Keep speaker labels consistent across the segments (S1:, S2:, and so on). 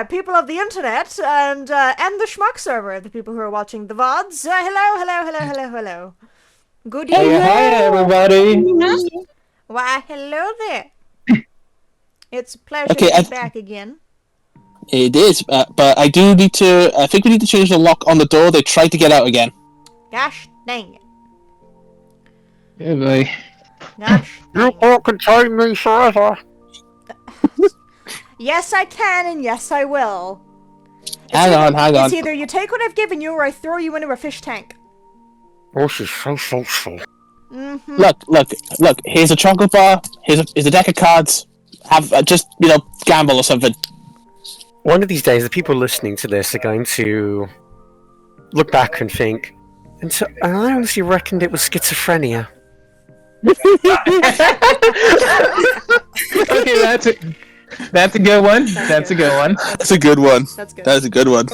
S1: yeah, people of the internet and the Schmuck server, the people who are watching the VODs. Hello. Good evening.
S2: Hi, everybody.
S1: Why, hello there. It's a pleasure to be back again.
S3: It is, but I do need to. I think we need to change the lock on the door. They tried to get out again.
S1: Gosh dang it.
S2: Yeah, boy.
S1: Gosh dang
S4: You can't contain me forever.
S1: Yes, I can, and yes, I will.
S3: Hang on.
S1: It's either you take what I've given you, or I throw you into a fish tank.
S4: Oh, she's so thoughtful.
S1: Mm-hmm.
S3: Look. Here's a chocolate bar. Here's a deck of cards. Have just gamble or something.
S4: One of these days, the people listening to this are going to look back and think, and so I honestly reckoned it was schizophrenia.
S2: Okay, that's a good one. That's a good one.
S3: That's a good one.
S1: That's good.
S3: That's a good one.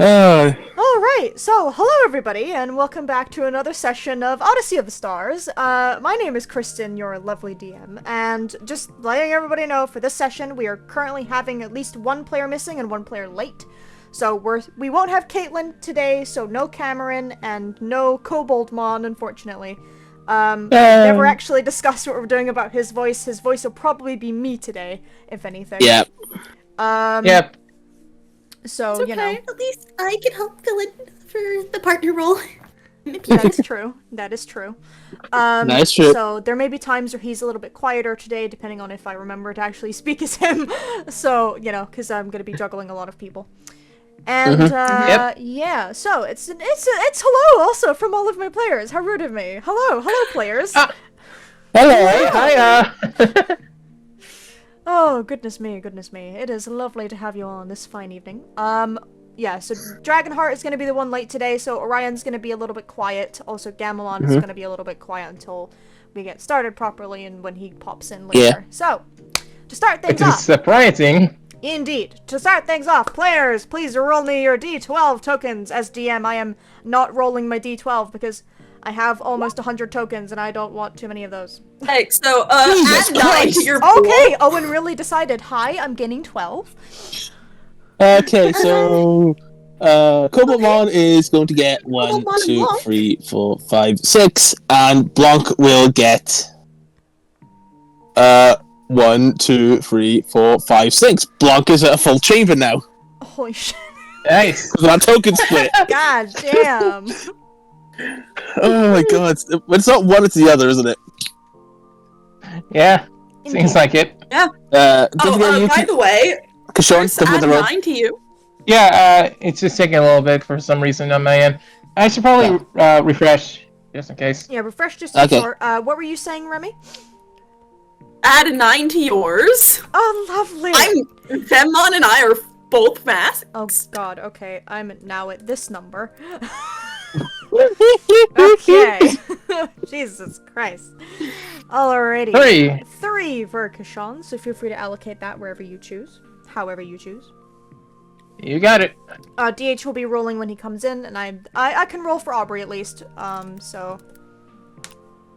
S5: Alright.
S1: Alright, so hello everybody, and welcome back to another session of Odyssey of the Stars. My name is Kristen, your lovely DM, and just letting everybody know, for this session, we are currently having at least one player missing and one player late. So we won't have Caitlin today, so no Cameron, and no Koboldmon, unfortunately. Never actually discussed what we're doing about his voice. His voice will probably be me today, if anything.
S3: Yep.
S2: Yep.
S1: So,
S5: It's okay.
S1: you know.
S5: At least I can help fill in for the partner role.
S1: That's true. That is true.
S3: That's true.
S1: So there may be times where he's a little bit quieter today, depending on if I remember to actually speak as him. So, you know, because I'm going to be juggling a lot of people. And, yeah, so it's hello also from all of my players. How rude of me. Hello players.
S2: Hello. Hiya.
S1: Oh, goodness me. It is lovely to have you all on this fine evening. Yeah, so Dragonheart is going to be the one late today, so Orion's going to be a little bit quiet. Also, Gamelon is going to be a little bit quiet until we get started properly and when he pops in later.
S3: Yeah.
S1: So, to start things
S2: Which is
S1: off.
S2: surprising.
S1: Indeed. To start things off, players, please roll me your D12 tokens. As DM, I am not rolling my D12 because I have almost 100 tokens and I don't want too many of those.
S5: Hey, so,
S3: Jesus
S5: add 9
S3: Christ.
S5: to your
S1: Okay, Owen really decided, hi, I'm getting 12.
S3: Okay, so Koboldmon is going to get 1,
S5: Koboldmon and
S3: 2,
S5: Blanc.
S3: 3, 4, 5, 6, and Blanc will get 1, 2, 3, 4, 5, 6. Blanc is at a full chamber now.
S1: Holy shit.
S2: Nice.
S3: Because of that token split.
S1: God damn.
S3: Oh my god. It's not one, it's the other, isn't it?
S2: Yeah. Seems like it.
S5: Yeah.
S3: Don't forget you
S5: By the way,
S3: Kashawn,
S5: first
S3: don't forget
S5: add
S3: the roll.
S5: 9 to you.
S2: Yeah. It's just taking a little bit for some reason on my end. I should probably refresh just in case.
S1: Yeah, refresh just a
S3: Okay.
S1: short. What were you saying, Remy?
S5: Add 9 to yours.
S1: Oh, lovely.
S5: Femmon and I are both masks.
S1: Oh god, okay. I'm now at this number. Okay. Jesus Christ. Alrighty. 3 for Kashawn, so feel free to allocate that wherever you choose. However you choose.
S2: You got it.
S1: DH will be rolling when he comes in, and I can roll for Aubrey at least. So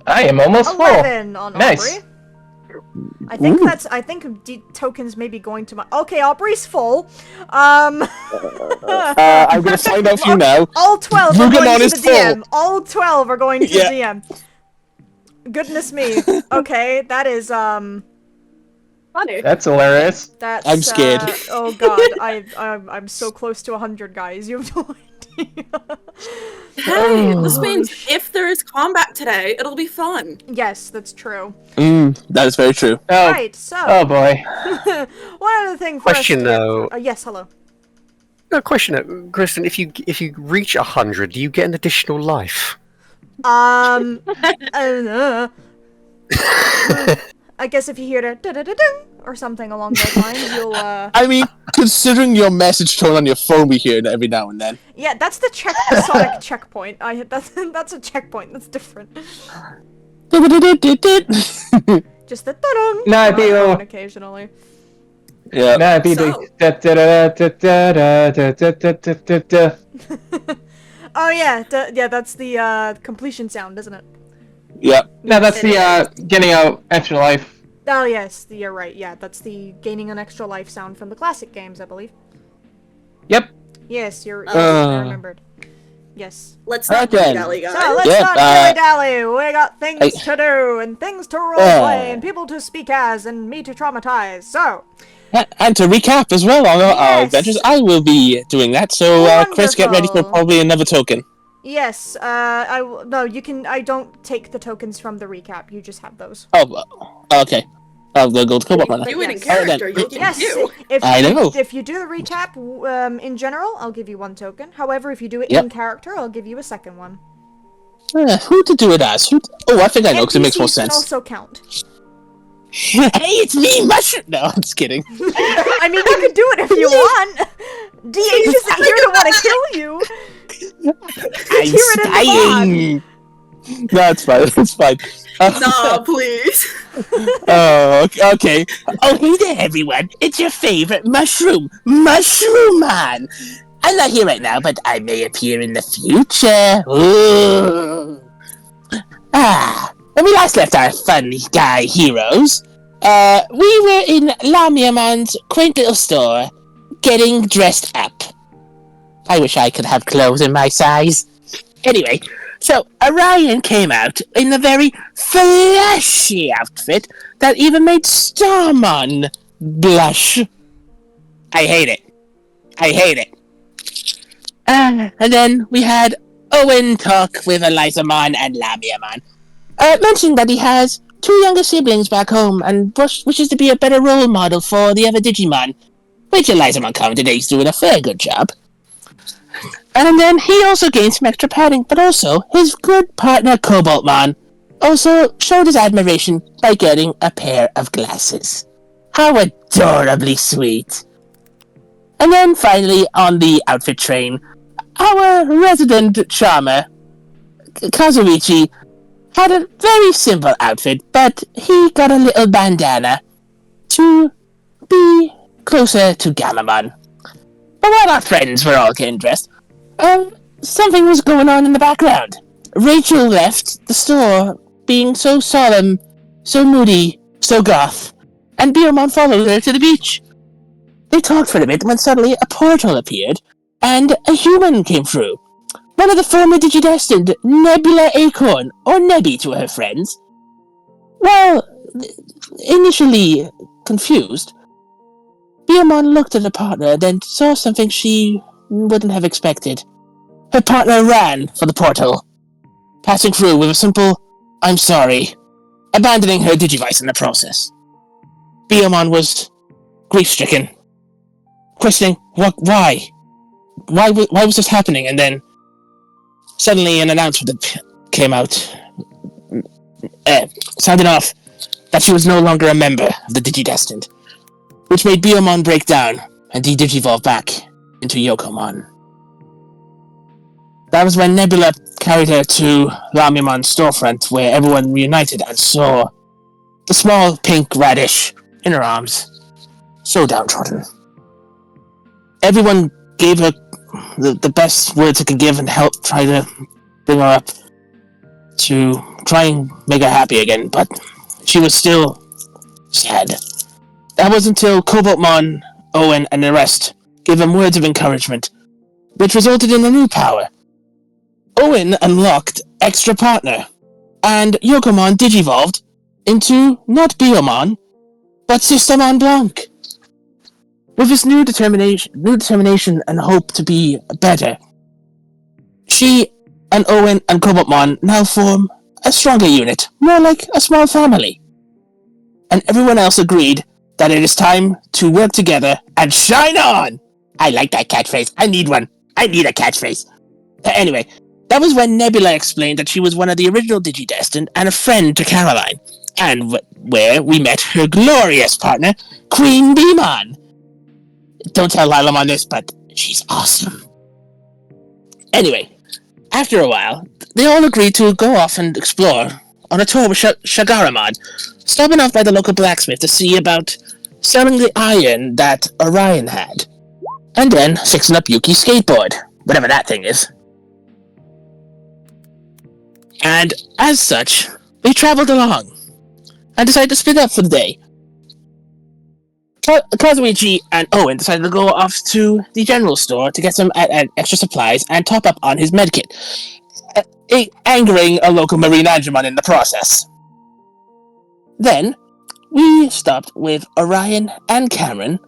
S2: I am almost full.
S1: 11 on
S2: Nice.
S1: Aubrey. I think tokens may be going to my. Okay, Aubrey's full.
S3: I'm gonna find out for you now.
S1: All 12 are
S3: Rugamon
S1: going to
S3: is
S1: the DM. All 12 are going to
S3: Yeah.
S1: the DM. Goodness me. Okay, that is
S5: Funny.
S2: That's hilarious.
S1: that's.
S3: I'm scared.
S1: Oh god, I'm so close to 100, guys. You have no idea.
S5: Hey, this
S1: Holy
S5: means if there is combat today, it'll be fun.
S1: Yes, that's true.
S3: That is very true.
S2: Oh.
S1: Right, so
S2: Oh boy.
S1: one other thing for
S4: Question,
S1: us to
S4: though.
S1: yes, hello.
S4: No question, Kristen. If you reach 100, do you get an additional life?
S1: I don't know. I guess if you hear the da-da-da-ding or something along those lines, you'll
S3: I mean, considering your message tone on your phone, we hear it every now and then.
S1: yeah, that's the Sonic checkpoint. That's a checkpoint. That's different. Just the da-ding
S2: Nah, Theo.
S1: occasionally.
S3: Yeah.
S2: Nah, be the
S1: Oh yeah, yeah, that's the completion sound, isn't it?
S3: Yeah.
S2: No, that's the getting out extra life.
S1: Oh yes, you're right. Yeah, that's the gaining an extra life sound from the classic games, I believe.
S2: Yep.
S1: Yes, I
S3: Uh.
S1: remembered. Yes.
S5: Let's not
S3: Again.
S5: dilly, guys.
S1: So let's
S3: Yep,
S1: not dilly-dally. We got things to do, and things to roleplay, and people to speak as, and me to traumatize. So,
S3: And to recap as well on our
S1: Yes.
S3: adventures, I will be doing that. So, Chris, get ready for
S1: Wonderful.
S3: probably another token.
S1: yes, no, you can. I don't take the tokens from the recap. You just have those.
S3: Oh, okay. The gold cobalt runner.
S5: Do it in
S1: Yes.
S5: character, you'll get
S1: Yes,
S5: two.
S1: if you do the recap, in general, I'll give you one token. However, if you do it in
S3: Yep.
S1: character, I'll give you a second one.
S3: Who to do it as? Oh, I think I know, because it makes more
S1: NPCs can
S3: sense.
S1: also count.
S3: Hey, it's me, Mushroom! No, I'm just kidding.
S1: I mean, you can do it if you want. DH isn't here to want to kill you.
S3: I'm
S1: Hear it in the
S3: dying! No, it's fine, it's fine.
S5: Nah, please.
S3: Oh, okay. Oh, hey there, everyone. It's your favorite Mushroom Man. I'm not here right now, but I may appear in the future. Ooh. When we last left our fun guy heroes, we were in Lamia Man's quaint little store, getting dressed up. I wish I could have clothes in my size. Anyway, so Orion came out in a very flashy outfit that even made Starmon blush. I hate it. And then we had Owen talk with Elizamon and Lamiamon, mentioning that he has 2 younger siblings back home and wishes to be a better role model for the other Digimon, which Elizamon commented that he's doing a fair good job. And then he also gained some extra padding, but also his good partner Cobaltmon also showed his admiration by getting a pair of glasses. How adorably sweet. And then finally, on the outfit train, our resident charmer, Kazuichi, had a very simple outfit, but he got a little bandana to be closer to Gamamon. But while our friends were all getting dressed, something was going on in the background. Rachel left the store being so solemn, so moody, so goth, and Beermon followed her to the beach. They talked for a bit when suddenly a portal appeared, and a human came through. One of the former Digidestined, Nebula Acorn, or Nebby to her friends. Well, initially confused, Beermon looked at her partner, then saw something she wouldn't have expected. Her partner ran for the portal, passing through with a simple, "I'm sorry," abandoning her Digivice in the process. Beermon was grief-stricken, questioning, why? Why was this happening? And then, suddenly an announcement came out, sounding off that she was no longer a member of the Digidestined, which made Beermon break down and de-digivolve back into Yokomon. That was when Nebula carried her to Lamiamon's storefront, where everyone reunited and saw the small pink radish in her arms, so downtrodden. Everyone gave her the best words it could give and help try to bring her up to try and make her happy again, but she was still sad. That was until Cobaltmon, Owen, and the rest gave him words of encouragement, which resulted in a new power. Owen unlocked Extra Partner, and Yokomon digivolved into not Beomon, but Systemon Blanc. With his new determination and hope to be better, she and Owen and Cobaltmon now form a stronger unit, more like a small family. And everyone else agreed that it is time to work together and shine on! I like that catchphrase. I need one. I need a catchphrase. Anyway, that was when Nebula explained that she was one of the original Digidestined and a friend to Caroline, and where we met her glorious partner, Queen Beemon. Don't tell Lilamon this, but she's awesome. Anyway, after a while, they all agreed to go off and explore on a tour with Shagaramon, stopping off by the local blacksmith to see about selling the iron that Orion had, and then fixing up Yuki's skateboard, whatever that thing is. And as such, we traveled along. and decided to split up for the day. Kazuichi and Owen decided to go off to the general store to get some extra supplies and top up on his medkit, angering a local marine Digimon in the process. Then, we stopped with Orion and Cameron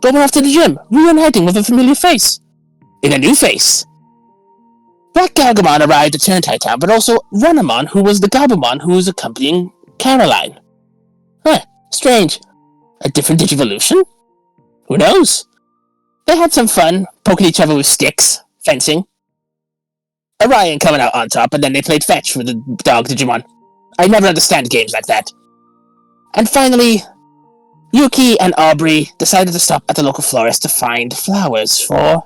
S3: going off to the gym, reuniting with a familiar face. In a new face. Black Gargamon arrived at Turntai Town, but also Runamon, who was the Gabumon who was accompanying Caroline. Strange. A different Digivolution? Who knows? They had some fun, poking each other with sticks, fencing. Orion coming out on top, and then they played fetch with the dog Digimon. I never understand games like that. And finally, Yuki and Aubrey decided to stop at the local florist to find flowers for...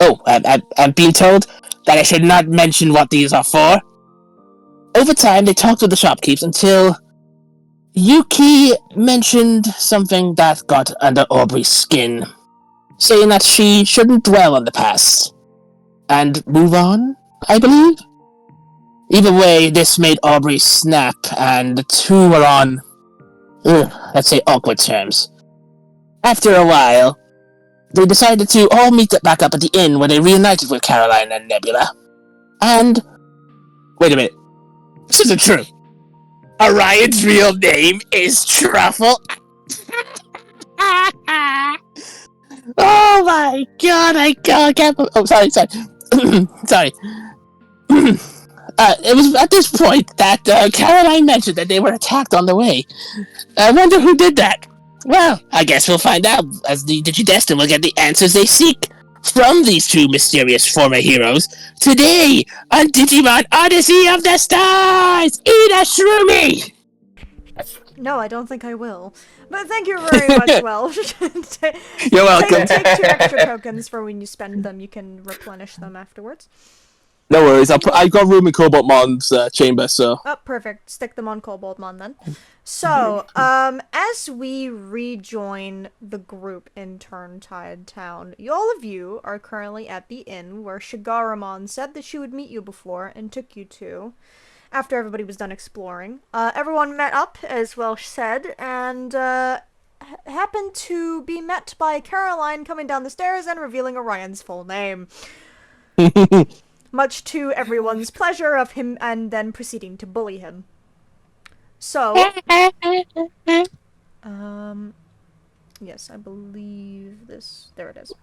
S3: I'm being told that I should not mention what these are for. Over time, they talked with the shopkeepers until Yuki mentioned something that got under Aubrey's skin, saying that she shouldn't dwell on the past and move on, I believe. Either way, this made Aubrey snap, and the two were on, let's say, awkward terms. After a while, they decided to all meet back up at the inn where they reunited with Caroline and Nebula. And... wait a minute. This isn't true. Orion's real name is Truffle. Oh my god, I can't... Oh, sorry. Sorry. It was at this point that Caroline mentioned that they were attacked on the way. I wonder who did that. Well, I guess we'll find out, as the Digidestin will get the answers they seek from these two mysterious former heroes today on Digimon Odyssey of the Stars! Eat a shroomy!
S1: No, I don't think I will. But thank you very much, Welsh.
S3: You're welcome.
S1: Take 2 extra tokens for when you spend them. You can replenish them afterwards.
S3: No worries, I got room in Cobaltmon's chamber, so...
S1: Oh, perfect. Stick them on Cobaltmon then. So, as we rejoin the group in Turntide Town, all of you are currently at the inn where Shigaramon said that she would meet you before and took you to, after everybody was done exploring. Everyone met up, as Welsh said, and happened to be met by Caroline coming down the stairs and revealing Orion's full name. Much to everyone's pleasure of him, and then proceeding to bully him. So, yes, I believe this, there it is.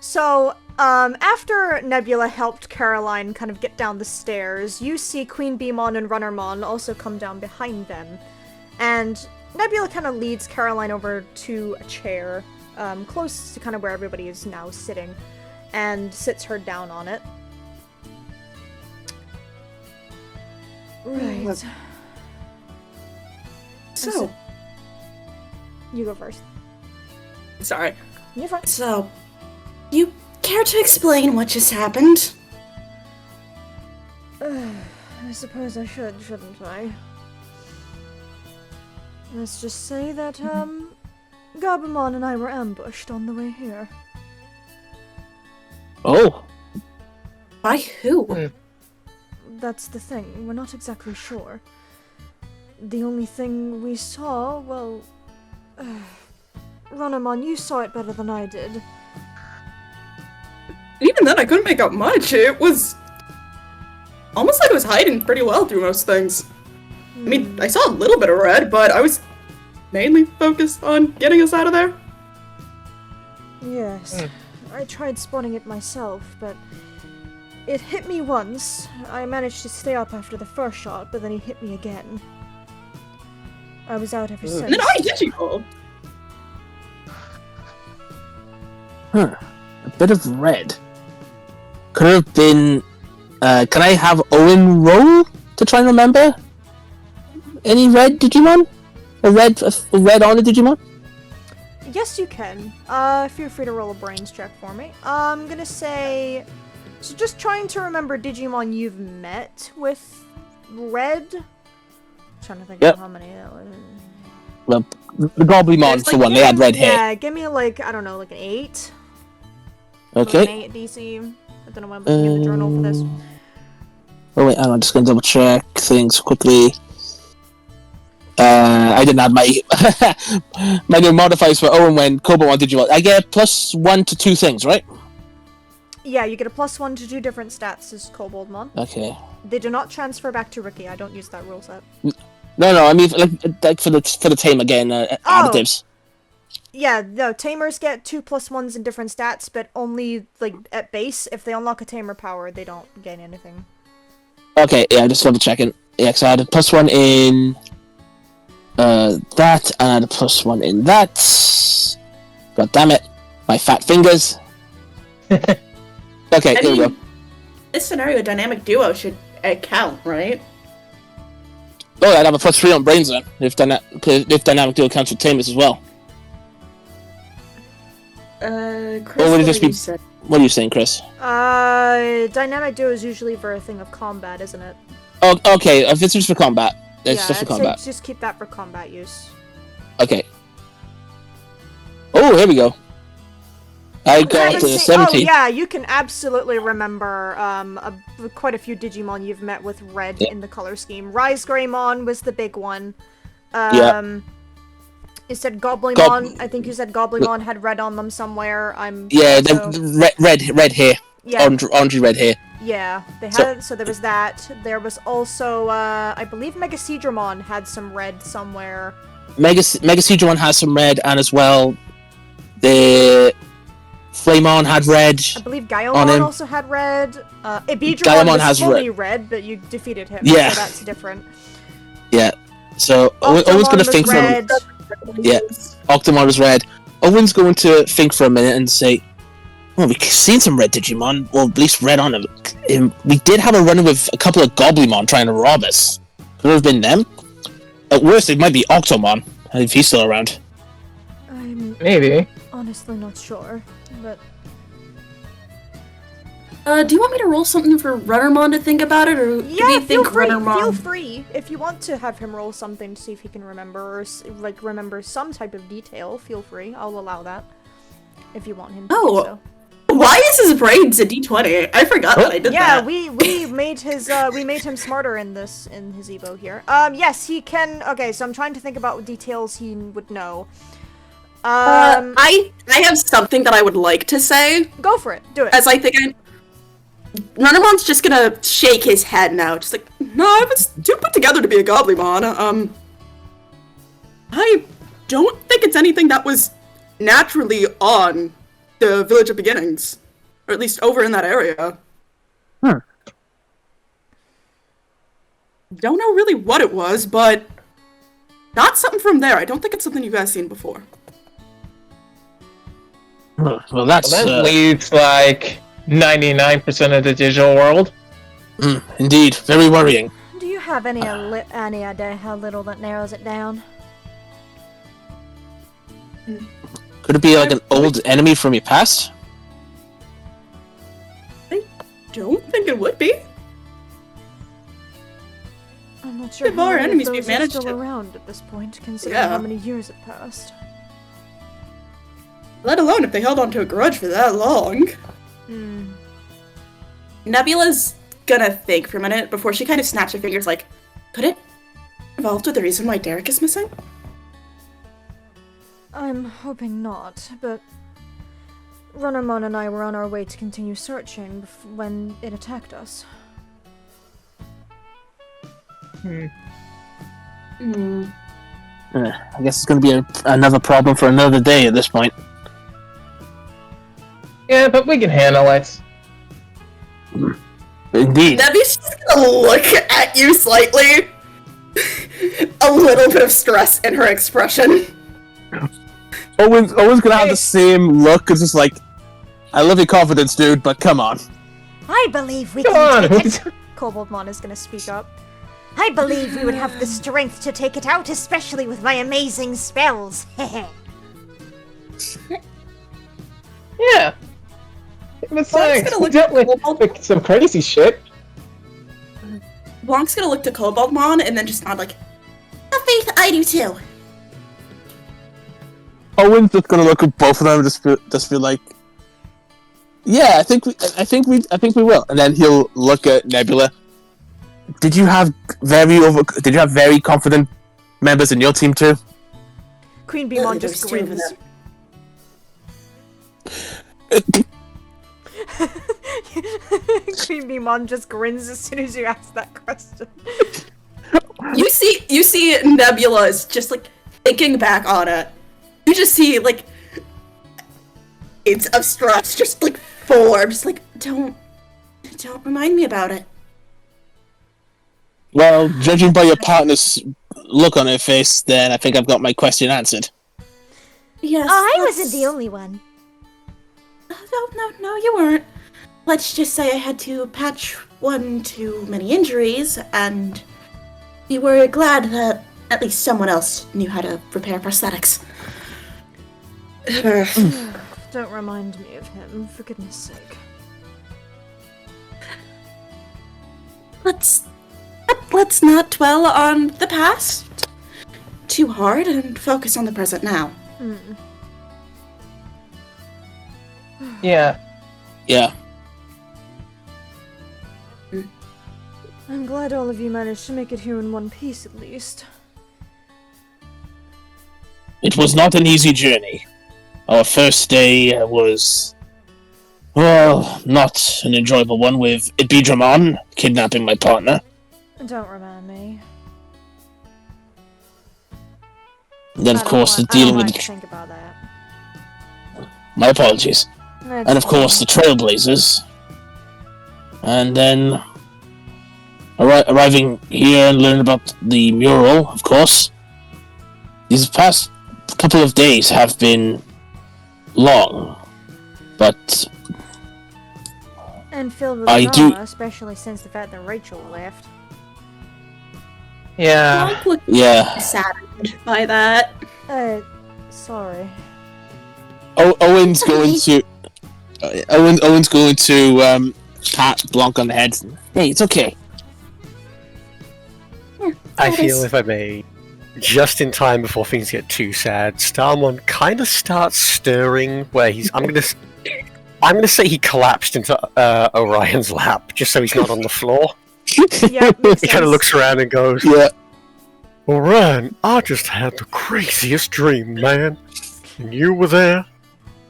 S1: So, after Nebula helped Caroline kind of get down the stairs, you see Queen Beemon and Runnermon also come down behind them. And Nebula kind of leads Caroline over to a chair, close to kind of where everybody is now sitting, and sits her down on it. Right.
S5: So,
S1: you go first.
S5: sorry.
S1: You're fine.
S5: So, you care to explain what just happened?
S1: I suppose I should, shouldn't I? Let's just say that, Gabumon and I were ambushed on the way here.
S3: Oh.
S5: By who?
S1: That's the thing, we're not exactly sure. The only thing we saw, well... Runamon, you saw it better than I did.
S6: Even then, I couldn't make out much. It was almost like it was hiding pretty well through most things. I mean, I saw a little bit of red, but I was mainly focused on getting us out of there.
S1: Yes, I tried spotting it myself, but it hit me once. I managed to stay up after the first shot, but then he hit me again. I was out ever since.
S6: And then I did you all.
S3: A bit of red. Could have been... can I have Owen roll to try and remember? Any red Digimon? A red on a Digimon?
S1: Yes, you can. Feel free to roll a brains check for me. I'm gonna say... So just trying to remember Digimon you've met with red? Trying to think of how many that was.
S3: Well, the Goblimon for one, they had red hair.
S1: Yeah, give me like, I don't know, like an 8.
S3: Okay.
S1: An 8 DC. I don't know why I'm looking in the journal for this.
S3: Oh wait, I'm just gonna double check things quickly. I didn't have my my new modifiers for Owen when Cobalt wanted you. I get +1 to 2 things, right?
S1: Yeah, you get a +1 to 2 different stats as Koboldmon.
S3: Okay.
S1: They do not transfer back to Ricky. I don't use that rule set.
S3: No, I mean like for the tame again, additives.
S1: Yeah, no, tamers get 2 +1s in different stats, but only like at base. If they unlock a tamer power, they don't gain anything.
S3: Okay, yeah, just double checking. Yeah, so I had a +1 in that, and I had a +1 in that. God damn it, my fat fingers. Okay, here we go.
S6: This scenario, dynamic duo should count, right?
S3: Oh, I'd have a +3 on brains then, if dynamic duo counts with tamers as well.
S6: Chris,
S3: Or would it
S6: what
S3: just
S6: did
S3: be?
S6: you say?
S3: What are you saying, Chris?
S1: Dynamic duo is usually for a thing of combat, isn't it?
S3: Oh, okay. If it's just for combat, it's
S1: yeah,
S3: just for
S1: I'd say
S3: combat.
S1: just keep that for combat use.
S3: Okay. Oh, here we go. I got to 17.
S1: Oh yeah, you can absolutely remember quite a few Digimon you've met with red in the color scheme. Rise Greymon was the big one. You said Goblimon. I think you said Goblimon had red on them somewhere.
S3: Yeah, the red hair.
S1: Yeah.
S3: Orangey red hair.
S1: Yeah, they had. So there was that. There was also, I believe Megaseedramon had some red somewhere.
S3: Megaseedramon has some red, and as well, the Flameon had red.
S1: I believe Gaiomon also had red. Ibidramon was fully red, but you defeated him.
S3: Yeah.
S1: So that's different.
S3: Yeah. So Owen's gonna think
S1: red.
S3: Yeah, Octomon was red. Owen's going to think for a minute and say, well, we've seen some red Digimon. Well, at least red on him. We did have a run with a couple of Goblimon trying to rob us. Could it have been them? At worst, it might be Octomon, if he's still around.
S1: I'm
S2: Maybe.
S1: honestly not sure, but...
S6: Do you want me to roll something for Runnermon to think about it, or do
S1: Yeah,
S6: you
S1: feel
S6: think
S1: free.
S6: Runnermon?
S1: Feel free. If you want to have him roll something to see if he can remember, or remember some type of detail, feel free. I'll allow that. If you want him to do so.
S6: Why is his brains a D20? I forgot that I did
S1: Yeah,
S6: that.
S1: we made him smarter in his Evo here. Yes, he can. Okay, so I'm trying to think about what details he would know.
S6: I have something that I would like to say.
S1: Go for it. Do it.
S6: As I think Runnermon's just gonna shake his head now, just like, no, I was too put together to be a Goblimon. I don't think it's anything that was naturally on the Village of Beginnings. Or at least over in that area. Don't know really what it was, but not something from there. I don't think it's something you guys seen before.
S3: Well, that's...
S2: That leaves, like, 99% of the digital world.
S3: Indeed, very worrying.
S1: Do you have any idea how little that narrows it down?
S3: Could it be like an old enemy from your past?
S6: I don't think it would be.
S1: I'm not sure
S6: If
S1: how
S6: our
S1: many of
S6: enemies
S1: those
S6: we've
S1: are
S6: managed
S1: still
S6: to-
S1: around at this point, considering
S6: Yeah.
S1: how many years have passed.
S6: Let alone if they held on to a grudge for that long. Nebula's gonna think for a minute before she kind of snaps her fingers like, could it involved with the reason why Derek is missing?
S1: I'm hoping not, but Runnermon and I were on our way to continue searching when it attacked us.
S3: I guess it's going to be another problem for another day at this point.
S2: Yeah, but we can handle it.
S3: Indeed.
S6: Nebby's just gonna look at you slightly. A little bit of stress in her expression.
S3: Owen's gonna have the same look. It's just like, I love your confidence, dude, but come on.
S1: I believe we
S2: Come
S1: can
S2: on,
S1: take
S2: who's-
S1: it. Koboldmon is gonna speak up. I believe we would have the strength to take it out, especially with my amazing spells.
S2: Yeah. But
S6: Blank's gonna look at Kobold.
S2: some crazy shit.
S6: Blank's gonna look to Koboldmon and then just nod like, "Have faith, I do too."
S3: Owen's just gonna look at both of them and just be like, yeah, I think we will. And then he'll look at Nebula. did you have very confident members in your team too?
S1: Queen Beemon
S5: There's
S1: just
S5: two of
S1: grins. Queen Beemon just grins as soon as you ask that question.
S6: You see Nebula is just like thinking back on it. You just see like it's of stress just like forms like don't remind me about it.
S3: Well, judging by your partner's look on her face, then I think I've got my question answered.
S5: Yes.
S7: Oh, I wasn't the only one.
S5: No, you weren't. Let's just say I had to patch one too many injuries, and we were glad that at least someone else knew how to repair prosthetics.
S1: Don't remind me of him, for goodness sake.
S5: Let's not dwell on the past too hard and focus on the present now.
S2: Yeah.
S3: Yeah.
S1: I'm glad all of you managed to make it here in one piece, at least.
S3: It was not an easy journey. Our first day was, well, not an enjoyable one with D&Digimon kidnapping my partner.
S1: Don't remind me.
S3: And then, of course, dealing with the...
S1: think about that.
S3: My apologies.
S1: It's
S3: And, of course, the Trailblazers. And then... arriving here and learning about the mural, of course. These past couple of days have been long, but
S1: and filled with
S3: I
S1: drama,
S3: do-
S1: especially since the fact that Rachel left.
S2: Yeah.
S5: Don't look
S3: yeah.
S5: saddened by that.
S1: Sorry.
S3: Owen's going to Owen's going to pat Blanc on the head. Hey, it's okay.
S4: I feel, if I may, just in time before things get too sad, Starmon kind of starts stirring where he's... I'm gonna say he collapsed into Orion's lap, just so he's not on the floor.
S1: Yeah, makes
S4: He kind of
S1: sense.
S4: looks around and goes,
S3: Yeah.
S4: Orion, I just had the craziest dream, man. And you were there,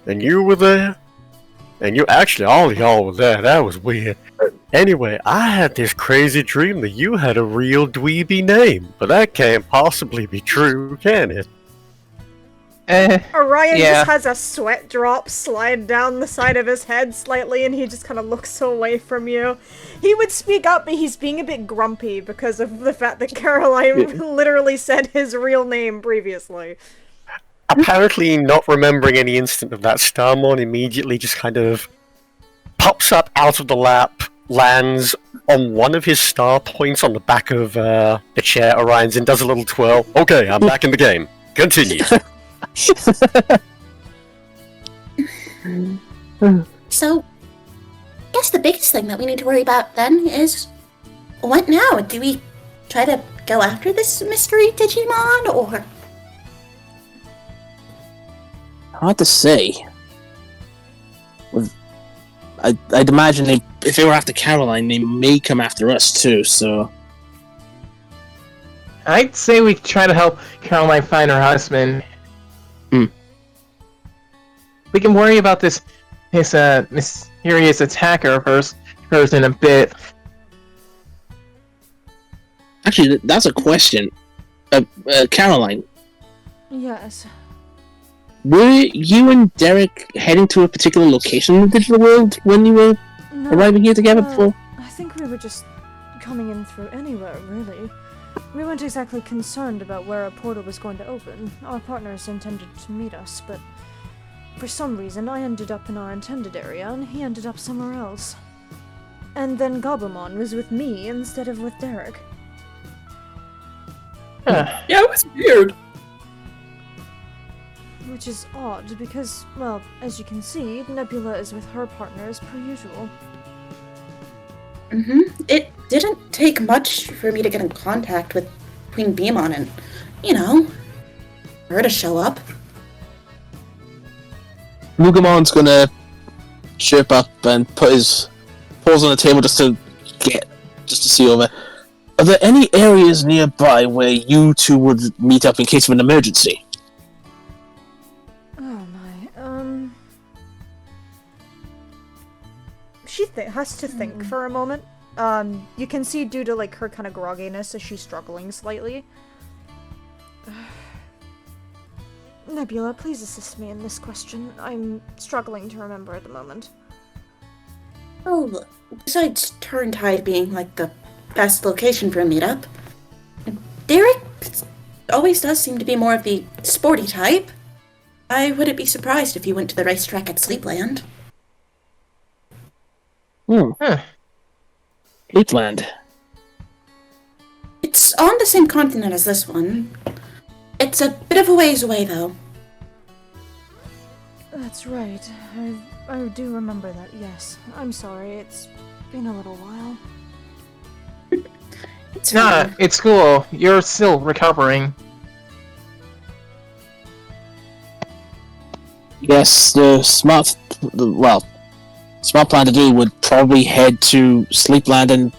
S4: and you were there, and you actually, all of y'all were there. That was weird. Anyway, I had this crazy dream that you had a real dweeby name, but that can't possibly be true, can it?
S1: Orion
S2: Yeah.
S1: just has a sweat drop slide down the side of his head slightly, and he just kind of looks away from you. He would speak up, but he's being a bit grumpy because of the fact that Caroline literally said his real name previously.
S4: Apparently not remembering any instant of that, Starmon immediately just kind of pops up out of the lap, lands on one of his star points on the back of the chair Orion's in, does a little twirl. Okay, I'm back in the game. Continue.
S5: So, I guess the biggest thing that we need to worry about then is what now? Do we try to go after this mystery Digimon, or
S3: Hard to say. I'd imagine if they were after Caroline, they may come after us too, so...
S2: I'd say we try to help Caroline find her husband. We can worry about this mysterious attacker of hers in a bit.
S3: Actually, that's a question. Caroline,
S1: Yes.
S3: were you and Derek heading to a particular location in the digital world when you were
S1: No,
S3: arriving here together before?
S1: I think we were just coming in through anywhere, really. We weren't exactly concerned about where a portal was going to open. Our partners intended to meet us, but for some reason I ended up in our intended area and he ended up somewhere else. And then Gobamon was with me instead of with Derek.
S2: Huh.
S6: Yeah, it was weird.
S1: Which is odd because, well, as you can see, Nebula is with her partners per usual.
S5: it didn't take much for me to get in contact with Queen Beemon and, you know, her to show up.
S3: Mugamon's gonna chirp up and put his paws on the table just to see over. are there any areas nearby where you two would meet up in case of an emergency?
S1: Oh my, She has to think for a moment. You can see due to, like, her kind of grogginess as she's struggling slightly. Nebula, please assist me in this question. I'm struggling to remember at the moment.
S5: Oh, besides Turntide being like the best location for a meetup, Derek always does seem to be more of the sporty type. I wouldn't be surprised if you went to the racetrack at Sleepland.
S3: Sleepland.
S5: It's on the same continent as this one. It's a bit of a ways away, though.
S1: That's right. I do remember that, yes. I'm sorry, it's been a little while.
S5: It's
S2: Nah,
S5: fine.
S2: it's cool. You're still recovering.
S3: Yes, the smart plan to do would probably head to Sleepland and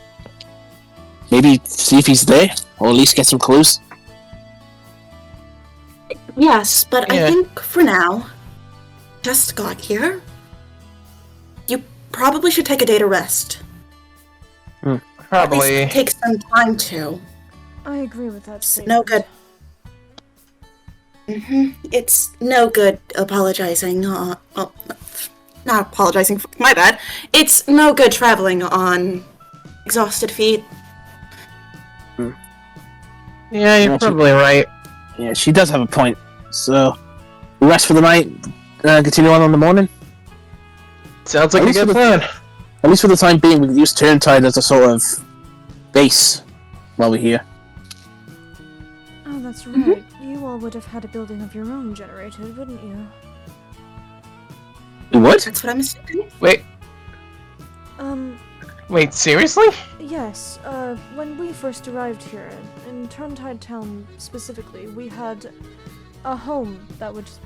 S3: maybe see if he's there, or at least get some clues.
S5: Yes, but
S2: Yeah.
S5: I think for now, just got here. You probably should take a day to rest. At
S2: Probably.
S5: least take some time to.
S1: I agree with that
S5: It's
S1: statement.
S5: no good. It's no good apologizing. Not apologizing. My bad. It's no good traveling on exhausted feet.
S2: Yeah, you're
S3: Gotcha.
S2: probably right.
S3: Yeah, she does have a point. So, rest for the night, continue on in the morning?
S2: Sounds like
S3: At
S2: a
S3: least
S2: good
S3: for the-
S2: plan.
S3: At least for the time being, we can use Turntide as a sort of base while we're here.
S1: Oh, that's right. You all would have had a building of your own generated, wouldn't you?
S3: What?
S5: That's what I'm assuming.
S2: Wait, seriously?
S1: Yes, when we first arrived here, in Turntide Town specifically, we had a home that was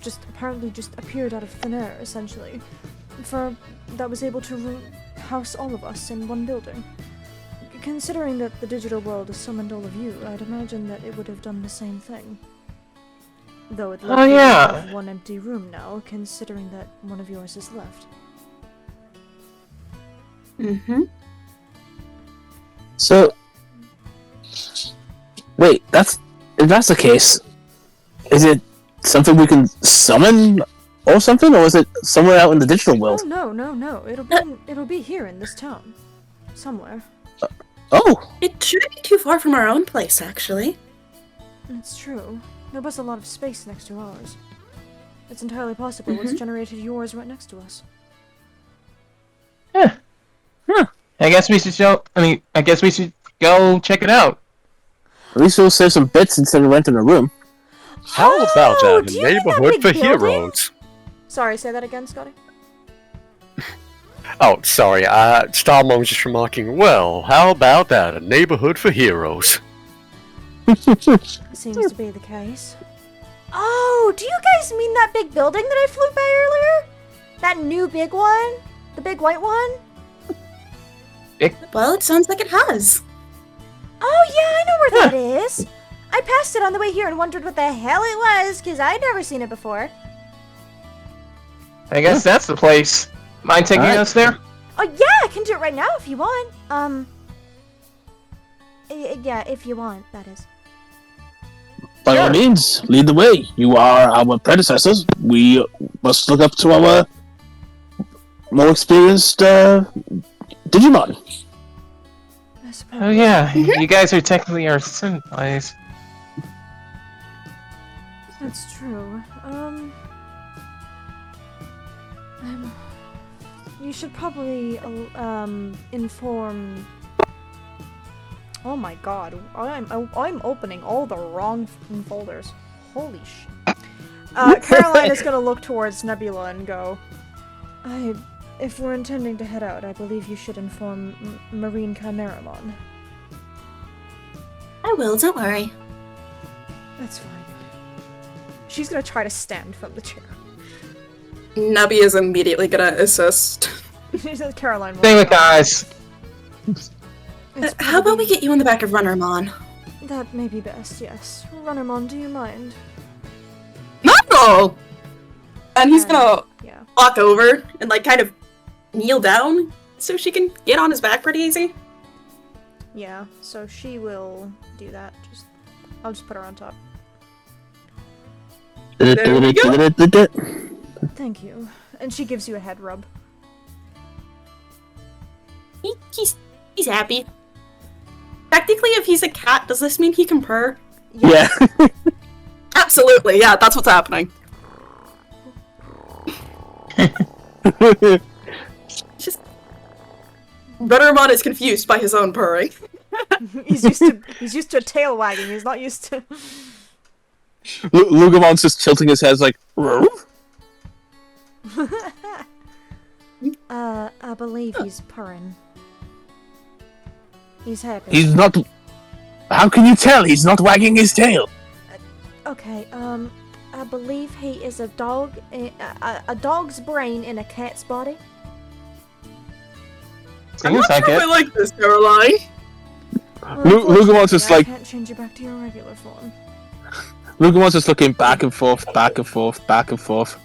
S1: just apparently just appeared out of thin air, essentially. That was able to house all of us in one building. Considering that the digital world has summoned all of you, I'd imagine that it would have done the same thing. Though it likely
S2: yeah.
S1: would have one empty room now, considering that one of yours is left.
S3: So, wait, if that's the case, is it something we can summon or something, or is it somewhere out in the digital world?
S1: Oh no. It'll be here in this town. Somewhere.
S3: Oh,
S5: It shouldn't be too far from our own place, actually.
S1: It's true. There was a lot of space next to ours. It's entirely possible what's generated yours right next to us.
S2: I guess we should go check it out.
S3: at least we'll save some bits instead of renting a room.
S4: How about
S1: Oh,
S4: that?
S1: do
S4: A
S1: you mean that
S4: neighborhood
S1: big
S4: for
S1: building?
S4: heroes.
S1: Sorry, say that again, Scotty.
S4: Oh, sorry. Starmon was just remarking. Well, how about that? A neighborhood for heroes.
S1: Seems to be the case. Oh, do you guys mean that big building that I flew by earlier? That new big one? The big white one?
S5: Well, it sounds like it has.
S1: Oh yeah, I know where that is. I passed it on the way here and wondered what the hell it was, because I'd never seen it before.
S2: I guess that's the place. Mind taking
S3: Alright.
S2: us there?
S1: Oh yeah, I can do it right now if you want. Yeah, if you want, that is.
S3: By all
S2: Sure.
S3: means, lead the way. You are our predecessors. We must look up to our more experienced Digimon.
S1: I suppose.
S2: Oh yeah, you guys are technically our senpais.
S1: That's true. You should probably inform. Oh my god, I'm opening all the wrong folders. Holy shit. Caroline is gonna look towards Nebula and go, if we're intending to head out, I believe you should inform Marine Chimeramon.
S5: I will, don't worry.
S1: That's fine. She's gonna try to stand from the chair.
S6: Nubby is immediately gonna assist.
S1: She says Caroline will.
S2: Same with guys.
S5: How about we get you in the back of Runnermon?
S1: That may be best, yes. Runnermon, do you mind?
S6: Not at all! And he's gonna
S1: Yeah.
S6: walk over and, like, kind of kneel down so she can get on his back pretty easy.
S1: Yeah, so she will do that. I'll just put her on top.
S6: There we go.
S1: Thank you. And she gives you a head rub.
S5: He's happy. Technically, if he's a cat, does this mean he can purr?
S3: Yeah.
S6: Absolutely, yeah, that's what's happening. Just Runnermon is confused by his own purring.
S1: he's used to a tail wagging. He's not used to.
S3: Lugamon's just tilting his head like, "Roo?"
S1: I believe he's purring. He's happy.
S3: He's not. How can you tell he's not wagging his tail?
S1: Okay, I believe he is a dog, a dog's brain in a cat's body.
S6: I'm not sure if I like this, Caroline.
S3: Lugamon's just
S1: I
S3: like.
S1: can't change you back to your regular form.
S3: Lugamon's just looking back and forth, back and forth, back and forth.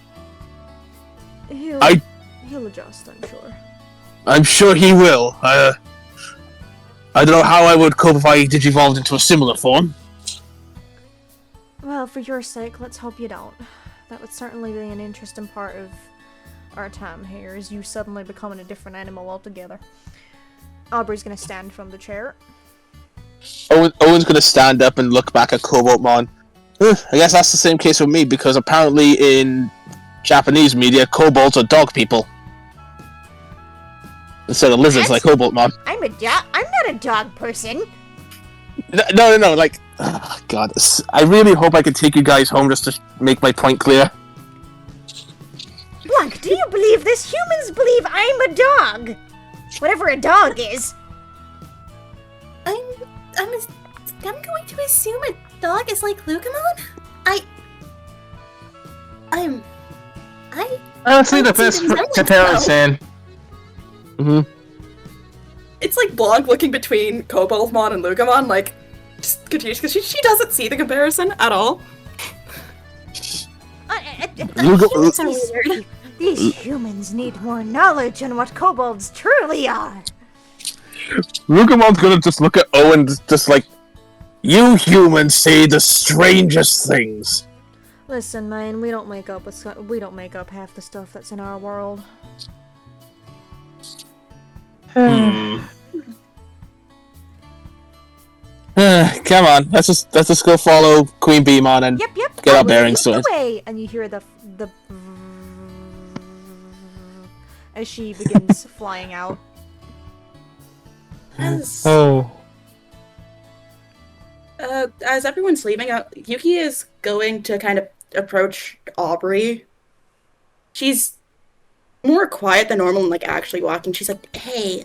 S1: He'll adjust, I'm sure.
S3: I'm sure he will. I don't know how I would cope if I digivolved into a similar form.
S1: Well, for your sake, let's hope you don't. That would certainly be an interesting part of our time here, is you suddenly becoming a different animal altogether. Aubrey's gonna stand from the chair.
S3: Owen's gonna stand up and look back at Koboltmon. I guess that's the same case with me, because apparently in Japanese media, kobolds are dog people. Instead of lizards like Koboltmon.
S1: I'm not a dog person.
S3: No, like... Oh, God, I really hope I can take you guys home just to make my point clear.
S1: Blanc, do you believe this? Humans believe I'm a dog! Whatever a dog is.
S5: I'm going to assume a dog is like Lugamon?
S2: Honestly, the
S5: don't see
S2: best
S5: the resemblance,
S2: comparison.
S3: Mm-hmm.
S6: It's like Blanc looking between Koboltmon and Lugamon, like, just confused, because she doesn't see the comparison at all.
S5: Humans are weird.
S1: These humans need more knowledge on what kobolds truly are.
S3: Lugamon's gonna just look at Owen just like, you humans say the strangest things.
S1: Listen, man, we don't make up half the stuff that's in our world.
S3: Come on, let's just go follow Queen Beemon and
S1: Yep.
S3: get our
S1: Aubrey,
S3: bearings
S1: lead the
S3: sorted.
S1: way, and you hear the as she begins flying out.
S6: As everyone's leaving out, Yuki is going to kind of approach Aubrey. She's more quiet than normal and, like, actually walking. She's like, hey,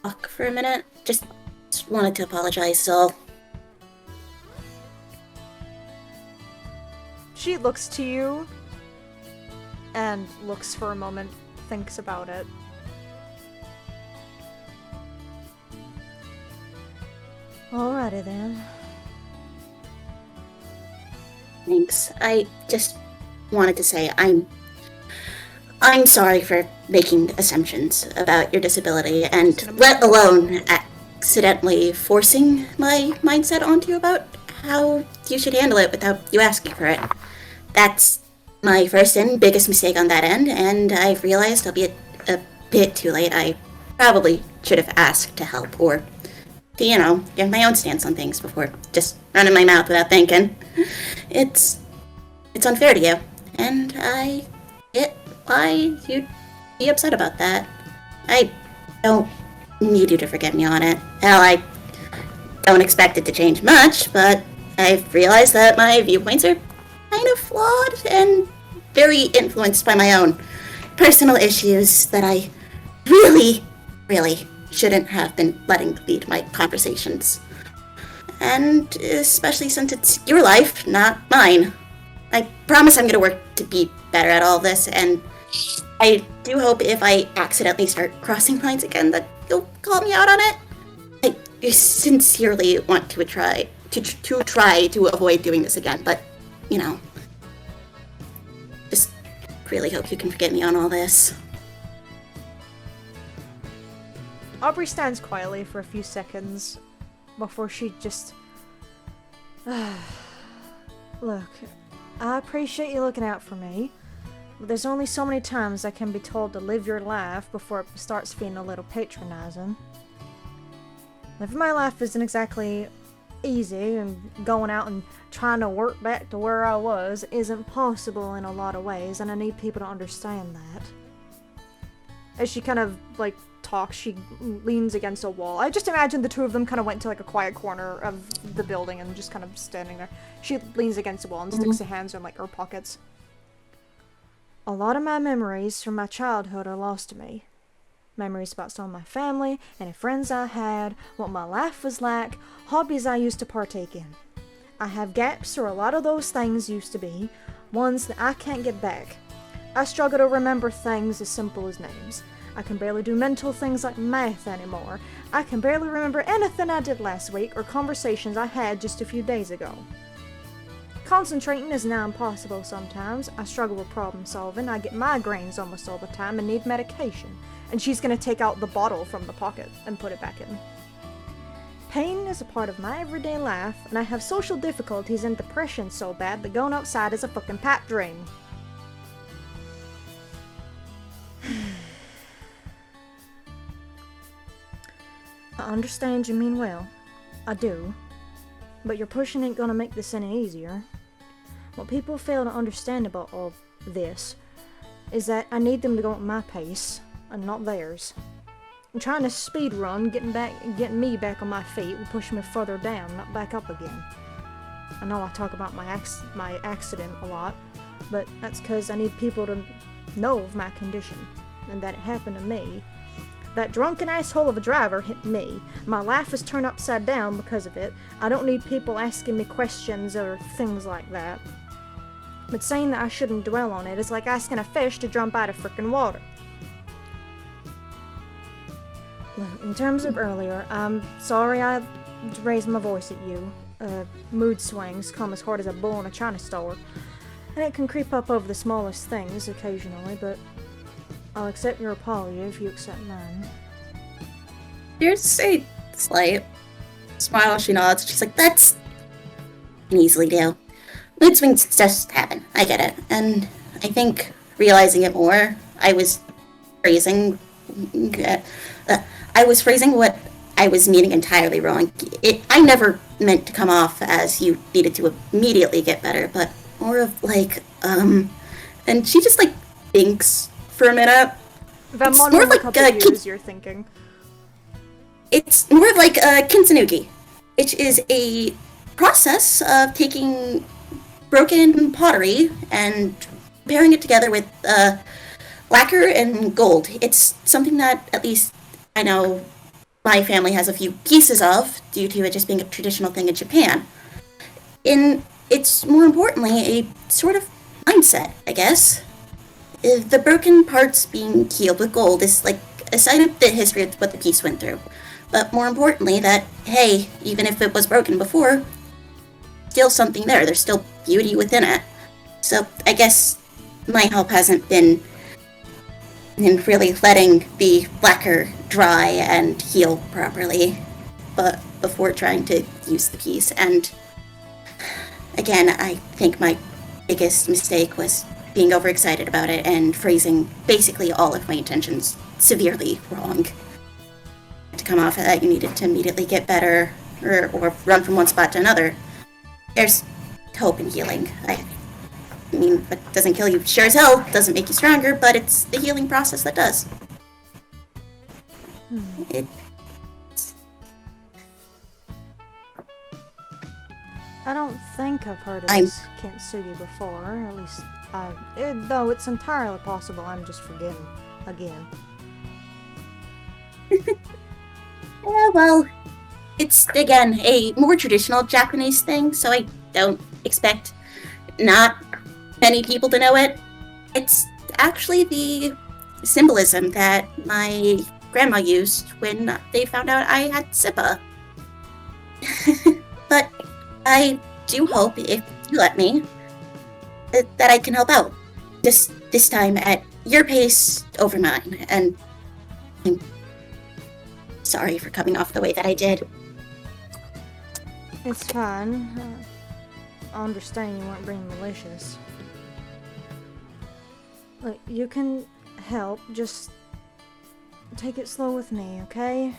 S6: walk for a minute. Just wanted to apologize, so.
S1: She looks to you and looks for a moment, thinks about it. Alrighty then.
S5: Thanks. I just wanted to say I'm sorry for making assumptions about your disability and let alone accidentally forcing my mindset onto you about how you should handle it without you asking for it. That's my first and biggest mistake on that end, and I've realized I'll be a bit too late. I probably should have asked to help or to, give my own stance on things before just running my mouth without thinking. It's unfair to you, and I get why you'd be upset about that. I don't need you to forget me on it. Hell, I don't expect it to change much, but I've realized that my viewpoints are kind of flawed and very influenced by my own personal issues that I really, really shouldn't have been letting lead my conversations. And especially since it's your life, not mine. I promise I'm gonna work to be better at all this, and I do hope if I accidentally start crossing lines again that don't call me out on it. I sincerely want to try to avoid doing this again, but, you know, just really hope you can forget me on all this.
S1: Aubrey stands quietly for a few seconds before she just... Look, I appreciate you looking out for me, but there's only so many times I can be told to live your life before it starts feeling a little patronizing. Living my life isn't exactly easy, and going out and trying to work back to where I was isn't possible in a lot of ways, and I need people to understand that. As she kind of, like, talks, she leans against a wall. I just imagine the two of them kind of went to, like, a quiet corner of the building and just kind of standing there. She leans against a wall and sticks her hands in, like, her pockets. A lot of my memories from my childhood are lost to me. Memories about some of my family, any friends I had, what my life was like, hobbies I used to partake in. I have gaps where a lot of those things used to be, ones that I can't get back. I struggle to remember things as simple as names. I can barely do mental things like math anymore. I can barely remember anything I did last week or conversations I had just a few days ago. Concentrating is now impossible sometimes. I struggle with problem solving. I get migraines almost all the time and need medication. And she's gonna take out the bottle from the pocket and put it back in. Pain is a part of my everyday life, and I have social difficulties and depression so bad that going outside is a fucking pipe dream. I understand you mean well. I do. But your pushing ain't gonna make this any easier. What people fail to understand about all this is that I need them to go at my pace and not theirs. I'm trying to speed run, getting me back on my feet will push me further down, not back up again. I know I talk about my accident a lot, but that's because I need people to know of my condition and that it happened to me. That drunken asshole of a driver hit me. My life is turned upside down because of it. I don't need people asking me questions or things like that. But saying that I shouldn't dwell on it is like asking a fish to jump out of frickin' water. Look, in terms of earlier, I'm sorry I raised my voice at you. Mood swings come as hard as a bull in a china store. And it can creep up over the smallest things occasionally, but I'll accept your apology if you accept mine.
S5: There's a slight smile. She nods. She's like, that's can easily do. Mood swings just happen. I get it. And I think realizing it more, I was phrasing what I was meaning entirely wrong. I never meant to come off as you needed to immediately get better, but more of like, and she just like thinks for a minute.
S1: It's more like years you're thinking.
S5: It's more of like kintsugi, which is a process of taking broken pottery and pairing it together with lacquer and gold. It's something that at least I know my family has a few pieces of due to it just being a traditional thing in Japan. It's more importantly a sort of mindset, I guess. The broken parts being healed with gold is like a sign of the history of what the piece went through. But more importantly that, hey, even if it was broken before, still something there. There's still beauty within it. So I guess my help hasn't been in really letting the lacquer dry and heal properly, but before trying to use the piece. And again, I think my biggest mistake was being overexcited about it and phrasing basically all of my intentions severely wrong. To come off of that, you needed to immediately get better or run from one spot to another. There's hope in healing. I mean, what doesn't kill you sure as hell doesn't make you stronger, but it's the healing process that does.
S1: I don't think I've heard of this kintsugi before, at least though it's entirely possible I'm just forgetting again.
S5: Yeah, well, it's, again, a more traditional Japanese thing, so I don't expect not many people to know it. It's actually the symbolism that my Grandma used when they found out I had SIPA. But I do hope, if you let me, that I can help out. Just this time at your pace over mine, and I'm sorry for coming off the way that I did.
S1: It's fine. I understand you weren't being malicious. Look, you can help, just take it slow with me, okay?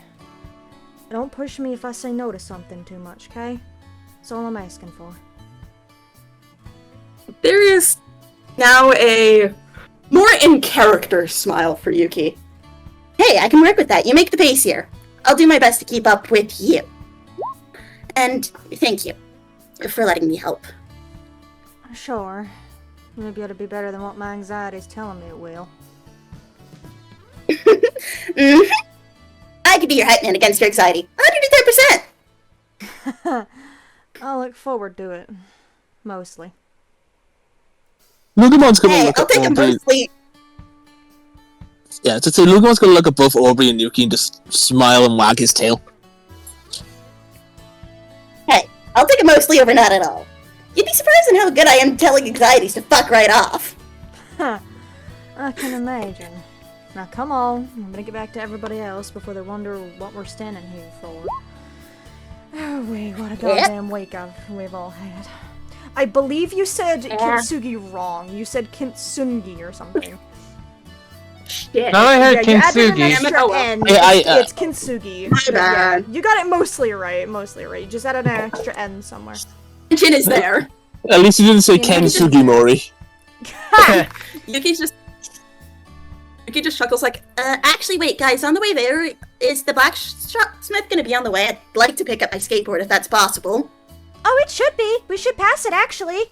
S1: Don't push me if I say no to something too much, okay? That's all I'm asking for.
S6: There is now a more in character smile for Yuki.
S5: Hey, I can work with that. You make the pace here. I'll do my best to keep up with you. And thank you for letting me help.
S1: Sure. Maybe it'll be better than what my anxiety's telling me it will.
S5: Mhm. I could be your hype man against your anxiety. 110%!
S1: I'll look forward to it. Mostly.
S3: Lugamon's gonna
S5: Hey,
S3: look
S5: I'll
S3: at
S5: take a
S3: Aubrey.
S5: mostly.
S3: Yeah, to say Lugamon's gonna look at both Aubrey and Yuki and just smile and wag his tail.
S5: Hey, I'll take a mostly over not at all. You'd be surprised at how good I am telling anxieties to fuck right off.
S1: Huh. I can imagine. Now come on, I'm gonna get back to everybody else before they wonder what we're standing here for. Oh wait, what a goddamn week we've all had. I believe you said Kintsugi wrong. You said Kintsungi or something.
S6: Shit.
S2: No, I heard
S1: You added an
S2: Kintsugi.
S1: extra
S6: Oh, well.
S1: N.
S3: I-
S1: It's Kintsugi.
S6: My
S1: Yeah,
S6: bad.
S1: you got it mostly right. Mostly right. You just added an extra N somewhere.
S6: Chin is there.
S3: At least you didn't say
S1: Yeah,
S3: Ken
S1: just-
S3: Sugimori.
S6: Yuki just chuckles like,
S5: Actually, wait, guys, on the way there, is the blacksmith gonna be on the way? I'd like to pick up my skateboard if that's possible.
S1: Oh, it should be. We should pass it, actually.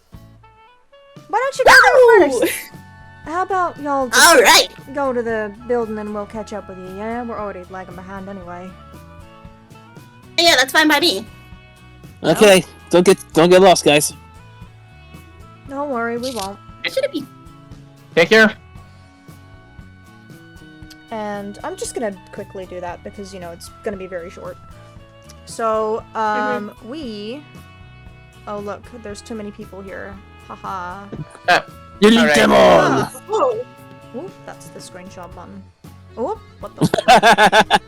S1: Why don't you go there first? How about y'all just
S5: Alright!
S1: go to the building and we'll catch up with you, yeah? We're already lagging behind anyway.
S5: Yeah, that's fine by me.
S3: Okay, don't get lost, guys.
S1: Don't worry, we won't.
S5: Should it be?
S2: Take care.
S1: And I'm just gonna quickly do that because, you know, it's gonna be very short. So, we... Oh, look, there's too many people here. Haha.
S3: Delete
S2: Alright.
S3: them all!
S6: oh,
S1: Ooh, that's the screenshot button. Oh, what the...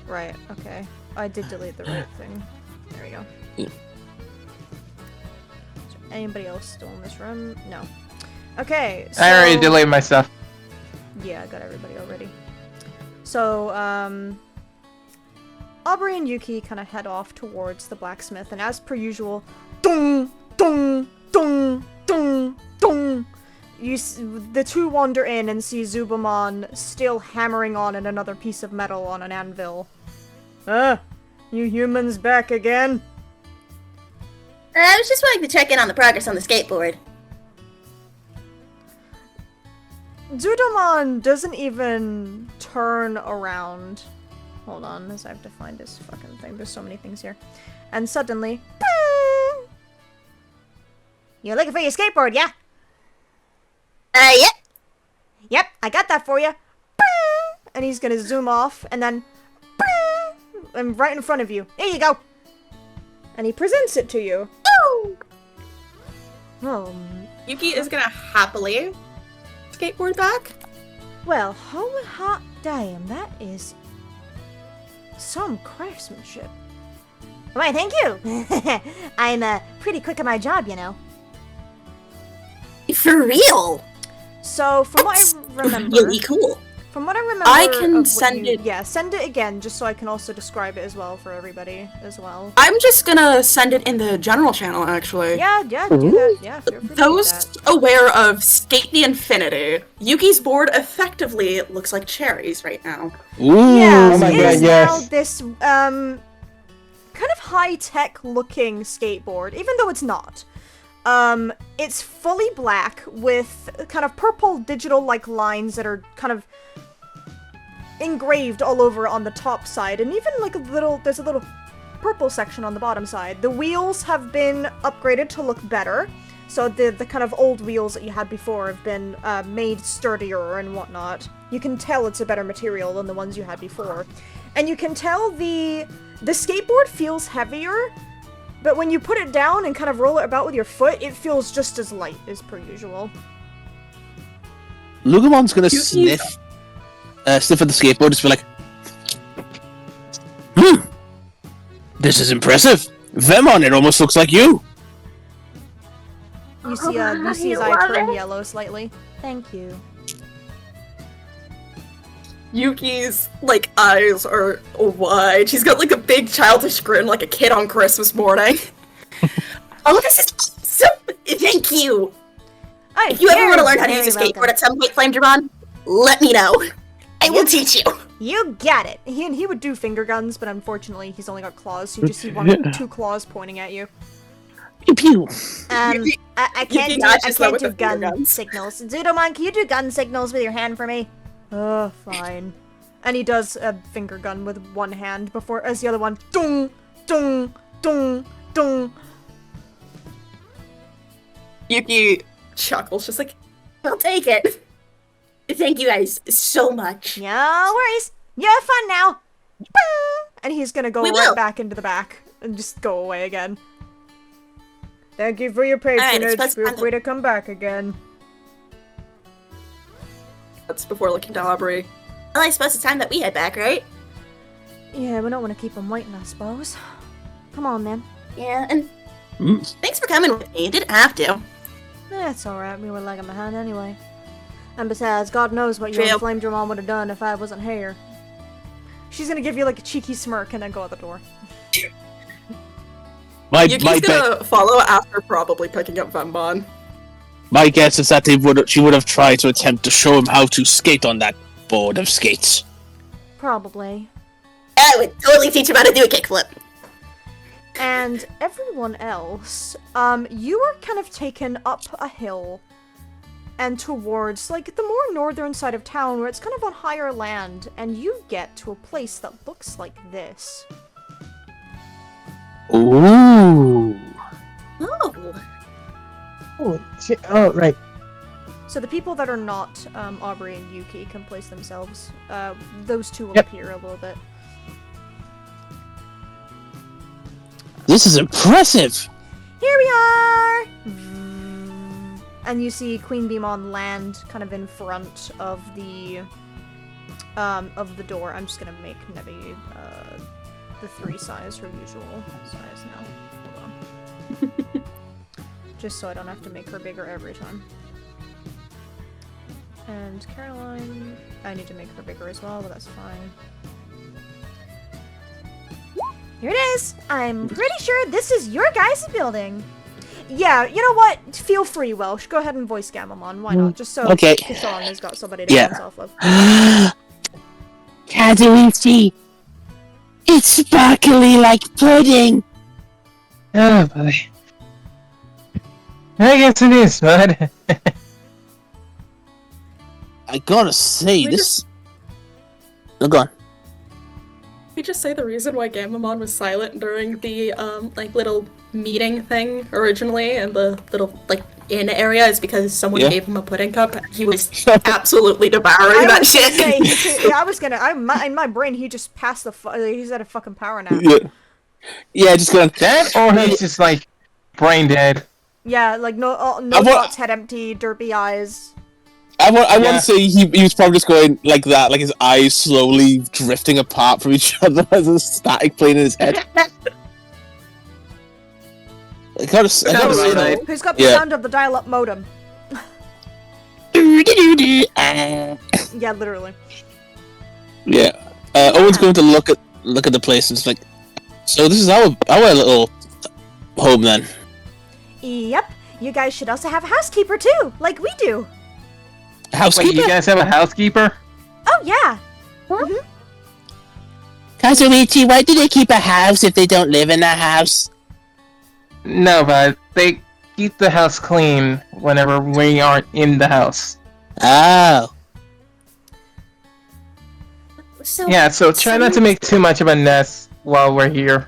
S1: Right, okay. I did delete the right thing. There we go.
S3: Yeah.
S1: Is there anybody else still in this room? No. Okay, so...
S2: I already deleted my stuff.
S1: Yeah, I got everybody already. So, Aubrey and Yuki kind of head off towards the blacksmith, and as per usual, dong, dong, dong, dong, dong. The two wander in and see Zubamon still hammering on another piece of metal on an anvil. You humans back again?
S5: I was just wanting to check in on the progress on the skateboard.
S1: Zubamon doesn't even turn around. Hold on, as I have to find this fucking thing. There's so many things here. And suddenly, boom! You're looking for your skateboard, yeah?
S5: Yep.
S1: Yep, I got that for you. And he's gonna zoom off, and then, and right in front of you. There you go. And he presents it to you. Oh,
S6: Yuki is gonna happily skateboard back.
S1: well, holy hot damn, that is some craftsmanship. Why, thank you. I'm pretty quick at my job, you know.
S5: For real?
S1: So, from what
S5: That's
S1: I remember,
S5: really cool.
S1: from what I remember,
S6: I can
S1: of what
S6: send
S1: you-
S6: it-
S1: Yeah, send it again, just so I can also describe it as well for everybody as well.
S6: I'm just gonna send it in the general channel, actually.
S1: Yeah, do that. Yeah, feel free to do that.
S6: Those aware of Skate the Infinity, Yuki's board effectively looks like cherries right now.
S3: Ooh.
S1: Yes,
S2: Oh my
S1: it
S2: God,
S1: is
S2: yes.
S1: now this kind of high-tech looking skateboard, even though it's not. It's fully black with kind of purple digital-like lines that are kind of engraved all over on the top side, and even like there's a little purple section on the bottom side. The wheels have been upgraded to look better. So the kind of old wheels that you had before have been made sturdier and whatnot. You can tell it's a better material than the ones you had before. And you can tell the skateboard feels heavier, but when you put it down and kind of roll it about with your foot, it feels just as light as per usual.
S3: Lugamon's gonna sniff at the skateboard, just be like, this is impressive. Vemon, it almost looks like you.
S1: You see his eye turn yellow slightly. Thank you.
S6: Yuki's, like, eyes are wide. She's got, like, a big childish grin like a kid on Christmas morning. Oh, this is so... Thank you! If you ever want to learn how to use a skateboard at some point, Flamedramon, let me know. I will teach you.
S1: You got it. He would do finger guns, but unfortunately he's only got claws, so you just see two claws pointing at you.
S3: Pew pew.
S1: I can't do gun signals. Zudomon, can you do gun signals with your hand for me? Oh, fine. And he does a finger gun with one hand before, as the other one, dung, dung, dung, dung.
S6: Yuki chuckles, just like, I'll take it. Thank you guys so much.
S1: No worries. You have fun now. And he's gonna go back into the back and just go away again. Thank you for your patronage. Feel free to come back again.
S6: That's before looking to Aubrey.
S5: Well, I suppose it's time that we head back, right?
S1: Yeah, we don't want to keep him waiting, I suppose. Come on, then.
S5: Yeah, and thanks for coming with me. You didn't have to.
S1: That's alright, we were lagging behind anyway. And besides, God knows what you and Flamedramon would have done if I wasn't here. She's gonna give you like a cheeky smirk and then go out the door.
S6: Yuki's gonna follow after probably picking up Vembon.
S3: My guess is that she would have tried to attempt to show him how to skate on that board of skates.
S1: Probably.
S5: I would totally teach him how to do a kickflip.
S1: And everyone else, you are kind of taken up a hill and towards, like, the more northern side of town where it's kind of on higher land, and you get to a place that looks like this.
S3: Ooh.
S2: Oh, right.
S1: So the people that are not Aubrey and Yuki can place themselves. Those two will appear a little bit.
S3: This is impressive!
S1: Here we are! And you see Queen Beamon land kind of in front of the door. I'm just gonna make Nevi the 3 size, her usual size now. Hold on. Just so I don't have to make her bigger every time. And Caroline, I need to make her bigger as well, but that's fine. Here it is! I'm pretty sure this is your guys' building. Yeah, you know what? Feel free, Welsh. Go ahead and voice Gamamon. Why not? Just so Kashan has got somebody to bounce off of.
S3: Kazuichi! It's sparkly like pudding!
S2: Oh, boy. I guess it is, bud.
S3: I gotta say, this... Oh, go on.
S6: We just say the reason why Gamamon was silent during the, like, little meeting thing originally, and the little, like, inn area is because someone gave him a pudding cup. He was absolutely devouring that shit.
S1: In my brain, he just passed he's at a fucking power nap.
S3: Yeah, just going...
S2: That, or he's just, like, brain dead.
S1: Yeah, like, no thoughts, head empty, derpy eyes.
S3: I want to say he was probably just going like that, like his eyes slowly drifting apart from each other as a static playing in his head. I gotta say that.
S1: Who's got the sound of the dial-up modem? Yeah, literally.
S3: Yeah. Owen's going to look at the place and it's like, so this is our little home then.
S1: Yep. You guys should also have a housekeeper too, like we do.
S3: Housekeeper?
S2: Wait, you guys have a housekeeper?
S1: Oh, yeah.
S3: Kazuichi, why do they keep a house if they don't live in a house?
S2: No, but they keep the house clean whenever we aren't in the house.
S3: Oh.
S2: So try not to make too much of a mess while we're here.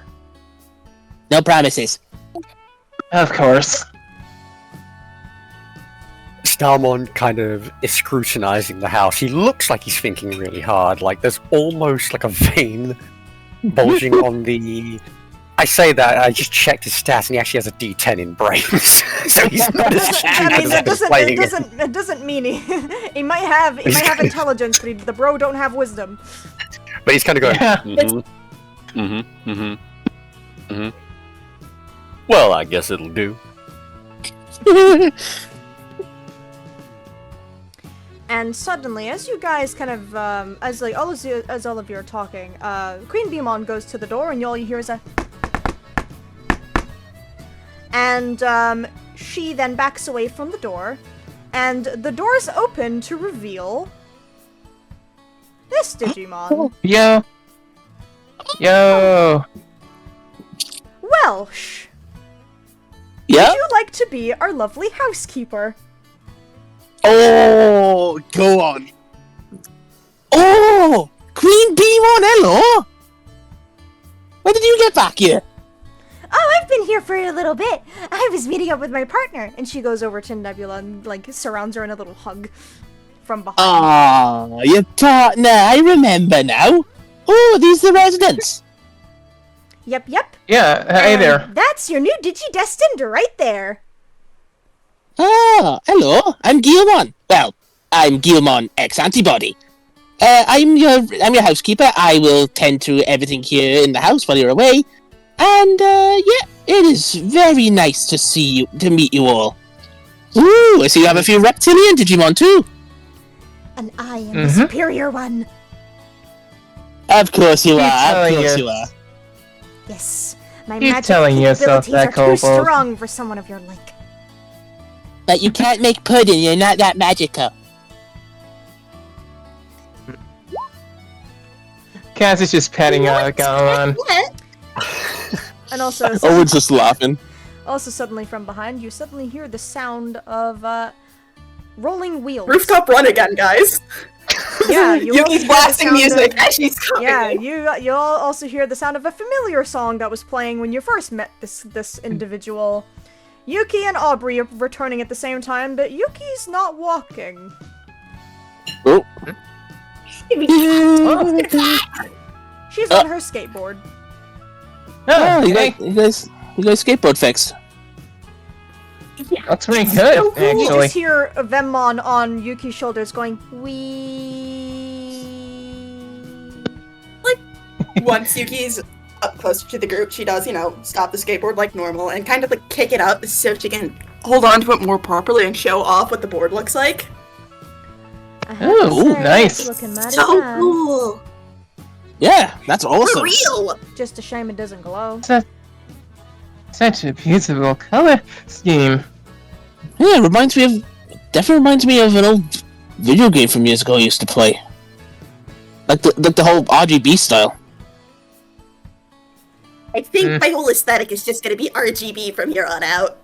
S3: No promises.
S2: Of course.
S4: Starmon kind of is scrutinizing the house. He looks like he's thinking really hard. Like there's almost like a vein bulging on the. I say that I just checked his stats, and he actually has a D10 in brains. So he's not as
S1: I mean,
S4: stupid as playing it.
S1: it doesn't mean he might have intelligence, but the bro don't have wisdom.
S4: But he's kind of going.
S2: Yeah.
S4: Well, I guess it'll do.
S1: And suddenly, as you guys kind of, as all of you are talking, Queen Beemon goes to the door, and all you hear is a. And she then backs away from the door, and the door is open to reveal this Digimon.
S2: Yo.
S1: Welsh.
S3: Yeah?
S1: Would you like to be our lovely housekeeper?
S3: Oh, go on. Oh, Queen Beemon, hello. When did you get back here?
S1: Oh, I've been here for a little bit. I was meeting up with my partner. And she goes over to Nebula and, surrounds her in a little hug from behind.
S3: Ah, your partner, I remember now. Oh, these the residents.
S1: Yep.
S2: Yeah, hey
S1: And
S2: there.
S1: That's your new Digidestined right there.
S3: Ah, hello, I'm Guilmon. Well, I'm Guilmon X-Antibody. I'm your housekeeper. I will tend to everything here in the house while you're away. And, yeah, it is very nice to meet you all. Ooh, I see you have a few reptilian Digimon too.
S1: And I am the superior one.
S3: Of course you
S2: Keep
S3: are, of
S2: telling
S3: course
S2: you.
S3: you are.
S1: Yes, my
S2: Keep
S1: magic
S2: telling yourself
S1: capabilities are
S2: that,
S1: too
S2: Kobold.
S1: strong for someone of your like.
S3: But you can't make pudding, you're not that magical.
S2: Cass is just petting Galamon.
S1: And also,
S3: Owen's just laughing.
S1: suddenly from behind, you suddenly hear the sound of rolling wheels.
S6: Rooftop run again, guys.
S1: Yeah, you also
S6: Yuki's
S1: hear the
S6: blasting
S1: sound
S6: music
S1: of-
S6: as she's coming.
S1: Yeah, you all also hear the sound of a familiar song that was playing when you first met this individual. Yuki and Aubrey are returning at the same time, but Yuki's not walking.
S3: Oh.
S1: She's on her skateboard.
S3: Oh, you
S2: hey,
S3: guys skateboard fixed.
S2: that's pretty good,
S1: You
S2: actually.
S1: just hear Vemmon on Yuki's shoulders going, wee.
S6: Once Yuki's up closer to the group, she does, stop the skateboard like normal and kind of kick it up so she can hold on to it more properly and show off what the board looks like.
S1: I have to
S2: Ooh,
S1: say,
S2: nice.
S1: it's looking mighty
S6: So
S1: fine.
S6: cool.
S3: Yeah, that's awesome.
S6: For real.
S1: Just a shame it doesn't glow.
S2: Such a beautiful color scheme.
S3: Yeah, definitely reminds me of an old video game from years ago I used to play. Like the whole RGB style.
S6: I think my whole aesthetic is just gonna be RGB from here on out.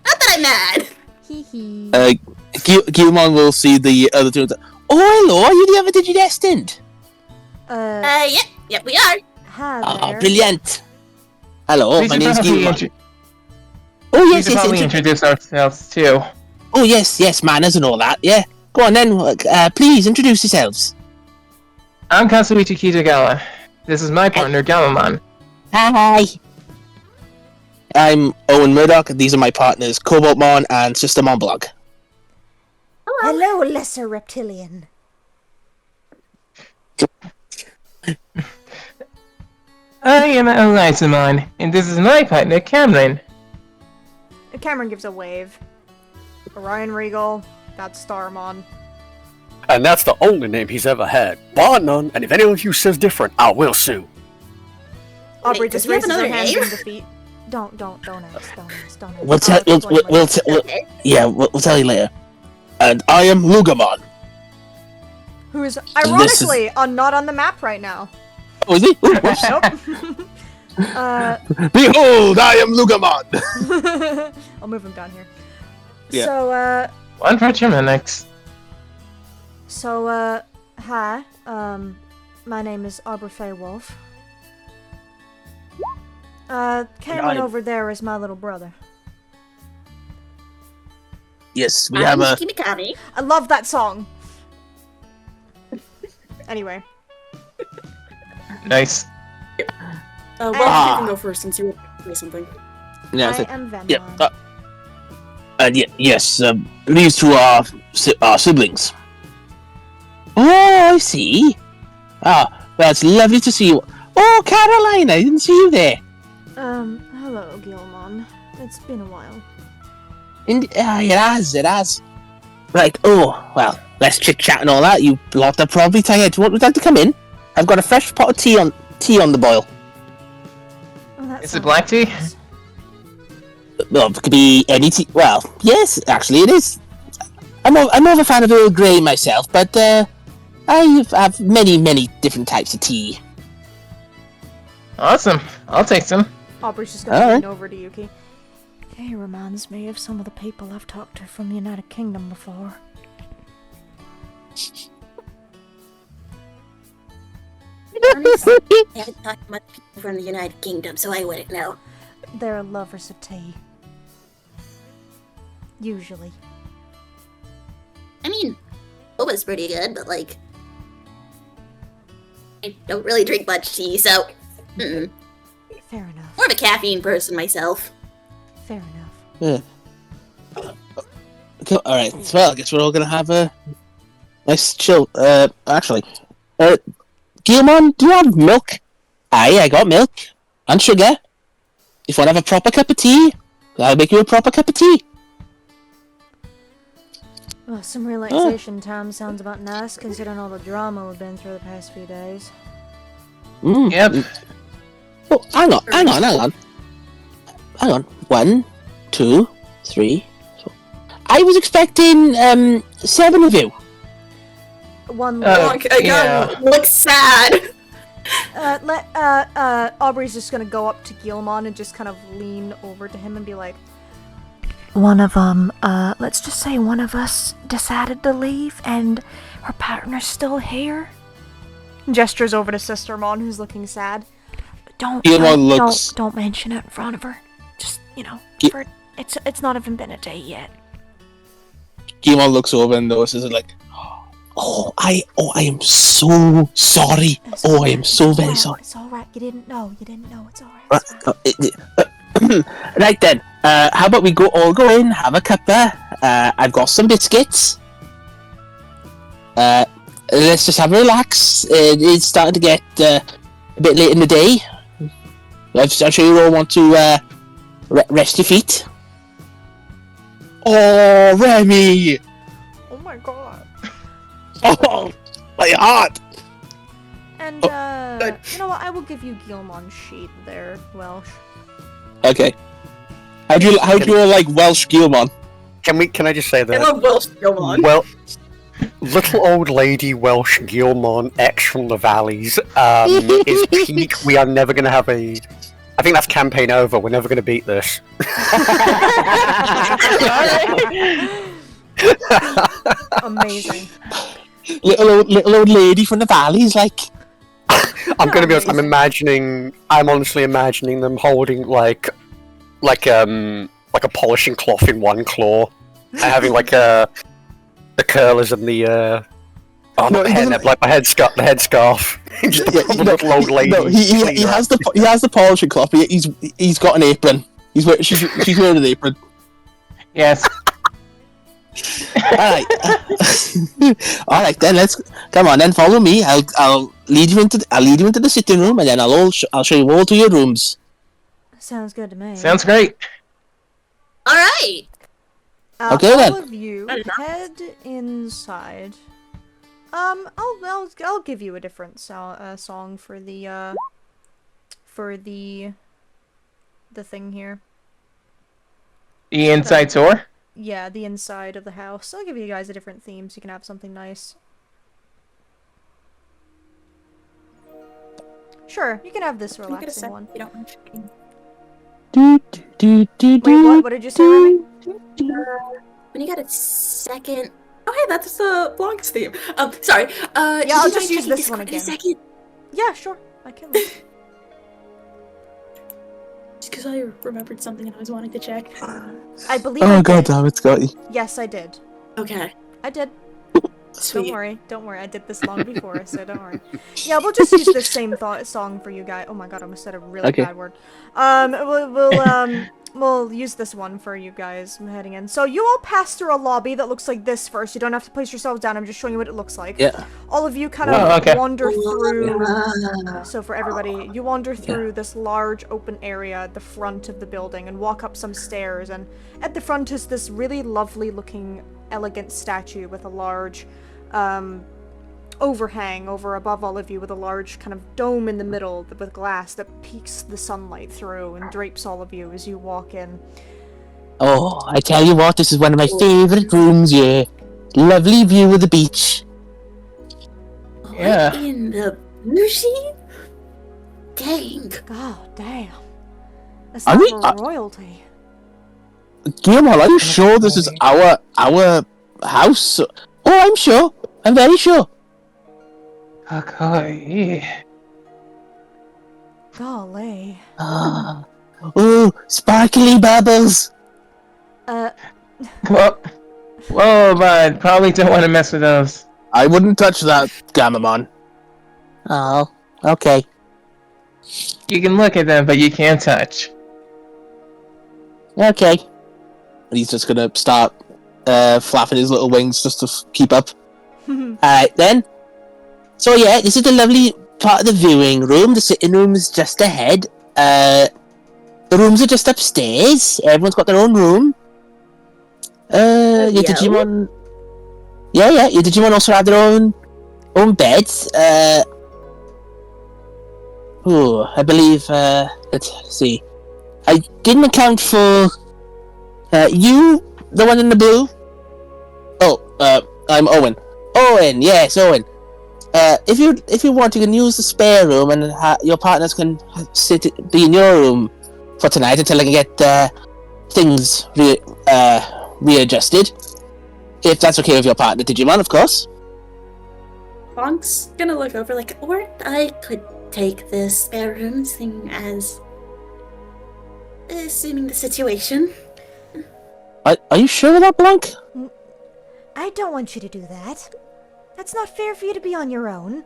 S6: Not that I'm mad.
S1: Hee hee.
S3: Guilmon will see the other two. Oh, hello, are you the other Digidestined?
S6: Yep, we are.
S1: Hi
S3: Ah,
S1: there.
S3: brilliant. Hello,
S2: We
S3: my
S2: should
S3: name's
S2: probably,
S3: Guilmon. Oh,
S2: we
S3: yes,
S2: should probably
S3: yes,
S2: introduce ourselves too.
S3: oh, yes, manners and all that, yeah. Go on then, please introduce yourselves.
S2: I'm Katsuichi Kitagawa. This is my partner, Galamon.
S3: Hi. I'm Owen Murdoch, and these are my partners, Cobaltmon and Sister Monblog.
S1: Hello, lesser reptilian.
S2: I am Elizamon, and this is my partner, Cameron.
S1: Cameron gives a wave. Orion Regal, that's Starmon.
S4: And that's the only name he's ever had. Bar none, and if anyone of you says different, I will sue.
S1: Aubrey
S6: does
S1: just
S6: he have
S1: raises her
S6: another
S1: hands
S6: name?
S1: in defeat. Don't ask.
S3: We'll tell you later. And I am Lugamon.
S1: Who is
S3: This is-
S1: ironically not on the map right now.
S3: Oh, is he? Ooh, whoops.
S1: Nope.
S3: Behold, I am Lugamon.
S1: I'll move him down here.
S3: Yeah.
S2: One for Germanix.
S1: Hi. My name is Aubrey Faye Wolf. Cameron over there is my little brother.
S3: Yes, we have a.
S5: Kimikami.
S1: I love that song. Anyway.
S2: Nice.
S6: Well,
S3: Ah.
S6: you can go first since you were going to say something.
S3: Yeah,
S1: I
S3: so-
S1: am Venom.
S3: Yep. Yes, these two are siblings. Oh, I see. Ah, well, it's lovely to see you. Oh, Caroline, I didn't see you there.
S1: Hello, Gilmon. It's been a while.
S3: It has. Right, oh, well, let's chit-chat and all that. You lot are probably tired. Would you like to come in? I've got a fresh pot of tea on the boil.
S1: Oh, that
S2: Is it
S1: sounds
S2: black tea?
S1: nice.
S3: Well, it could be any tea. Well, yes, actually, it is. I'm more of a fan of Earl Grey myself, but I have many different types of tea.
S2: Awesome. I'll take some.
S1: Aubrey's just gonna
S3: Alright.
S1: lean over to Yuki. He reminds me of some of the people I've talked to from the United Kingdom before.
S5: Honestly, I haven't talked to much people from the United Kingdom, so I wouldn't know.
S1: They're lovers of tea. Usually.
S5: I mean, boba's pretty good, but like, I don't really drink much tea, so
S1: Fair enough.
S5: more of a caffeine person myself.
S1: Fair enough.
S3: Yeah. Okay, alright, well, I guess we're all gonna have a nice chill. Actually, Gilmon, do you want milk? Aye, I got milk. And sugar. If you want to have a proper cup of tea, I'll make you a proper cup of tea.
S1: Well, some relaxation time sounds about nice, considering all the drama we've been through the past few days.
S3: Mm.
S2: Yep.
S3: Oh, hang on. 1, 2, 3, 4. I was expecting 7 of you.
S1: One
S6: Look, again,
S2: yeah.
S6: looks sad.
S1: Aubrey's just gonna go up to Gilmon and just kind of lean over to him and be like, one of let's just say one of us decided to leave and her partner's still here. Gestures over to Sister Mon, who's looking sad.
S3: Gilmon
S1: Don't mention it in front of her. Just,
S3: Gi-
S1: it's not even been a day yet.
S3: Gilmon looks over and notices it like, I am so sorry.
S1: It's
S3: I
S1: alright,
S3: am so
S1: it's
S3: very
S1: alright,
S3: sorry.
S1: It's alright. You didn't know. It's alright. It's fine.
S3: Right then, how about we all go in, have a cuppa. I've got some biscuits. Let's just have a relax. It's starting to get a bit late in the day. I'm sure you all want to rest your feet. Oh, Remy!
S1: Oh my god.
S3: Oh, my heart!
S1: And,
S6: Good.
S1: you know what? I will give you Gilmon's sheet there, Welsh.
S3: Okay. How do you all like Welsh Gilmon?
S4: Can I just say
S6: I
S4: that?
S6: love Welsh. Go on.
S4: Well, little old lady Welsh Gilmon X from the Valleys is peak. We are never going to have a. I think that's campaign over. We're never going to beat this.
S1: Amazing.
S3: Little old lady from the valleys, like.
S4: I'm going to be honest. I'm honestly imagining them holding like a polishing cloth in one claw, and having like the curlers and the
S3: No, he doesn't-
S4: like the headscarf. Just
S3: Yeah,
S4: a little old lady.
S3: No, he has the polishing cloth. But he's got an apron. She's wearing an apron.
S2: Yes.
S3: All right. Then let's come on. Then follow me. I'll lead you into the sitting room, and then I'll show you all to your rooms.
S1: Sounds good to me.
S2: Sounds great.
S5: All right.
S3: Okay,
S1: all
S3: then.
S1: of you head inside. I'll give you a different song for the thing here.
S2: The inside tour.
S1: Yeah, the inside of the house. I'll give you guys a different theme so you can have something nice. Sure, you can have this
S5: Can you get a
S1: relaxing
S5: sec?
S1: one.
S5: You don't mind checking?
S1: Wait, what did you say, Remy?
S5: When you got a second.
S6: Oh, hey, that's the vlog's theme. Sorry.
S1: Yeah,
S6: do
S1: I'll
S6: you
S1: just
S6: mind
S1: use
S6: checking
S1: this
S6: Discord
S1: one
S6: in a
S1: again.
S6: second?
S1: Yeah, sure. I can.
S6: Just
S5: because I remembered something and I was wanting to check.
S1: I believe I did.
S3: damn it, Scotty.
S1: Yes, I did.
S5: Okay.
S1: I did.
S5: Sweet.
S1: Don't worry. I did this long before, so don't worry. Yeah, we'll just use this same song for you guys. Oh my god, I almost said a really
S3: Okay.
S1: bad word. We'll use this one for you guys heading in. So you all pass through a lobby that looks like this first. You don't have to place yourselves down. I'm just showing you what it looks like.
S3: Yeah.
S1: All of you kind
S2: Oh,
S1: of
S2: okay.
S1: wander through. So for everybody, you wander through this large open area at the front of the building and walk up some stairs. And at the front is this really lovely looking, elegant statue with a large overhang over above all of you, with a large kind of dome in the middle with glass that peeks the sunlight through and drapes all of you as you walk in.
S3: Oh, I tell you what, this is one of my favourite rooms, yeah. Lovely view of the beach.
S2: Yeah.
S5: What in the bougie? Dang.
S1: God damn. That's
S3: Are
S1: not
S3: we-
S1: for royalty.
S3: Guillermo, are you sure this is our house? Oh, I'm sure. I'm very sure.
S2: Okay.
S1: Golly.
S3: Ah. Oh, sparkly bubbles.
S2: Well, whoa, bud. Probably don't want to mess with those.
S3: I wouldn't touch that, Gamamon. Oh, okay.
S2: You can look at them, but you can't touch.
S3: Okay. He's just gonna start flapping his little wings just to keep up. Alright then. So yeah, this is the lovely part of the viewing room. The sitting room is just ahead. The rooms are just upstairs. Everyone's got their own room. Your
S5: Yeah.
S3: Digimon... Yeah, your Digimon also have their own beds. I believe, let's see. I didn't account for... you, the one in the blue? Oh, I'm Owen. Owen, yes, Owen. If you want, you can use the spare room, and your partners can be in your room for tonight until I can get things readjusted. If that's okay with your partner, Digimon, of course.
S5: Bonk's gonna look over like, or I could take the spare room, seeing as... assuming the situation.
S3: Are you sure of that, Blanc?
S1: I don't want you to do that. That's not fair for you to be on your own.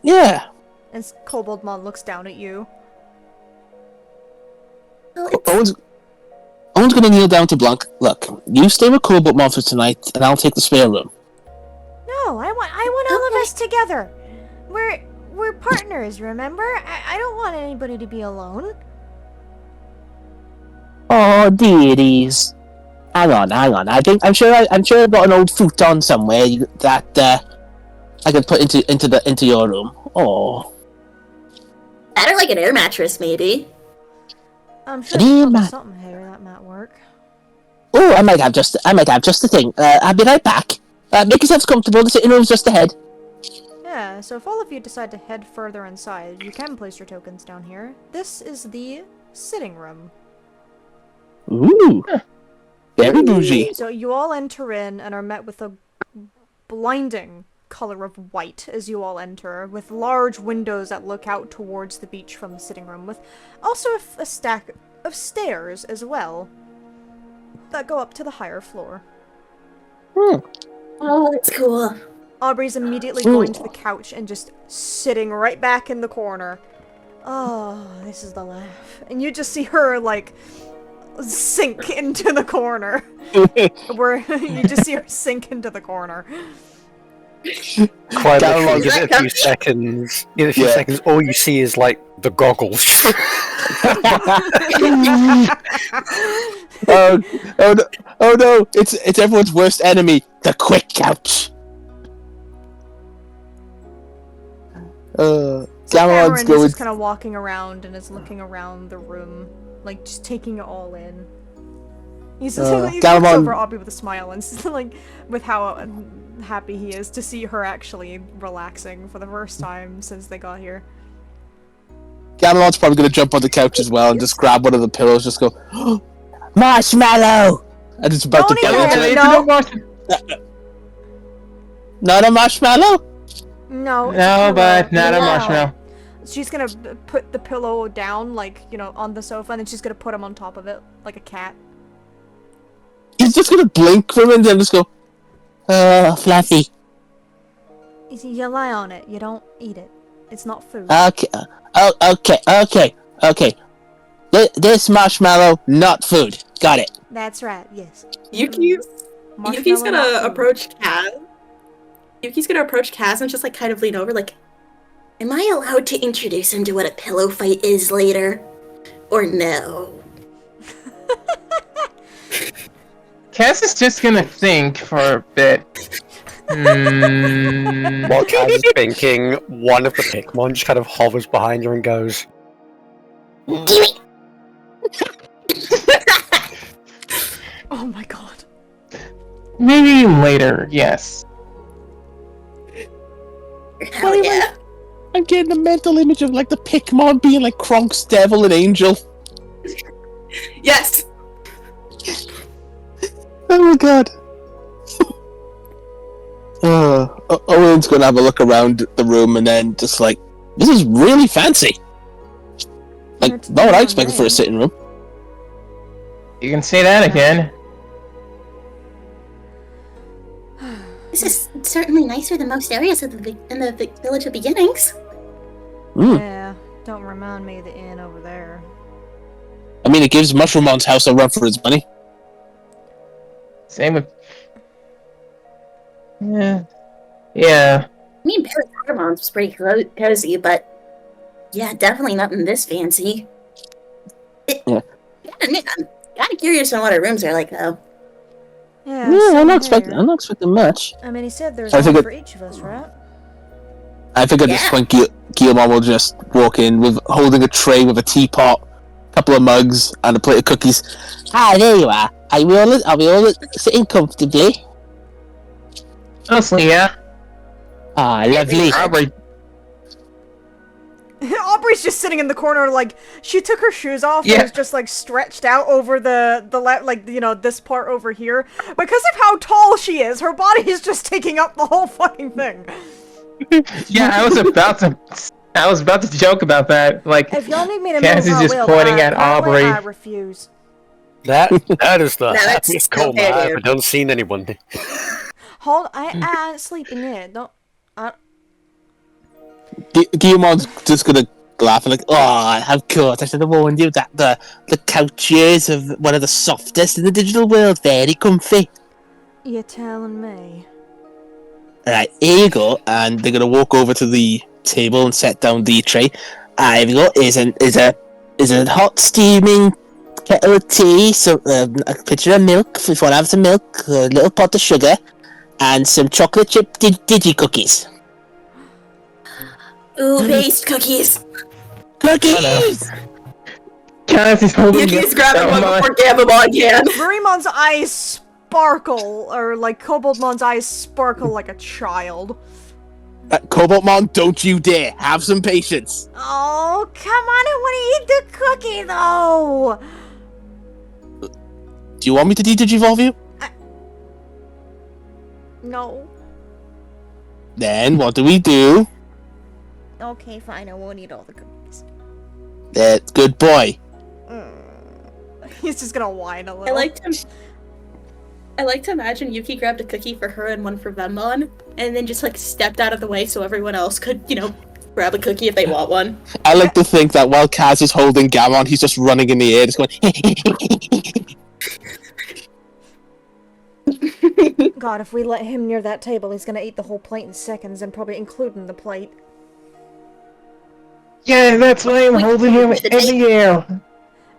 S3: Yeah.
S1: As Koboldmon looks down at you.
S5: Well, it's...
S3: Owen's gonna kneel down to Blanc. Look, you stay with Koboldmon for tonight, and I'll take the spare room.
S1: No, I want all of us together. We're partners, remember? I don't want anybody to be alone.
S3: Oh, deities. Hang on. I'm sure I've got an old futon somewhere that I could put into your room. Oh.
S5: better like an air mattress, maybe.
S1: I'm sure
S3: An
S1: there's
S3: air
S1: something here that might work.
S3: Oh, I might have just the thing. I'll be right back. Make yourselves comfortable. The sitting room's just ahead.
S1: Yeah, so if all of you decide to head further inside, you can place your tokens down here. This is the sitting room.
S3: Ooh. Very bougie.
S1: So you all enter in and are met with a blinding color of white as you all enter, with large windows that look out towards the beach from the sitting room, with also a stack of stairs as well that go up to the higher floor.
S5: Oh, that's cool.
S1: Aubrey's immediately going to the couch and just sitting right back in the corner. Oh, this is the laugh. And you just see her, like, sink into the corner. Where you just see her sink into the corner.
S4: Quite
S3: Got
S4: literally,
S3: along-
S4: in a few seconds. In a few seconds, all you see is like the goggles.
S3: Oh no! It's everyone's worst enemy, the quick couch.
S1: So
S3: Gamelon's
S1: Cameron is
S3: going.
S1: just kind of walking around and is looking around the room, like just taking it all in. He looks
S3: Galamon-
S1: over Aubrey with a smile and like with how happy he is to see her actually relaxing for the first time since they got here.
S3: Gamelon's probably gonna jump on the couch as well and just grab one of the pillows, just go, marshmallow, and it's about
S1: Don't
S3: to
S1: even-
S3: fall.
S1: no.
S3: Not a marshmallow.
S1: No.
S2: No, but not a marshmallow.
S1: She's gonna put the pillow down, like, you know, on the sofa, and then she's gonna put him on top of it, like a cat.
S3: He's just gonna blink for a minute and just go, Fluffy.
S1: You see, you lie on it. You don't eat it. It's not food.
S3: Okay, okay. This marshmallow, not food. Got it.
S1: That's right. Yes.
S6: Yuki's
S1: Marshmallow
S6: gonna
S1: not food.
S6: approach Kaz. Yuki's gonna approach Kaz and just like kind of lean over, like,
S5: Am I allowed to introduce him to what a pillow fight is later? Or no?
S2: Cass is just gonna think for a bit.
S4: While Kaz is thinking, one of the Pikmon just kind of hovers behind her and goes,
S5: Gimme!
S1: Oh my god.
S2: Maybe later, yes.
S5: Hell yeah.
S3: I'm getting a mental image of like the Pikmon being like Kronk's devil and angel.
S6: yes!
S3: Oh my god. Owen's gonna have a look around the room and then just like, this is really fancy. Like,
S1: It's
S3: not what I
S1: not
S3: expected for a
S1: mine.
S3: sitting room.
S2: You can say that again.
S5: This is certainly nicer than most areas of in the Village of Beginnings.
S3: Mm.
S1: Yeah. Don't remind me of the inn over there.
S3: I mean, it gives Mushroommon's house a run for its money.
S2: Same with. Yeah.
S5: I mean, Barry Pottermon's was pretty cozy, but yeah, definitely nothing this fancy.
S3: Yeah.
S5: Gotta admit, I'm kind of curious on what our rooms are like, though.
S1: Yeah.
S3: Yeah,
S1: same
S3: I'm not expecting.
S1: here.
S3: I'm not expecting much.
S1: I mean, he said there's
S3: I
S1: one
S3: think
S1: for each of us, right?
S3: I figured this
S5: Yeah.
S3: point Guillermo will just walk in with holding a tray with a teapot, a couple of mugs, and a plate of cookies. Ah, there you are. Are we all sitting comfortably?
S2: Honestly, yeah.
S3: Ah, lovely.
S2: Aubrey.
S1: Aubrey's just sitting in the corner, like, she took her shoes off and
S2: Yeah.
S1: was just, like, stretched out over like, you know, this part over here. Because of how tall she is, her body is just taking up the whole fucking thing.
S2: Yeah, I was about to joke about that. Like,
S1: If y'all need me to
S2: Cass
S1: move,
S2: is
S1: I
S2: just
S1: will,
S2: pointing
S1: but
S2: at
S1: apparently
S2: Aubrey.
S1: I refuse.
S4: that is the
S5: No, that's
S4: happiest
S5: still
S4: coma
S5: fair,
S4: I've
S5: dude.
S4: ever done seen anyone.
S1: Hold, I ain't sleeping yet. Don't.
S3: Guillermo's just gonna laugh and like, oh, of course, I should have warned you that the couches of one of the softest in the digital world, very comfy.
S1: You're telling me.
S3: Alright, here you go, and they're gonna walk over to the table and set down the tray. Here you go, is a hot steaming kettle of tea, so a pitcher of milk if you want to have some milk, a little pot of sugar, and some chocolate chip digi cookies.
S5: Ooh, based cookies.
S3: Cookies!
S2: Cass is holding
S6: Yuki's
S2: it
S6: grabbing
S2: so
S6: one
S2: much.
S6: before Gabamon can.
S1: Marimon's eyes sparkle, or like Koboldmon's eyes sparkle like a child.
S3: Cobaltmon, don't you dare! Have some patience.
S1: Oh, come on, I want to eat the cookie though.
S3: Do you want me to de-digivolve you?
S1: No.
S3: Then what do we do?
S1: Okay, fine. I won't eat all the cookies.
S3: Good boy.
S1: He's just gonna whine a little.
S6: I like to imagine Yuki grabbed a cookie for her and one for Venmon, and then just like stepped out of the way so everyone else could, you know, grab a cookie if they want one.
S3: I like to think that while Kaz is holding Gammon, he's just running in the air, just going.
S1: God, if we let him near that table, he's gonna eat the whole plate in seconds, and probably including the plate.
S2: Yeah, that's why I'm holding him in the air.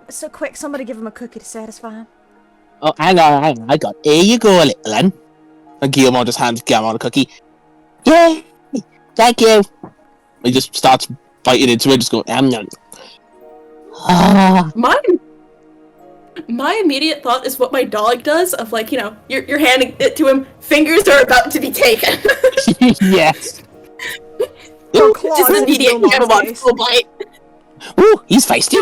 S1: So quick, somebody give him a cookie to satisfy him.
S3: Oh, hang on, I got. Here you go, little one. And Guillermo just hands Gammon a cookie. Yay! Thank you. He just starts biting into it, just going. Ah.
S6: My immediate thought is what my dog does, of like, you know, you're handing it to him, fingers are about to be taken.
S3: Yes.
S1: Or
S3: Ooh,
S1: claws
S6: Just an
S1: in
S6: immediate
S1: Gilmore's
S6: Gabamon
S1: face.
S6: full bite.
S3: ooh, he's feisty.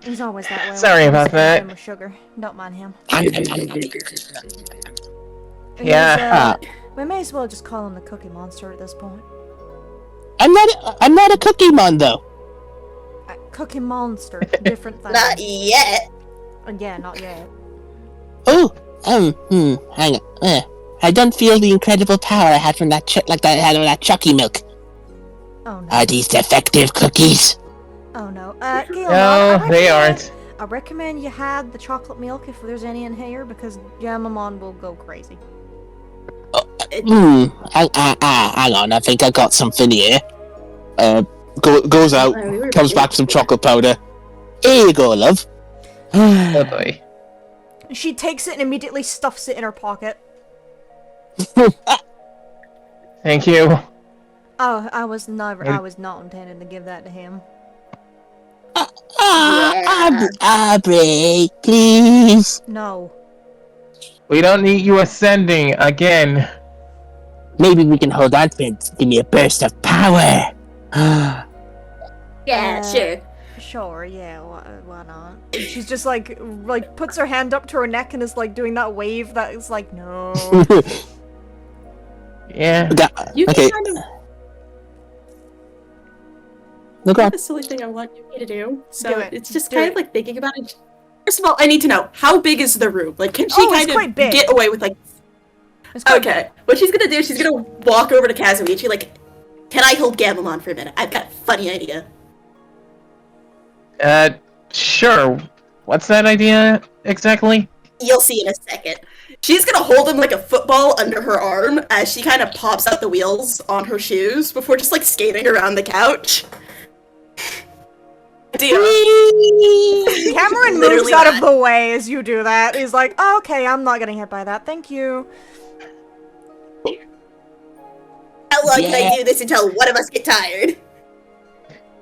S1: He's always that way. when
S2: Sorry
S1: it comes
S2: about
S1: to
S2: that.
S1: him with sugar. Don't mind him.
S2: Yeah.
S1: We may as well just call him the Cookie Monster at this point.
S3: I'm not a cookie mon though.
S1: Cookie Monster, different thing.
S5: Not yet.
S1: Yeah, not yet.
S3: Oh, hang on. I don't feel the incredible power I had from that that Chucky milk.
S1: Oh no.
S3: Are these defective cookies?
S1: Oh no. Gail,
S2: No, they aren't.
S1: I recommend you had the chocolate milk if there's any in here because Gamamon will go crazy.
S3: Hang on, I think I got something here. Goes out, comes back with some chocolate powder. Here you go, love.
S2: Oh boy.
S1: She takes it and immediately stuffs it in her pocket.
S2: Thank you.
S1: Oh, I was not intending to give that to him.
S3: Aubrey, please.
S1: No.
S2: We don't need you ascending again.
S3: Maybe we can hold on to it. Give me a burst of power.
S5: Yeah, sure.
S1: Sure, yeah, why not? And she's just like puts her hand up to her neck and is like doing that wave that is like, no.
S2: Yeah.
S5: You
S3: Okay.
S5: can kind of
S3: Look
S5: have
S3: up.
S5: a silly thing I want you to do. So
S1: Do it.
S5: it's just
S1: Do
S5: kind
S1: it.
S5: of like thinking about it. First of all, I need to know, how big is the room? Like, can she
S1: Oh, it's
S5: kind
S1: quite
S5: of
S1: big.
S5: get away with like...
S1: It's quite
S5: Okay, what she's gonna do, she's gonna walk over to Kazumi and she's like, can I hold Gamamon for a minute? I've got a funny idea.
S2: Sure. What's that idea exactly?
S5: You'll see in a second. She's gonna hold him like a football under her arm as she kind of pops out the wheels on her shoes before just like skating around the couch. Deal.
S1: Cameron moves out of the way as you do that. He's like, oh, okay, I'm not getting hit by that. Thank you.
S5: How long can I do this until one of us get tired?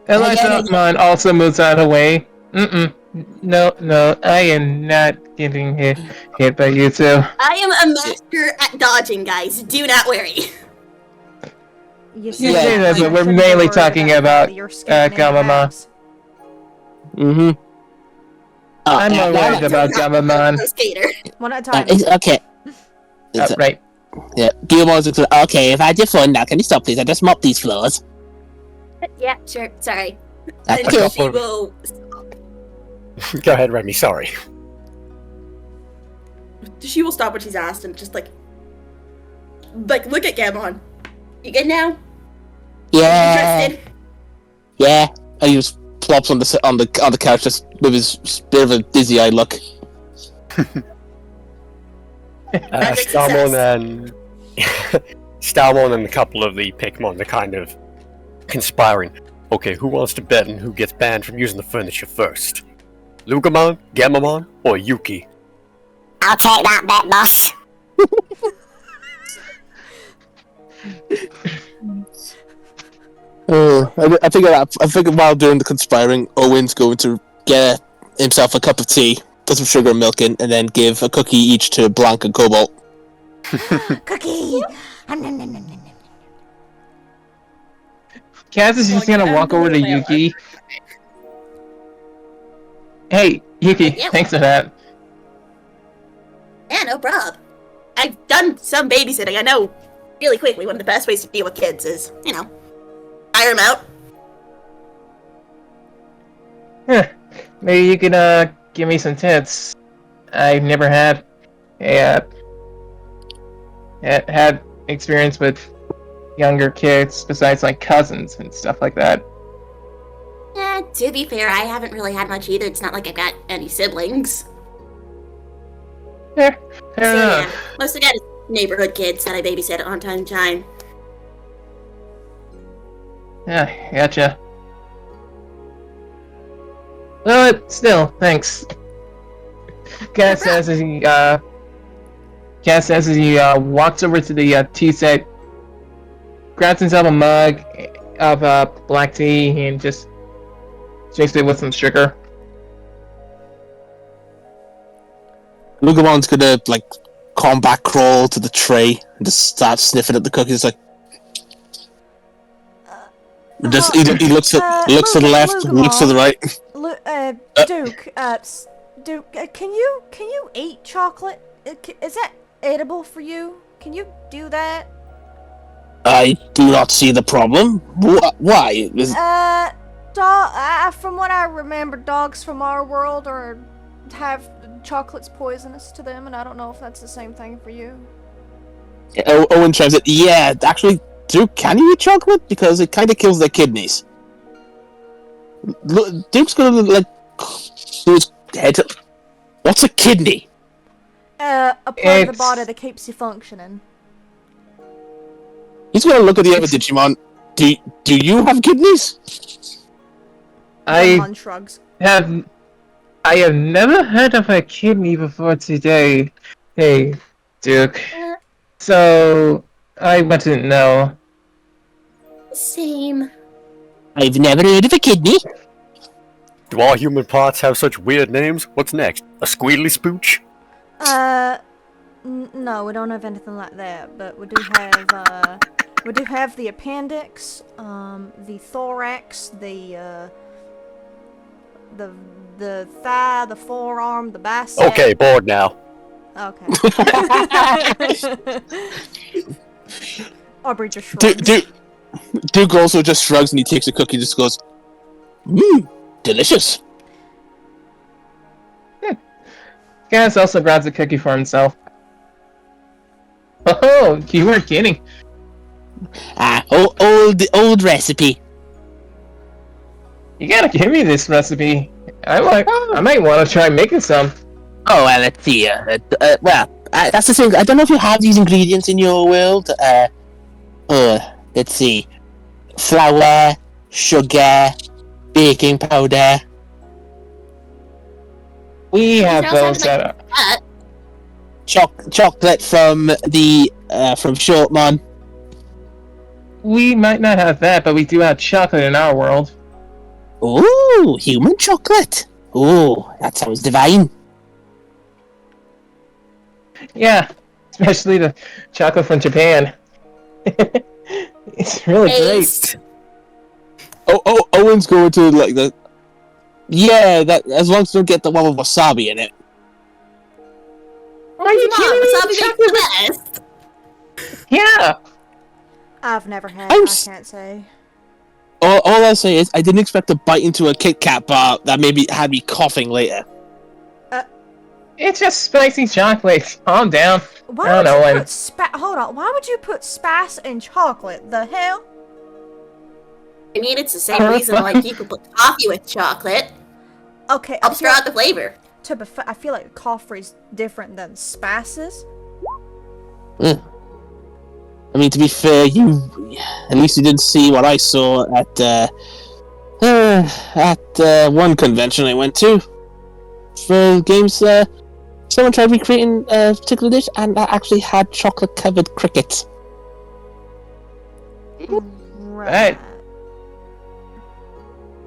S2: Elysamon also moves out of the way. No, I am not getting hit by you two.
S5: I am a master at dodging, guys. Do not worry.
S1: You
S2: say that, but we're mainly talking about Gamamon.
S3: Mm-hmm.
S2: I'm more worried about Gamamon.
S5: Skater.
S1: One at a time.
S3: Okay.
S2: Right.
S3: Yeah, Guillermo's okay, if I had your phone now, can you stop please? I just mop these floors.
S5: Yeah, sure. Sorry.
S3: Okay.
S5: And she will.
S4: Go ahead, Remy. Sorry.
S5: She will stop what she's asked and just like look at Gamon. You good now?
S3: Yeah.
S5: Interested?
S3: Yeah. And he just plops on the couch just with his bit of a dizzy-eyed look.
S5: Magic
S4: Stalmon and a couple of the Pikmons are kind of conspiring. Okay, who wants to bet on who gets banned from using the furniture first? Lugamon, Gamamon, or Yuki?
S7: I'll take that bet, boss.
S3: I think while doing the conspiring, Owen's going to get himself a cup of tea, put some sugar and milk in, and then give a cookie each to Blanc and Cobalt.
S1: Cookie!
S2: Kaz is just gonna walk over to Yuki. Hey, Yuki,
S5: Yeah.
S2: thanks for that.
S5: Yeah, no prob. I've done some babysitting. I know really quickly one of the best ways to deal with kids is, hire them out.
S2: Maybe you could give me some tips. I've never had had experience with younger kids besides like cousins and stuff like that.
S5: Yeah, to be fair, I haven't really had much either. It's not like I've got any siblings.
S2: Fair
S5: So yeah,
S2: enough.
S5: mostly got neighborhood kids that I babysit on time to time.
S2: Yeah, gotcha. But still, thanks. Kaz says as he walks over to the tea set, grabs himself a mug of black tea and just drinks it with some sugar.
S3: Lugamon's gonna combat crawl to the tray and just start sniffing at the cookies. He looks to the left, looks to the right.
S1: Duke, can you eat chocolate? Is that edible for you? Can you do that?
S3: I do not see the problem. Why?
S1: From what I remember, dogs from our world have chocolate's poisonous to them, and I don't know if that's the same thing for you.
S3: Owen chimes in. Yeah, actually, Duke, can you eat chocolate? Because it kind of kills their kidneys. Look, Duke's gonna look do his head. What's a kidney?
S1: A part of the
S2: It's-
S1: body that keeps you functioning.
S3: He's gonna look at the other Digimon. Do you have kidneys?
S2: I
S1: Digimon shrugs.
S2: I have never heard of a kidney before today. Hey, Duke. So I wouldn't know.
S5: Same.
S3: I've never heard of a kidney.
S4: Do all human parts have such weird names? What's next? A squealy spooch?
S1: No, we don't have anything like that, but we do have the appendix, the thorax, the thigh, the forearm, the bicep.
S4: Okay, bored now.
S1: Okay. Aubrey just shrugs.
S3: Duke also just shrugs and he takes a cookie and just goes, delicious.
S2: Gas also grabs a cookie for himself. Oh, you weren't kidding.
S3: Old recipe.
S2: You gotta give me this recipe. I might want to try making some.
S3: Oh, well, let's see. That's the thing. I don't know if you have these ingredients in your world. Let's see. Flour, sugar, baking powder.
S2: We have those that are.
S3: Chocolate from from Shortmon.
S2: We might not have that, but we do have chocolate in our world.
S3: Ooh, human chocolate. Ooh, that sounds divine.
S2: Yeah, especially the chocolate from Japan. It's really
S5: Taste.
S2: great.
S3: Owen's going to like the. Yeah, that as long as you don't get the one with wasabi in it.
S2: Are you
S5: Come on, wasabi makes the best.
S2: Yeah.
S1: I've never had.
S3: I'm
S1: I
S3: s-
S1: can't say.
S3: All I'll say is I didn't expect to bite into a Kit Kat bar that maybe had me coughing later.
S2: It's just spicy chocolate. Calm down.
S1: Why
S2: I
S1: would
S2: don't know.
S1: you put Hold on. Why would you put spice in chocolate? The hell?
S5: I mean, it's the same reason why people put coffee with chocolate.
S1: Okay.
S5: Helps draw out the flavor.
S1: I feel like coffee's different than spices.
S3: I mean, to be fair, at least you didn't see what I saw at one convention I went to for games. Someone tried recreating a particular dish and that actually had chocolate-covered crickets.
S1: Right.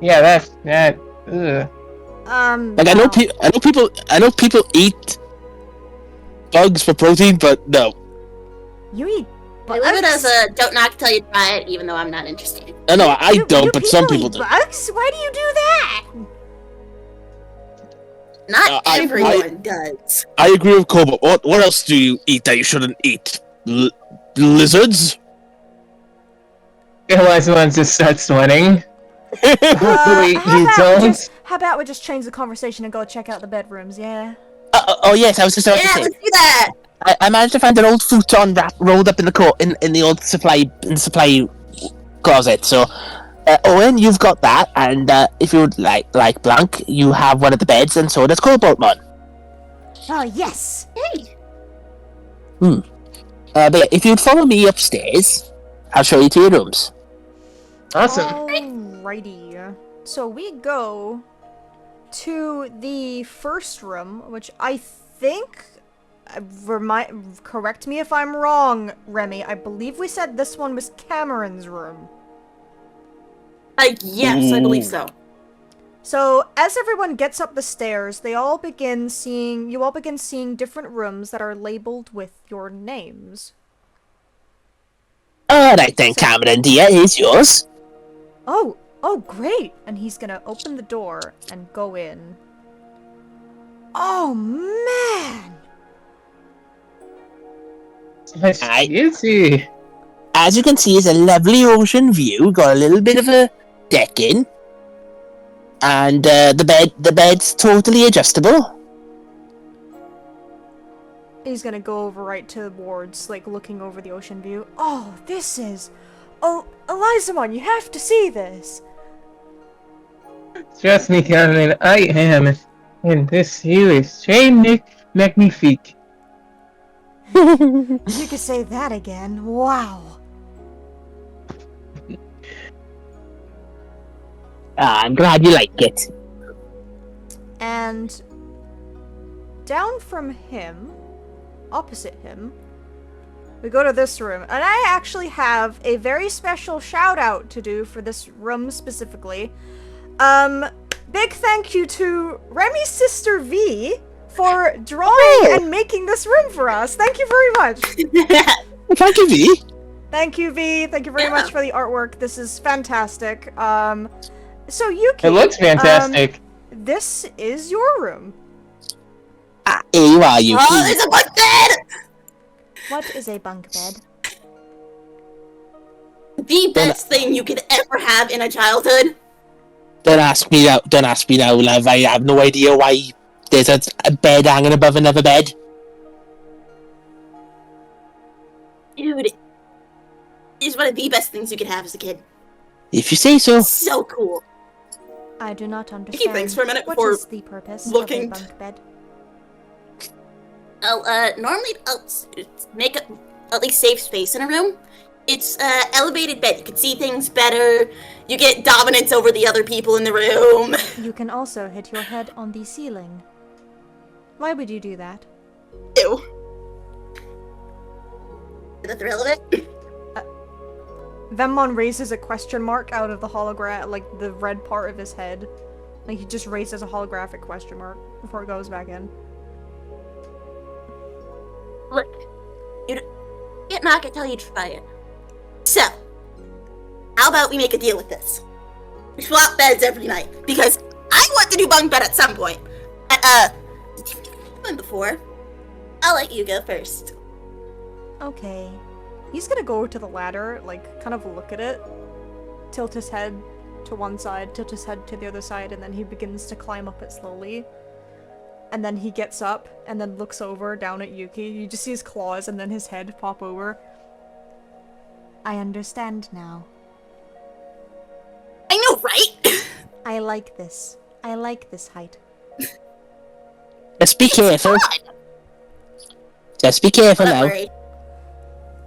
S2: Yeah, that. Ugh.
S3: Like I know people eat bugs for protein, but no.
S1: You eat
S5: I
S1: bugs?
S5: leave it as a don't knock till you try it, even though I'm not interested.
S3: No, I don't, but some people
S1: eat
S3: do.
S1: bugs? Why do you do that?
S5: Not
S3: I-
S5: everyone does.
S3: I agree with Cobalt. What else do you eat that you shouldn't eat? Lizards?
S2: Otherwise, one just starts sweating. Wait, you don't?
S1: How about we just change the conversation and go check out the bedrooms? Yeah.
S3: Oh yes, I was just about to
S5: Yeah,
S3: say.
S5: let's do that.
S3: I managed to find an old futon wrap rolled up in the old supply closet. So, Owen, you've got that, and if you would like Blanc, you have one of the beds, and so does Cobaltmon.
S1: Oh yes.
S5: Hey,
S3: But if you'd follow me upstairs, I'll show you to your rooms.
S2: Awesome.
S1: Alrighty. So we go to the first room, which I think. Correct me if I'm wrong, Remy. I believe we said this one was Cameron's room.
S5: yes, I believe so.
S1: So as everyone gets up the stairs, you all begin seeing different rooms that are labeled with your names.
S3: Alright then, Cameron, dear, here's yours.
S1: Oh, great! And he's gonna open the door and go in. Oh man!
S2: Easy.
S3: as you can see, it's a lovely ocean view. Got a little bit of a decking, and the bed's totally adjustable.
S1: He's gonna go over right towards, like, looking over the ocean view. Oh, this is... Oh, Elizamon, you have to see this!
S2: Trust me, Carolyn, I am. And this here is magnifique.
S1: You could say that again. Wow.
S3: I'm glad you like it.
S1: And down from him, opposite him, we go to this room. And I actually have a very special shout out to do for this room specifically. Big thank you to Remy's sister V for drawing and making this room for us. Thank you very much.
S3: Thank you, V.
S1: Thank you, V. Thank you very much for the artwork. This is fantastic. So Yuki,
S2: It looks fantastic.
S1: This is your room.
S3: Here you are, Yuki.
S5: Oh, there's a bunk bed!
S1: What is a bunk bed?
S5: The best thing you could ever have in a childhood.
S3: Don't ask me now. Don't ask me now, love. I have no idea why there's a bed hanging above another bed.
S5: Dude, it's one of the best things you could have as a kid.
S3: If you say so.
S5: So cool.
S1: I do not understand.
S6: Yuki thinks for a minute
S1: What
S6: before
S1: is the purpose
S6: looking
S1: of a bunk bed?
S5: Oh, normally make at least safe space in a room. It's elevated bed. You can see things better. You get dominance over the other people in the room.
S1: You can also hit your head on the ceiling. Why would you do that?
S5: Ew. The thrill of it.
S1: Venmon raises a question mark out of the hologram, like the red part of his head. Like he just raises a holographic question mark before it goes back in.
S5: Look, you can't knock it till you try it. So, how about we make a deal with this? We swap beds every night, because I want to do bunk bed at some point. Did you do one before? I'll let you go first.
S1: Okay. He's gonna go to the ladder, like, kind of look at it, tilt his head to one side, tilt his head to the other side, and then he begins to climb up it slowly. And then he gets up, and then looks over, down at Yuki. You just see his claws, and then his head pop over. I understand now.
S5: I know, right?
S1: I like this. I like this height.
S3: Just be careful.
S5: Fun.
S3: Just be careful
S5: Don't
S3: now.
S5: worry.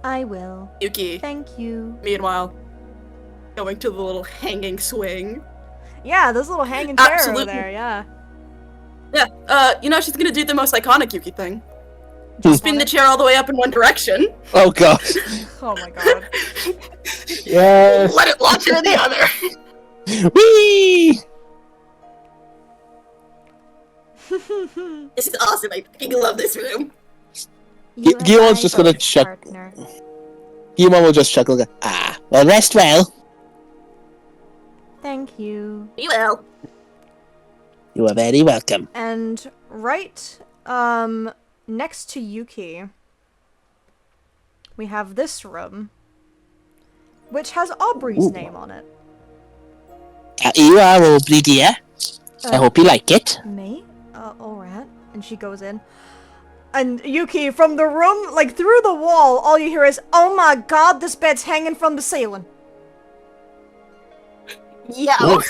S1: I will.
S6: Yuki,
S1: Thank you.
S6: meanwhile, going to the little hanging swing.
S1: Yeah, those little hanging chair over
S6: Absolutely.
S1: there, yeah.
S6: Yeah, she's gonna do the most iconic Yuki thing.
S3: Hmm.
S6: Spin the chair all the way up in one direction.
S3: Oh god.
S1: Oh my god.
S3: Yes.
S6: Let it launch her in the other.
S3: Whee!
S5: This is awesome. I fucking love this room.
S1: You and
S3: Guillermo's
S1: I
S3: just gonna
S1: both,
S3: shut-
S1: partner.
S3: Guillermo will just chuckle. Well, rest well.
S1: Thank you.
S5: We will.
S3: You are very welcome.
S1: And right, next to Yuki, we have this room, which has Aubrey's
S3: Ooh.
S1: name on it.
S3: Here you are, Aubrey dear. I hope you like it.
S1: Me? Alright. And she goes in. And Yuki, from the room, like through the wall, all you hear is, "Oh my god, this bed's hanging from the ceiling."
S5: Yeah.
S3: Whoa.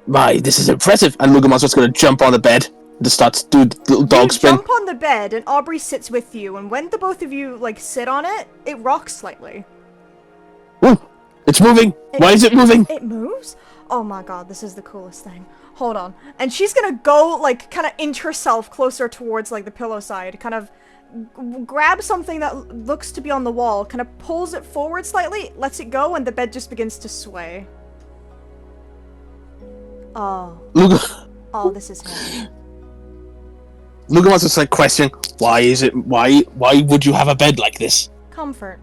S3: My, this is impressive. And Lugamon's just gonna jump on the bed and just start to do the little dog
S1: You
S3: spin.
S1: jump on the bed, and Aubrey sits with you, and when the both of you, like, sit on it, it rocks slightly.
S3: Ooh, it's moving. Why is it moving?
S1: It moves? Oh my god, this is the coolest thing. Hold on. And she's gonna go, like, kind of inch herself closer towards, like, the pillow side, kind of grab something that looks to be on the wall, kind of pulls it forward slightly, lets it go, and the bed just begins to sway. Oh.
S3: Luga,
S1: Oh, this is heavy.
S3: Lugamon's just like questioning, why would you have a bed like this?
S1: Comfort.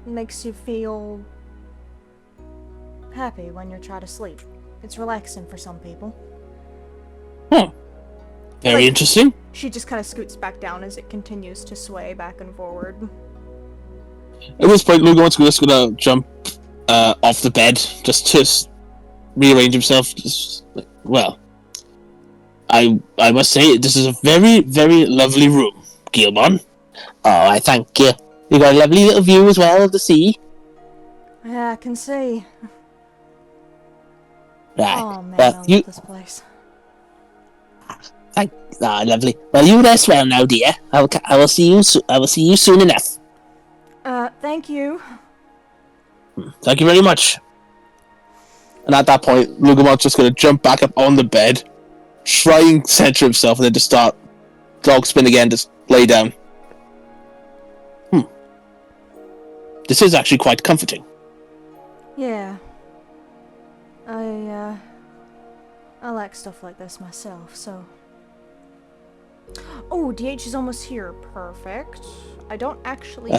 S1: Makes you feel happy when you're trying to sleep. It's relaxing for some people.
S3: Very
S1: Like-
S3: interesting.
S1: She just kind of scoots back down as it continues to sway back and forward.
S3: At this point, Lugo's just gonna jump off the bed, just to rearrange himself. Well, I must say, this is a very, very lovely room, Gilmon. Oh, I thank you. You got a lovely little view as well of the sea.
S1: Yeah, I can see.
S3: Right.
S1: Oh man,
S3: Well,
S1: I love this place.
S3: Lovely. Well, you rest well now, dear. I will see you. I will see you soon enough.
S1: Thank you.
S3: Thank you very much. And at that point, Lugamon's just gonna jump back up on the bed, try and center himself, and then just start dog spin again. Just lay down. This is actually quite comforting.
S1: Yeah. I like stuff like this myself, so... Oh, DH is almost here. Perfect. I don't actually,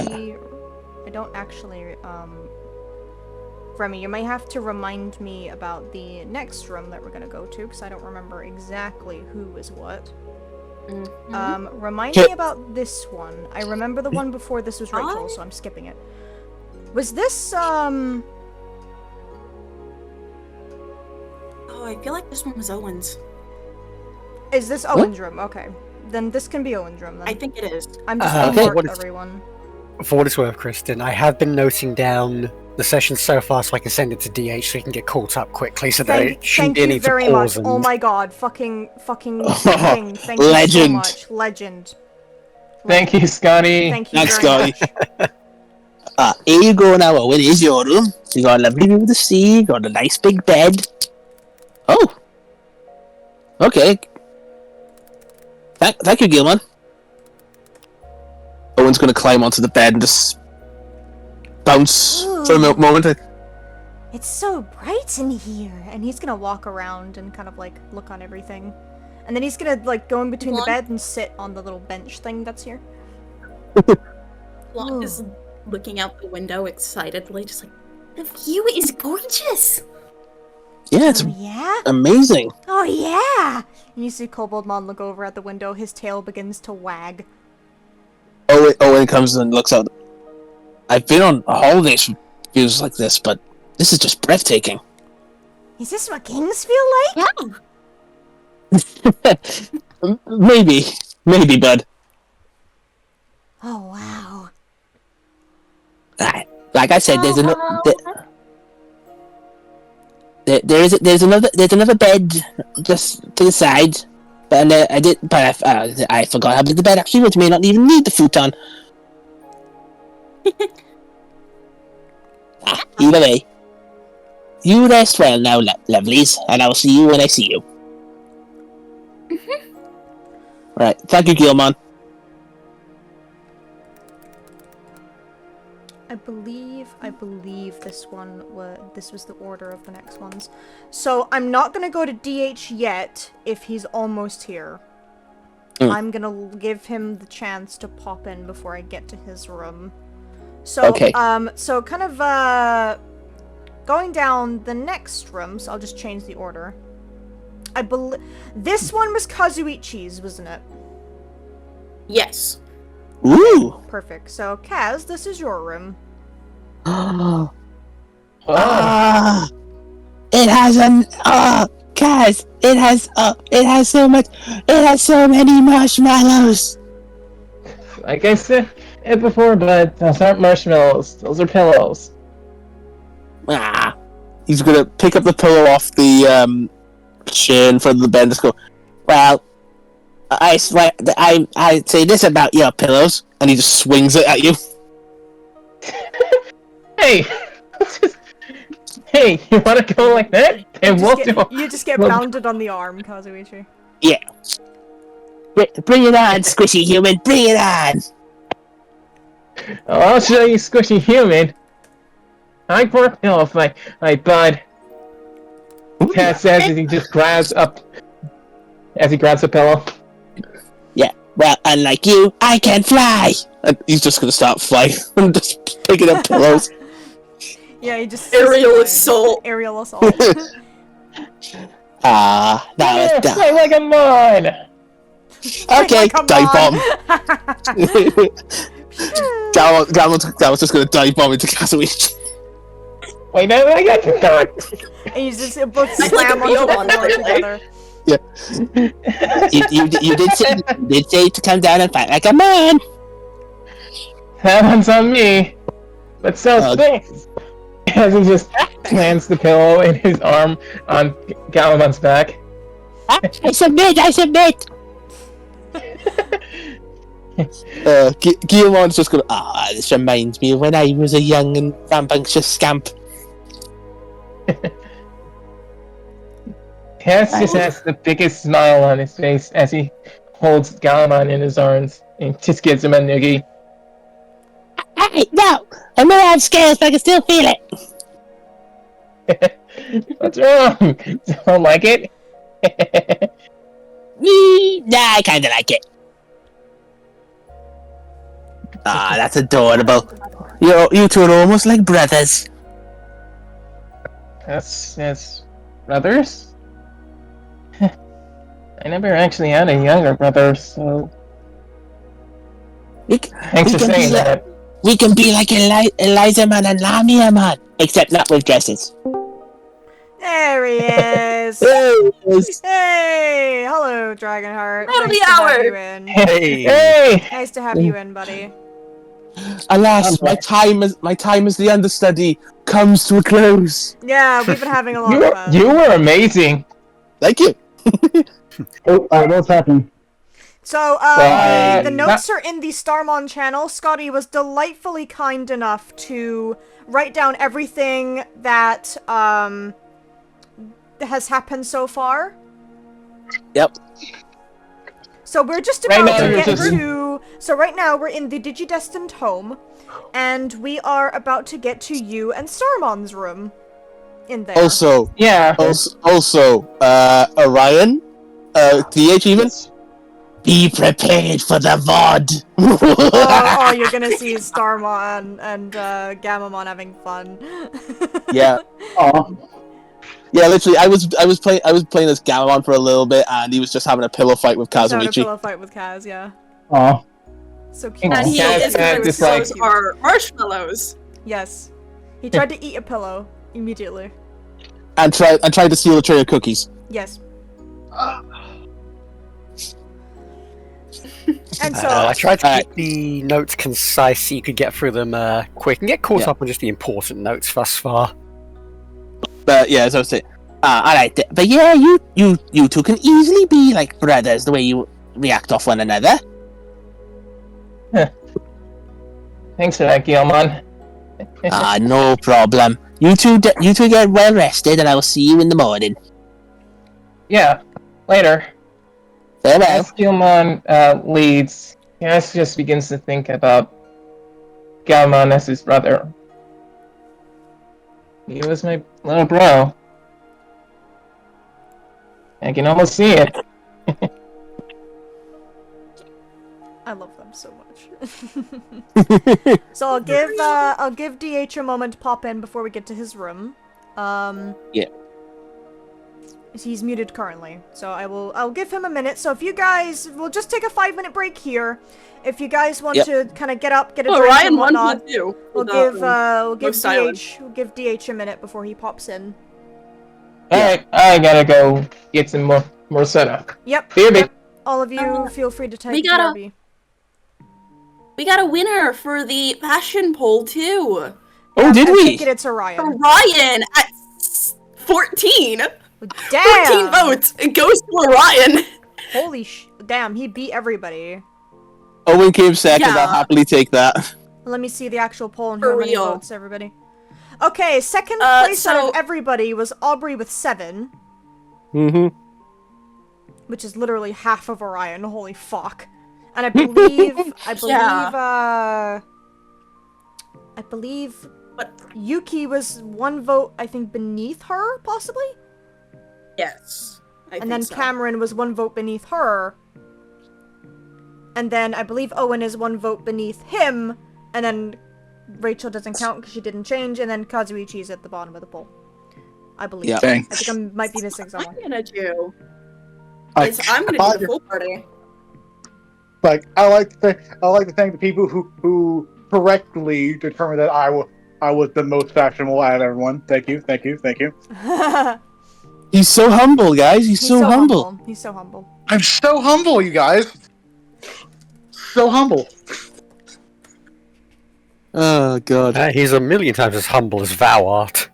S1: Remy, you may have to remind me about the next room that we're gonna go to, because I don't remember exactly who is what. Remind me about this one. I remember the one before this was Rachel, so I'm skipping it. Was this,
S5: Oh, I feel like this one was Owen's.
S1: Is this Owen's room? Okay. Then this can be Owen's room, then.
S5: I think it is.
S1: I'm just
S8: Okay.
S1: gonna
S8: What
S1: mark
S8: is-
S1: everyone.
S8: For what it's worth, Kristen, I have been noting down the session so far so I can send it to DH so he can get caught up quickly so that it shouldn't
S1: Thank
S8: be any
S1: you
S8: to
S1: very much.
S8: pause and...
S1: Oh my god, fucking king. Thank you so
S3: Legend.
S1: much. Legend.
S2: Thank you, Scotty.
S1: Thank you
S3: Thanks,
S1: very
S3: Scotty.
S1: much.
S3: Here you go now, Owen. Here's your room. You got a lovely view of the sea. You got a nice big bed. Oh. Okay. Thank you, Gilman. Owen's gonna climb onto the bed and just bounce for a moment.
S1: It's so bright in here. And he's gonna walk around and kind of like look on everything. And then he's gonna like go in between the bed and sit on the little bench thing that's here.
S5: Locke is looking out the window excitedly, just like, the view is gorgeous!
S3: Yeah, it's
S1: Oh yeah?
S3: amazing.
S1: Oh yeah! And you see Koboldmon look over at the window, his tail begins to wag.
S3: Owen comes and looks out. I've been on holidays for views like this, but this is just breathtaking.
S1: Is this what kings feel like?
S5: Yeah!
S3: Maybe, bud.
S1: Oh wow.
S3: Like I said, there's another bed just to the side, but I forgot how big the bed actually was. May not even need the futon. Either way, you rest well now, lovelies, and I'll see you when I see you. Right, thank you, Gilman.
S1: I believe this was the order of the next ones. So I'm not gonna go to DH yet if he's almost here. I'm gonna give him the chance to pop in before I get to his room. So
S3: Okay.
S1: So kind of going down the next room, so I'll just change the order. I believe this one was Kazuichi's, wasn't it?
S5: Yes.
S3: Ooh.
S1: Perfect. So Kaz, this is your room.
S3: It has Kaz, it has so many marshmallows.
S2: Like I said it before, but those aren't marshmallows. Those are pillows.
S3: He's gonna pick up the pillow off the chair in front of the bed and just go, well, I say this about your pillows, and he just swings it at you.
S2: Hey! Hey, you wanna go like that? And
S1: You just get pounded on the arm, Kazuichi.
S3: Yeah. Bring it on, squishy human, bring it on!
S2: Oh, I'll show you, squishy human. I pour a pillow off my bud. Cat says as he just grabs up, as he grabs a pillow.
S3: Yeah, well, unlike you, I can fly! And he's just gonna start flying and just picking up pillows.
S1: Yeah, he just
S5: Aerial assault.
S1: Aerial assault.
S3: That was dumb.
S2: Play like a mod!
S3: Okay,
S1: Come
S3: dive
S1: on.
S3: bomb. Galmon's just gonna dive bomb into Kazuichi.
S2: Wait, no, I got you done.
S1: And you just both
S6: It's like a
S1: slam onto the
S6: Pokemon
S1: floor
S6: fight,
S1: together.
S3: You did say to come down and fight like a man.
S2: That one's on me. But so thanks. As he just plants the pillow in his arm on Galamon's back.
S3: I submit. Guillermo's just gonna. This reminds me of when I was a young and rambunctious scamp.
S2: Cass just has the biggest smile on his face as he holds Galamon in his arms and just gives him a noogie.
S3: Hey, no! I may have scales, but I can still feel it.
S2: What's wrong? Don't like it?
S3: Nah, I kinda like it. That's adorable. You two are almost like brothers.
S2: That's brothers? I never actually had a younger brother, so thanks for saying that.
S3: We can be like Eliza Man and Lamia Man, except not with dresses.
S1: There he is. Hey, hello, Dragonheart.
S6: Howdy,
S1: Nice to have
S6: Howard.
S1: you in.
S2: Hey!
S1: Nice to have you in, buddy.
S3: Alas, my time as the understudy comes to a close.
S1: Yeah, we've been having a lot of fun.
S2: You were amazing.
S3: Thank you.
S9: What's happening?
S1: So,
S2: Well,
S1: the notes are in the Starmon channel. Scotty was delightfully kind enough to write down everything that, has happened so far.
S3: Yep.
S1: So we're just
S2: Right
S1: about
S2: now
S1: to
S2: you're
S1: get
S2: just-
S1: to... So right now we're in the Digidestined home, and we are about to get to you and Starmon's room. In there.
S3: Also,
S2: Yeah.
S3: Orion, DH even. Be prepared for the VOD.
S1: oh, you're gonna see Starmon and Gamamon having fun.
S3: Yeah.
S9: Oh,
S3: Yeah, literally, I was playing as Gamamon for a little bit, and he was just having a pillow fight with
S1: He's having a
S3: Kazuichi.
S1: pillow fight with Kaz, yeah.
S9: oh.
S1: So cute.
S6: And he
S2: Kaz
S6: is
S2: had
S6: going to
S2: this, like-
S6: close our marshmallows.
S1: Yes. He tried to eat a pillow immediately.
S3: And tried to steal a tray of cookies.
S1: Yes. And so,
S8: I tried to keep the notes concise so you could get through them quick and get caught up on just the important notes thus far.
S3: But yeah, as I was saying, alright. But yeah, you two can easily be like brothers the way you react off one another.
S2: Thanks for that, Gilmon.
S3: No problem. You two get well rested, and I will see you in the morning.
S2: Yeah, later.
S3: Farewell.
S2: As Gilmon leads, Cass just begins to think about Galmon as his brother. He was my little bro. I can almost see it.
S1: I love them so much. So I'll give DH a moment to pop in before we get to his room.
S3: Yeah.
S1: He's muted currently, so I'll give him a minute. So if you guys, we'll just take a 5-minute break here. If you guys want to kind of get up, get a drink
S6: Ryan
S1: and
S6: won
S1: whatnot,
S6: one too.
S1: we'll give DH a minute before he pops in.
S2: Alright, I gotta go get some more setup.
S1: Yep.
S2: BRB.
S1: Yep. All of you feel free to type
S5: we gotta-
S1: BRB.
S5: We got a winner for the fashion poll too.
S3: Oh, did
S1: I
S3: we?
S1: take it it's Orion.
S5: Orion at 14.
S1: Damn!
S5: 14 votes. It goes to Orion.
S1: Holy damn, he beat everybody.
S3: Owen came second.
S5: Yeah.
S3: I'll happily take that.
S1: Let me see the actual poll and
S5: For
S1: how many
S5: real.
S1: votes, everybody. Okay, second place out
S5: so-
S1: of everybody was Aubrey with 7,
S3: Mm-hmm.
S1: which is literally half of Orion. Holy fuck. And I believe, I believe
S5: What?
S1: Yuki was 1 vote, I think, beneath her, possibly?
S5: Yes.
S1: And then Cameron was 1 vote beneath her. And then I believe Owen is 1 vote beneath him. And then Rachel doesn't count because she didn't change. And then Kazuichi is at the bottom of the poll. I believe.
S3: Yeah.
S1: I think I might be missing someone.
S5: I'm gonna do.
S9: I-
S5: I'm gonna do the full party.
S9: Like I like to thank the people who
S10: correctly determined that I was the most fashionable out of everyone. Thank you.
S3: He's so humble, guys. He's so humble.
S1: He's so humble.
S10: I'm so humble, you guys. So humble.
S3: Oh god.
S4: He's a million times as humble as thou art.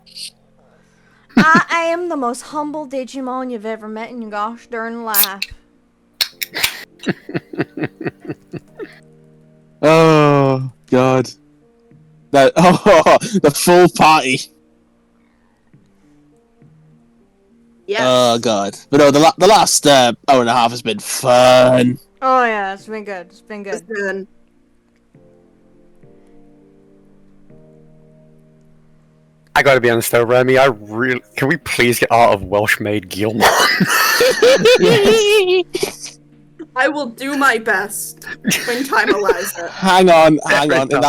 S1: I am the most humble Digimon you've ever met in your gosh darn life.
S3: Oh god. That the full party.
S6: Yes.
S3: Oh god. But no, the last hour and a half has been fun.
S1: Oh yeah, it's been good. It's been good.
S6: Then
S4: I gotta be honest though, Remy, can we please get out of Welsh-made Gilmon?
S6: I will do my best when time allows it.
S3: Hang on. If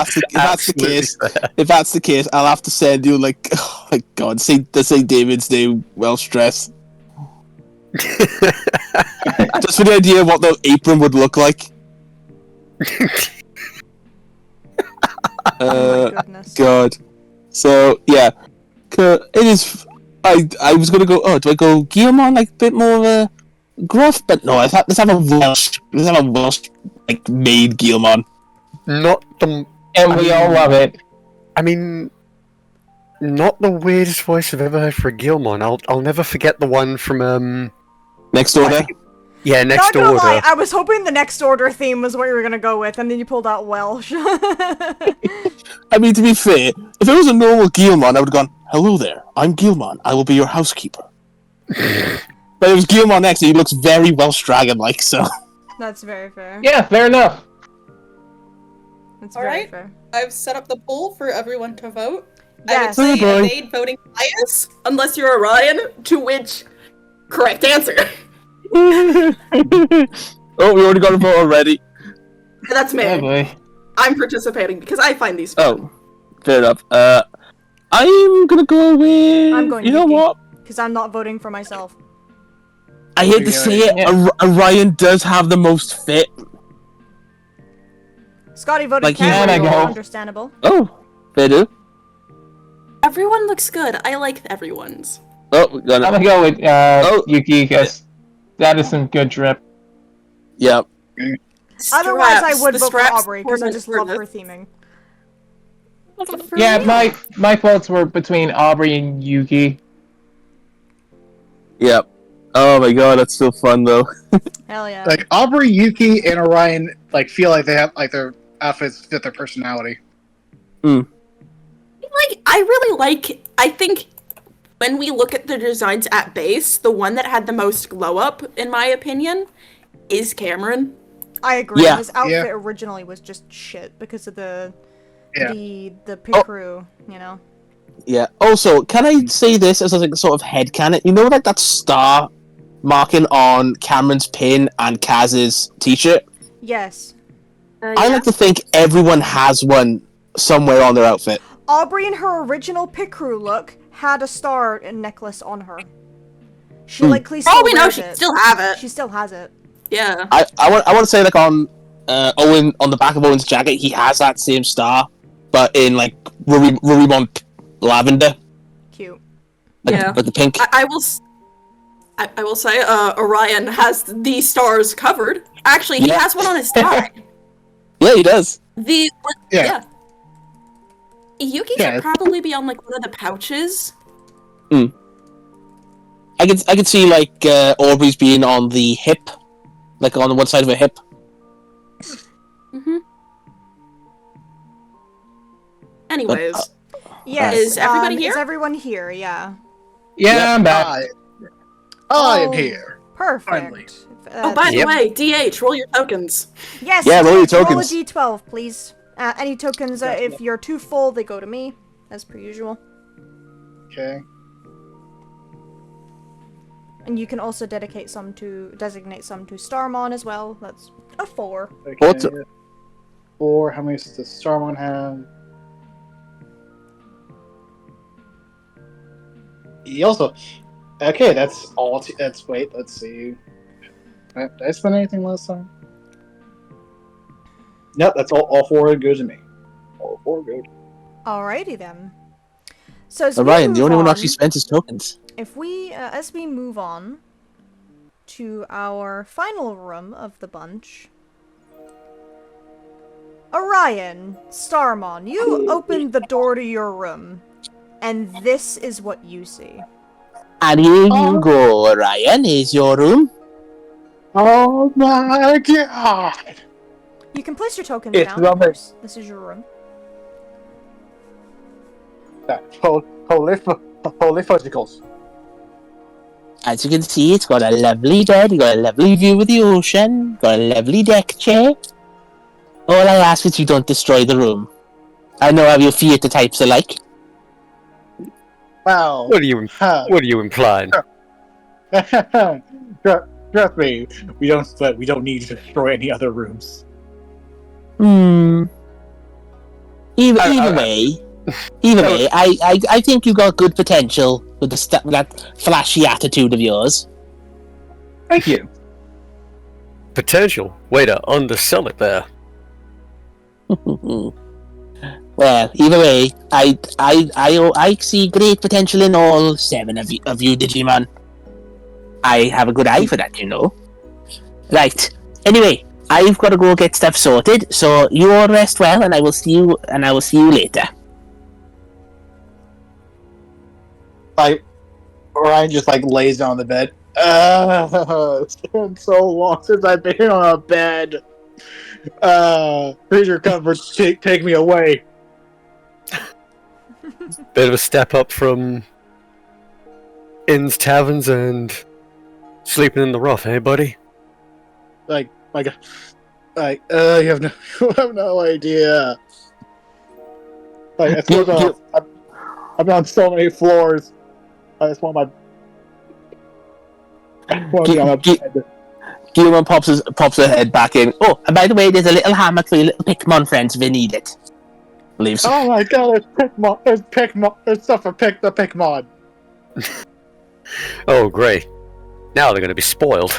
S3: that's the case, I'll have to send you like, oh my god, say David's name, Welsh dress. Just for the idea of what the apron would look like.
S1: Oh my goodness.
S3: God. So yeah, it is. I was gonna go. Oh, do I go Guillemon, like a bit more of a gruff? But no, let's have a Welsh like made Guillemon.
S4: Not the.
S2: And we all love it.
S4: I mean, not the weirdest voice I've ever heard for a Guillemon. I'll never forget the one from
S3: Next Order.
S4: Yeah,
S1: Not
S4: Next
S1: gonna
S4: Order.
S1: lie, I was hoping the Next Order theme was what you were gonna go with, and then you pulled out Welsh.
S3: I mean, to be fair, if it was a normal Guillemon, I would have gone, "Hello there, I'm Guillemon. I will be your housekeeper." But it was Guillemon X, and he looks very Welsh dragon-like, so.
S1: That's very fair.
S2: Yeah, fair enough.
S1: That's
S6: All
S1: very
S6: right.
S1: fair.
S6: I've set up the poll for everyone to vote.
S1: Yes.
S6: I would say
S3: Oh, boy.
S6: evade voting bias, unless you're Orion, to which correct answer.
S3: Oh, we already got a vote already.
S6: That's me.
S2: Oh boy.
S6: I'm participating because I find these fun.
S3: Oh, fair enough. I'm gonna go with.
S1: I'm going
S3: You know
S1: Yuki.
S3: what?
S1: Because I'm not voting for myself.
S3: I hate to say it, Orion does have the most fit.
S1: Scotty voted
S3: Like,
S1: Cameron,
S2: yeah, I go.
S1: understandable.
S3: Oh, fair do.
S6: Everyone looks good. I like everyone's.
S3: Oh, we got
S2: I'm
S3: it.
S2: gonna go with
S3: Oh.
S2: Yuki because that is some good drip.
S3: Yeah.
S1: Otherwise, I
S6: Straps.
S1: would
S6: The
S1: vote for
S6: straps
S1: Aubrey, because I
S6: were
S1: just
S6: for
S1: love
S6: this.
S1: her theming.
S2: Yeah, my votes were between Aubrey and Yuki.
S3: Yep. Oh my god, that's so fun though.
S1: Hell yeah.
S10: Like Aubrey, Yuki, and Orion like feel like they have like their outfits fit their personality.
S6: I think when we look at the designs at base, the one that had the most glow up, in my opinion, is Cameron.
S1: I agree.
S3: Yeah.
S1: His outfit
S10: Yeah.
S1: originally was just shit because of the
S10: Yeah.
S1: the pit crew, you know.
S3: Yeah. Also, can I say this as like a sort of headcanon? You know, like that star marking on Cameron's pin and Kaz's t-shirt?
S1: Yes.
S3: I like to think everyone has one somewhere on their outfit.
S1: Aubrey in her original pit crew look had a star necklace on her. She likely still
S6: Oh, we know
S1: wears
S6: she
S1: it.
S6: still have it.
S1: She still has it.
S6: Yeah.
S3: I want to say like on Owen, on the back of Owen's jacket, he has that same star, but in like Rurimon lavender,
S1: Cute.
S3: like,
S6: Yeah.
S3: like the pink.
S6: I will say, Orion has the stars covered. Actually, he
S3: Yeah.
S6: has one on his tie.
S3: Yeah, he does.
S6: Yeah. Yuki
S10: Yeah.
S6: should probably be on like one of the pouches.
S3: I could see like Aubrey's being on the hip, like on one side of her hip.
S6: Anyways,
S1: Yes.
S6: Is everybody
S1: Is
S6: here?
S1: everyone here? Yeah.
S2: Yeah,
S3: Yep.
S2: I'm back.
S10: I am
S1: Oh,
S10: here.
S1: Perfect.
S10: Finally.
S6: oh, by the way, DH, roll your tokens.
S1: Yes.
S3: Yeah, roll your
S1: Roll a
S3: tokens.
S1: d12, please. Any tokens, if you're too full, they go to me, as per usual.
S10: Okay.
S1: And you can also designate some to Starmon as well. That's a 4.
S10: Okay.
S3: What's it?
S10: 4. How many does Starmon have? He also. Okay, that's all. That's wait. Let's see. Did I spend anything last time? Nope, that's all. All 4 go to me. Poor goat.
S1: Alrighty then. So as we
S3: Orion, the
S1: move
S3: only one who
S1: on,
S3: actually spent his tokens.
S1: if we, as we move on to our final room of the bunch, Orion, Starmon, you open the door to your room, and this is what you see.
S3: And here you go, Orion. Here's your room.
S10: Oh my god!
S1: You can place your tokens
S10: It's
S1: down, of
S10: rubber.
S1: course. This is your room.
S10: Polyphysicals.
S3: As you can see, it's got a lovely bed, you got a lovely view of the ocean, got a lovely deck chair. All I ask is you don't destroy the room. I know how your theatre types are like.
S10: Wow.
S4: What are you implying?
S10: Trust me, we don't need to destroy any other rooms.
S3: Either way, I think you got good potential with that flashy attitude of yours.
S10: Thank you.
S4: Potential? Way to undersell it there.
S3: Well, either way, I see great potential in all 7 of you, Digimon. I have a good eye for that, you know. Right. Anyway, I've got to go get stuff sorted, so you all rest well, and I will see you later.
S10: Ryan just lays down on the bed. It's been so long since I've been on a bed. Creature comforts, take me away.
S4: Bit of a step up from inns, taverns, and sleeping in the rough, eh, buddy?
S10: You have no, you have no idea. I've been on so many floors. I just want my.
S3: Guillermo pops her head back in. Oh, and by the way, there's a little hammock for your little Pikmon friends if you need it. Leaves.
S10: Oh my god, there's stuff for the Pikmon.
S4: Oh, great. Now they're gonna be spoiled.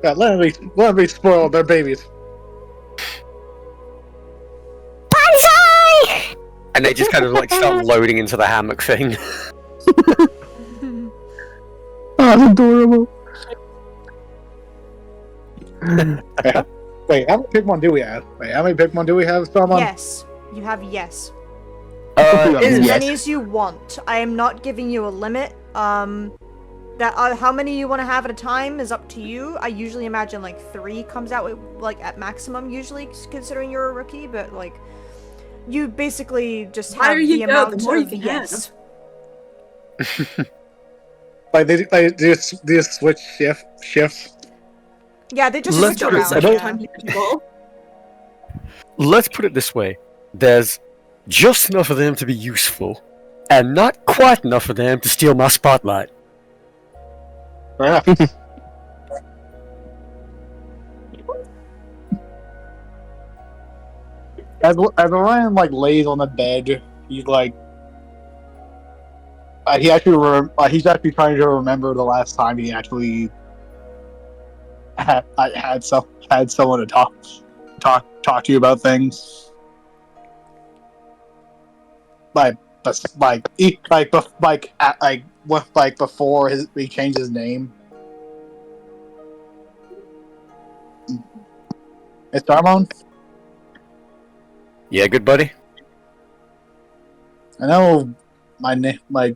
S10: Yeah, let them be spoiled, they're babies.
S7: Banzai!
S4: And they just kind of start loading into the hammock thing.
S3: Oh, that's adorable.
S10: Wait, how many Pikmon do we have? Someone?
S1: Yes. You have yes.
S3: Yes.
S1: As many as you want. I am not giving you a limit. How many you want to have at a time is up to you. I usually imagine 3 comes out at maximum usually, considering you're a rookie. But you basically just have the amount of yes.
S10: They just switch shifts.
S1: Yeah, they just switch around.
S4: Let's put it this way: there's just enough of them to be useful, and not quite enough of them to steal my spotlight.
S10: As Orion lays on the bed, he's he's actually trying to remember the last time he actually had someone to talk to you about things. Before he changed his name. It's Darmon?
S4: Yeah, good buddy.
S10: I know my name, I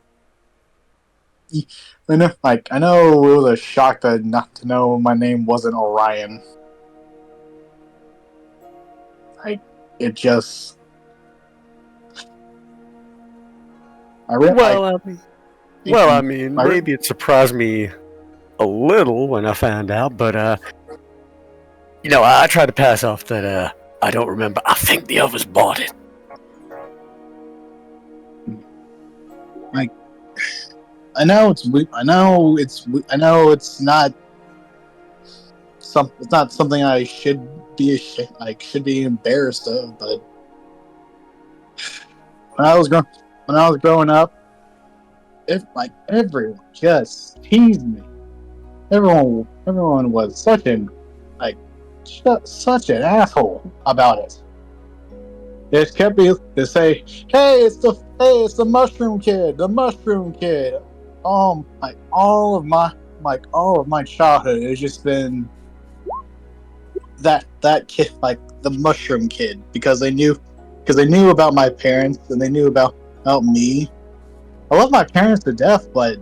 S10: know it was a shock not to know my name wasn't Orion. It just.
S4: Maybe it surprised me a little when I found out, but I tried to pass off that I don't remember. I think the others bought it.
S10: I know it's not it's not something I should be embarrassed of, but when I was growing up, everyone just teased me. Everyone was such an asshole about it. They just kept me. They say, it's the mushroom kid, the mushroom kid. Like all of my childhood, it's just been that kid, like the mushroom kid, because they knew about my parents and they knew about me. I love my parents to death, but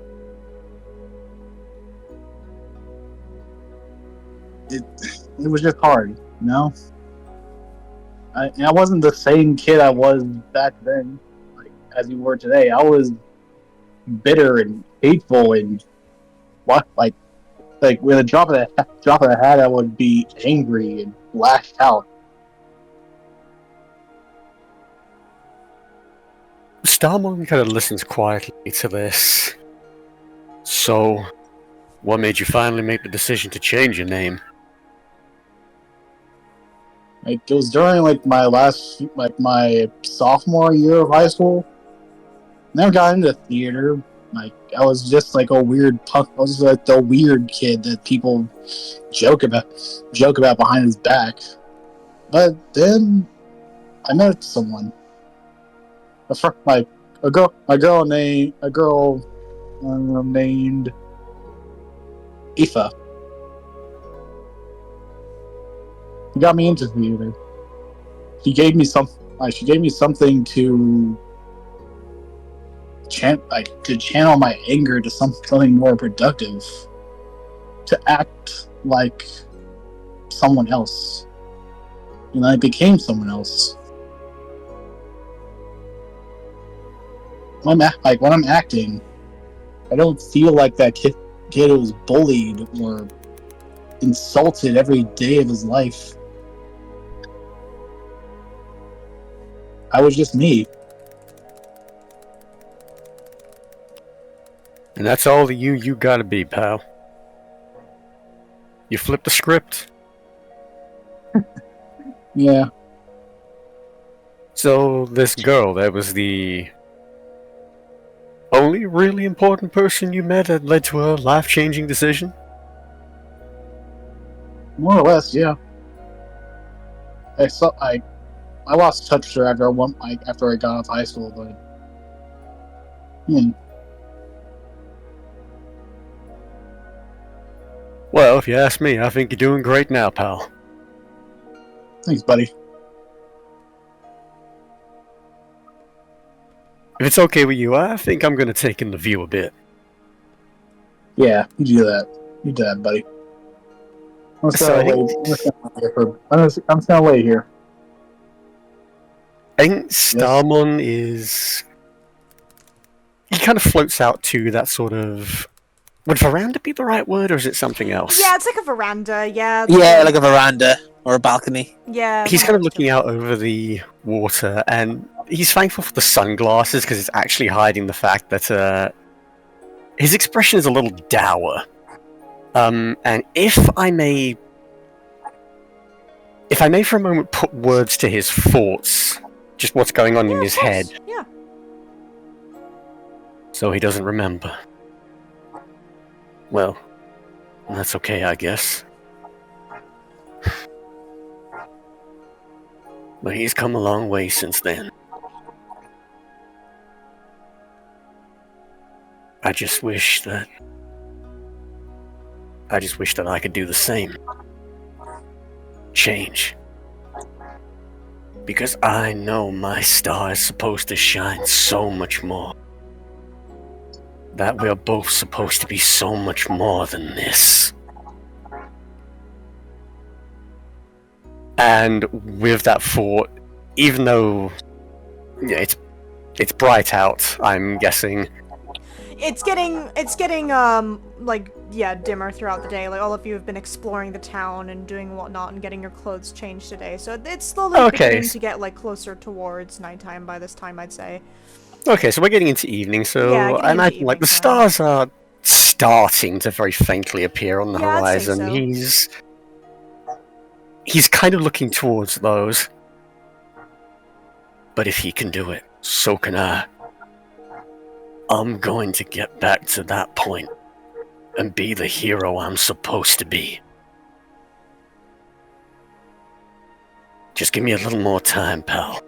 S10: it was just hard, you know. I wasn't the same kid I was back then, like as you were today. I was bitter and hateful and what, like with a drop of the hat, I would be angry and lashed out.
S4: Starmon kind of listens quietly to this. So, what made you finally make the decision to change your name?
S10: Like it was during my sophomore year of high school. Never got into theater. Like I was just like a weird punk. I was like the weird kid that people joke about behind his back. But then I met someone. A girl named Aoife. She got me into theater. She gave me something to channel my anger to something more productive. To act like someone else. And I became someone else. When I'm acting, I don't feel like that kid who was bullied or insulted every day of his life. I was just me.
S4: And that's all the you gotta be, pal. You flipped the script.
S10: Yeah.
S4: So, this girl, that was the only really important person you met that led to a life-changing decision?
S10: More or less, yeah. I lost touch with her after I got off high school, but
S4: Well, if you ask me, I think you're doing great now, pal.
S10: Thanks, buddy.
S4: If it's okay with you, I think I'm gonna take in the view a bit.
S10: Yeah, you do that. You do that, buddy. I'm just gonna wait here.
S4: I think Starmon is... He kind of floats out to that sort of... Would veranda be the right word, or is it something else?
S1: Yeah, it's like a veranda, yeah.
S3: Yeah, like a veranda or a balcony.
S1: Yeah.
S4: He's kind of looking out over the water, and he's thankful for the sunglasses, because it's actually hiding the fact that his expression is a little dour. And if I may for a moment put words to his thoughts, just what's going on in his head.
S1: Yeah.
S4: So he doesn't remember. Well, that's okay, I guess. But he's come a long way since then. I just wish that I could do the same. Change. Because I know my star is supposed to shine so much more. That we're both supposed to be so much more than this. And with that thought, even though it's bright out, I'm guessing.
S1: It's getting dimmer throughout the day. Like all of you have been exploring the town and doing whatnot and getting your clothes changed today. So it's slowly beginning to get like closer towards nighttime by this time, I'd say.
S4: Okay, so we're getting into evening, so I imagine like the stars are starting to very faintly appear on the horizon.
S1: I'd say so.
S4: He's kind of looking towards those. But if he can do it, so can I. I'm going to get back to that point and be the hero I'm supposed to be. Just give me a little more time, pal.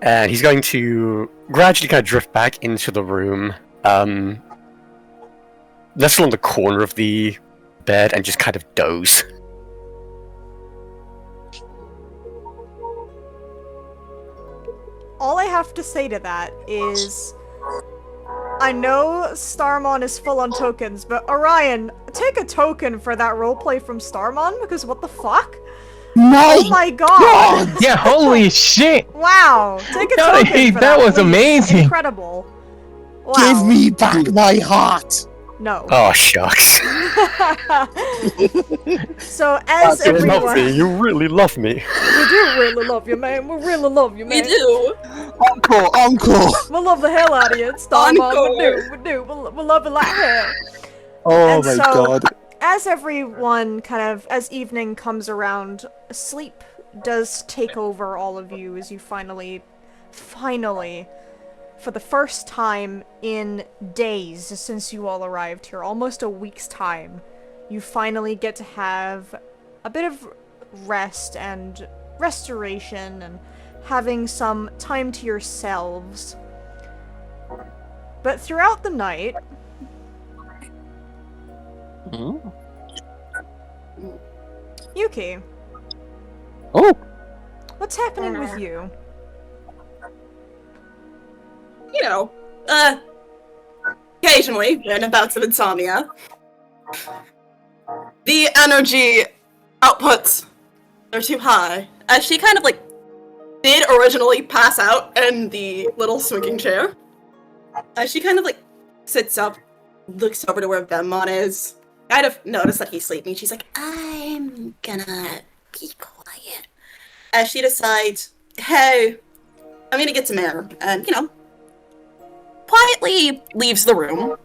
S4: And he's going to gradually kind of drift back into the room, nestle on the corner of the bed and just kind of doze.
S1: All I have to say to that is, I know Starmon is full on tokens, but Orion, take a token for that roleplay from Starmon, because what the fuck? Oh my god!
S2: Yeah, holy shit!
S1: Wow! Take a
S2: God,
S1: token for
S2: that was
S1: please.
S2: amazing.
S1: Incredible. Wow.
S3: Give me back my heart!
S1: No.
S4: Oh, shucks.
S1: So, as
S4: You love
S1: everyone...
S4: me. You really love me.
S1: We do really love you, man. We really love you, man.
S6: We do.
S3: Uncle!
S1: We love the hell out of you, Starmon. We do. We love it like hell.
S3: Oh
S1: And
S3: my
S1: so,
S3: god.
S1: As everyone as evening comes around, sleep does take over all of you as you finally, for the first time in days since you all arrived here, almost a week's time, you finally get to have a bit of rest and restoration and having some time to yourselves. But throughout the night... Yuki.
S3: Oh.
S1: What's happening with you?
S6: You know, occasionally, in bouts of insomnia, the energy outputs are too high. As she kind of did originally pass out in the little swinging chair, as she kind of sits up, looks over to where Vemmon is, kind of notice that he's sleeping. She's like, I'm gonna be quiet. As she decides, hey, I'm gonna get some air, and quietly leaves the room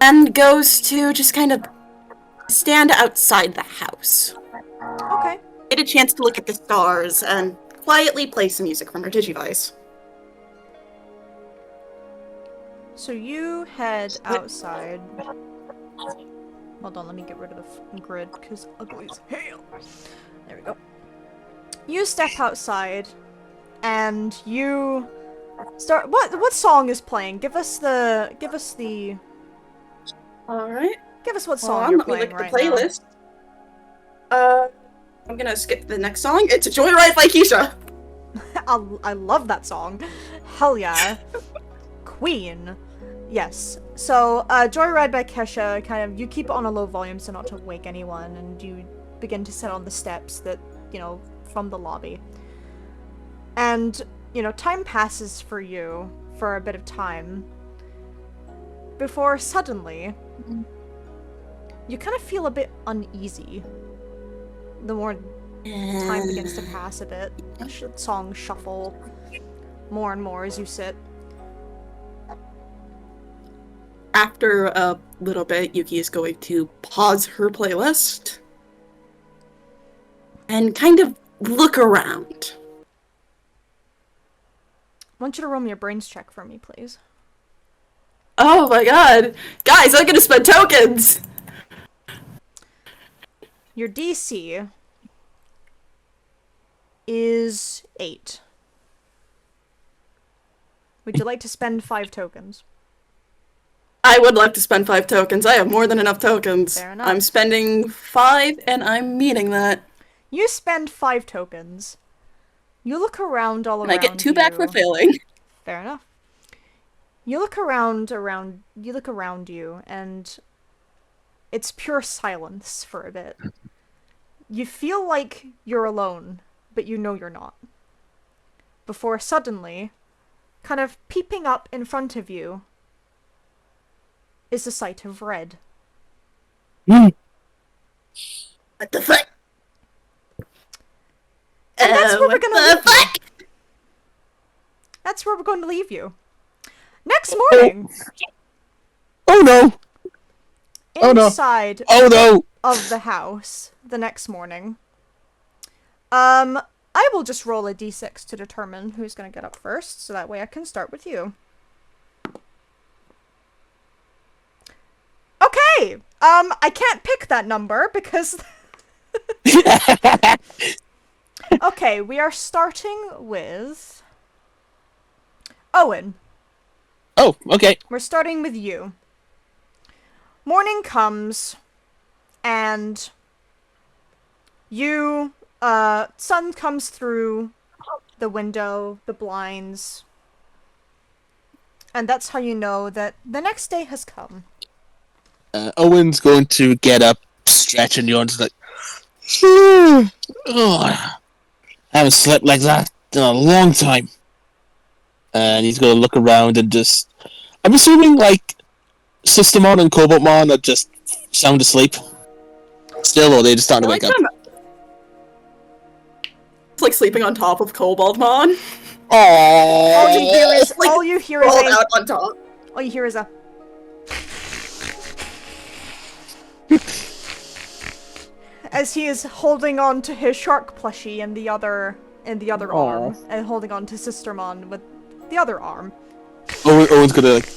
S6: and goes to just kind of stand outside the house.
S1: Okay.
S6: Get a chance to look at the stars and quietly play some music from her Digivice.
S1: So you head outside. Hold on, let me get rid of the fucking grid, because ugly as hell. There we go. You step outside, and you start. What song is playing? Give us the.
S6: All right.
S1: Give us what
S6: Hold
S1: song
S6: on,
S1: you're
S6: let me
S1: playing
S6: look at
S1: right
S6: the
S1: now.
S6: playlist. I'm gonna skip the next song. It's Joyride by Keisha.
S1: I love that song. Hell yeah. Queen. Yes. So, Joyride by Kesha, you keep it on a low volume so not to wake anyone, and you begin to sit on the steps that, from the lobby. And, time passes for you for a bit of time, before suddenly, you kind of feel a bit uneasy. The more time begins to pass a bit, songs shuffle more and more as you sit.
S6: After a little bit, Yuki is going to pause her playlist and kind of look around.
S1: I want you to roll me a brains check for me, please.
S6: Oh my god! Guys, I'm gonna spend tokens!
S1: Your DC is 8. Would you like to spend 5 tokens?
S6: I would like to spend 5 tokens. I have more than enough tokens.
S1: Fair enough.
S6: I'm spending 5, and I'm meaning that.
S1: You spend 5 tokens. You look around all around
S6: And I get 2 back for failing.
S1: Fair enough. You look around you, and it's pure silence for a bit. You feel like you're alone, but you know you're not. Before suddenly, kind of peeping up in front of you, is the sight of red.
S6: What the fuck?
S1: And that's where we're
S6: What
S1: gonna
S6: the
S1: leave you.
S6: fuck?
S1: That's where we're going to leave you. Next morning,
S3: Oh no!
S9: Oh, no.
S1: inside
S3: Oh no!
S1: of the house, the next morning, I will just roll a d6 to determine who's gonna get up first, so that way I can start with you. Okay! I can't pick that number because... Okay, we are starting with... Owen,
S3: Oh, okay.
S1: we're starting with you. Morning comes, and you, sun comes through the window, the blinds, and that's how you know that the next day has come.
S3: Owen's going to get up, stretch, and yawn. Just like, oh, I haven't slept like that in a long time. And he's going to look around and just. I'm assuming, like, Systemon and Cobaltmon are just sound asleep. Still, or they're just starting to wake up.
S6: It's like sleeping on top of Koboldmon.
S1: All you hear
S3: Oh,
S1: is all you hear is
S6: Rolled
S1: a
S6: out on top.
S1: all you hear is a as he is holding on to his shark plushie in the other arm, and holding on to Sistermon with the other arm.
S3: Owen's gonna like.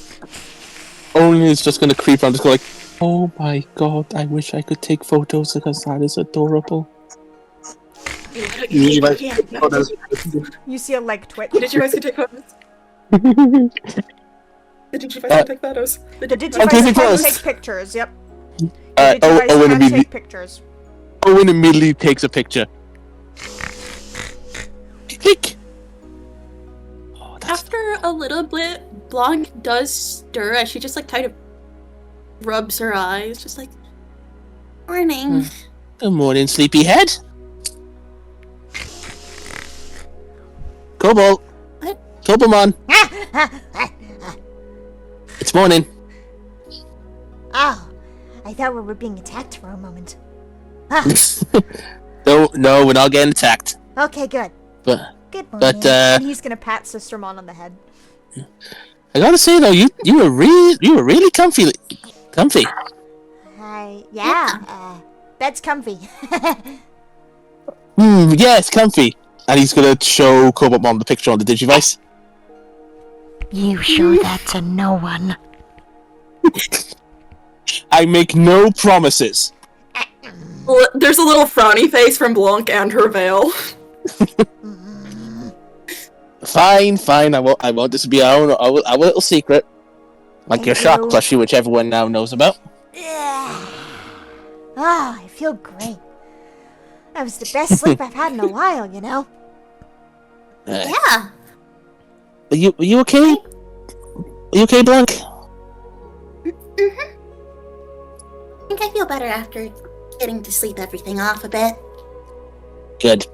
S3: Owen is just gonna creep around, just go like, "Oh my god! I wish I could take photos because that is adorable."
S10: You guys-
S1: You see a leg twitch.
S6: The Digivice can take photos. The Digivice can take photos.
S1: The
S3: Okay,
S1: Digivice can
S3: close.
S1: take pictures. Yep. The Digivice
S3: Owen
S1: can
S3: immediately.
S1: take pictures.
S3: Owen immediately takes a picture. Click. Oh, that's
S5: After a little bit, Blanc does stir as she just like kind of rubs her eyes, just like, morning.
S3: good morning, sleepyhead. Cobalt.
S5: What?
S3: Cobaltmon. It's morning.
S9: Oh, I thought we were being attacked for a moment.
S3: No, we're not getting attacked.
S9: Okay, good.
S3: But
S9: Good morning.
S1: And he's gonna pat Sistermon on the head.
S3: I gotta say though, you were really comfy. Comfy.
S9: Yeah, that's comfy.
S3: Yeah, it's comfy. And he's gonna show Cobaltmon the picture on the Digivice.
S9: You show that to no one.
S3: I make no promises.
S6: There's a little frowny face from Blanc and her veil.
S3: Fine. I want this to be our little secret. Like your
S9: Thank
S3: shark
S9: you.
S3: plushie, which everyone now knows about.
S9: I feel great. That was the best sleep I've had in a while, you know?
S5: Yeah.
S3: Are you okay? Are you okay, Blanc?
S5: I think I feel better after getting to sleep everything off a bit.
S3: Good.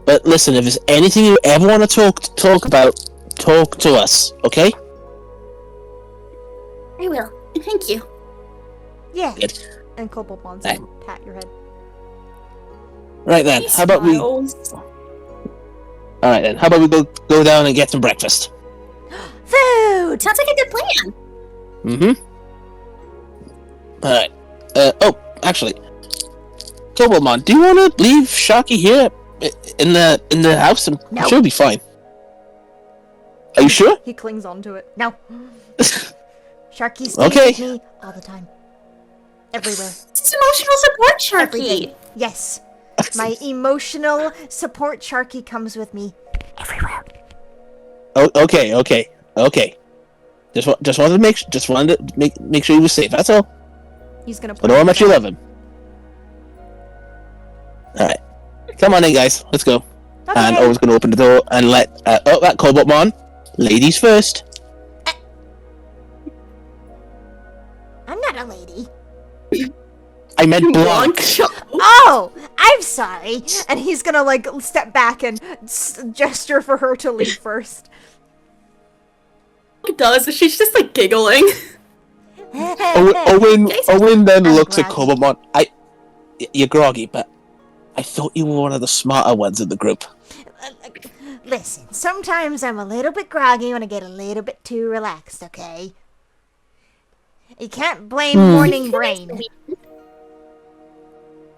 S3: But listen, if there's anything you ever want to talk about, talk to us, okay?
S5: I will. Thank you.
S9: Yeah.
S3: Good.
S1: And Cobaltmon's
S3: Hey.
S1: gonna pat your head.
S3: Right then, how about we?
S6: Smiles.
S3: All right then, how about we go down and get some breakfast?
S9: Food!
S5: Sounds like a good plan.
S3: Mm-hmm. All right. Oh, actually, Cobaltmon, do you want to leave Sharky here in the house? I'm
S9: No.
S3: sure he'll be fine. Are you sure?
S1: He clings onto it.
S9: No. Sharky stays
S3: Okay.
S9: with me all the time. Everywhere.
S5: This is emotional support,
S9: Every
S5: Sharky.
S9: day. Yes. My emotional support Sharky comes with me everywhere.
S3: Oh, okay. Just wanted to make sure he was safe. That's all.
S1: He's gonna
S3: I
S1: put
S3: know how
S1: him
S3: much you
S1: down.
S3: love him. All right, come on in, guys. Let's go.
S1: Okay.
S3: And Owen's gonna open the door and let that Cobaltmon, ladies first.
S9: I'm not a lady.
S3: I meant
S6: Blanc.
S3: Blanc.
S9: Oh! I'm sorry.
S1: And he's gonna like step back and gesture for her to leave first.
S6: Does she's just like giggling.
S3: Owen then
S9: I'm
S3: looks at
S9: groggy.
S3: Cobaltmon. You're groggy, but I thought you were one of the smarter ones in the group.
S9: Listen, sometimes I'm a little bit groggy when I get a little bit too relaxed, okay? You can't blame morning brain.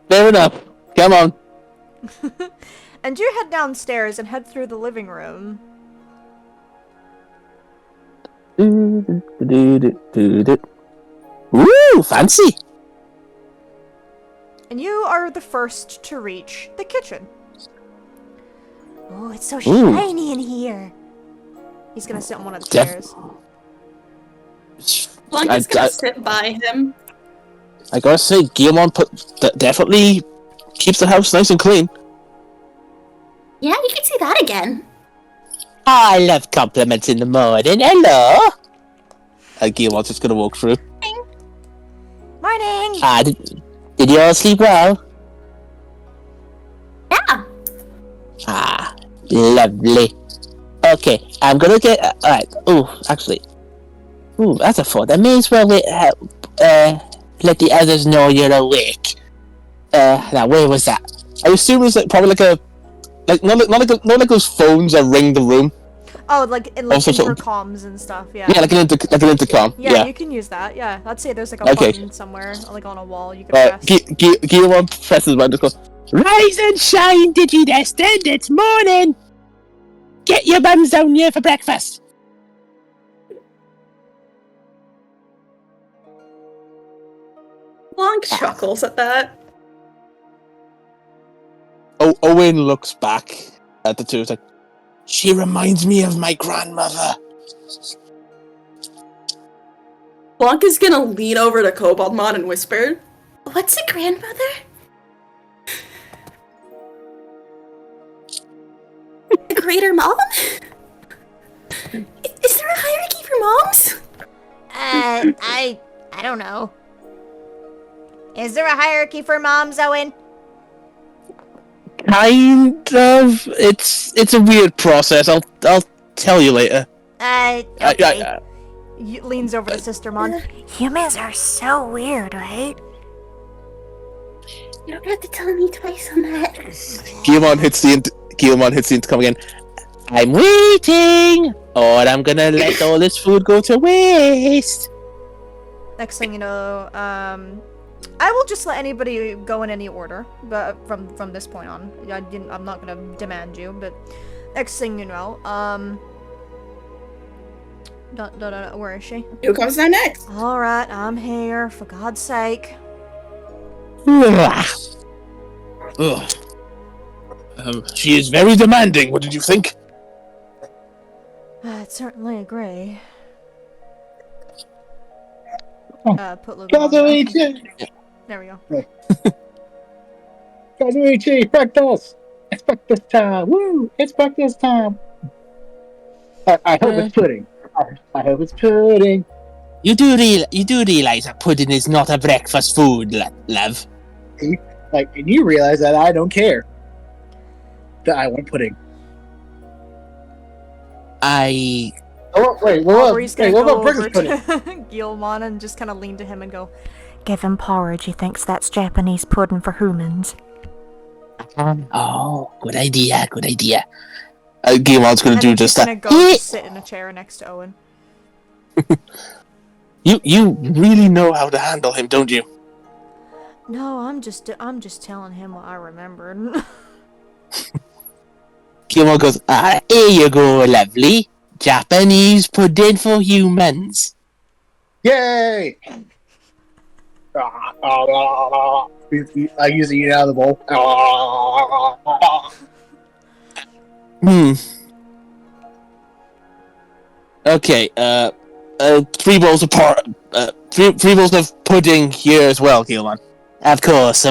S3: Fair enough. Come on.
S1: And you head downstairs and head through the living room.
S3: Woo, fancy.
S1: And you are the first to reach the kitchen.
S9: Oh, it's so
S3: Ooh.
S9: shiny in here.
S1: He's gonna sit on one of the
S3: Def-
S1: chairs.
S6: Blanca's gonna sit by him.
S3: I gotta say, Guillemon definitely keeps the house nice and clean.
S5: Yeah, you can see that again.
S3: I love compliments in the morning. Hello. Guillemon's just gonna walk through.
S9: Morning!
S3: Did you all sleep well?
S5: Yeah.
S3: Lovely. Okay, I'm gonna get. Alright. Oh, actually. Ooh, that's a thought. I may as well let the others know you're awake. Now, where was that? I assume it's probably not like those phones that ring the room.
S1: Oh, like intercoms and stuff. Yeah.
S3: Yeah, like an intercom.
S1: Yeah, you can use that. Yeah, I'd say there's like a button somewhere, like on a wall you can press.
S3: Guillemon presses one. Just goes, rise and shine, Digidestined. It's morning. Get your mums down here for breakfast.
S6: Blanc chuckles at that.
S3: Owen looks back at the two. It's like, she reminds me of my grandmother.
S6: Blanc is gonna lean over to Koboldmon and whisper,
S5: What's a grandmother? A greater mom? Is there a hierarchy for moms?
S9: I don't know. Is there a hierarchy for moms, Owen?
S3: Kind of. It's a weird process. I'll tell you later.
S9: Okay.
S1: Leans over to Sister Mon.
S9: Humans are so weird, right?
S5: You don't have to tell me twice on that.
S3: Guillemon hits the intercom again. I'm waiting, or I'm gonna let all this food go to waste.
S1: Next thing you know, I will just let anybody go in any order, but from this point on, I'm not gonna demand you. But next thing you know, where is she?
S6: who comes down next?
S1: All right, I'm here. For God's sake.
S3: She is very demanding. What did you think?
S1: I'd certainly agree. Put Logan on there. There we go.
S2: Kazuichi, practice! It's practice time! Woo! It's practice time! I hope it's pudding. I hope it's pudding.
S3: You do realize that pudding is not a breakfast food, love.
S10: And you realize that I don't care. That I want pudding. Oh, wait,
S1: Aubrey's gonna
S10: what
S1: go
S10: about
S1: over
S10: breakfast
S1: to
S10: pudding?
S1: Guillemon and just kind of lean to him and go,
S9: Give him porridge. He thinks that's Japanese pudding for humans.
S3: Oh, good idea. Guillemon's gonna
S1: and
S3: do
S1: then
S3: just
S1: she's
S3: that.
S1: gonna go just sit in a chair next to Owen.
S3: You really know how to handle him, don't you?
S1: No, I'm just telling him what I remembered.
S3: Guillemon goes, here you go, lovely. Japanese pudding for humans.
S10: Yay! I use it out of the bowl.
S3: Okay, 3 bowls of three bowls of pudding here as well, Guillemon. Of course.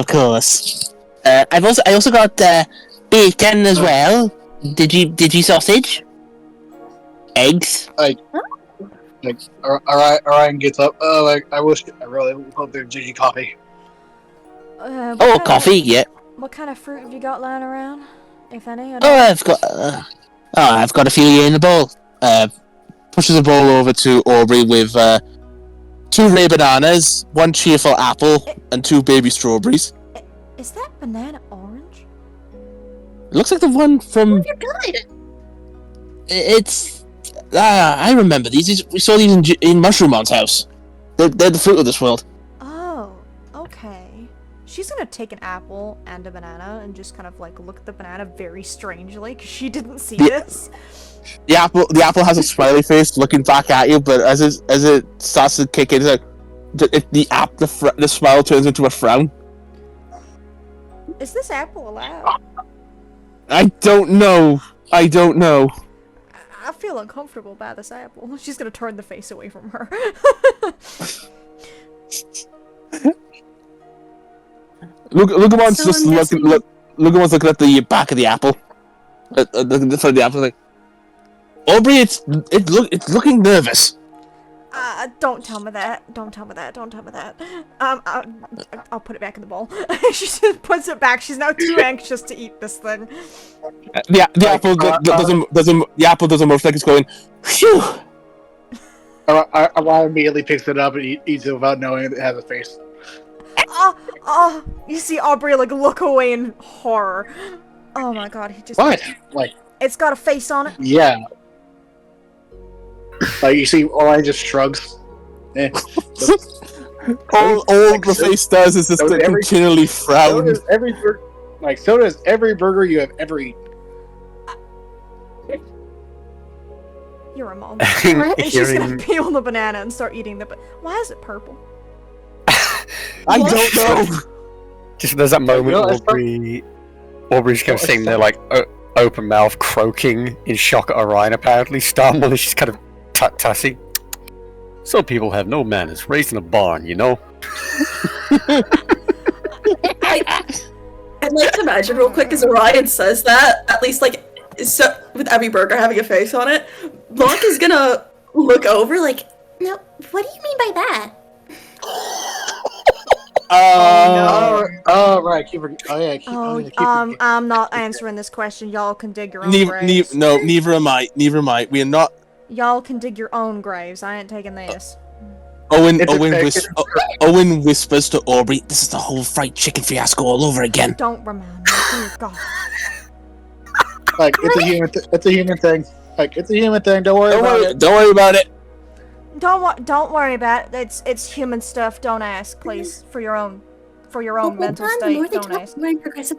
S3: I also got bacon as well. Did you sausage? Eggs.
S10: Orion gets up. I really hope there's Gigi coffee.
S3: Coffee, yeah.
S1: What kind of fruit have you got lying around, if any?
S3: I've got a few here in the bowl. Pushes the bowl over to Aubrey with 2 rare bananas, 1 cheerful apple, and 2 baby strawberries.
S1: Is that banana orange?
S3: It looks like the one from.
S5: You're good.
S3: It's. I remember these. We saw these in Mushroom-Mon's house. They're the fruit of this world.
S1: Oh, okay. She's gonna take an apple and a banana and just kind of like look at the banana very strangely because she didn't see this.
S3: The apple has a smiley face looking back at you, but as it starts to kick in, it's like the smile turns into a frown.
S1: Is this apple allowed?
S3: I don't know.
S1: I feel uncomfortable by this apple. She's gonna turn the face away from her.
S3: Lugamon's
S5: So
S3: just
S5: I'm
S3: looking.
S5: guessing-
S3: Lugamon's looking at the back of the apple. Looking at the apple, like Aubrey. It's looking nervous.
S1: Don't tell me that. Don't tell me that. Don't tell me that. I'll put it back in the bowl. She just puts it back. She's now too anxious to eat this thing.
S3: The apple the apple doesn't motion like it's going. Phew.
S10: I immediately picks it up and eats it without knowing it has a face.
S1: You see Aubrey like look away in horror. Oh my god, he just.
S10: What? Like,
S1: it's got a face on it.
S10: yeah. Like you see, Ori just shrugs. Eh.
S3: all the face does is just continually frown.
S10: So does every burger you have ever eaten.
S1: You're a mom. And she's gonna
S8: Hearing-
S1: peel the banana and start eating the. Why is it purple?
S3: I don't know.
S8: Just there's that moment
S10: You know, that's
S8: Aubrey's kind of sitting there like open mouth croaking in shock at Orion apparently. Starmon is just kind of tut-tussing. Some people have no manners, raised in a barn, you know?
S6: I'd like to imagine real quick as Orion says that, at least like so, with every burger having a face on it, Blanc is gonna look over like,
S7: No, what do you mean by that?
S10: Oh, right. Keep it. Oh yeah.
S1: I'm not answering this question. Y'all can dig your own
S3: Neither
S1: graves.
S3: am I. Neither am I. We are not.
S1: Y'all can dig your own graves. I ain't taking this.
S3: Owen whispers to Aubrey, "This is the whole fried chicken fiasco all over again."
S1: Don't remind me. Dear God.
S10: Like it's a human thing. Like it's a human thing. Don't worry about it.
S3: Don't worry about it.
S1: Don't worry about it. It's human stuff. Don't ask, please. For your own mental
S5: The more
S1: state.
S5: they
S1: Don't
S5: talk,
S1: ask.
S5: the more I'm progressive.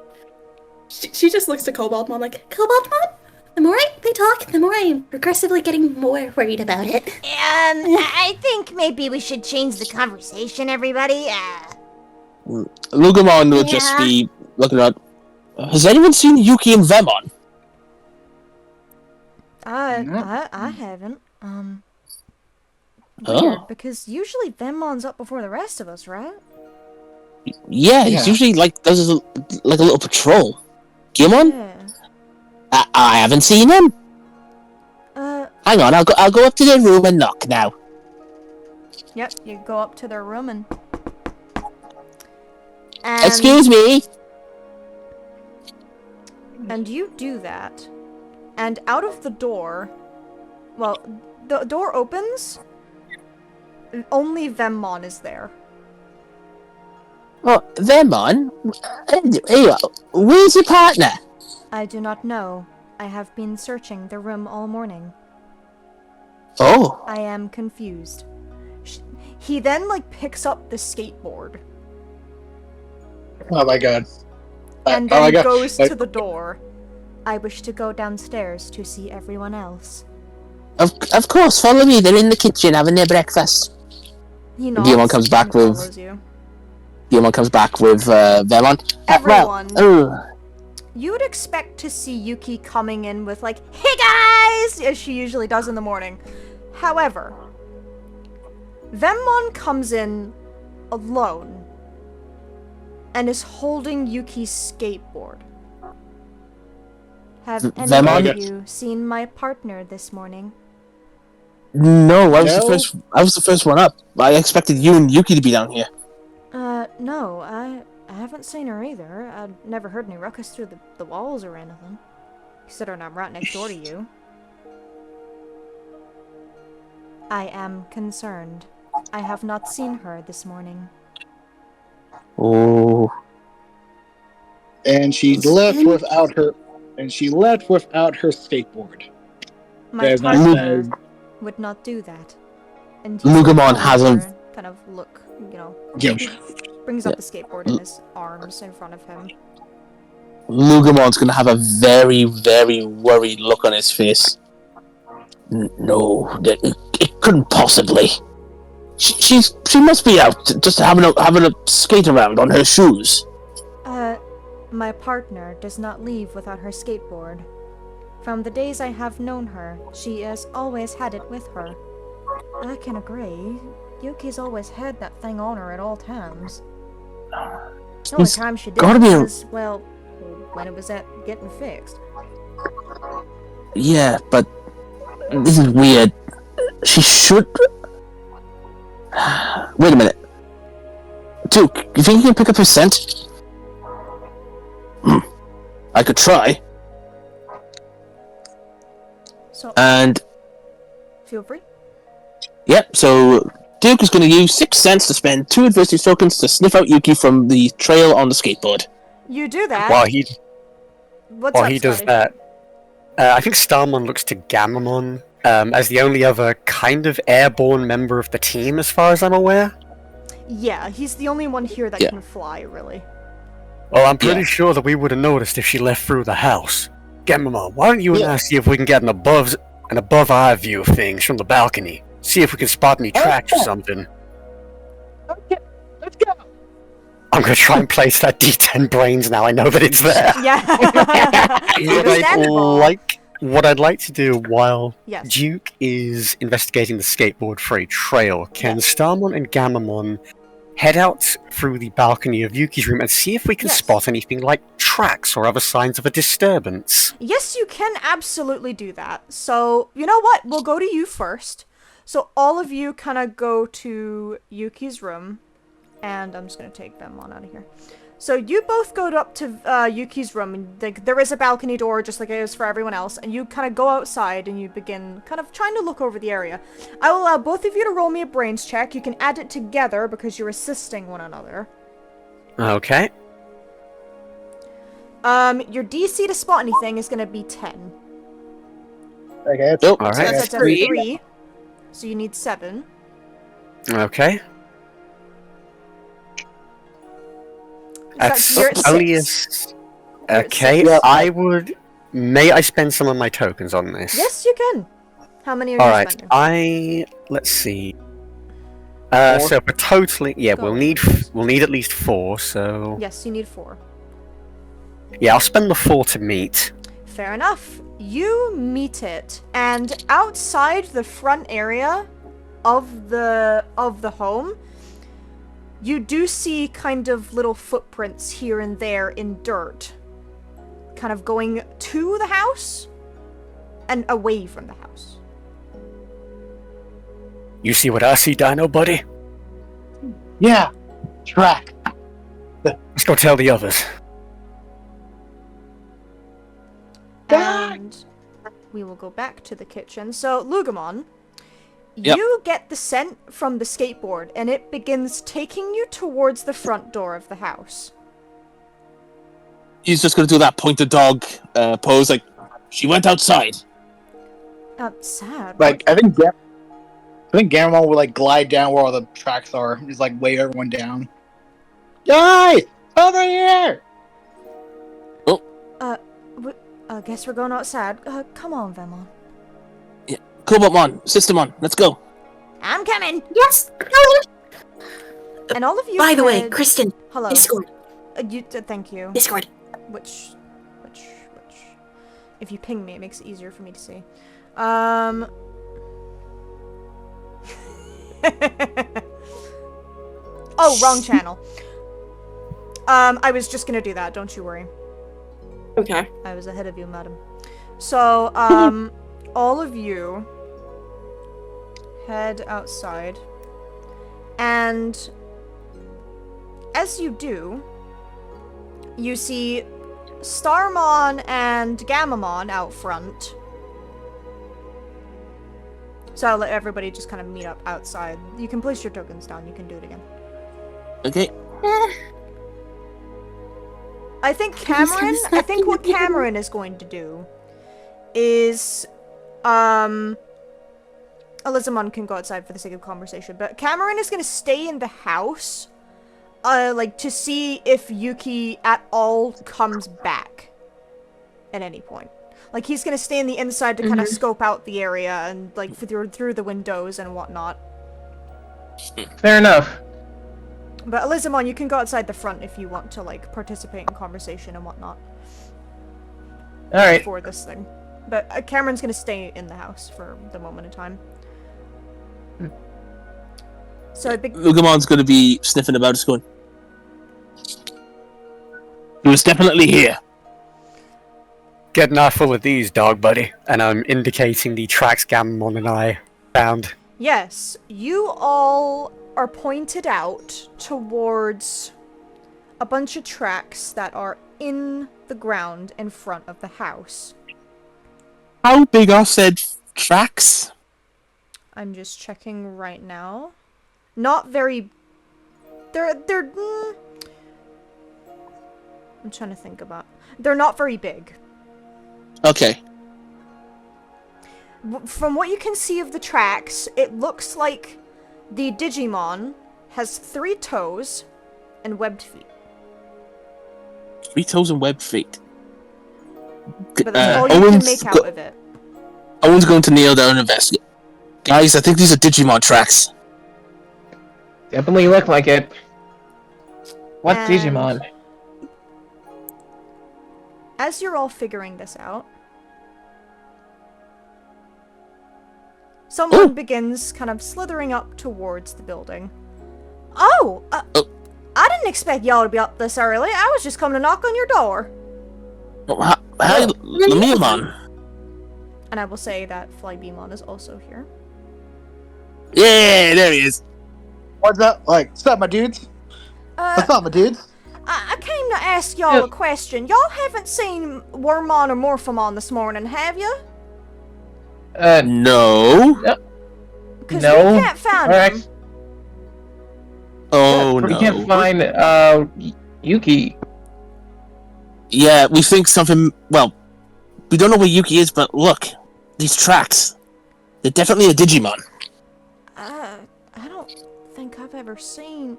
S6: she just looks to Cobaltmon like,
S5: Cobaltmon? The more they talk, the more I'm progressively getting more worried about it.
S9: I think maybe we should change the conversation, everybody.
S3: Lugamon will just be looking at. Has anyone seen Yuki and Vemon?
S1: I haven't.
S3: Oh.
S1: Weird, because usually Venmon's up before the rest of us, right?
S3: Yeah, he's usually does a little patrol. Gilmon?
S1: Yeah.
S3: I haven't seen him.
S1: Hang
S3: on, I'll go up to their room and knock now.
S1: Yep, you go up to their room and
S3: Excuse me.
S1: And you do that. And out of the door, well, the door opens. Only Vemmon is there.
S3: Oh, Vemon? Where's your partner?
S1: I do not know. I have been searching the room all morning.
S3: Oh.
S1: I am confused. He then, picks up the skateboard.
S10: Oh my god.
S1: And then goes to the door. I wish to go downstairs to see everyone else.
S3: Of course, follow me. They're in the kitchen having their breakfast.
S1: He nods
S3: Guillemon comes back
S1: and
S3: with.
S1: follows you.
S3: Guillemon comes back with Vemon.
S1: Everyone.
S3: Well,
S1: You would expect to see Yuki coming in with "Hey guys!" as she usually does in the morning. However, Vemmon comes in alone and is holding Yuki's skateboard. Have any
S3: Vemmon?
S1: of you seen my partner this morning?
S3: No, I was the first one up. I expected you and Yuki to be down here.
S1: No, I haven't seen her either. I've never heard any ruckus through the walls or anything. Considering I'm right next door to you. I am concerned. I have not seen her this morning.
S3: Oh.
S10: And she left without her. And she left without her skateboard.
S1: My
S10: There's my
S1: partner
S10: size.
S1: would not do that. And
S3: Lugamon hasn't.
S1: kind of look,
S10: Yeah.
S1: brings up the skateboard in his arms in front of him.
S3: Lugamon's gonna have a very, very worried look on his face. No, it couldn't possibly. She must be out just having a skate around on her shoes.
S1: My partner does not leave without her skateboard. From the days I have known her, she has always had it with her. I can agree. Yuki's always had that thing on her at all times. The only
S3: It's
S1: time she
S3: gotta
S1: didn't
S3: be a-
S1: was, well, when it was at getting fixed.
S3: Yeah, but this is weird. She should. Wait a minute. Duke, you think you can pick up her scent? I could try.
S1: So,
S3: And
S1: feel free.
S3: yep, so Duke is going to use 6 cents to spend 2 adversity tokens to sniff out Yuki from the trail on the skateboard.
S1: You do that.
S8: While he
S1: What's up,
S8: does
S1: Scotty?
S8: that, I think Starmon looks to Gammamon as the only other kind of airborne member of the team, as far as I'm aware.
S1: Yeah, he's the only one here that
S3: Yeah.
S1: can fly, really.
S8: Well, I'm pretty
S3: Yeah.
S8: sure that we would have noticed if she left through the house. Gammamon, why don't you and I see if we can get an above eye view of things from the balcony? See if we can spot any tracks or something.
S2: Okay, let's go.
S8: I'm gonna try and place that D10 brains now. I know that it's there.
S1: Yeah. Understandable.
S8: What I'd like to do while
S1: Yes.
S8: Duke is investigating the skateboard for a trail, can Starmon and Gammamon head out through the balcony of Yuki's room and see if we can
S1: Yes.
S8: spot anything like tracks or other signs of a disturbance?
S1: Yes, you can absolutely do that. So, you know what? We'll go to you first. So, all of you kind of go to Yuki's room. And I'm just going to take them on out of here. So, you both go up to Yuki's room. And there is a balcony door, just like it is for everyone else. And you kind of go outside and you begin kind of trying to look over the area. I will allow both of you to roll me a brains check. You can add it together because you're assisting one another.
S8: Okay.
S1: Your DC to spot anything is going to be 10.
S10: Okay.
S3: Nope.
S8: All
S1: So
S8: right.
S1: that's a 3. So you need 7.
S8: Okay. That's
S1: You're at
S8: only
S1: 6.
S8: Okay,
S10: Yeah.
S8: I would... May I spend some of my tokens on this?
S1: Yes, you can. How many are you
S8: Alright,
S1: spending?
S8: let's see.
S10: Four?
S8: So for totaling... Yeah,
S1: Go.
S8: we'll need at least 4, so...
S1: Yes, you need 4.
S8: Yeah, I'll spend the 4 to meet.
S1: Fair enough. You meet it, and outside the front area of the home, you do see kind of little footprints here and there in dirt, kind of going to the house and away from the house.
S8: You see what I see, Dino Buddy?
S10: Yeah. Track.
S8: Let's go tell the others.
S1: And we will go back to the kitchen. So, Lugamon,
S3: Yep.
S1: you get the scent from the skateboard, and it begins taking you towards the front door of the house.
S3: He's just going to do that pointed dog pose, like, she went outside.
S1: Sad.
S10: Like I think Garamon would like glide down where all the tracks are. Just like wave everyone down. Guys, over here!
S1: I guess we're going outside. Come on, Vemon.
S3: Cobalt-mon, Systemon, let's go.
S9: I'm coming.
S5: Yes.
S1: And all of you.
S5: By the way,
S1: head-
S5: Kristen,
S1: Hello.
S5: Discord.
S1: Thank you.
S5: Discord.
S1: Which. If you ping me, it makes it easier for me to see. Oh, wrong channel. I was just gonna do that, don't you worry.
S6: Okay.
S1: I was ahead of you, madam. So, all of you head outside. And as you do, you see Starmon and Gammamon out front. So I'll let everybody just kind of meet up outside. You can place your tokens down, you can do it again.
S3: Okay.
S1: I think Cameron, I think what Cameron is going to do is, Elizamon can go outside for the sake of conversation, but Cameron is going to stay in the house, like, to see if Yuki at all comes back at any point. Like, he's going to stay in the inside to kind of scope out the area and, like, through the windows and whatnot.
S2: Fair enough.
S1: But Elizamon, you can go outside the front if you want to, like, participate in conversation and whatnot.
S2: Alright.
S1: For this thing. But Cameron's gonna stay in the house for the moment in time. So I think
S3: Lugamon's going to be sniffing about, just going. He was definitely here.
S8: Get an eyeful of these, dog buddy. And I'm indicating the tracks Gammon and I found.
S1: yes, you all are pointed out towards a bunch of tracks that are in the ground in front of the house.
S3: How big are said tracks?
S1: I'm just checking right now. Not very. They're. I'm trying to think about. They're not very big.
S3: Okay.
S1: From what you can see of the tracks, it looks like the Digimon has 3 toes and webbed feet.
S3: 3 toes and webbed feet.
S1: But that's all you can make out of it.
S3: Owen's going to kneel down and investigate. Guys, I think these are Digimon tracks.
S2: Definitely look like it. What
S1: And-
S2: Digimon?
S1: As you're all figuring this out, someone begins kind of slithering up towards the building. Oh! I didn't expect y'all to be up this early. I was just coming to knock on your door.
S3: Hi, Lamiamon.
S1: And I will say that Flybeamon is also here.
S3: Yeah, there he is.
S10: What's up? Like, what's up, my dudes? What's up, my dudes?
S1: I came to ask y'all a question. Y'all haven't seen Wormmon or Morphomon this morning, have you?
S3: No.
S1: Because
S2: No.
S1: we can't find
S2: Alright.
S1: them.
S3: Oh,
S2: We
S3: no.
S2: can't find Yuki.
S3: Yeah, we think something. Well, we don't know where Yuki is, but look, these tracks. They're definitely a Digimon.
S1: I don't think I've ever seen.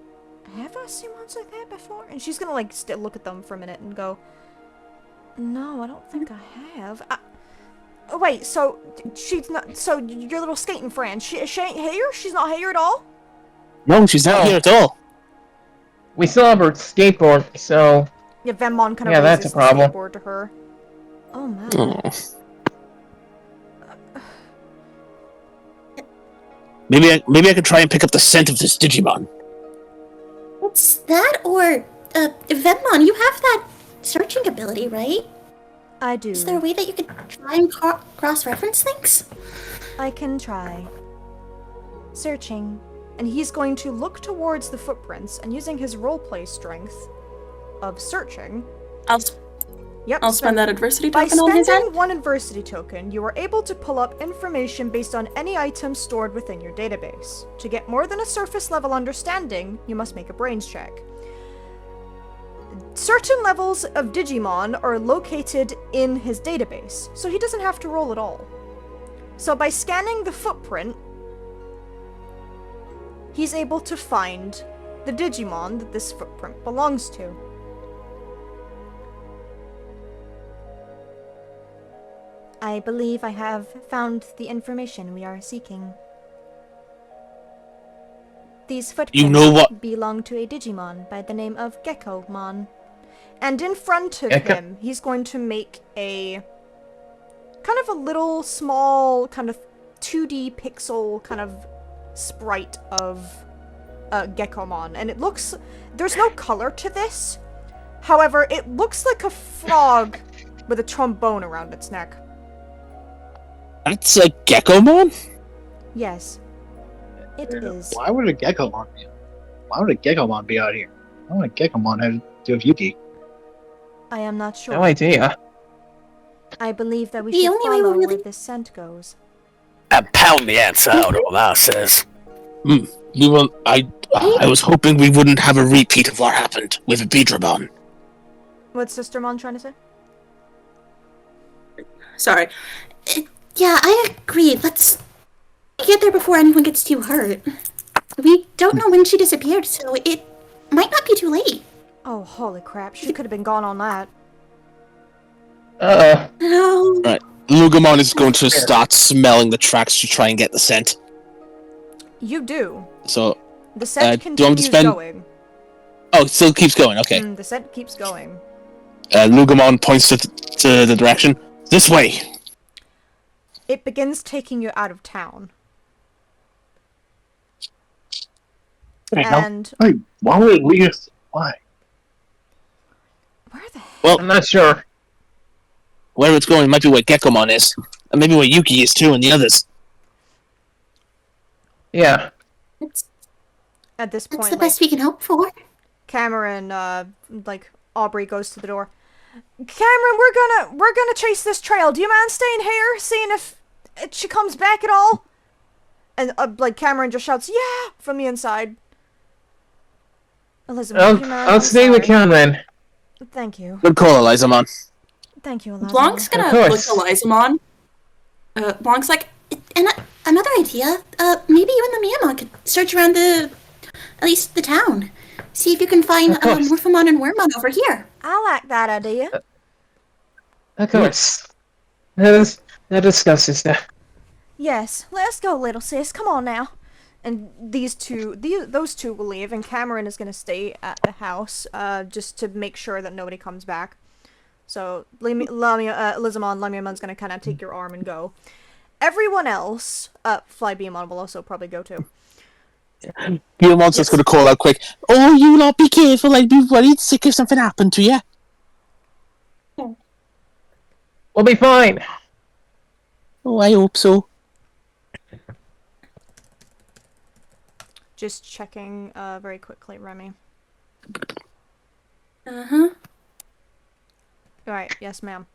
S1: Have I seen ones like that before? And she's gonna like look at them for a minute and go, "No, I don't think I have." Oh, wait, so she's not. So your little skating friend, she ain't here. She's not here at all.
S3: No, she's not
S2: No.
S3: here at all.
S2: We still have her skateboard, so
S1: Yeah, Venmon kind of
S2: Yeah, that's
S1: raises
S2: a problem.
S1: the skateboard to her. Oh my.
S3: Oh. Maybe I could try and pick up the scent of this Digimon.
S5: What's that? Or, Venmon, you have that searching ability, right?
S1: I do.
S5: Is there a way that you could try and cross-reference things?
S1: I can try. Searching. And he's going to look towards the footprints and using his roleplay strength of searching.
S6: I'll spend that adversity
S1: By
S6: token on his
S1: spending
S6: end.
S1: 1 adversity token, you are able to pull up information based on any item stored within your database. To get more than a surface level understanding, you must make a brains check. Certain levels of Digimon are located in his database, so he doesn't have to roll at all. So by scanning the footprint, he's able to find the Digimon that this footprint belongs to. I believe I have found the information we are seeking. These footprints
S3: You know what?
S1: belong to a Digimon by the name of Geckomon. And in front of
S2: Gecko-
S1: him, he's going to make a kind of a little small kind of 2D pixel kind of sprite of Geckomon. And it looks... There's no color to this. However, it looks like a frog with a trombone around its neck.
S3: That's a Geckomon?
S1: Yes. It is.
S10: Why would a Geckomon be? Why would a Geckomon be out here? Why would a Geckomon have to do with Yuki?
S1: I am not sure.
S2: no idea.
S1: I believe that we
S5: The
S1: should
S5: only way
S1: follow
S5: we're
S1: where
S5: really-
S1: this scent goes.
S8: And pound the ants out, all that says.
S3: We will. I was hoping we wouldn't have a repeat of what happened with Beedramon.
S1: What's Sistermon trying to say?
S6: Sorry.
S5: Yeah, I agree. Let's get there before anyone gets too hurt. We don't know when she disappeared, so it might not be too late.
S1: Oh, holy crap. She could have been gone on that.
S5: No.
S3: Right. Lugamon is going to start smelling the tracks to try and get the scent.
S1: You do.
S3: So,
S1: The scent
S3: do you want me
S1: continues
S3: to spend-
S1: going.
S3: oh, it still keeps going. Okay.
S1: The scent keeps going.
S3: Lugamon points to the direction. This way.
S1: it begins taking you out of town. And
S10: Wait, why would we just why?
S1: where the hell?
S3: Well,
S2: I'm not sure.
S3: where it's going might be where Gekomon is. And maybe where Yuki is too and the others.
S2: Yeah.
S1: At this
S7: That's
S1: point,
S7: the best we can hope for.
S1: Cameron, Aubrey goes to the door. Cameron, we're gonna chase this trail. Do you mind staying here, seeing if she comes back at all? And Cameron just shouts, "Yeah!" from the inside. Elizabeth, do you mind?
S2: I'll
S1: I'm
S2: stay with
S1: sorry.
S2: Cameron.
S1: Thank you.
S3: Good call, Elizamon.
S1: Thank you, Eliza.
S6: Blanc's gonna
S2: Of
S6: look
S2: course.
S6: to Lysamon. Blanc's like,
S7: And another idea, maybe you and the Miyamon could search around at least the town. See if you can find
S2: Of course.
S7: Morphemon and Wormmon over here.
S1: I like that idea.
S2: Of course. That discusses that.
S1: Yes, let's go, little sis. Come on now. And those two will leave, and Cameron is gonna stay at the house, just to make sure that nobody comes back. So, Elizamon, Lamiamon's gonna kind of take your arm and go. Everyone else, Flybeamon will also probably go too.
S3: Beamon's just going to call out quick. Oh, you lot be careful. I'd be worried sick if something happened to you.
S2: We'll be fine.
S3: Oh, I hope so.
S1: Just checking, very quickly, Remy.
S5: Uh-huh.
S1: Alright, yes ma'am.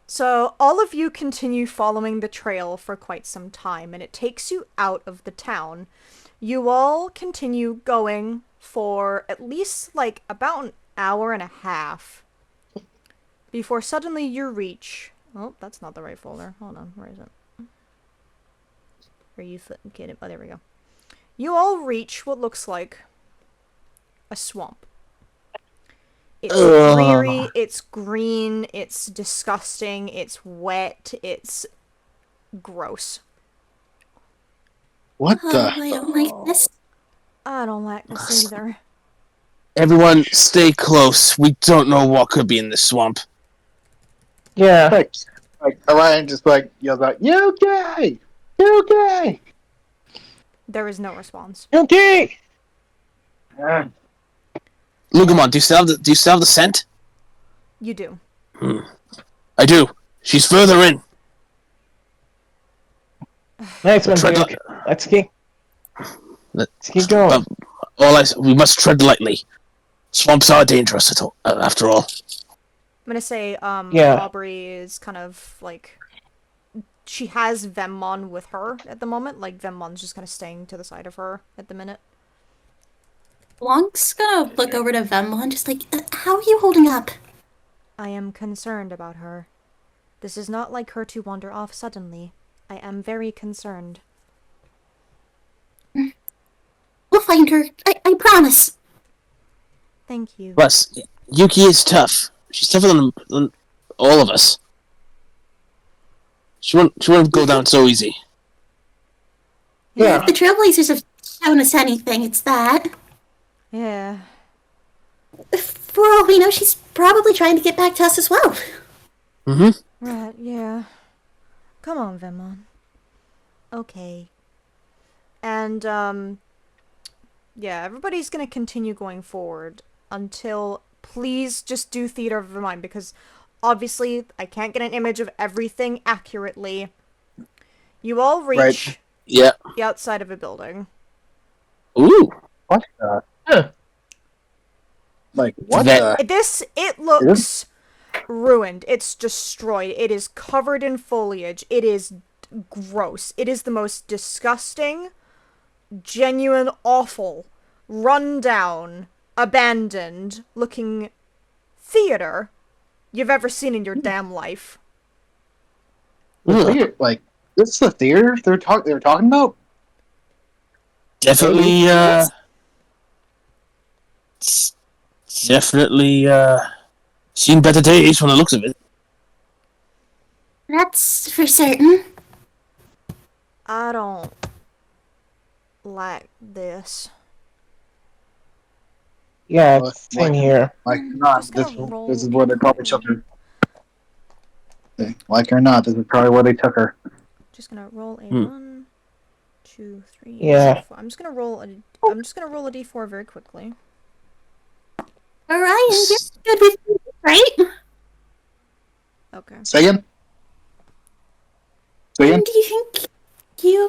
S1: So, all of you continue following the trail for quite some time, and it takes you out of the town. You all continue going for at least, about an hour and a half. Before suddenly you reach... Oh, that's not the right folder. Hold on, where is it? Are you kidding? Oh, there we go. You all reach what looks like a swamp. It's dreary, it's green, it's disgusting, it's wet, it's gross.
S10: What
S7: Oh,
S10: the?
S7: I don't like this.
S1: I don't like this either.
S3: Everyone, stay close. We don't know what could be in this swamp.
S2: Yeah.
S10: Orion just yells out, "You gay! You gay!"
S1: There is no response.
S2: Okay.
S3: Lugamon, do you still have the scent?
S1: You do.
S3: I do. She's further in.
S2: Nice one,
S3: Tread
S2: Duke. Let's keep
S3: But
S2: going.
S3: we must tread lightly. Swamps are dangerous after all.
S1: I'm gonna say,
S2: Yeah.
S1: Aubrey is kind of, she has Vemmon with her at the moment. Vemmon's just kind of staying to the side of her at the minute.
S5: Blanc's gonna look over to Vemmon, just how are you holding up?
S1: I am concerned about her. This is not like her to wander off suddenly. I am very concerned.
S7: We'll find her. I promise.
S1: Thank you.
S3: Plus, Yuki is tough. She's tougher than all of us. She won't go down so easy.
S2: Yeah.
S7: If the Trailblazers have shown us anything, it's that.
S1: Yeah.
S7: For all we know, she's probably trying to get back to us as well.
S3: Mm-hmm.
S1: Right, yeah. Come on, Vemmon. Okay. And, yeah, everybody's gonna continue going forward until... Please just do theater of the mind, because obviously I can't get an image of everything accurately. You all reach
S3: Yeah.
S1: the outside of a building.
S3: Ooh.
S10: What the?
S2: Huh.
S10: What
S3: That-
S10: the?
S1: It looks ruined. It's destroyed. It is covered in foliage. It is gross. It is the most disgusting, genuine, awful, run-down, abandoned looking theater you've ever seen in your damn life.
S10: The theater, this is the theater they were talking about?
S3: Definitely, definitely, seen better days from the looks of it.
S7: That's for certain.
S1: I don't like this.
S2: Yeah,
S10: Well,
S2: same here.
S10: Not.
S1: Just gonna roll
S10: This is where they probably took her. Like or not, this is probably where they took her.
S1: Just gonna roll a 1, 2, 3,
S2: Yeah.
S1: 4. I'm just gonna roll a d4 very quickly.
S7: Orion, you're good with me, right?
S1: Okay.
S10: Say again? Say again?
S7: Do you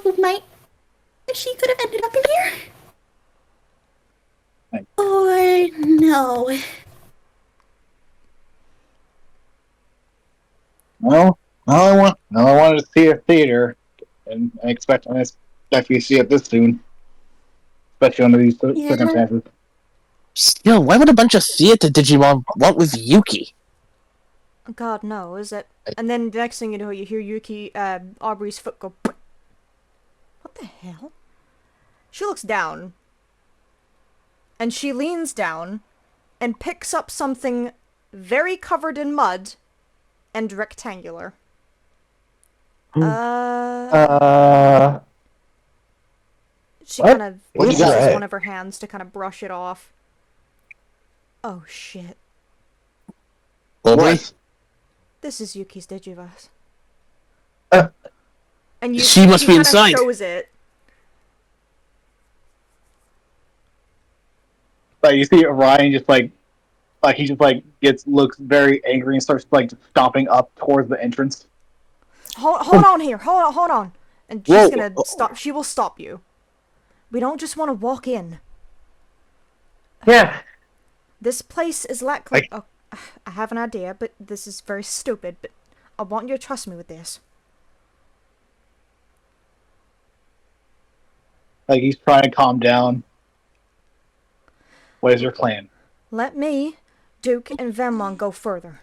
S7: think you might... she could have ended up in here?
S10: Right.
S7: Or no?
S10: Well, I wanted to see a theater, and I expect you to see it this soon, especially under these
S7: Yeah.
S10: circumstances.
S3: Still, why would a bunch of theater Digimon want with Yuki?
S1: God, no, is it? And then the next thing you know, you hear Aubrey's foot go. What the hell? She looks down. And she leans down and picks up something very covered in mud and rectangular. She
S2: What?
S1: kind of
S10: What
S1: uses
S10: is that?
S1: one of her hands to kind of brush it off. Oh shit.
S3: Aubrey?
S10: What?
S1: This is Yuki's Digivice.
S2: Uh,
S1: And
S3: she must be
S1: kinda
S3: inside.
S1: shows it.
S10: Like you see Orion just like he just looks very angry and starts like stomping up towards the entrance.
S1: Hold on here. Hold on. And she's gonna stop. She will stop you. We don't just want to walk in.
S2: Yeah.
S1: This place is like oh, I have an idea, but this is very stupid, but I want you to trust me with this.
S10: Like he's trying to calm down. What is your plan?
S1: Let me, Duke, and Venmon go further.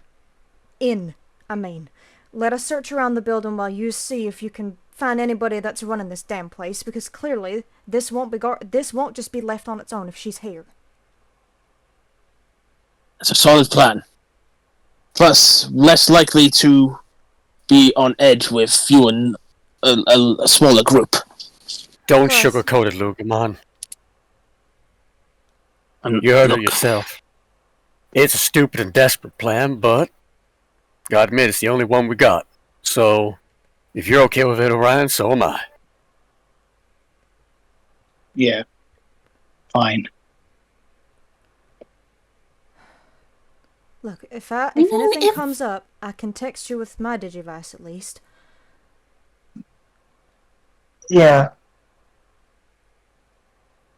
S1: Let us search around the building while you see if you can find anybody that's running this damn place, because clearly this won't just be left on its own if she's here.
S3: That's a solid plan. Plus, less likely to be on edge with you and a smaller group.
S8: Don't
S1: Plus-
S8: sugarcoat it, Luke. Come on. You heard it yourself. It's a stupid and desperate plan, but gotta admit, it's the only one we got. So, if you're okay with it, Orion, so am I.
S10: Yeah. Fine.
S1: Look, if anything comes up, I can text you with my Digivice at least.
S2: Yeah.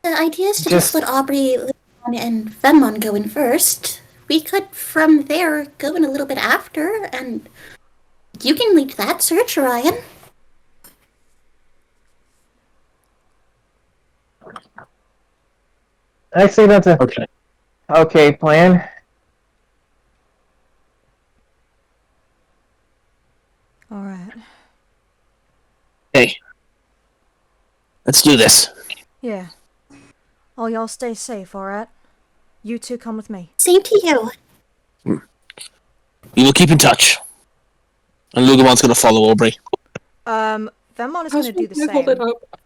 S7: The idea is to just let Aubrey and Venmon go in first. We could, from there, go in a little bit after, and you can lead that search, Orion.
S2: I say that's a okay plan.
S1: Alright.
S3: Hey. Let's do this.
S1: Yeah. All y'all stay safe, alright? You two come with me.
S7: Same to you.
S3: We will keep in touch. And Lugamon's gonna follow Aubrey.
S1: Venmon is gonna do the
S6: Hold it
S1: same.
S6: up.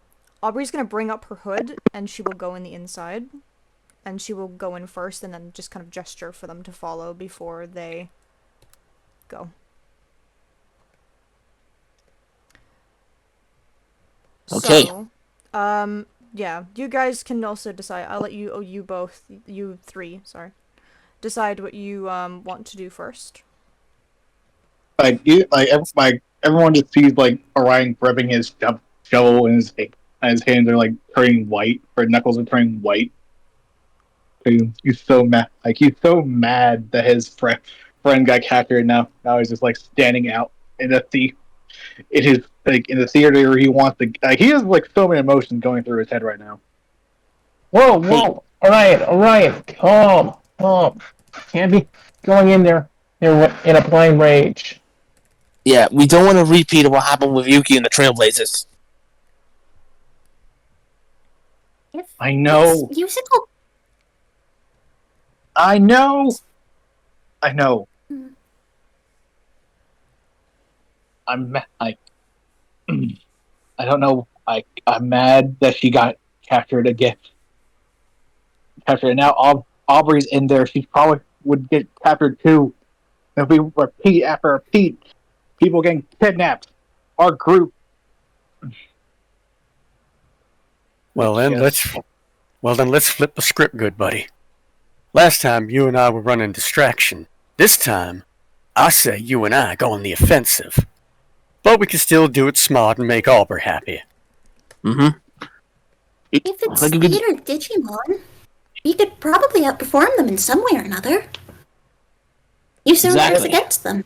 S1: Aubrey's gonna bring up her hood, and she will go in the inside. And she will go in first, and then just kind of gesture for them to follow before they go.
S3: Okay.
S1: So, yeah, you guys can also decide. I'll let you three, decide what you, want to do first.
S10: Everyone just sees like Orion gripping his shovel and his hands are like turning white. Her knuckles are turning white. He's so mad. Like he's so mad that his friend got captured. Now he's just like standing out in the in the theater where he wants to. He has like so many emotions going through his head right now.
S2: Whoa. Orion, calm. Can't be going in there in a blind rage.
S3: Yeah, we don't want to repeat of what happened with Yuki and the Trailblazers.
S10: I know.
S7: It's musical.
S10: I know. I'm like, I don't know. I'm mad that she got captured again. And now Aubrey's in there. She probably would get captured too. If we repeat after repeat, people getting kidnapped. Our group
S8: Well then, let's flip the script, good buddy. Last time you and I were running distraction. This time, I say you and I go on the offensive. But we can still do it smart and make Aubrey happy.
S3: Mm-hmm.
S7: If it's theater Digimon, we could probably outperform them in some way or another. Use their ways against them.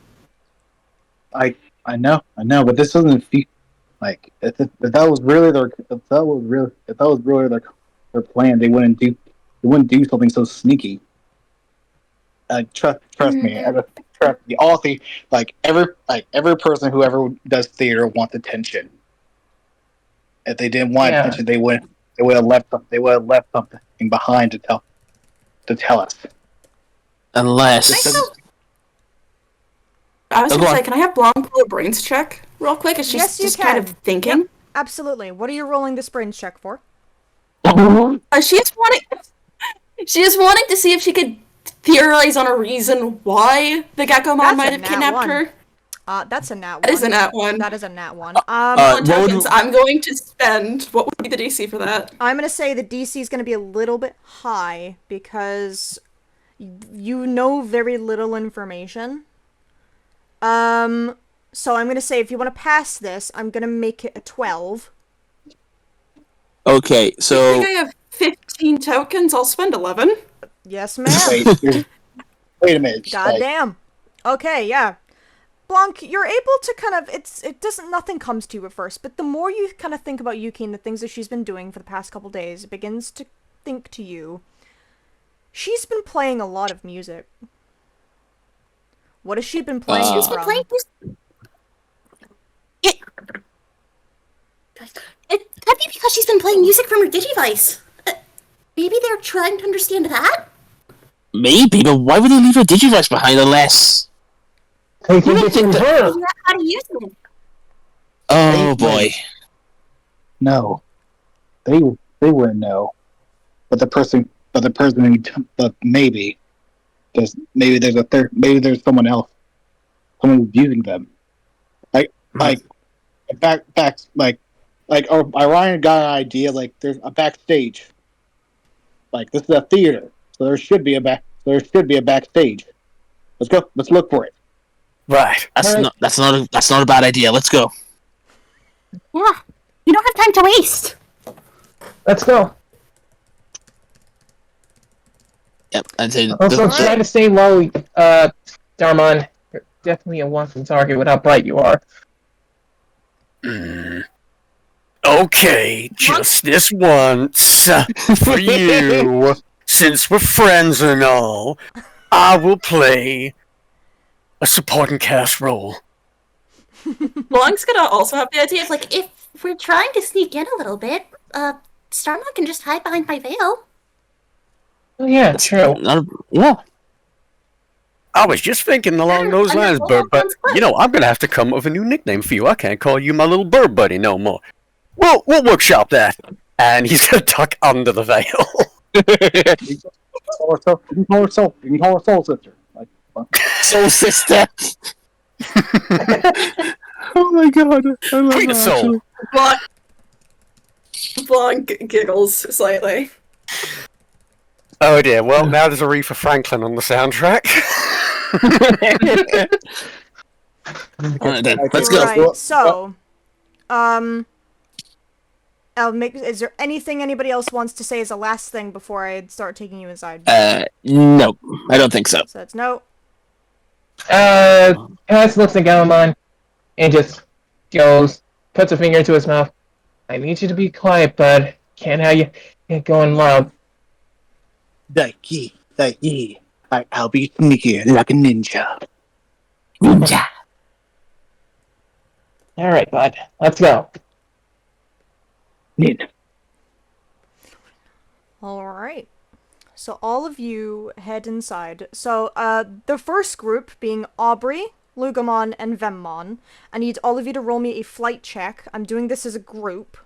S10: I know, but this doesn't feel like if that was really their plan, they wouldn't do something so sneaky. Trust me, every person who ever does theater wants attention. If they didn't want attention, they would have left something behind to tell us.
S3: Unless
S6: I was gonna say, can I have Blanc roll a brains check real quick? It's
S1: Yes, you
S6: just
S1: can.
S6: kind of thinking.
S1: Yep, absolutely. What are you rolling this brains check for?
S6: She's wanting to see if she could theorize on a reason why the Geckomon might have kidnapped her.
S1: That's a nat 1.
S6: That is a nat 1.
S1: That is a nat 1.
S6: Tokens, I'm going to spend. What would be the DC for that?
S1: I'm going to say the DC is going to be a little bit high because you know very little information. So I'm going to say if you want to pass this, I'm going to make it a 12.
S3: Okay, so
S6: I think I have 15 tokens. I'll spend 11.
S1: Yes, ma'am.
S10: Wait a minute.
S1: Goddamn. Okay, yeah. Blanc, you're able to kind of, nothing comes to you at first, but the more you kind of think about Yuki and the things that she's been doing for the past couple days, it begins to think to you. She's been playing a lot of music. What has she been playing
S7: She's
S1: from?
S7: been playing music. It could be because she's been playing music from her Digivice. Maybe they're trying to understand that?
S3: maybe, but why would they leave her Digivice behind unless...
S2: They can get in her.
S7: How to use it.
S3: Oh boy.
S10: No, they wouldn't know. But maybe there's someone else, someone who's using them. Orion got an idea. Like there's a backstage. Like this is a theater, so there should be a backstage. Let's go. Let's look for it.
S8: Right.
S3: That's not a bad idea. Let's go.
S7: Yeah, you don't have time to waste.
S2: Let's go.
S3: Yep. I'd say
S2: Also, try to stay low, Darmon. You're definitely a wanton target with how bright you are.
S8: Okay, just this once. For you, since we're friends and all, I will play a supporting cast role.
S6: Blanc's gonna also have the idea of like,
S7: If we're trying to sneak in a little bit, Starmon can just hide behind my veil.
S2: Oh yeah, true.
S3: Yeah.
S8: I was just thinking along those lines, Bird, but I'm gonna have to come up with a new nickname for you. I can't call you my little bird buddy no more. We'll workshop that. And he's gonna tuck under the veil.
S10: You can call her soul sister.
S3: Soul sister. Oh my god. I love
S8: Queen of Soul.
S6: Blanc giggles slightly.
S8: Oh dear, well now there's Aretha Franklin on the soundtrack.
S3: Alright then, let's go.
S1: Right, so, is there anything anybody else wants to say as a last thing before I start taking you inside?
S3: No, I don't think so.
S1: So it's no.
S2: Kaz looks at Galamon and just puts a finger into his mouth. I need you to be quiet, bud. Can't have you get going loud.
S10: I'll be sneaky like a ninja.
S3: Ninja.
S2: Alright, bud. Let's go.
S1: Alright. So all of you head inside. So, the first group being Aubrey, Lugomon, and Vemmon. I need all of you to roll me a flight check. I'm doing this as a group.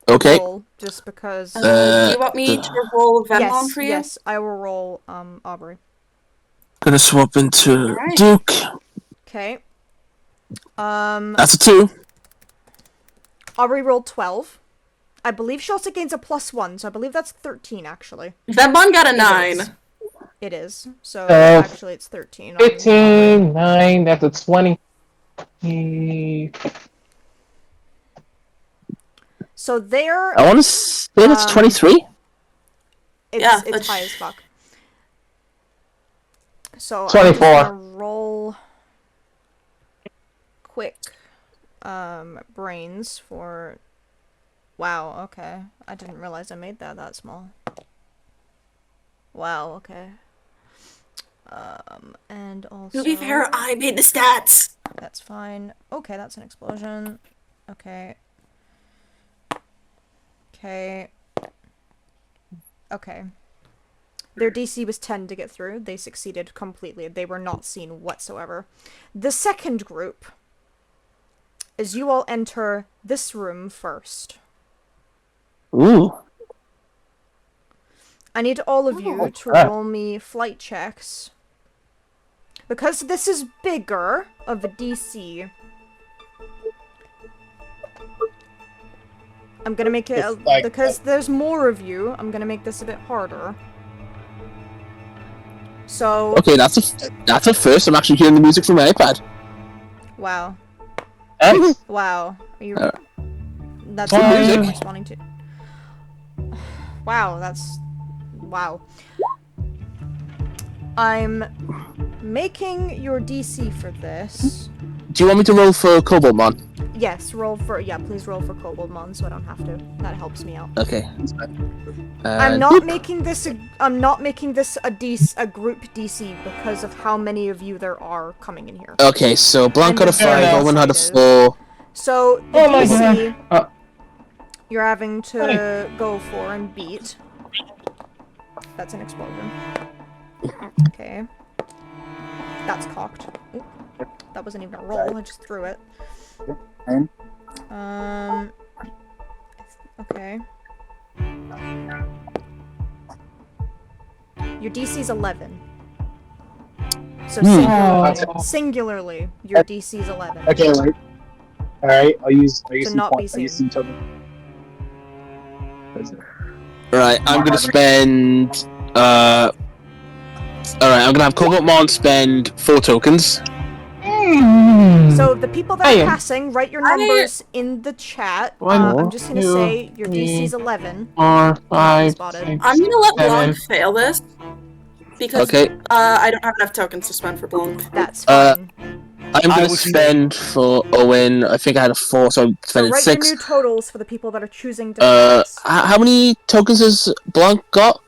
S3: Okay.
S1: Roll, just because...
S6: Do you want me to roll Venmon for you?
S1: Yes, I will roll, Aubrey.
S3: Gonna swap into Duke.
S1: Okay.
S3: That's a 2.
S1: Aubrey rolled 12. I believe she also gains a +1, so I believe that's 13, actually.
S6: Vemon got a
S1: It
S6: 9.
S1: is. It is. So,
S2: Uh,
S1: actually, it's 13.
S2: 15, 9, that's a 20.
S1: So there,
S3: I want to say that's 23.
S6: Yeah,
S1: it's
S6: that's-
S1: high as fuck. So, I'm
S2: 24.
S1: just gonna roll quick, brains for... Wow, okay. I didn't realize I made that small. Wow, okay. And also...
S6: To be fair, I made the stats.
S1: That's fine. Okay, that's an explosion. Okay. Okay. Okay. Their DC was 10 to get through. They succeeded completely. They were not seen whatsoever. The second group is you all enter this room first.
S3: Ooh.
S1: I need all of you to roll me flight checks. Because this is bigger of a DC, I'm gonna make it, because there's more of you, I'm gonna make this a bit harder. So...
S3: Okay, that's a first. I'm actually hearing the music from my iPad.
S1: Wow.
S2: Nice.
S1: Wow. Are you... That's
S2: Fine.
S1: not what I'm responding to. Wow, that's... Wow. I'm making your DC for this.
S3: Do you want me to roll for Koboldmon?
S1: Yes, roll for... Yeah, please roll for Koboldmon so I don't have to. That helps me out.
S3: Okay.
S1: I'm not making this a... I'm not making this a group DC because of how many of you there are coming in here.
S3: Okay, so Blanc got a 5,
S2: enough.
S3: Owen had a
S1: It is.
S3: 4.
S1: So, the
S2: Oh my
S1: DC
S2: God.
S1: you're having to go for and beat. That's an explosion. Okay. That's cocked. Oop. That wasn't even a roll, I just threw it. Okay. Your DC's 11. So singularly, your DC's 11.
S10: Okay, wait. Alright, I'll use
S1: To
S10: some
S1: not be
S10: points. I'll use
S1: seen.
S10: some token.
S3: Right, I'm gonna spend. Alright, I'm gonna have Koboldmon spend 4 tokens.
S1: So the people that
S2: Hey.
S1: are passing, write your numbers in the chat.
S2: One,
S1: I'm just gonna
S2: two,
S1: say your
S2: three.
S1: DC's 11.
S2: 4, 5,
S1: Spotted.
S2: 6,
S6: I'm gonna let
S2: 7.
S6: Blanc fail this. Because
S3: Okay.
S6: I don't have enough tokens to spend for Blanc.
S1: That's
S3: Uh,
S1: fine.
S3: I'm gonna
S8: was-
S3: spend for Owen. I think I had a 4, so I'm
S1: So
S3: spending
S1: write
S3: 6.
S1: your new totals for the people that are choosing to pass.
S3: How many tokens has Blanc got?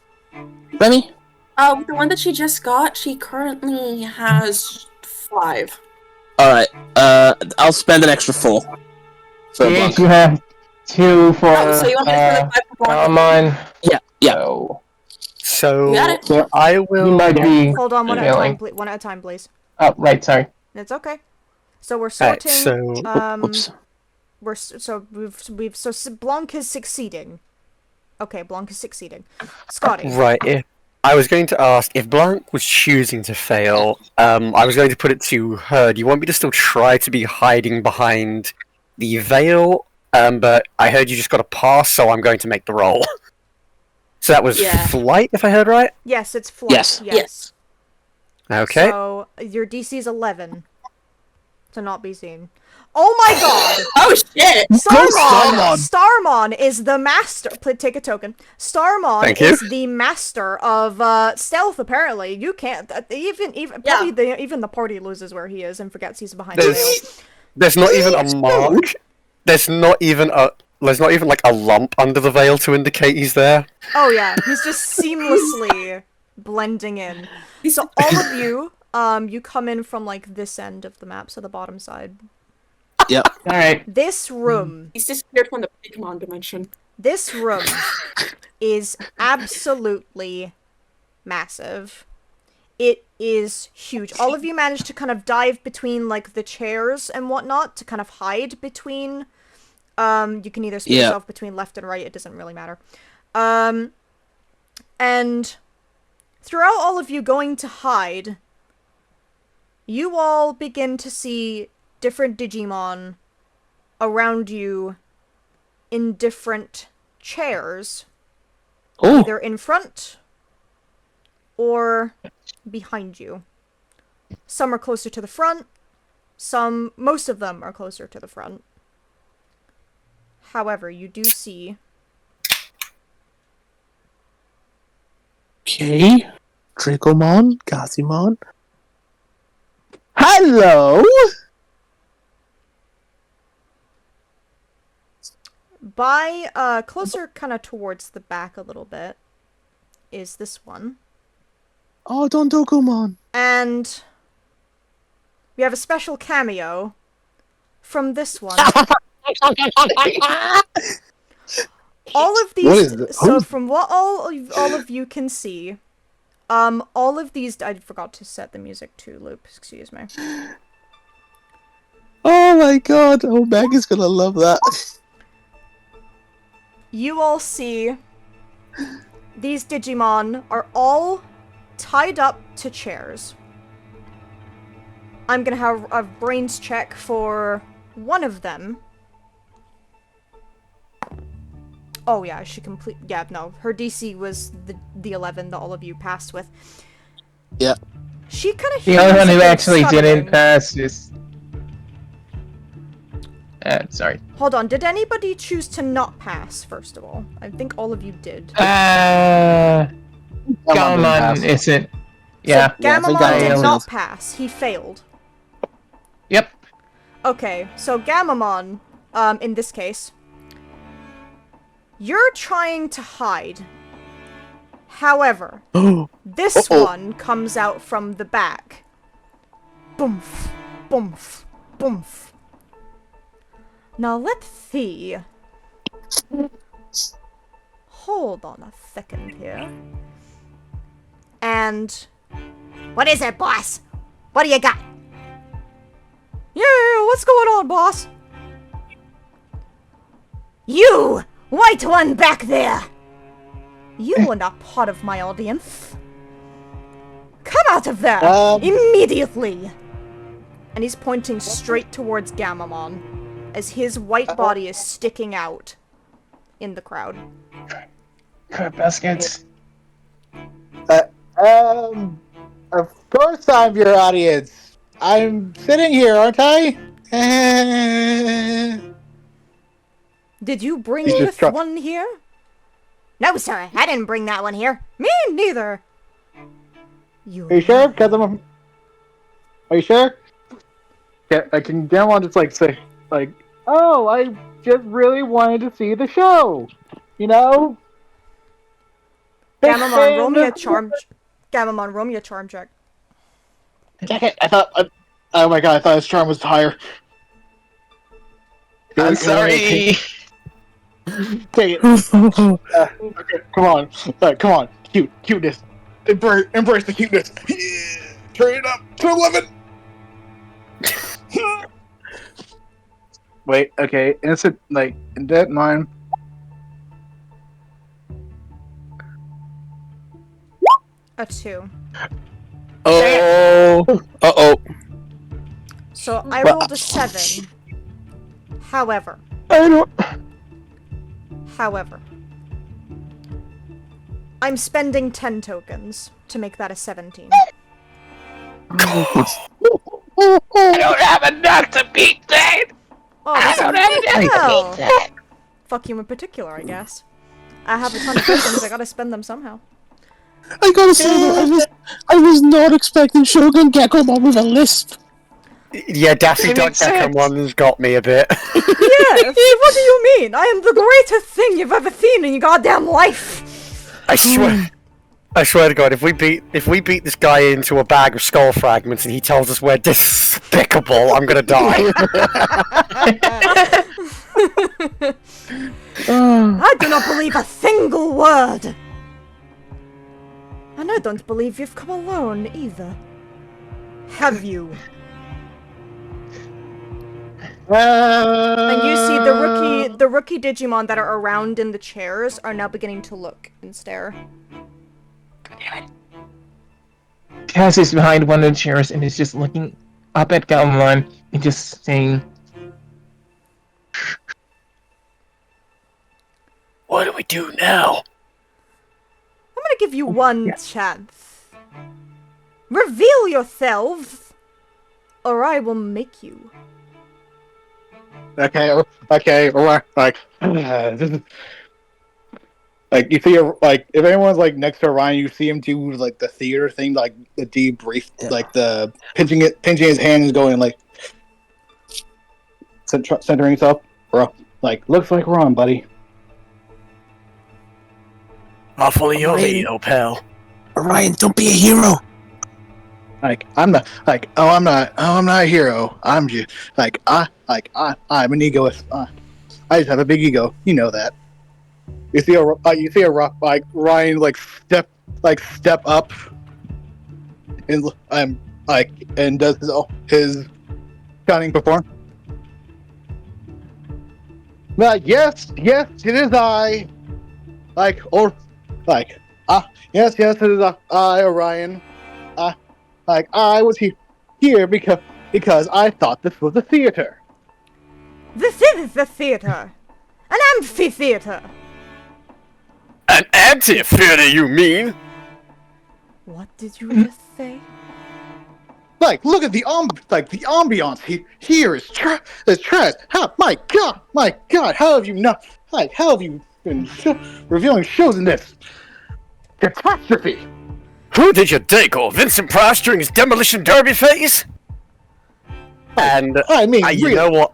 S3: Remy?
S6: The one that she just got, she currently has 5.
S3: Alright, I'll spend an extra 4. For
S2: Yes,
S3: Blanc.
S2: you have 2 for
S6: Oh, so you want me to spend the 5 for Blanc?
S2: Almond.
S3: Yeah.
S2: So,
S8: So
S6: You got it.
S2: so
S8: I
S2: you
S8: will.
S2: might be
S1: Hold on, one at a
S2: failing.
S1: time, please. One at a time, please.
S2: Oh, right, sorry.
S1: It's okay. So we're
S8: Alright,
S1: sorting.
S8: so
S3: Oops.
S1: So Blanc is succeeding. Okay, Blanc is succeeding. Scotty.
S8: right. I was going to ask if Blanc was choosing to fail. I was going to put it to her. Do you want me to still try to be hiding behind the veil? But I heard you just got a pass, so I'm going to make the roll. So that was
S6: Yeah.
S8: flight, if I heard right.
S1: Yes, it's flight.
S3: Yes.
S1: Yes.
S8: Okay.
S1: So your DC's 11 to not be seen. Oh my god!
S6: Oh shit!
S1: Starmon! Starmon is the master. Take a token. Starmon
S8: Thank you.
S1: is the master of stealth. Apparently, you can't. Probably even the party loses where he is and forgets he's behind the veil.
S8: There's not even a mark. There's not even like a lump under the veil to indicate he's there.
S1: Oh yeah, he's just seamlessly blending in. So all of you, you come in from like this end of the map, so the bottom side.
S3: Yep.
S2: Alright.
S1: This room.
S6: He's disappeared from the Pokemon dimension.
S1: This room is absolutely massive. It is huge. All of you managed to kind of dive between like the chairs and whatnot to kind of hide between. You can either split yourself between left and right. It doesn't really matter. And throughout all of you going to hide, you all begin to see different Digimon around you in different chairs
S3: Oh,
S1: either in front or behind you. Some are closer to the front. Most of them are closer to the front. However, you do see...
S3: okay. Dracomon, Gazimon. Hello!
S1: By, closer kind of towards the back a little bit is this one.
S3: Oh, Dondokomon.
S1: And we have a special cameo from this one. All of these...
S10: What is it?
S1: So from what all of you can see, all of these... I forgot to set the music to loop, excuse me.
S3: Oh my god, Omega's gonna love that.
S1: You all see these Digimon are all tied up to chairs. I'm gonna have a brains check for one of them. Oh yeah, I should complete... Yeah, no. Her DC was the 11 that all of you passed with.
S3: Yeah.
S1: She kind of...
S2: The only one who actually didn't pass is... sorry.
S1: Hold on, did anybody choose to not pass, first of all? I think all of you did.
S2: Galmon isn't... Yeah.
S1: So Gamamon
S2: I
S1: did
S2: failed.
S1: not pass. He failed.
S2: Yep.
S1: Okay, so Gamamon, in this case, you're trying to hide. However, this one comes out from the back. Boomf, boomf, boomf. Now let's see. Hold on a second here. And...
S9: What is it, boss? What do you got?
S1: Yeah, what's going on, boss?
S9: You! White one back there!
S1: You are not part of my audience. Come out of there! Immediately! And he's pointing straight towards Gamamon, as his white body is sticking out in the crowd.
S2: Crap baskets.
S10: Of course I'm your audience. I'm sitting here, aren't I?
S1: Did you bring
S10: He's
S1: this
S10: just
S1: one here?
S9: No, sir, I didn't bring that one here.
S1: Me neither. You
S10: Are you sure? Because I'm. Are you sure? Yeah, I can get on just like say like, oh, I just really wanted to see the show. You know.
S1: Gamamon, roll me a charm. Gamamon, roll me a charm check.
S10: Dang I thought. Oh my god! I thought his charm was higher.
S2: I'm sorry.
S10: Take it. Okay, come on. Come on. Cuteness. Embrace the cuteness. Yeah. Turn it up to 11. Wait. Okay. Instant. Like in that mine.
S1: A 2.
S3: Oh. Uh-oh.
S1: So I rolled a 7. However, I'm spending 10 tokens to make that a 17.
S2: I don't have enough to beat that!
S1: Oh, that's
S2: I don't have enough to beat that!
S1: Fuck you in particular, I guess. I have a ton of tokens, I gotta spend them somehow.
S3: I gotta say that I was not expecting Shogun Gekomon with a lisp.
S8: Yeah, Daffy Duck Gekomon's got me a bit.
S1: Yeah, what do you mean? I am the greatest thing you've ever seen in your goddamn life!
S8: I swear to God, if we beat this guy into a bag of skull fragments and he tells us we're despicable, I'm gonna die.
S1: I do not believe a single word! And I don't believe you've come alone, either. Have you? And you see the rookie Digimon that are around in the chairs are now beginning to look and stare.
S2: Cass is behind one of the chairs and is just looking up at Galmon and just saying,
S8: What do we do now?
S1: I'm gonna give you one chance. Reveal yourself, or I will make you.
S10: Okay, or like, this is, like you see, like if anyone's like next to Ryan, you see him do like the theater thing, like the debrief, like the pinching his hand and going like centering himself. Bro, like looks like we're on, buddy.
S8: I'll follow your lead, old pal.
S3: Orion, don't be a hero.
S10: Like I'm not I'm not a hero. I'm just I'm an egoist. I just have a big ego. You know that. You see a rock like Ryan step up and and does his counting perform. Yes, it is I. Yes, it is I, Orion. I was here because I thought this was a theater.
S1: This is the theater. An amphitheater.
S8: An amphitheater, you mean?
S1: What did you just say?
S10: Look at the ambiance here is trash. My God, how have you not? How have you been revealing shows in this catastrophe?
S8: Who did you think, or Vincent Price during his demolition derby phase? And
S10: I mean,
S8: you
S10: really?
S8: know what?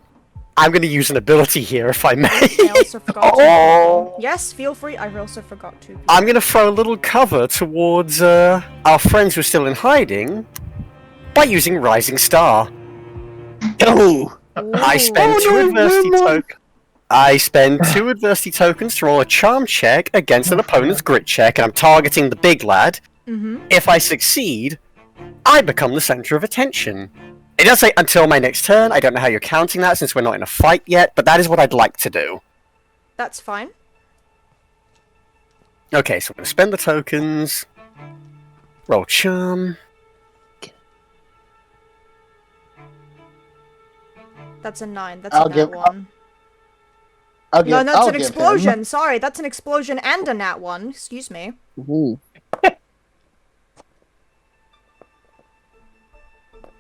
S8: I'm going to use an ability here, if I may.
S1: I also forgot to. Yes, feel free. I also forgot to.
S8: I'm going to throw a little cover towards our friends who are still in hiding by using Rising Star.
S3: Oh!
S8: I spend two adversity tokens. I spend 2 adversity tokens to roll a charm check against an opponent's grit check, and I'm targeting the big lad.
S1: Mm-hmm.
S8: If I succeed, I become the center of attention. It does say until my next turn. I don't know how you're counting that since we're not in a fight yet, but that is what I'd like to do.
S1: That's fine.
S8: Okay, so I'm going to spend the tokens. Roll charm.
S1: That's a 9. That's a nat 1. No, that's an explosion. Sorry, that's an explosion and a nat 1. Excuse me.
S3: Ooh.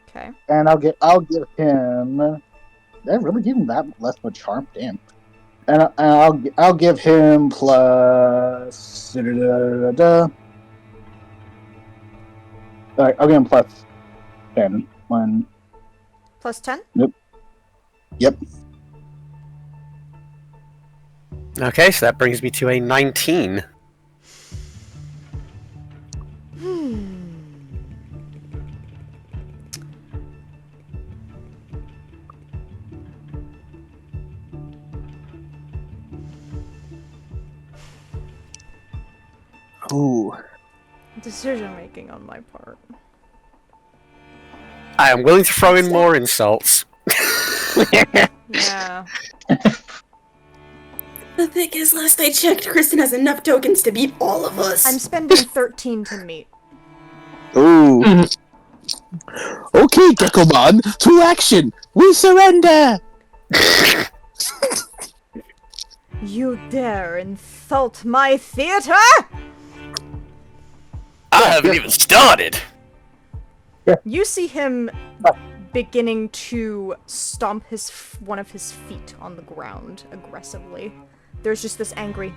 S1: Okay.
S10: And I'll give him. Did I really give him that less of a charm? Damn. And I'll give him plus. Alright, I'll give him plus 10.
S1: Plus 10?
S10: Yep.
S8: Okay, so that brings me to a 19.
S3: Ooh.
S1: Decision making on my part.
S8: I am willing to throw in more insults.
S1: Yeah.
S5: The thing is, last I checked, Kristen has enough tokens to beat all of us.
S1: I'm spending 13 to meet.
S3: Ooh. Okay, Gekomon, to action! We surrender!
S1: You dare insult my theater?
S8: I haven't even started!
S1: You see him beginning to stomp one of his feet on the ground aggressively. There's just this angry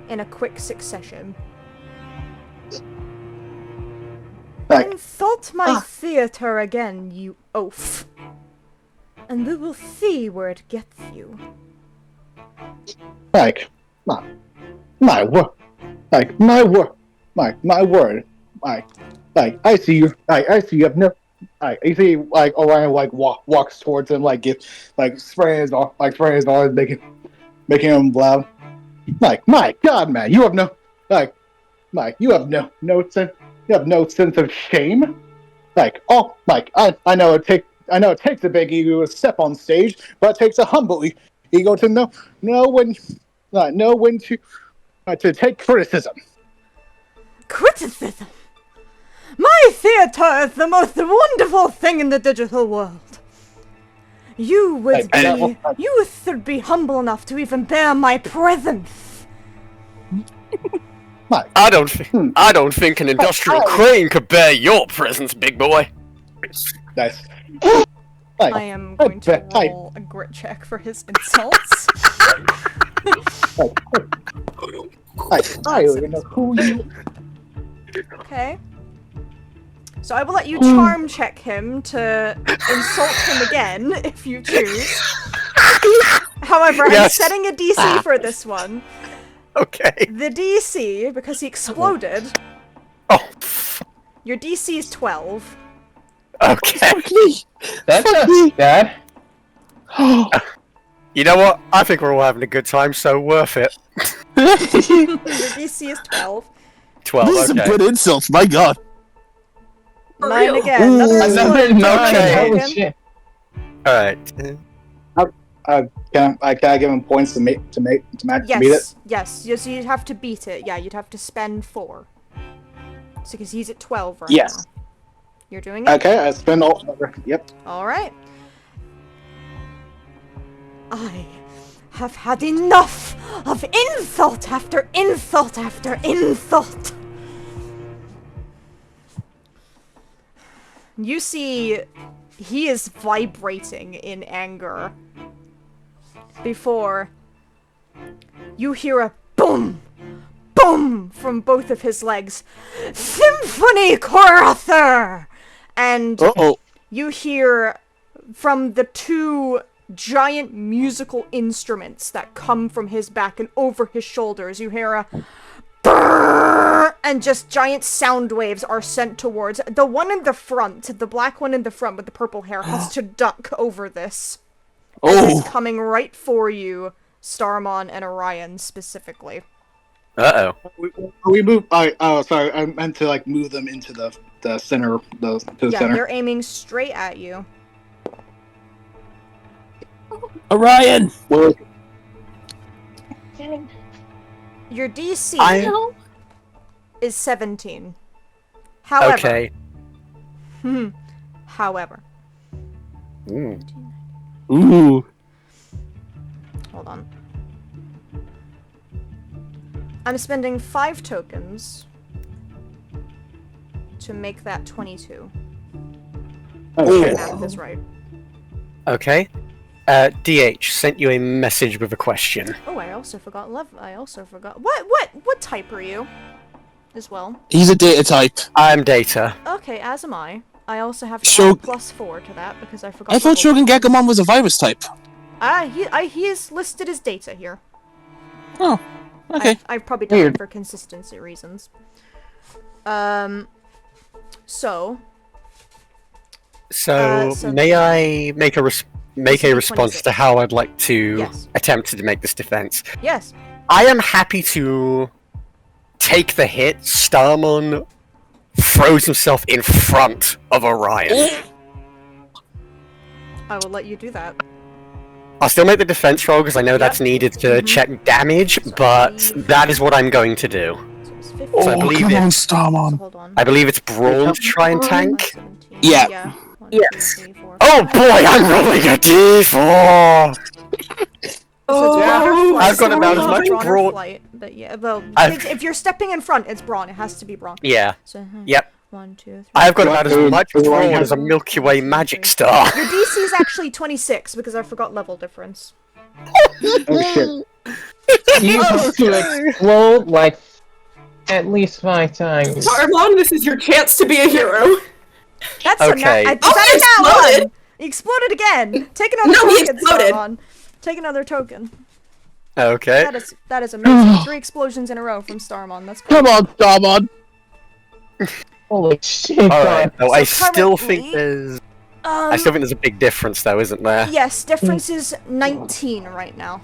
S1: in a quick succession. Insult my theater again, you oaf. And we will see where it gets you.
S10: My word. My word. I see you. I see you have no. You see, Orion walks towards him, spraying his arms, making him loud. My God, man, you have no, you have no sense of shame. I know it takes a big ego to step on stage, but it takes a humble ego to know when to take criticism.
S1: Criticism? My theater is the most wonderful thing in the digital world. You would be humble enough to even bear my presence.
S8: I don't think an industrial crane could bear your presence, big boy.
S10: Nice.
S1: I am going to roll a grit check for his insults.
S10: I don't even know who you.
S1: Okay. So I will let you charm check him to insult him again, if you choose. However, I'm setting a DC for this one.
S8: Okay.
S1: The DC, because he exploded,
S8: Oh.
S1: your DC is 12.
S8: Okay.
S2: That's not bad.
S8: You know what? I think we're all having a good time, so worth it.
S1: Your DC is 12.
S8: 12.
S3: This is a
S8: Okay.
S3: good insult, my god.
S1: 9 again. Another
S2: Another
S1: exploded
S2: 9.
S8: Okay.
S2: Holy
S1: token.
S2: shit.
S8: All right.
S10: Can I give him points to beat it?
S1: Yes, you'd have to beat it. Yeah, you'd have to spend 4. So, because he's at 12 right
S10: Yes.
S1: now. You're doing it?
S10: Okay, I spend all. Yep.
S1: Alright. I have had enough of insult after insult after insult. You see, he is vibrating in anger. Before you hear a boom, boom from both of his legs. Symphony Chorather! And you hear from the 2 giant musical instruments that come from his back and over his shoulders, you hear a brrrr, and just giant sound waves are sent towards the one in the front. The black one in the front with the purple hair has to duck over this. And it's coming right for you, Starmon and Orion specifically.
S8: Uh-oh.
S10: We move. Oh, sorry. I meant to move them into the center. To the
S1: Yeah,
S10: center.
S1: they're aiming straight at you.
S3: Orion!
S10: Well,
S1: Your DC is 17. However,
S8: Okay.
S1: however,
S3: Ooh.
S1: hold on. I'm spending 5 tokens to make that 22.
S10: okay.
S1: Math is right.
S8: Okay. DH sent you a message with a question.
S1: Oh, I also forgot What type are you? As well.
S3: He's a data type.
S8: I'm Data.
S1: Okay, as am I. I also have
S3: Shog-
S1: +4 to that because I forgot.
S3: I thought Shogun Gagamon was a virus type.
S1: He is listed as data here.
S3: Oh, okay.
S1: I've probably done
S2: Weird.
S1: it for consistency reasons. So
S8: So may I make a response
S1: 26.
S8: to how I'd like to
S1: Yes.
S8: attempt to make this defense?
S1: yes,
S8: I am happy to take the hit. Starmon throws himself in front of Orion.
S1: I will let you do that.
S8: I'll still make the defense roll because I know that's needed to check damage, but that is what I'm going to do.
S1: So it's 15.
S8: So I believe
S3: come on,
S8: it's
S3: Starmon.
S1: Hold on.
S8: I believe it's brawn to try and tank.
S1: 17.
S3: Yeah.
S1: 1, 2, 3, 4,
S8: Oh
S1: 5.
S8: boy, I'm rolling a d4.
S1: So it's brawn or flight.
S8: I've got about as much
S1: brawn or
S8: brawn-
S1: flight, but yeah, well,
S8: I've-
S1: if you're stepping in front, it's brawn. It has to be brawn.
S8: Yeah.
S1: So,
S8: Yep.
S1: 1, 2, 3.
S8: I've got about as
S10: Dude,
S8: much
S10: Orion
S8: brawn
S10: has-
S8: as a Milky Way magic star.
S1: Your DC is actually 26 because I forgot level difference.
S10: Oh shit.
S2: You have to explode at least 5 times.
S6: Starmon, this is your chance to be a hero.
S1: That's
S8: Okay.
S1: a
S6: Oh, he exploded!
S1: He exploded again. Take another
S6: No, he
S1: token,
S6: exploded.
S1: Starmon. Take another token.
S8: Okay.
S1: That is amazing. 3 explosions in a row from Starmon. That's great.
S3: Come on, Starmon.
S2: Holy shit.
S8: Alright.
S2: God.
S8: So I
S1: So
S8: still
S1: currently-
S8: think there's a big difference though, isn't there?
S1: Yes, difference is 19 right now.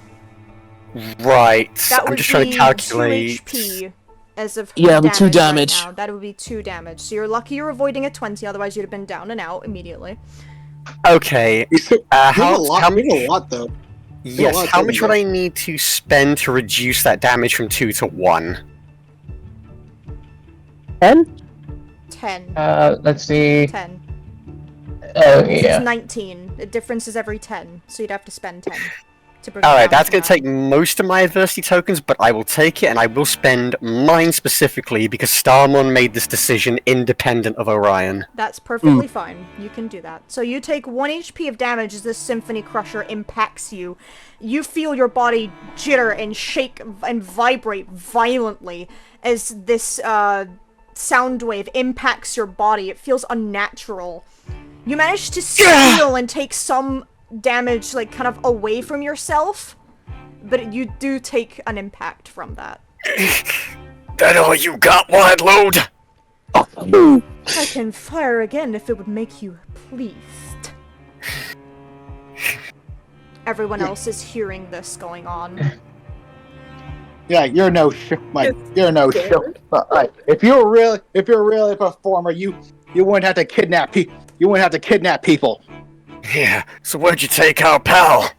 S8: Right.
S1: That
S8: I'm
S1: would
S8: just trying
S1: be
S8: to calculate.
S1: 2 HP as of
S3: Yeah, with 2
S1: right
S3: damage.
S1: now. That would be 2 damage. So you're lucky you're avoiding a 20, otherwise you'd have been down and out immediately.
S8: Okay.
S10: You have
S8: How
S10: a lot.
S8: how
S10: You have
S8: much?
S10: a lot though.
S8: Yes.
S10: lot
S8: How
S10: of
S8: much would I need to spend to reduce that damage from 2 to 1?
S3: 10?
S1: 10.
S2: Let's see.
S1: 10.
S2: Oh,
S1: It's
S2: yeah.
S1: 19. The difference is every 10, so you'd have to spend 10 to bring it
S8: Alright,
S1: down
S8: that's
S1: to
S8: gonna
S1: 9.
S8: take most of my adversity tokens, but I will take it, and I will spend mine specifically because Starmon made this decision independent of Orion.
S1: That's perfectly fine. You can do that. So you take 1 HP of damage as this Symphony Crusher impacts you. You feel your body jitter and shake and vibrate violently as this sound wave impacts your body. It feels unnatural. You manage to steal and take some damage, like, kind of away from yourself, but you do take an impact from that.
S8: That all you got, Wildload?
S1: I can fire again if it would make you pleased. Everyone else is hearing this going on.
S10: Yeah, you're no you're no like, if you're really a performer, you wouldn't have to kidnap people. You wouldn't have to kidnap people.
S8: Yeah, so where'd you take our pal?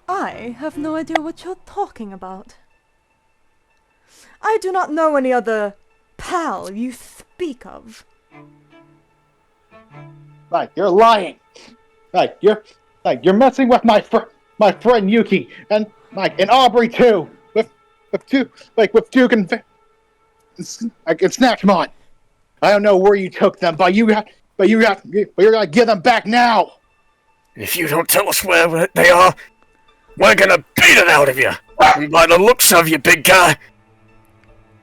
S1: I have no idea what you're talking about. I do not know any other pal you speak of.
S10: Like, you're lying. Like, you're messing with my friend Yuki and Aubrey too. With Duke and Snatchmon. I don't know where you took them, but you're gonna give them back now.
S8: If you don't tell us where they are, we're gonna beat it out of you. And by the looks of you, big guy,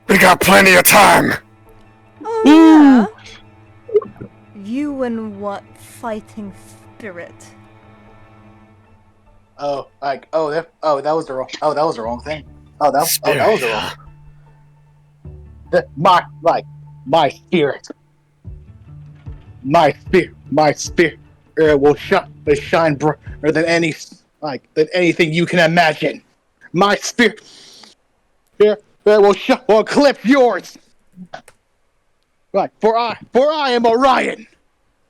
S8: we got plenty of time.
S1: Oh, yeah? You and what fighting spirit?
S10: That was the wrong thing. That was the wrong. My spirit. My spirit will shine brighter than anything you can imagine. My spirit will eclipse yours. Right, for I am Orion.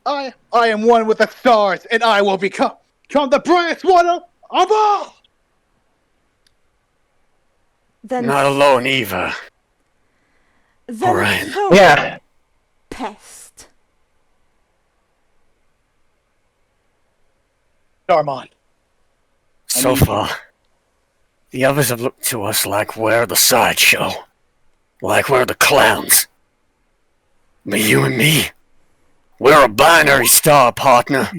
S10: I am one with the stars, and I will become the brightest one of all.
S1: Then
S8: Not alone, Eva. Orion.
S2: Yeah.
S1: Pest.
S10: Darmon.
S8: So far, the others have looked to us like we're the sideshow. Like we're the clowns. But you and me, we're a binary star, partner.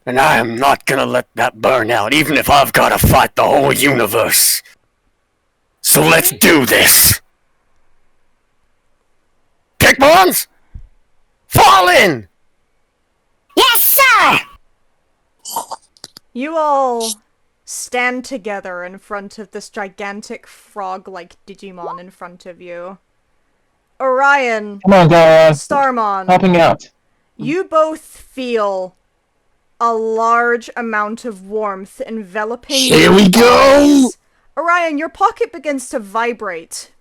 S8: And I am not gonna let that burn out, even if I've gotta fight the whole universe. So let's do this! Kickbons! Fall in!
S7: Yes, sir!
S1: You all stand together in front of this gigantic frog-like Digimon in front of you. Orion,
S2: Come on, Dara.
S1: Starmon,
S2: Helping out.
S1: you both feel a large amount of warmth enveloping
S3: Here
S1: your
S3: we go!
S1: bodies. Orion, your pocket begins to vibrate.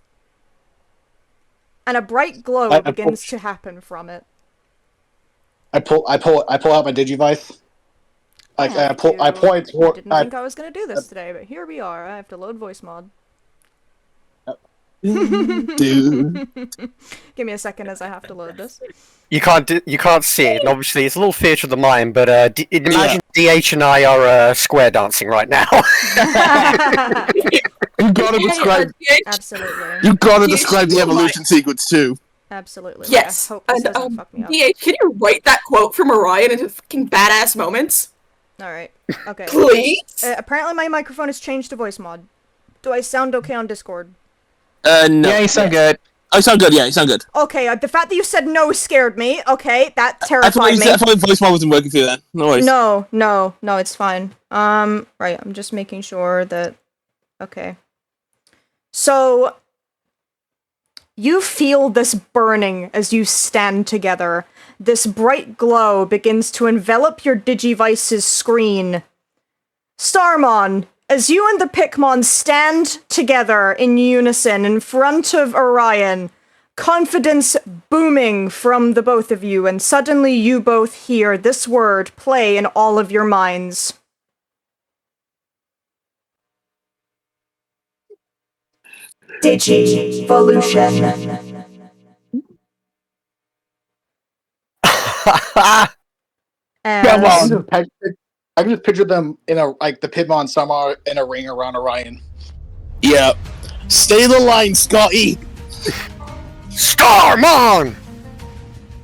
S1: And a bright glow begins to happen from it.
S10: I pull out my Digivice. I point
S1: I
S10: toward.
S1: didn't think I was gonna do this today, but here we are. I have to load voice mod.
S10: Dude.
S1: Give me a second as I have to load this.
S8: You can't see it, and obviously it's a little theatre of the mind, but imagine DH and I are square dancing right now.
S3: You gotta describe.
S1: Absolutely.
S3: You gotta describe the evolution sequence too.
S1: Absolutely.
S6: Yes.
S1: I hope this
S6: And
S1: doesn't fuck me up.
S6: DH, can you write that quote from Orion into fucking badass moments?
S1: Alright. Okay.
S6: Please?
S1: Apparently my microphone has changed to voice mod. Do I sound okay on Discord?
S3: No.
S2: Yeah, you sound good.
S3: I sound good, yeah, you sound good.
S1: Okay, the fact that you said no scared me. Okay, that
S3: I
S1: terrified me.
S3: thought voice mod wasn't working for you then. No worries.
S1: No, it's fine. Right, I'm just making sure that... Okay. So... You feel this burning as you stand together. This bright glow begins to envelop your Digivice's screen. Starmon, as you and the Pikmon stand together in unison in front of Orion, confidence booming from the both of you, and suddenly you both hear this word play in all of your minds. Digivolution. And
S2: Come on.
S10: I can just picture them in a the Pidmon somehow in a ring around Orion.
S3: Yeah. Stay the line, Scotty.
S8: Starmon!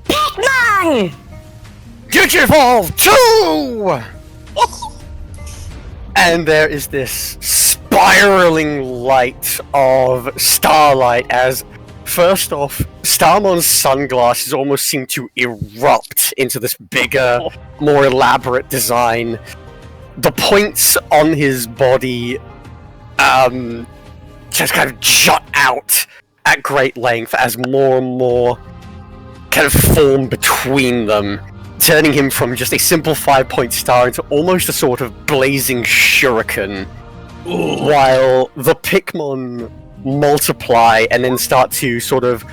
S8: Pikmin! Digivolve 2! And there is this spiraling light of starlight as, first off, Starmon's sunglasses almost seem to erupt into this bigger, more elaborate design. The points on his body just kind of jut out at great length as more and more kind of form between them, turning him from just a simple 5-point star into almost a sort of blazing shuriken, while the Pikmin multiply and then start to sort of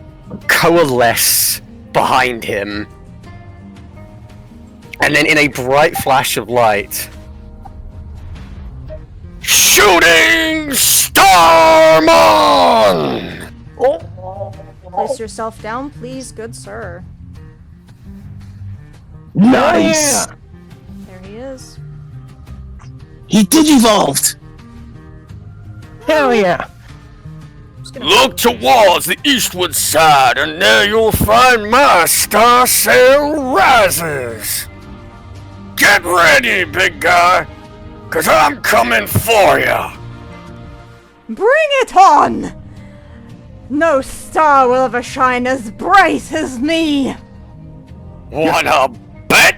S8: coalesce behind him. And then in a bright flash of light, Shooting Starmon!
S1: place yourself down, please, good sir.
S3: Nice.
S1: There he is.
S3: He digivolved.
S2: Hell yeah.
S8: Look towards the eastward side, and there you'll find my star sail rises. Get ready, big guy, 'cause I'm coming for ya.
S1: Bring it on! No star will ever shine as bright as me!
S8: Wanna bet?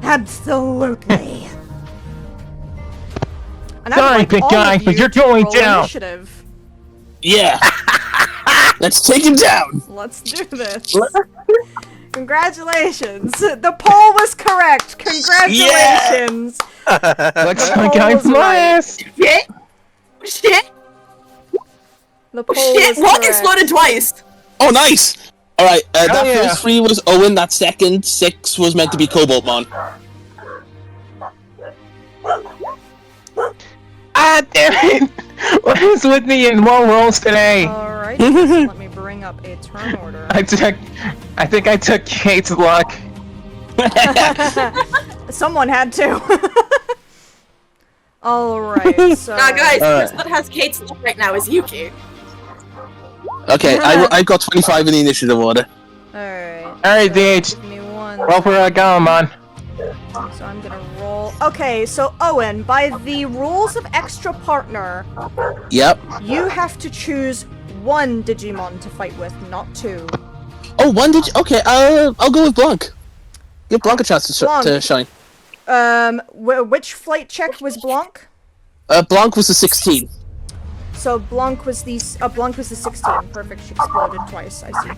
S1: Absolutely. And
S2: Sorry,
S1: like
S2: big
S1: all
S2: guy,
S1: of
S2: but
S1: you
S2: you're
S1: to
S2: going
S1: roll
S2: down.
S1: Initiative.
S3: Yeah. Let's take him down.
S1: Let's do this. Congratulations. The poll was correct. Congratulations.
S2: Looks
S1: The
S2: like
S1: poll
S2: I'm
S1: was right.
S2: blessed.
S6: Shit! Shit!
S1: The poll
S6: Shit!
S1: was
S6: Rock
S1: correct.
S6: exploded twice!
S3: Oh, nice. All right. That
S2: yeah.
S3: first 3 was Owen. That second 6 was meant to be Cobaltmon.
S2: Ah, damn it! What is with me in low rolls today?
S1: Alright, let me bring up a turn order.
S2: I think I took Kate's luck.
S1: Someone had to. Alright, so...
S6: Guys, the person that has Kate's luck right now is Yuki.
S3: Okay, I've got 25 in the initiative order.
S1: Alright.
S2: Alright, DH.
S1: Give me one.
S2: Roll for a Galamon.
S1: So I'm gonna roll. Okay, so Owen, by the rules of extra partner,
S3: Yep.
S1: you have to choose one Digimon to fight with, not 2.
S3: Oh, one okay, I'll go with Blanc. Give Blanc a chance to,
S1: Blanc.
S3: to shine.
S1: Which flight check was Blanc?
S3: Blanc was the 16.
S1: So Blanc was the 16. Perfect. She exploded twice. I see.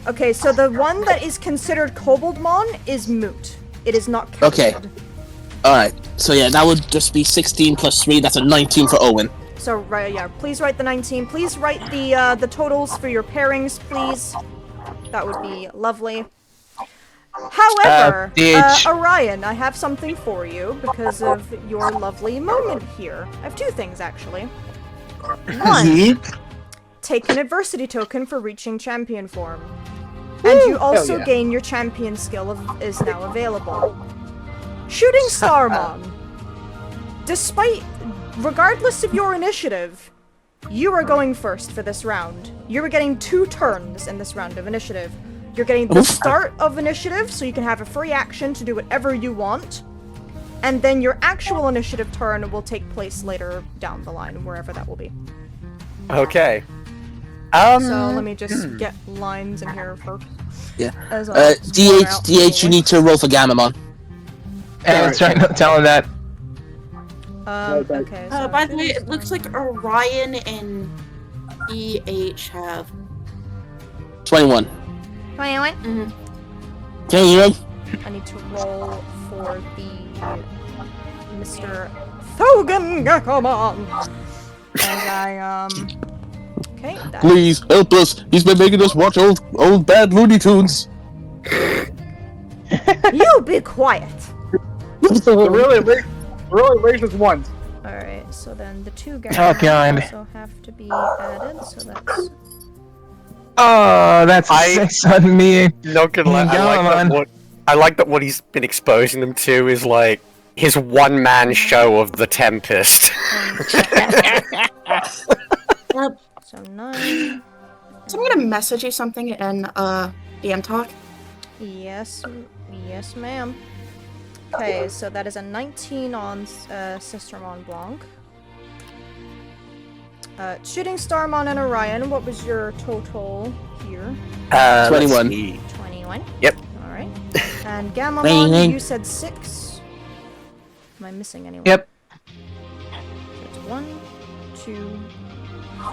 S1: Okay, so the one that is considered Koboldmon is moot. It is not counted.
S3: Okay. Alright, so yeah, that would just be 16 plus 3, that's a 19 for Owen.
S1: So right, yeah. Please write the 19. Please write the totals for your pairings, please. That would be lovely. However, Orion, I have something for you because of your lovely moment here. I have 2 things actually. One, take an adversity token for reaching champion form. And you also gain your champion skill is now available. Shooting Starmon. Regardless of your initiative, you are going first for this round. You are getting 2 turns in this round of initiative. You're getting the start of initiative, so you can have a free action to do whatever you want. And then your actual initiative turn will take place later down the line, wherever that will be.
S8: Okay.
S1: So let me just get lines in here for.
S3: Yeah.
S1: DH,
S3: you need to roll for Gamamon.
S2: And I was trying to tell him that.
S1: Okay. So
S5: By the way, it looks like Orion and DH have
S3: 21.
S9: 21?
S3: Okay, you know?
S1: I need to roll for the Mr. Thogan Gakomon. As I Okay.
S3: Please help us. He's been making us watch old bad Looney Tunes.
S1: You be quiet.
S10: really racist ones.
S1: Alright, so then the 2 guys
S2: Oh, God.
S1: also have to be added, so that's...
S2: Oh, that's a 6 on me.
S8: Not gonna lie, I like that I like that what he's been exposing them to is like his one-man show of the Tempest.
S1: So 9.
S6: So I'm gonna message you something in DM talk.
S1: Yes, yes, ma'am. Okay, so that is a 19 on Sister Mont Blanc. Shooting Starmon and Orion, what was your total here?
S3: 21.
S1: 21.
S8: Yep.
S1: Alright. And Gammamon,
S3: Wing.
S1: you said 6. Am I missing anyone?
S2: Yep.
S1: So it's 1, 2.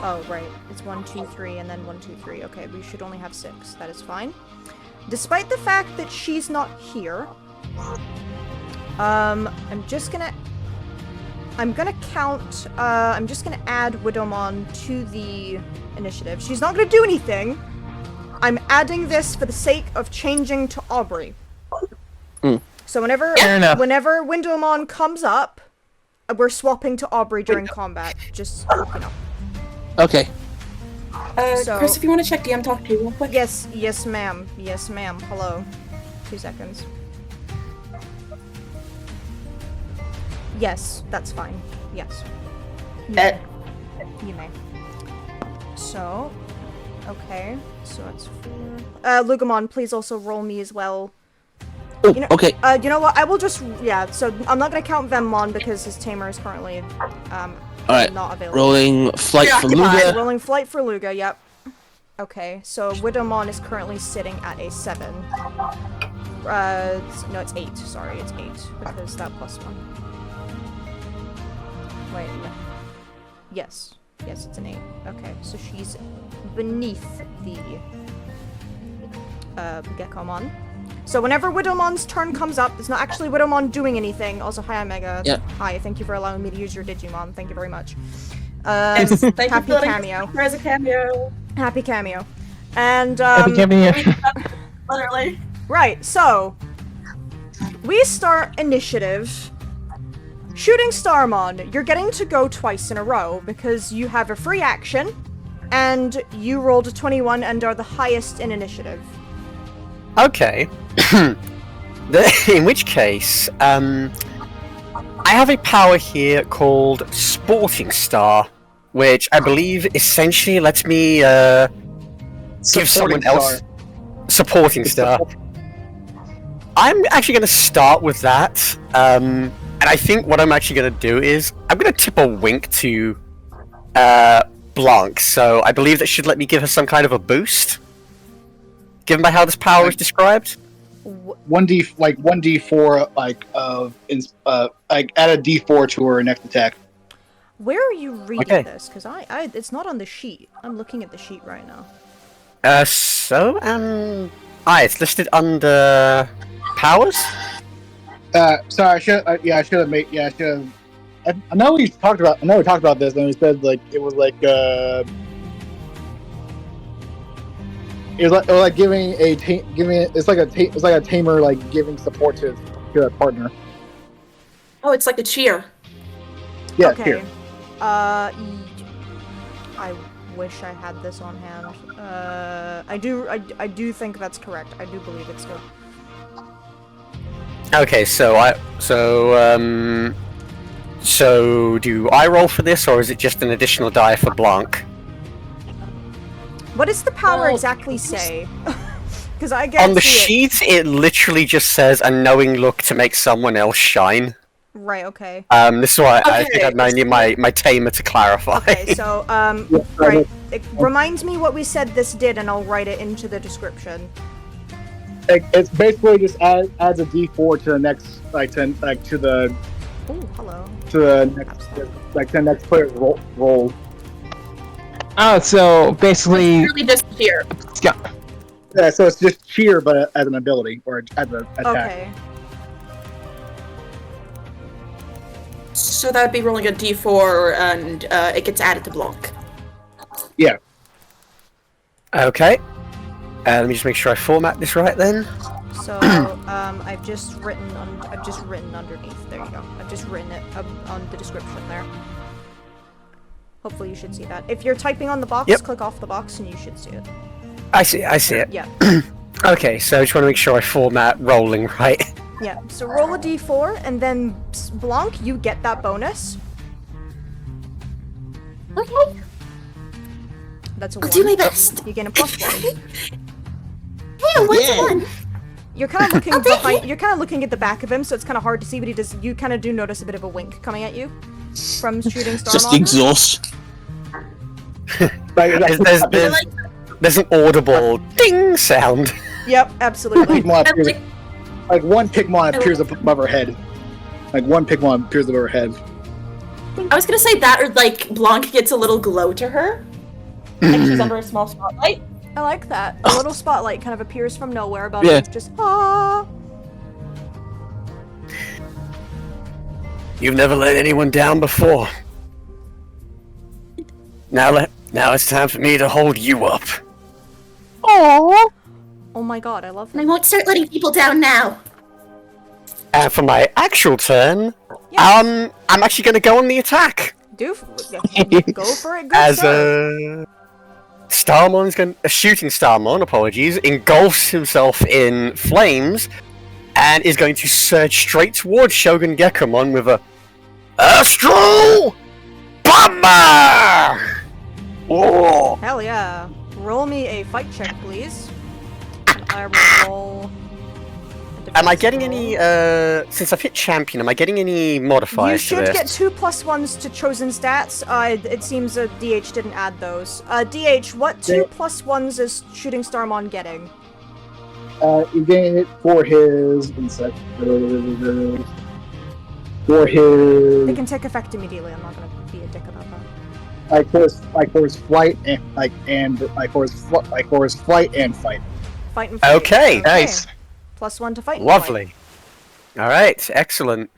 S1: Oh, right. It's 1, 2, 3, and then 1, 2, 3. Okay, we should only have 6. That is fine. Despite the fact that she's not here, I'm just gonna count, I'm just gonna add Widowmon to the initiative. She's not gonna do anything. I'm adding this for the sake of changing to Aubrey. So whenever Widowmon comes up, we're swapping to Aubrey during combat. Just, you know.
S3: Okay.
S1: So-
S6: Chris, if you want to check DM talk too real quick.
S1: Yes, yes ma'am. Yes ma'am. Hello. 2 seconds. Yes, that's fine. Yes. You may. So, okay. So that's 4. Lugamon, please also roll me as well.
S3: Oh,
S1: You know,
S3: okay.
S1: You know what? I will just, yeah, so I'm not gonna count Vemmon because his tamer is currently,
S3: Alright.
S1: not available.
S3: Rolling flight for
S1: Alright,
S3: Luga.
S1: rolling flight for Luga, yep. Okay, so Widowmon is currently sitting at a 7. No, it's 8, sorry, it's 8, because that +1. Wait, no. Yes. Yes, it's an 8. Okay, so she's beneath the, Gekomon. So whenever Widowmon's turn comes up, it's not actually Widowmon doing anything. Also, hi Omega.
S3: Yeah.
S1: Hi, thank you for allowing me to use your Digimon. Thank you very much.
S6: Thank you
S1: Happy
S6: for letting
S1: cameo.
S6: us as a cameo.
S1: Happy cameo. And,
S2: Happy cameo.
S6: Literally.
S1: right, so we start initiative. Shooting Starmon, you're getting to go twice in a row because you have a free action and you rolled a 21 and are the highest in initiative.
S8: Okay. In which case, I have a power here called Sporting Star, which I believe essentially lets me give someone else Supporting Star. I'm actually going to start with that, and I think what I'm actually going to do is I'm going to tip a wink to Blanc. So I believe that should let me give her some kind of a boost, given by how this power is described.
S10: 1d4 add a d4 to her next attack.
S1: Where are you reading this? Because it's not on the sheet. I'm looking at the sheet right now.
S8: It's listed under powers.
S10: Sorry, I should have made. Yeah, I should have. I know we talked about this, and we said like it was like giving it's like a tamer like giving support to a partner.
S6: Oh, it's like a cheer.
S10: Yeah,
S1: Okay.
S10: here.
S1: I wish I had this on hand. I do think that's correct. I do believe it's good.
S8: Okay, so do I roll for this, or is it just an additional die for Blanc?
S1: What does the power
S6: Well,
S1: exactly say? Because I get
S8: On the sheet, it literally just says a knowing look to make someone else shine.
S1: Right. Okay.
S8: This is why I think
S6: Okay,
S8: I need my tamer to clarify.
S1: Okay. So right. It reminds me what we said this did, and I'll write it into the description.
S10: It's basically just adds a d4 to the next to the
S1: Oh, hello.
S10: to the next player's roll.
S2: Oh, so basically,
S6: It's really just cheer.
S10: Yeah, so it's just cheer, but as an ability or as an attack.
S1: Okay.
S6: So that would be rolling a d4, and it gets added to Blanc.
S10: Yeah.
S8: Okay. Let me just make sure I format this right then.
S1: So I've just written underneath. There you go. I've just written it on the description there. Hopefully you should see that. If you're typing on the box,
S8: Yep.
S1: click off the box and you should see it.
S8: I see it.
S1: Yeah.
S8: Okay, so I just want to make sure I format rolling right.
S1: Yeah, so roll a d4, and then Blanc, you get that bonus.
S7: Okay.
S1: That's a
S7: I'll
S1: 1.
S7: do my best.
S1: You gain a +1.
S7: Hey, a one's a one.
S1: You're kind of looking
S7: I'll take
S1: behind.
S7: it.
S1: You're kind of looking at the back of him, so it's kind of hard to see. But he does. You kind of do notice a bit of a wink coming at you from shooting Starmon.
S3: Just exhaust.
S8: There's an audible ding sound.
S1: Yep, absolutely.
S10: Pigmon appears,
S5: like-
S10: like one Pigmon appears above her head. Like one Pigmon appears above her head.
S5: I was gonna say that, or like Blanc gets a little glow to her, like she's under a small spotlight.
S1: I like that. A little spotlight kind of appears from nowhere above
S3: Yeah.
S1: you. Just ah.
S8: You've never let anyone down before. Now it's time for me to hold you up.
S3: Aww.
S1: Oh my god, I love
S7: And I
S1: that.
S7: won't start letting people down now.
S8: And for my actual turn,
S1: Yeah.
S8: I'm actually going to go on the attack.
S1: Go for it. Good
S8: As
S1: start.
S8: a shooting Starmon, apologies, engulfs himself in flames and is going to surge straight towards Shogun Gekomon with a Astral Bomber! Oh.
S1: Hell yeah. Roll me a fight check, please. I will roll. a
S8: Am I
S1: defense
S8: getting
S1: roll.
S8: any, since I've hit champion, am I getting any
S1: You
S8: modifiers to
S1: should
S8: this?
S1: get 2 +1s to chosen stats. It seems DH didn't add those. DH, what 2 +1s is Shooting Starmon getting?
S10: You gain it for his for his
S1: They can take effect immediately. I'm not gonna be a dick about that.
S10: for his flight and for his flight and fight.
S1: Fight and fight.
S8: Okay,
S2: nice.
S1: +1 to fight. And
S8: Lovely. Alright, excellent.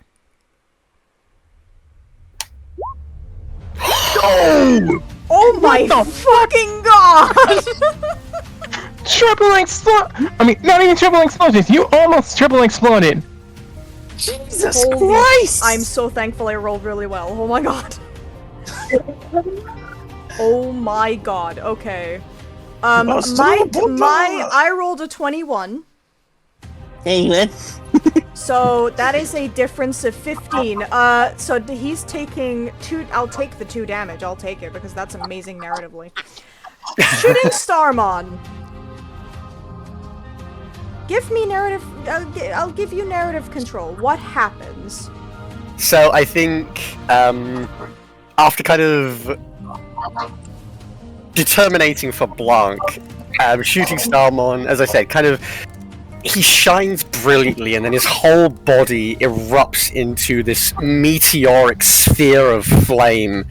S1: Fight. Oh my fucking god!
S2: Triple explode! I mean, not even triple explosions. You almost triple exploded.
S3: Jesus
S1: Holy-
S3: Christ!
S1: I'm so thankful I rolled really well. Oh my god. Oh my god. Okay. I rolled a 21.
S3: Anyway.
S1: So that is a difference of 15. So he's taking 2. I'll take the 2 damage. I'll take it because that's amazing narratively. Shooting Starmon. Give me narrative. I'll give you narrative control. What happens?
S8: So I think, after kind of determinating for Blanc, shooting Starmon, as I said, kind of, he shines brilliantly and then his whole body erupts into this meteoric sphere of flame.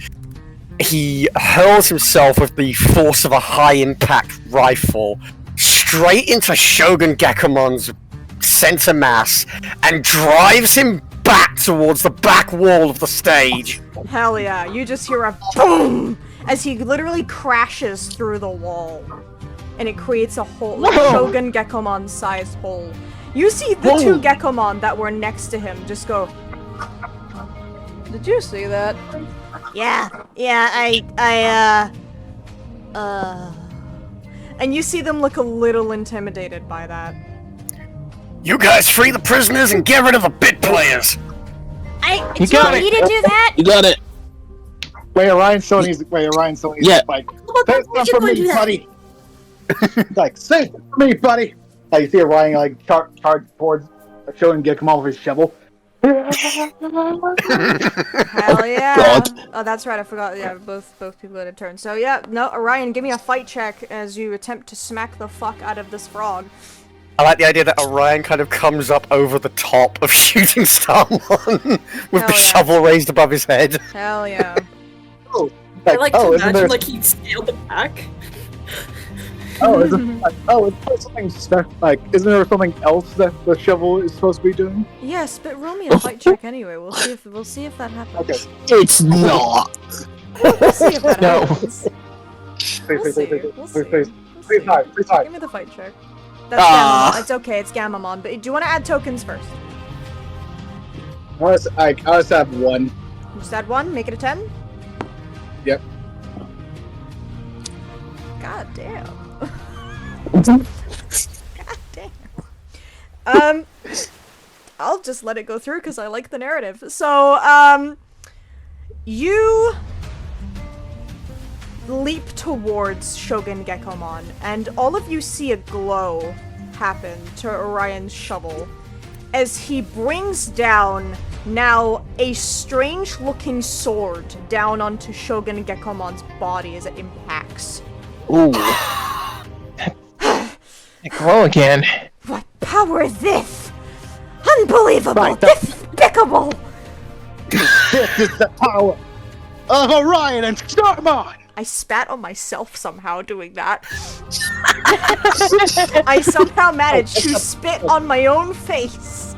S8: He hurls himself with the force of a high-impact rifle straight into Shogun Gekomon's center mass and drives him back towards the back wall of the stage.
S1: Hell yeah! You just hear a boom as he literally crashes through the wall, and it creates a hole, like Shogun Gekomon-sized hole. You see the 2 Gekomon that were next to him just go. Did you see that?
S9: Yeah,
S1: And you see them look a little intimidated by that.
S8: You guys free the prisoners and get rid of the bit players!
S9: do you want me to do that?
S3: You got it.
S10: Wait, Orion's showing his
S3: Yeah.
S10: like,
S7: Well,
S10: say
S7: we
S10: something
S7: should
S10: for
S7: go and
S10: me,
S7: do that.
S10: buddy. Like, say something for me, buddy. Like, you see Orion like charge towards showing Gekomon with his shovel.
S1: Hell yeah!
S3: God.
S1: Oh, that's right. I forgot. Yeah, both people had a turn. So yeah, no, Orion, give me a fight check as you attempt to smack the fuck out of this frog.
S8: I like the idea that Orion kind of comes up over the top of shooting Starmon with
S1: Hell
S8: the
S1: yeah.
S8: shovel raised above his head.
S1: Hell yeah!
S5: I like to
S10: isn't
S5: imagine
S10: there,
S5: like he'd scaled it back.
S10: isn't something special? Like, isn't there something else that the shovel is supposed to be doing?
S1: Yes, but roll me a fight check anyway. We'll see if that happens.
S10: Okay.
S3: It's not.
S1: We'll see if that
S2: No.
S1: happens.
S10: Please,
S1: We'll
S10: please,
S1: see.
S10: please,
S1: We'll see.
S10: please, please,
S1: We'll
S10: please
S1: see.
S10: hide, please hide.
S1: Give me the fight check. That's
S3: Ah.
S1: Gamamon. It's okay. It's Gamamon. But do you want to add tokens first?
S10: I just have 1.
S1: You just add 1. Make it a 10.
S10: Yep.
S1: God damn. God I'll just let it go through because I like the narrative. So, you leap towards Shogun Gekkomon, and all of you see a glow happen to Orion's shovel as he brings down now a strange-looking sword down onto Shogun Gekkomon's body as it impacts.
S2: Ooh. Glow again.
S9: What power is this? Unbelievable!
S10: Right,
S9: Despicable!
S10: This is the power of Orion and Starmon!
S1: I spat on myself somehow doing that. I somehow managed to spit on my own face.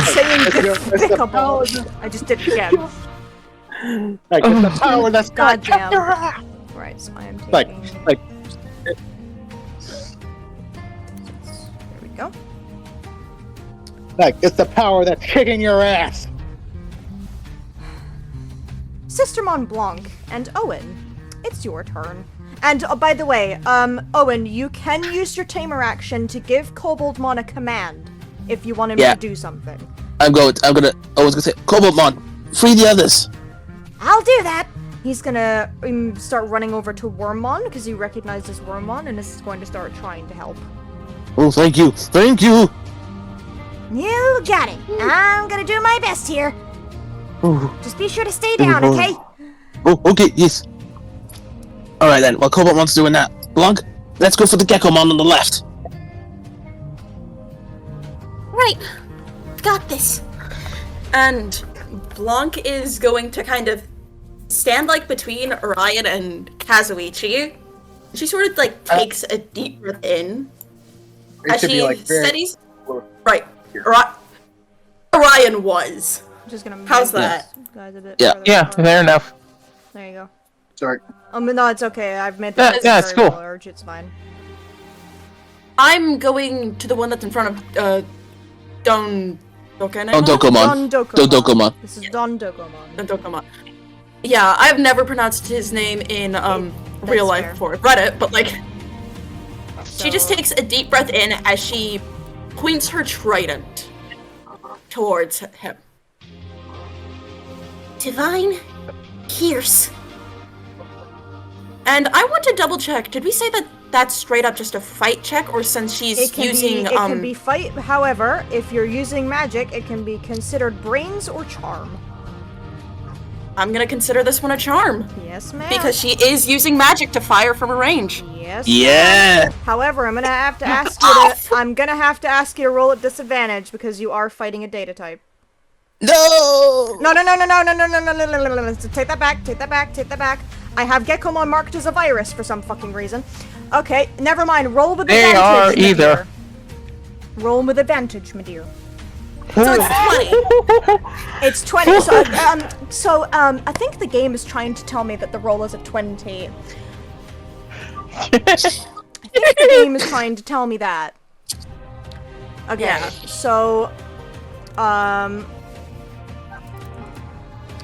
S1: Saying despicable. I just did it again.
S10: Like, it's the power that's got
S1: Goddamn.
S10: your ass!
S1: Right, so I am taking...
S10: Like,
S1: There we go.
S10: it's the power that's kicking your ass!
S1: Sister Mont Blanc and Owen, it's your turn. And by the way, Owen, you can use your tamer action to give Koboldmon a command if you want him to do something.
S3: I was gonna say, Koboldmon, free the others.
S9: I'll do that.
S1: He's gonna start running over to Wormmon because he recognizes Wormmon and is going to start trying to help.
S3: Oh, thank you. Thank you.
S9: You got it. I'm gonna do my best here.
S3: Oh,
S9: Just be sure to stay down, okay?
S3: oh, okay, yes. Alright then, while Koboldmon's doing that, Blanc, let's go for the Gekkomon on the left.
S7: Right. Got this.
S6: And Blanc is going to kind of stand like between Orion and Kazuichi. She sort of like takes a deep breath in as
S10: should be,
S6: she
S10: like, very-
S6: steadies. Right. Orion was.
S1: I'm just gonna
S6: How's
S1: move
S6: that?
S1: these guys a bit
S3: Yeah.
S1: further
S2: Yeah,
S1: apart.
S2: fair enough.
S1: There you go.
S10: Sorry.
S1: No, it's okay. I've made
S2: Yeah,
S1: that
S2: yeah, it's
S1: very
S2: cool.
S1: large. It's fine.
S6: I'm going to the one that's in front of Don Dokomon.
S3: Dokomon. Dokomon.
S1: This is Don Dokomon.
S6: Don Dokomon. Yeah, I've never pronounced his name in real life
S1: fair.
S6: before. I've read it, but like she just
S1: So-
S6: takes a deep breath in as she points her trident towards him.
S7: Divine Pierce.
S6: And I want to double check. Did we say that that's straight up just a fight check, or since she's
S1: It can
S6: using
S1: be, it can be fight. However, if you're using magic, it can be considered brains or charm.
S6: I'm gonna consider this one a charm
S1: Yes, ma'am.
S6: because she is using magic to fire from a range.
S1: Yes.
S3: Yeah.
S1: ma'am. However, I'm gonna have to ask you to. I'm gonna have to ask you to roll at disadvantage because you are fighting a data type.
S3: No.
S1: No. So take that back. Take that back. Take that back. I have Gekkomon marked as a virus for some fucking reason. Okay, never mind. Roll with
S2: They
S1: advantage.
S2: are
S1: my dear.
S2: either.
S1: Roll with advantage, my dear.
S6: So it's 20.
S1: It's 20. So, I think the game is trying to tell me that the roll is a 20. I think the game is trying to tell me that. Okay,
S6: Yeah.
S1: so,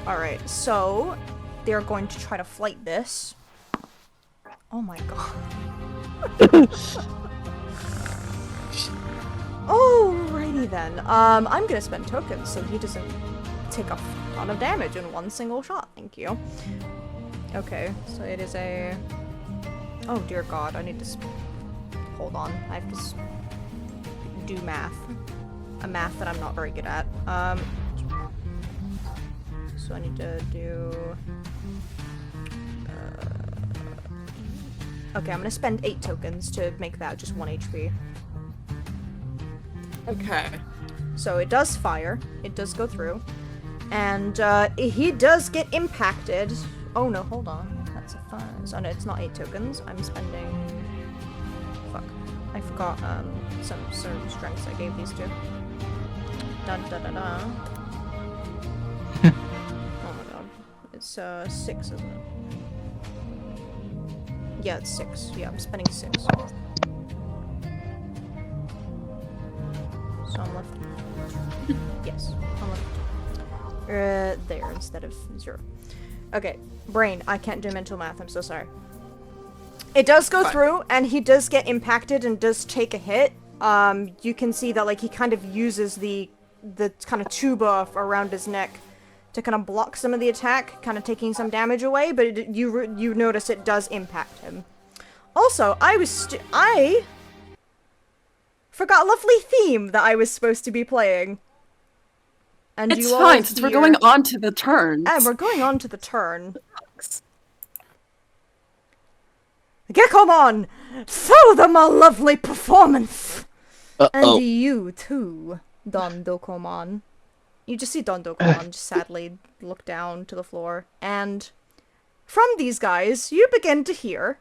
S1: alright, so, they're going to try to flight this. Oh my god. Alrighty then. I'm gonna spend tokens so he doesn't take a ton of damage in one single shot. Thank you. Okay, so it is a... Oh dear god, I need to... Hold on, I have to do math. A math that I'm not very good at. So I need to do... Okay, I'm gonna spend 8 tokens to make that just 1 HP.
S6: Okay.
S1: So it does fire, it does go through, and he does get impacted. Oh no, hold on. That's a 5. Oh no, it's not 8 tokens. I'm spending... Fuck. I forgot some certain strengths I gave these two. Dun da da da. Oh my god. It's 6, isn't it? Yeah, it's 6. Yeah, I'm spending 6. So I'm left. Yes, I'm left. There instead of 0. Okay, brain. I can't do mental math. I'm so sorry. It does go through, and he does get impacted and does take a hit. you can see that like he kind of uses the kind of tuba around his neck to kind of block some of the attack, kind of taking some damage away, but you notice it does impact him. Also, I forgot a lovely theme that I was supposed to be playing. And
S6: It's
S1: you all
S6: fine, since we're
S1: hear-
S6: going on to the turn.
S1: And we're going on to the turn. Gekomon! Show them a lovely performance! And you too, Don Dokomon. You just see Don Dokomon just sadly look down to the floor. And from these guys, you begin to hear...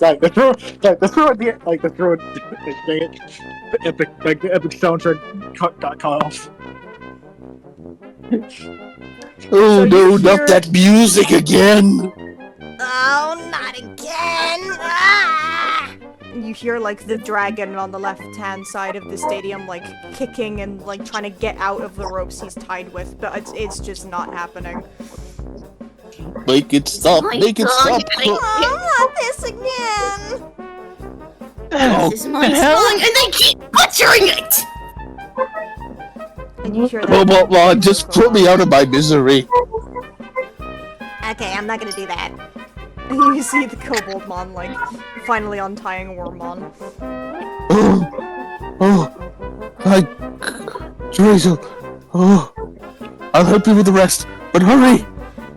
S10: Like the throw at the like the throw the epic soundtrack got cut off.
S3: Oh
S1: So you
S3: no,
S1: hear-
S3: not that music again!
S9: Oh, not again! Ah!
S1: You hear like the dragon on the left-hand side of the stadium like kicking and like trying to get out of the ropes he's tied with, but it's just not happening.
S3: Make it stop, make it stop!
S9: Oh, not this again!
S3: Oh,
S7: This is my song, and they keep butchering it!
S1: And you hear that.
S3: Robotmon, just put me out of my misery.
S9: Okay, I'm not gonna do that.
S1: And you see the Koboldmon like finally untying Wormmon.
S3: Teresa, I'll help you with the rest, but hurry!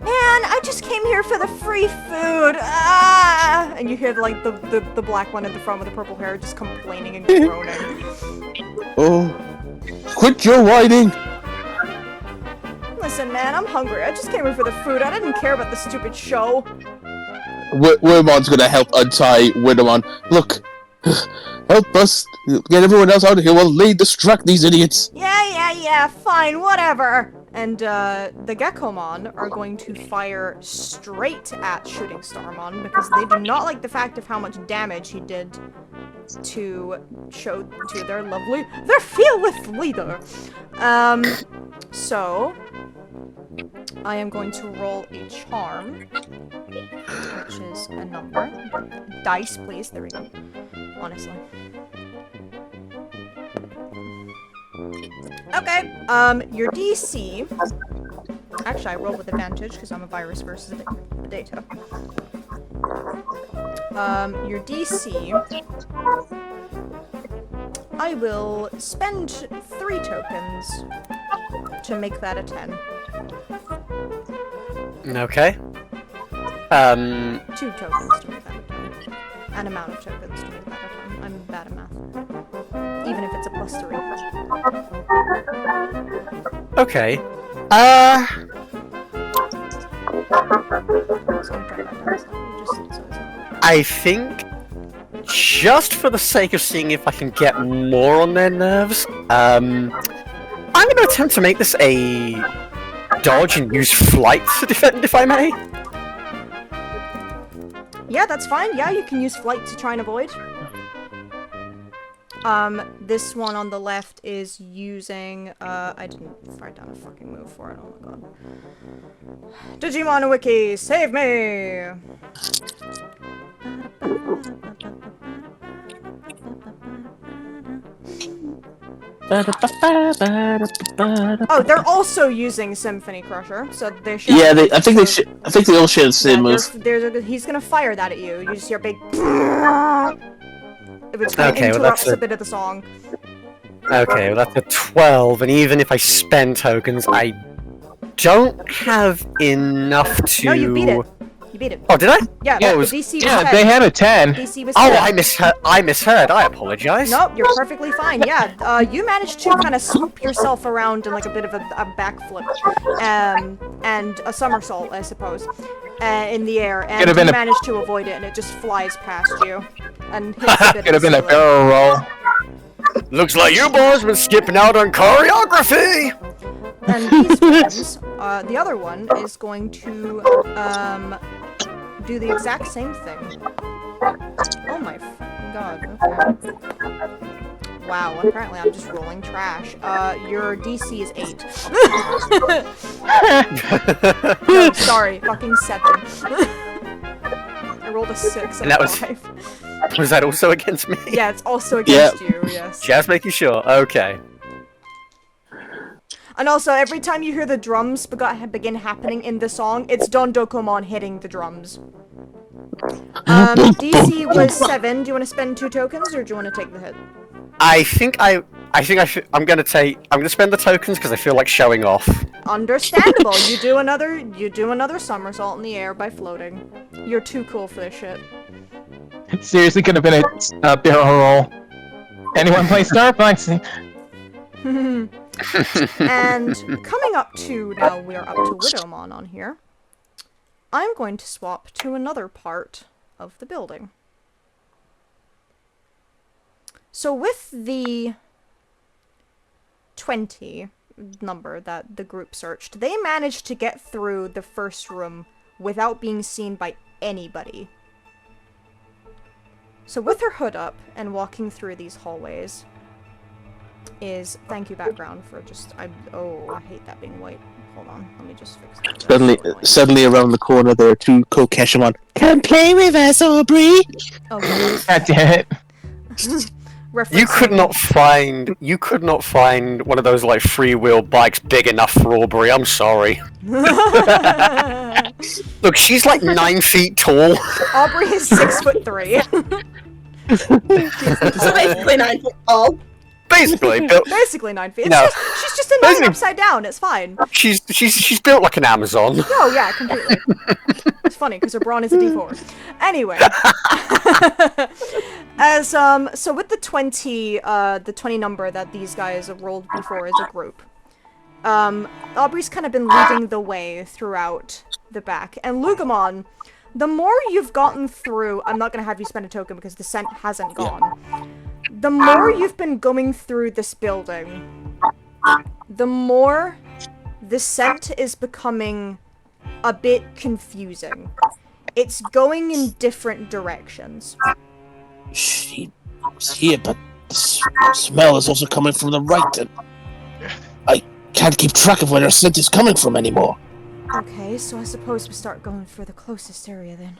S1: Man, I just came here for the free food. Ah! And you hear like the black one at the front with the purple hair just complaining and groaning.
S3: Oh, quit your whining!
S1: Listen, man, I'm hungry. I just came here for the food. I didn't care about the stupid show.
S3: Wormon's gonna help untie Widowmon. Look, help us get everyone else out of here while they distract these idiots.
S1: Yeah, fine, whatever. And the Gekomon are going to fire straight at Shooting Starmon because they do not like the fact of how much damage he did to show to their fearless leader. So I am going to roll a charm, which is a number. Dice, please. There we go. Honestly. Okay, your DC... Actually, I roll with advantage, because I'm a virus versus a data. Your DC... I will spend 3 tokens to make that a 10.
S8: Okay.
S1: 2 tokens to make that a 10. An amount of tokens to make that a 10. I'm bad at math. Even if it's a +3.
S8: Okay.
S1: So I'm trying that down slightly, just so it's not...
S8: I think, just for the sake of seeing if I can get more on their nerves, I'm going to attempt to make this a dodge and use flight to defend, if I may.
S1: Yeah, that's fine. Yeah, you can use flight to try and avoid. This one on the left is using, I didn't write down a fucking move for it, oh my god. Digimon Wiki, save me! Oh, they're also using Symphony Crusher, so they should.
S3: Yeah, I think they all share the same move.
S1: He's gonna fire that at you. You just hear a big. Which
S8: Okay, well,
S1: interrupts
S8: that's
S1: a bit of the song.
S8: Okay, well that's a 12, and even if I spend tokens, I don't have enough to...
S1: No, you beat it. You beat it.
S8: Oh, did I?
S1: Yeah,
S8: Yeah,
S1: the
S8: it was-
S1: DC was
S2: Yeah,
S1: 10.
S2: they had a 10.
S1: DC was
S8: Oh,
S1: 10.
S8: I misheard. I apologize.
S1: Nope, you're perfectly fine. Yeah, you managed to kind of swoop yourself around in like a bit of a backflip, and a somersault, I suppose, in the air, and
S2: Could've been
S1: you
S2: a-
S1: managed to avoid it, and it just flies past you, and hits a bit
S2: Could have
S1: of
S2: been a
S1: ceiling.
S2: barrel roll.
S8: Looks like you boys been skipping out on choreography.
S1: And these ones, the other one is going to do the exact same thing. Oh my fucking god, okay. Wow, apparently I'm just rolling trash. Your DC is 8. No, sorry, fucking 7. I rolled a 6 and
S8: And that
S1: a
S8: was-
S1: 5.
S8: Was that also against me?
S1: Yeah, it's also against you, yes.
S8: Just making sure. Okay.
S1: And also, every time you hear the drums begin happening in the song, it's Don Dokomon hitting the drums. DC was 7. Do you want to spend 2 tokens, or do you want to take the hit?
S8: I'm gonna spend the tokens because I feel like showing off.
S1: Understandable. You do another somersault in the air by floating. You're too cool for this shit.
S2: It seriously could have been a barrel roll. Anyone play Star Fox?
S1: And coming up to, now we are up to Widowmon on here, I'm going to swap to another part of the building. So with the 20 number that the group searched, they managed to get through the first room without being seen by anybody. So with her hood up and walking through these hallways is, thank you background for just, I hate that being white. Hold on, let me just fix that.
S3: Suddenly around the corner there are 2 Kokeshimon. Come play with us, Aubrey!
S1: Oh god.
S2: God damn it.
S8: You could not find one of those like freewheel bikes big enough for Aubrey. I'm sorry. Look, she's like 9 feet tall.
S1: Aubrey is 6'3".
S5: So basically 9 feet tall.
S8: Basically, built.
S1: Basically 9 feet.
S8: No.
S1: She's just a 9 upside down. It's fine.
S8: She's built like an Amazon.
S1: Oh yeah, completely. It's funny because her brawn is a D4. Anyway, so with the 20 number that these guys rolled before as a group, Aubrey's kind of been leading the way throughout the back, and Lugumon, the more you've gotten through, I'm not gonna have you spend a token because the scent hasn't gone. The more you've been going through this building, the more the scent is becoming a bit confusing. It's going in different directions.
S3: She was here, but the smell is also coming from the right, and I can't keep track of where her scent is coming from anymore.
S1: Okay, so I suppose we start going for the closest area then.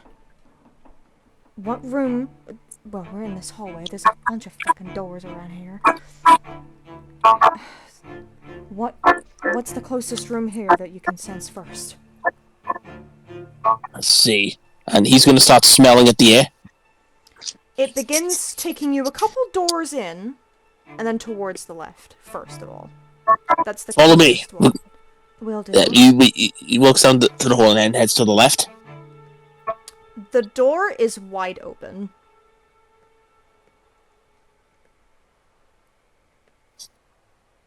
S1: What room? Well, we're in this hallway. There's a bunch of fucking doors around here. What's the closest room here that you can sense first?
S3: Let's see. And he's gonna start smelling at the air.
S1: It begins taking you a couple doors in, and then towards the left, first of all. That's the
S3: Follow me.
S1: closest one. Will do.
S3: He walks down to the hall and then heads to the left.
S1: The door is wide open.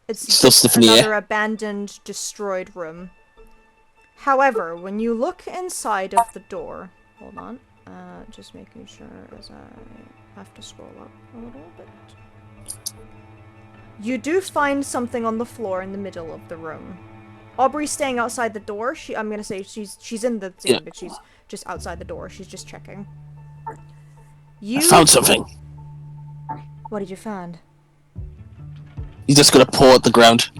S1: It's
S3: Still sniffing the air.
S1: another abandoned, destroyed room. However, when you look inside of the door... Hold on. Just making sure as I have to scroll up a little bit. You do find something on the floor in the middle of the room. Aubrey's staying outside the door. I'm gonna say she's in the scene, but she's just outside the door. She's just checking.
S3: I found something.
S1: What did you find?
S3: He's just gonna pour at the ground.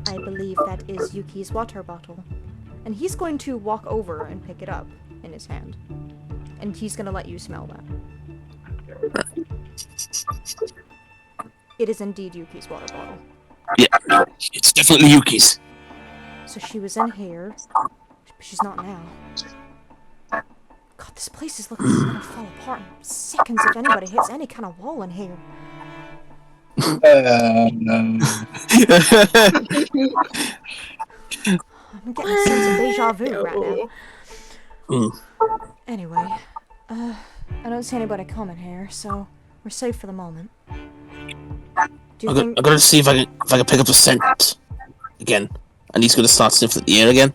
S1: I believe that is Yuki's water bottle. And he's going to walk over and pick it up in his hand. And he's gonna let you smell that. It is indeed Yuki's water bottle.
S3: Yeah, it's definitely Yuki's.
S1: So she was in here, but she's not now. God, this place is looking like it's gonna fall apart in seconds if anybody hits any kind of wall in here.
S10: No.
S1: I'm getting a sense of deja vu right now. Anyway, I don't see anybody coming here, so we're safe for the moment. Do you think...
S3: I'm gonna see if I can pick up the scent again, and he's gonna start sniffing the air again.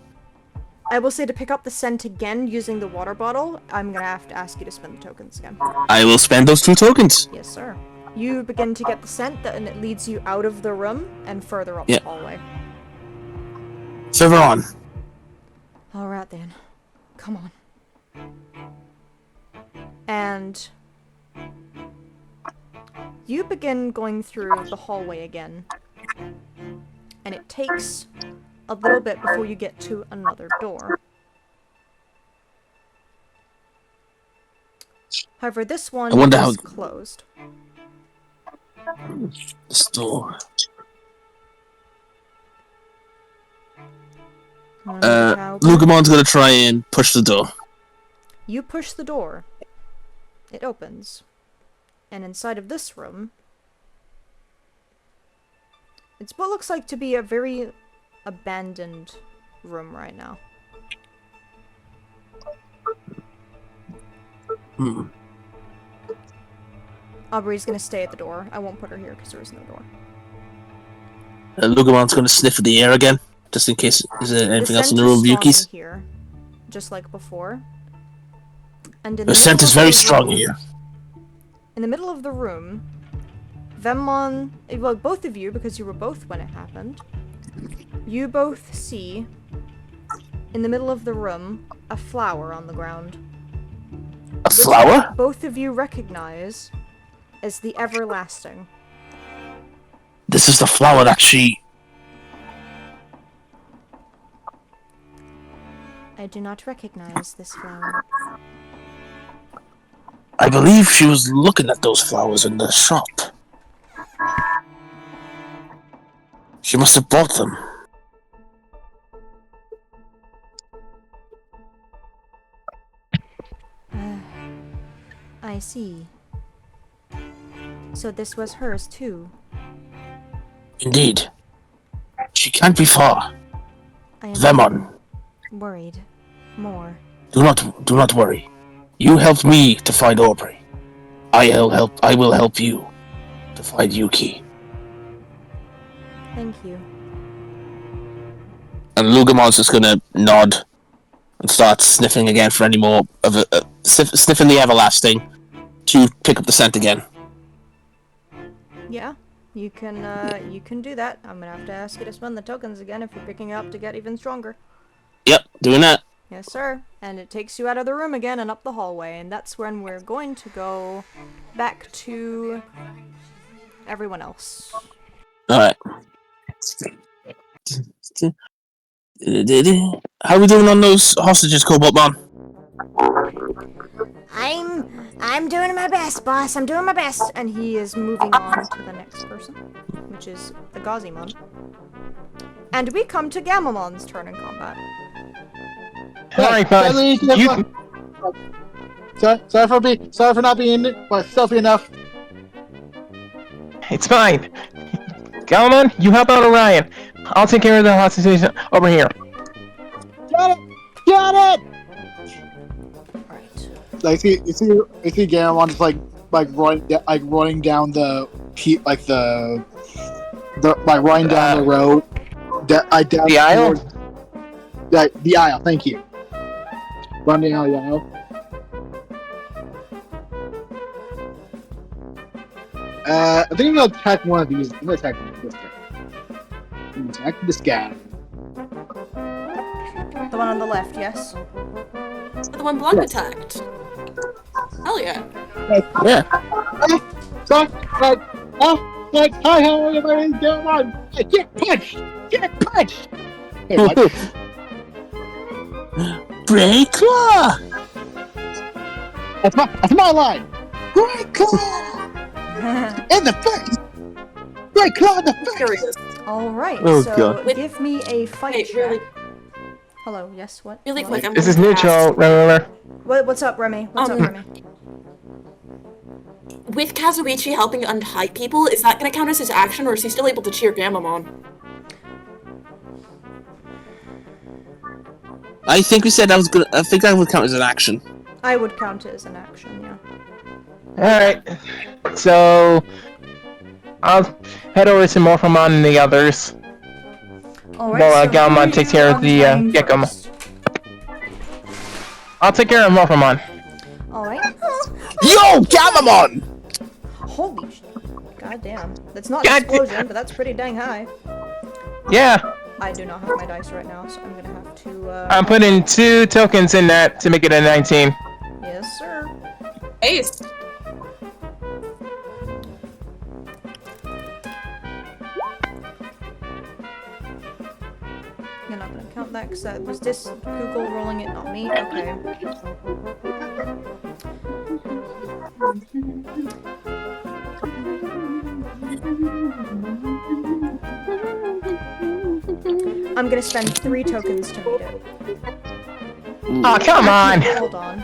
S1: I will say to pick up the scent again using the water bottle, I'm gonna have to ask you to spend the tokens again.
S3: I will spend those 2 tokens.
S1: Yes, sir. You begin to get the scent, and it leads you out of the room and further up the hallway.
S3: Further on.
S1: Alright then. Come on. You begin going through the hallway again, and it takes a little bit before you get to another door. However, this one
S3: I wonder
S1: is
S3: how-
S1: closed.
S3: This door. Lugamon's gonna try and push the door.
S1: You push the door. It opens. And inside of this room, it's what looks like to be a very abandoned room right now.
S3: Hmm.
S1: Aubrey's gonna stay at the door. I won't put her here because there is no door.
S3: Lugamon's gonna sniff at the air again, just in case there's anything else in the
S1: scent
S3: room
S1: is
S3: of
S1: strong
S3: Yuki's.
S1: in here, just like before. And in
S3: The scent
S1: middle
S3: is
S1: of
S3: very
S1: the
S3: strong
S1: room-
S3: here.
S1: In the middle of the room, Vemmon, well, both of you, because you were both when it happened, you both see, in the middle of the room, a flower on the ground.
S3: A flower?
S1: Both of you recognize as the Everlasting.
S3: This is the flower that she...
S1: I do not recognize this flower.
S3: I believe she was looking at those flowers in the shop. She must have bought them.
S1: I see. So this was hers too.
S3: Indeed. She can't be far.
S1: I am
S3: Vemmon,
S1: worried. More.
S3: do not worry. You helped me to find Aubrey. I will help you to find Yuki.
S1: Thank you.
S3: And Lugamon's just gonna nod and start sniffing again for any more of it, sniffing the everlasting to pick up the scent again.
S1: Yeah, you can do that. I'm gonna have to ask you to spend the tokens again if you're picking up to get even stronger.
S3: Yep, doing that.
S1: Yes, sir. And it takes you out of the room again and up the hallway, and that's when we're going to go back to everyone else.
S3: Alright. How are we doing on those hostages, Cobaltmon?
S9: I'm doing my best, boss. I'm doing my best.
S1: And he is moving on to the next person, which is the Gazimon. And we come to Gamamon's turn in combat.
S2: Alright, bud.
S10: Sorry for not being but stealthy enough.
S2: It's fine. Galman, you help out Orion. I'll take care of the hostages over here.
S10: Got it!
S1: Alright.
S10: Like, you see Garamon just running down the running down the road. Down
S2: The aisle?
S10: The aisle. Thank you. Running down the aisle. I think I'm gonna attack one of these. I'm gonna attack this guy. I'm gonna attack this guy.
S1: The one on the left, yes?
S6: The one Blanc attacked. Hell yeah.
S3: Yeah.
S10: Hi, how are you? My name's Garamon. Get punched! Get punched! Hey, what?
S3: Break claw!
S10: That's my line! Great claw! In the face! Great claw in the face!
S6: Curious.
S1: Alright,
S3: Oh,
S1: so
S3: God.
S1: give me a fight
S6: Hey,
S1: check.
S6: really,
S1: Hello, yes, what?
S6: really
S1: Hello?
S6: quick, I'm
S2: This is
S6: going to
S2: neutral,
S6: ask,
S2: remember?
S1: What's up, Remy? What's up, Remy?
S6: with Kazuichi helping untie people, is that going to count as his action, or is he still able to cheer Gamamon?
S3: I think we said that was good. I think that would count as an action.
S1: I would count it as an action, yeah.
S2: Alright. So I'll head over to Morphomon and the others.
S1: Alright,
S2: Well,
S1: so
S2: Galmon
S1: who are
S2: takes
S1: you
S2: care of the,
S1: untying
S2: Gekko.
S1: first?
S2: I'll take care of Morphomon.
S1: Alright.
S3: Yo, Gamamon!
S1: Holy shit. God damn. That's not
S2: God
S1: an explosion, but that's pretty dang high.
S2: Yeah,
S1: I do not have my dice right now, so I'm gonna have to,
S2: I'm putting 2 tokens in that to make it a 19.
S1: Yes, sir.
S6: Ace!
S1: that because that was this Google rolling it, not me. Okay. I'm gonna spend 3 tokens to meet it.
S2: Oh, come on!
S1: Hold on.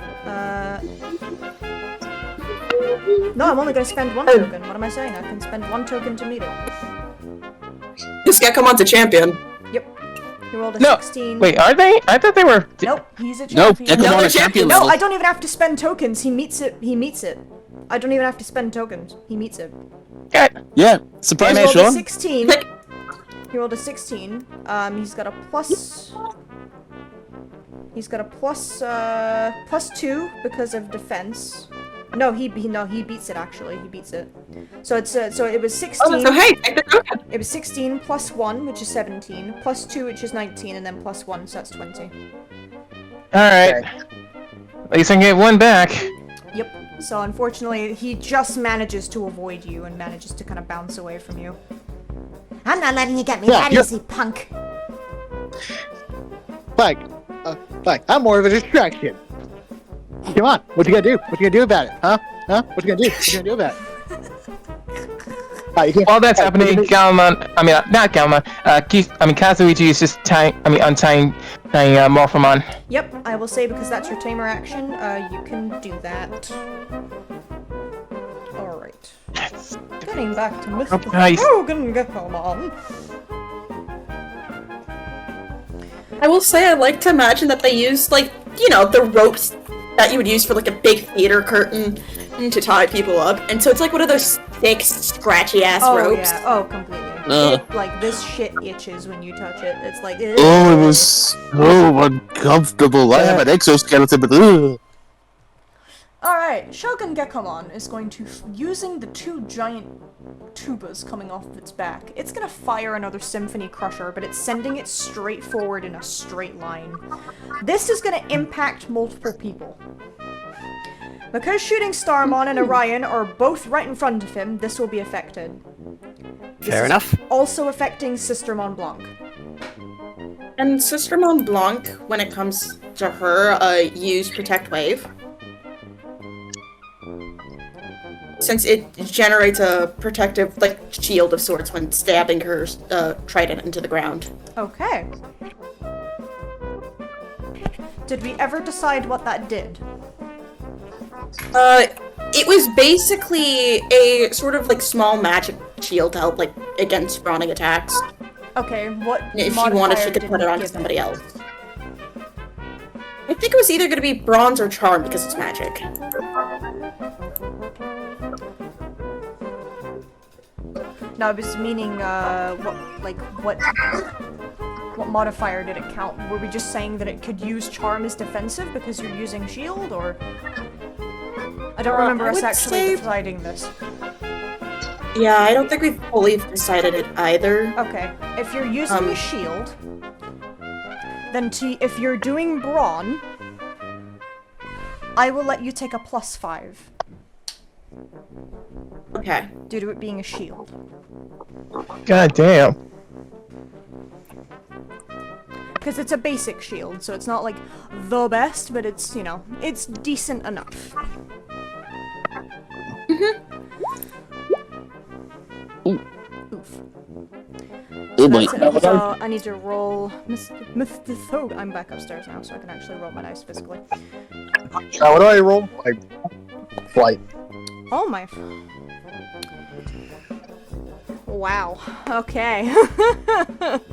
S1: No, I'm only gonna spend 1 token. What am I saying? I can spend 1 token to meet it.
S6: This Geckomon's a champion.
S1: Yep. He rolled a
S2: No.
S1: 16.
S2: Wait, are they? I thought they were.
S1: Nope, he's a
S3: Nope,
S1: champion.
S3: Geckomon is champion
S1: No,
S3: level.
S1: I don't even have to spend tokens. He meets it. He meets it. I don't even have to spend tokens. He meets it.
S2: God.
S3: Yeah, surprise
S1: He
S3: me,
S1: rolled a
S3: Sean.
S1: 16. He rolled a 16. He's got a plus. He's got a plus 2 because of defense. No, he beats it actually. He beats it. So it's so it was 16.
S6: Oh, so hey, take the token.
S1: It was 16 plus 1, which is 17, plus 2, which is 19, and then plus 1, so that's 20.
S2: Alright. At least I can get 1 back.
S1: Yep. So unfortunately, he just manages to avoid you and manages to kind of bounce away from you.
S9: I'm not letting you get me
S10: Yeah,
S9: that
S10: yeah.
S9: easy, punk.
S10: Like, I'm more of a distraction. Come on, what you gonna do? What you gonna do about it? Huh? What you gonna do? What you gonna do about it? You can't-
S2: While that's happening,
S10: you can't-
S2: Galmon, not Galmon, Kazuichi is just untying Morphemon.
S1: Yep, I will say because that's your tamer action, you can do that. Alright. Getting back to Mr.
S2: Nice.
S1: Hogan Geckomon.
S6: I will say I like to imagine that they use, like, you know, the ropes that you would use for, like, a big theater curtain to tie people up. And so it's like one of those thick, scratchy-ass
S1: Oh
S6: ropes.
S1: yeah, oh completely. Like this shit itches when you touch it. It's like
S3: Oh, it was so uncomfortable. I have an exoskeleton, but
S1: Alright, Shogun Geckomon is going to, using the 2 giant tubas coming off of its back, it's gonna fire another Symphony Crusher, but it's sending it straight forward in a straight line. This is gonna impact multiple people. Because Shooting Starmon and Orion are both right in front of him, this will be affected.
S8: Fair enough.
S1: Also affecting Sister Mont Blanc.
S6: And Sister Mont Blanc, when it comes to her, use Protect Wave. Since it generates a protective, like, shield of sorts when stabbing her trident into the ground.
S1: Okay. Did we ever decide what that did?
S6: It was basically a sort of, like, small magic shield to help, like, against spawning attacks.
S1: Okay, what
S6: If she wanted, she could put it onto somebody else. I think it was either going to be bronze or charm because it's magic.
S1: No, I was meaning, what modifier did it count? Were we just saying that it could use charm as defensive because you're using shield, or? I don't remember
S6: I
S1: us
S6: would
S1: actually
S6: say-
S1: deciding this.
S6: Yeah, I don't think we've fully decided it either.
S1: Okay, if you're using a shield, then if you're doing brawn, I will let you take a +5
S6: Okay.
S1: due to it being a shield.
S2: God damn.
S1: Because it's a basic shield, so it's not like the best, but it's, you know, it's decent enough. Oof.
S3: oh boy.
S1: That's it. So I need to roll Mr. Thog. I'm back upstairs now, so I can actually roll my dice physically.
S10: What do I roll? Flight.
S1: Oh my. Wow. Okay.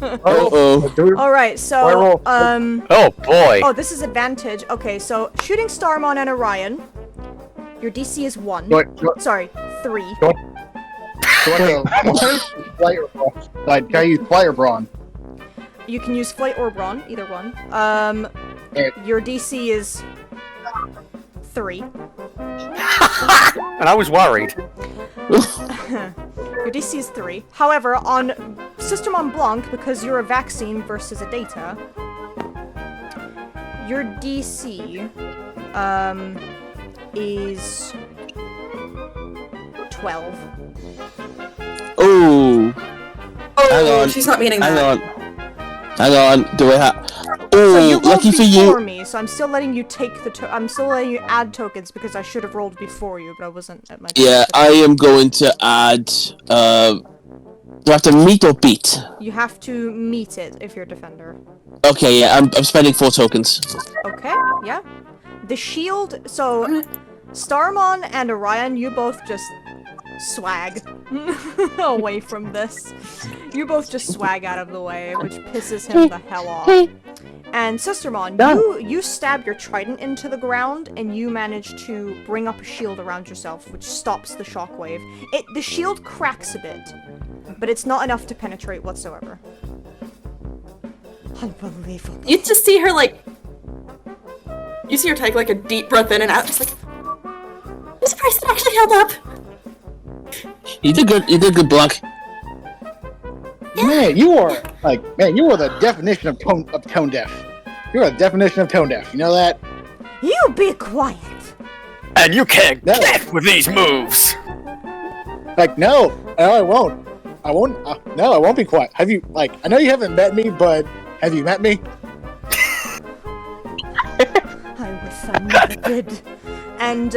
S3: Uh-oh.
S1: All right.
S10: I
S1: So
S10: roll?
S8: Oh boy.
S1: Oh, this is advantage. Okay, so Shooting Starmon and Orion. Your DC is 1. Sorry, 3.
S10: Do I flight or brawn? Like, can I use flight or brawn?
S1: You can use Flight or Brawn, either one. Your DC is 3.
S8: And I was worried.
S1: Your DC is 3. However, on Sister Mont Blanc, because you're a vaccine versus a data, your DC is 12.
S3: Oh. Hang
S6: Oh,
S3: on.
S6: she's not meaning
S3: Hang
S6: that.
S3: on. Hang on. Do I have?
S1: So you
S3: Oh,
S1: rolled
S3: lucky for
S1: before
S3: you.
S1: me, so I'm still letting you take the. I'm still letting you add tokens because I should have rolled before you, but I wasn't at my.
S3: Yeah, I am going to add. Do I have to meet or beat?
S1: You have to meet it if you're a defender.
S3: Okay, yeah, I'm spending 4 tokens.
S1: Okay, yeah. The shield. So, Starmon and Orion, you both just swag away from this. You both just swag out of the way, which pisses him the hell off. And Sistermon, you stab your trident into the ground, and you manage to bring up a shield around yourself, which stops the shockwave. The shield cracks a bit, but it's not enough to penetrate whatsoever. Unbelievable.
S6: You just see her like. You see her take like a deep breath in and out, just like.
S7: I'm surprised it actually held up.
S3: You did good, Block.
S10: Man, you are the definition of tone deaf. You're a definition of tone deaf. You know that?
S9: You be quiet.
S8: And you can't get with these moves.
S10: Like, no, I won't. No, I won't be quiet. Have you, like, I know you haven't met me, but have you met me?
S1: I wish I never did. And,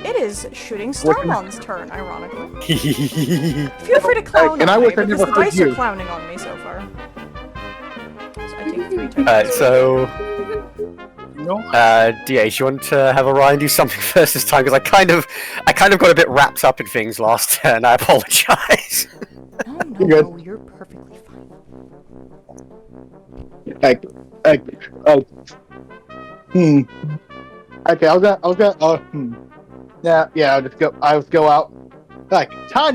S1: it is Shooting Starmon's turn, ironically. Feel free to clown
S10: and I
S1: on me,
S10: wish I
S1: because
S10: never
S1: the
S10: heard
S1: dice
S10: you.
S1: are clowning on me so far. So I take 3 tokens.
S8: Alright, so
S10: No.
S8: DH, you want to have Orion do something first this time? Because I kind of got a bit wrapped up in things last turn. I apologize.
S1: No,
S10: You're good.
S1: no, you're perfectly fine.
S10: Okay, I was gonna, yeah, I'll just go out. Like, time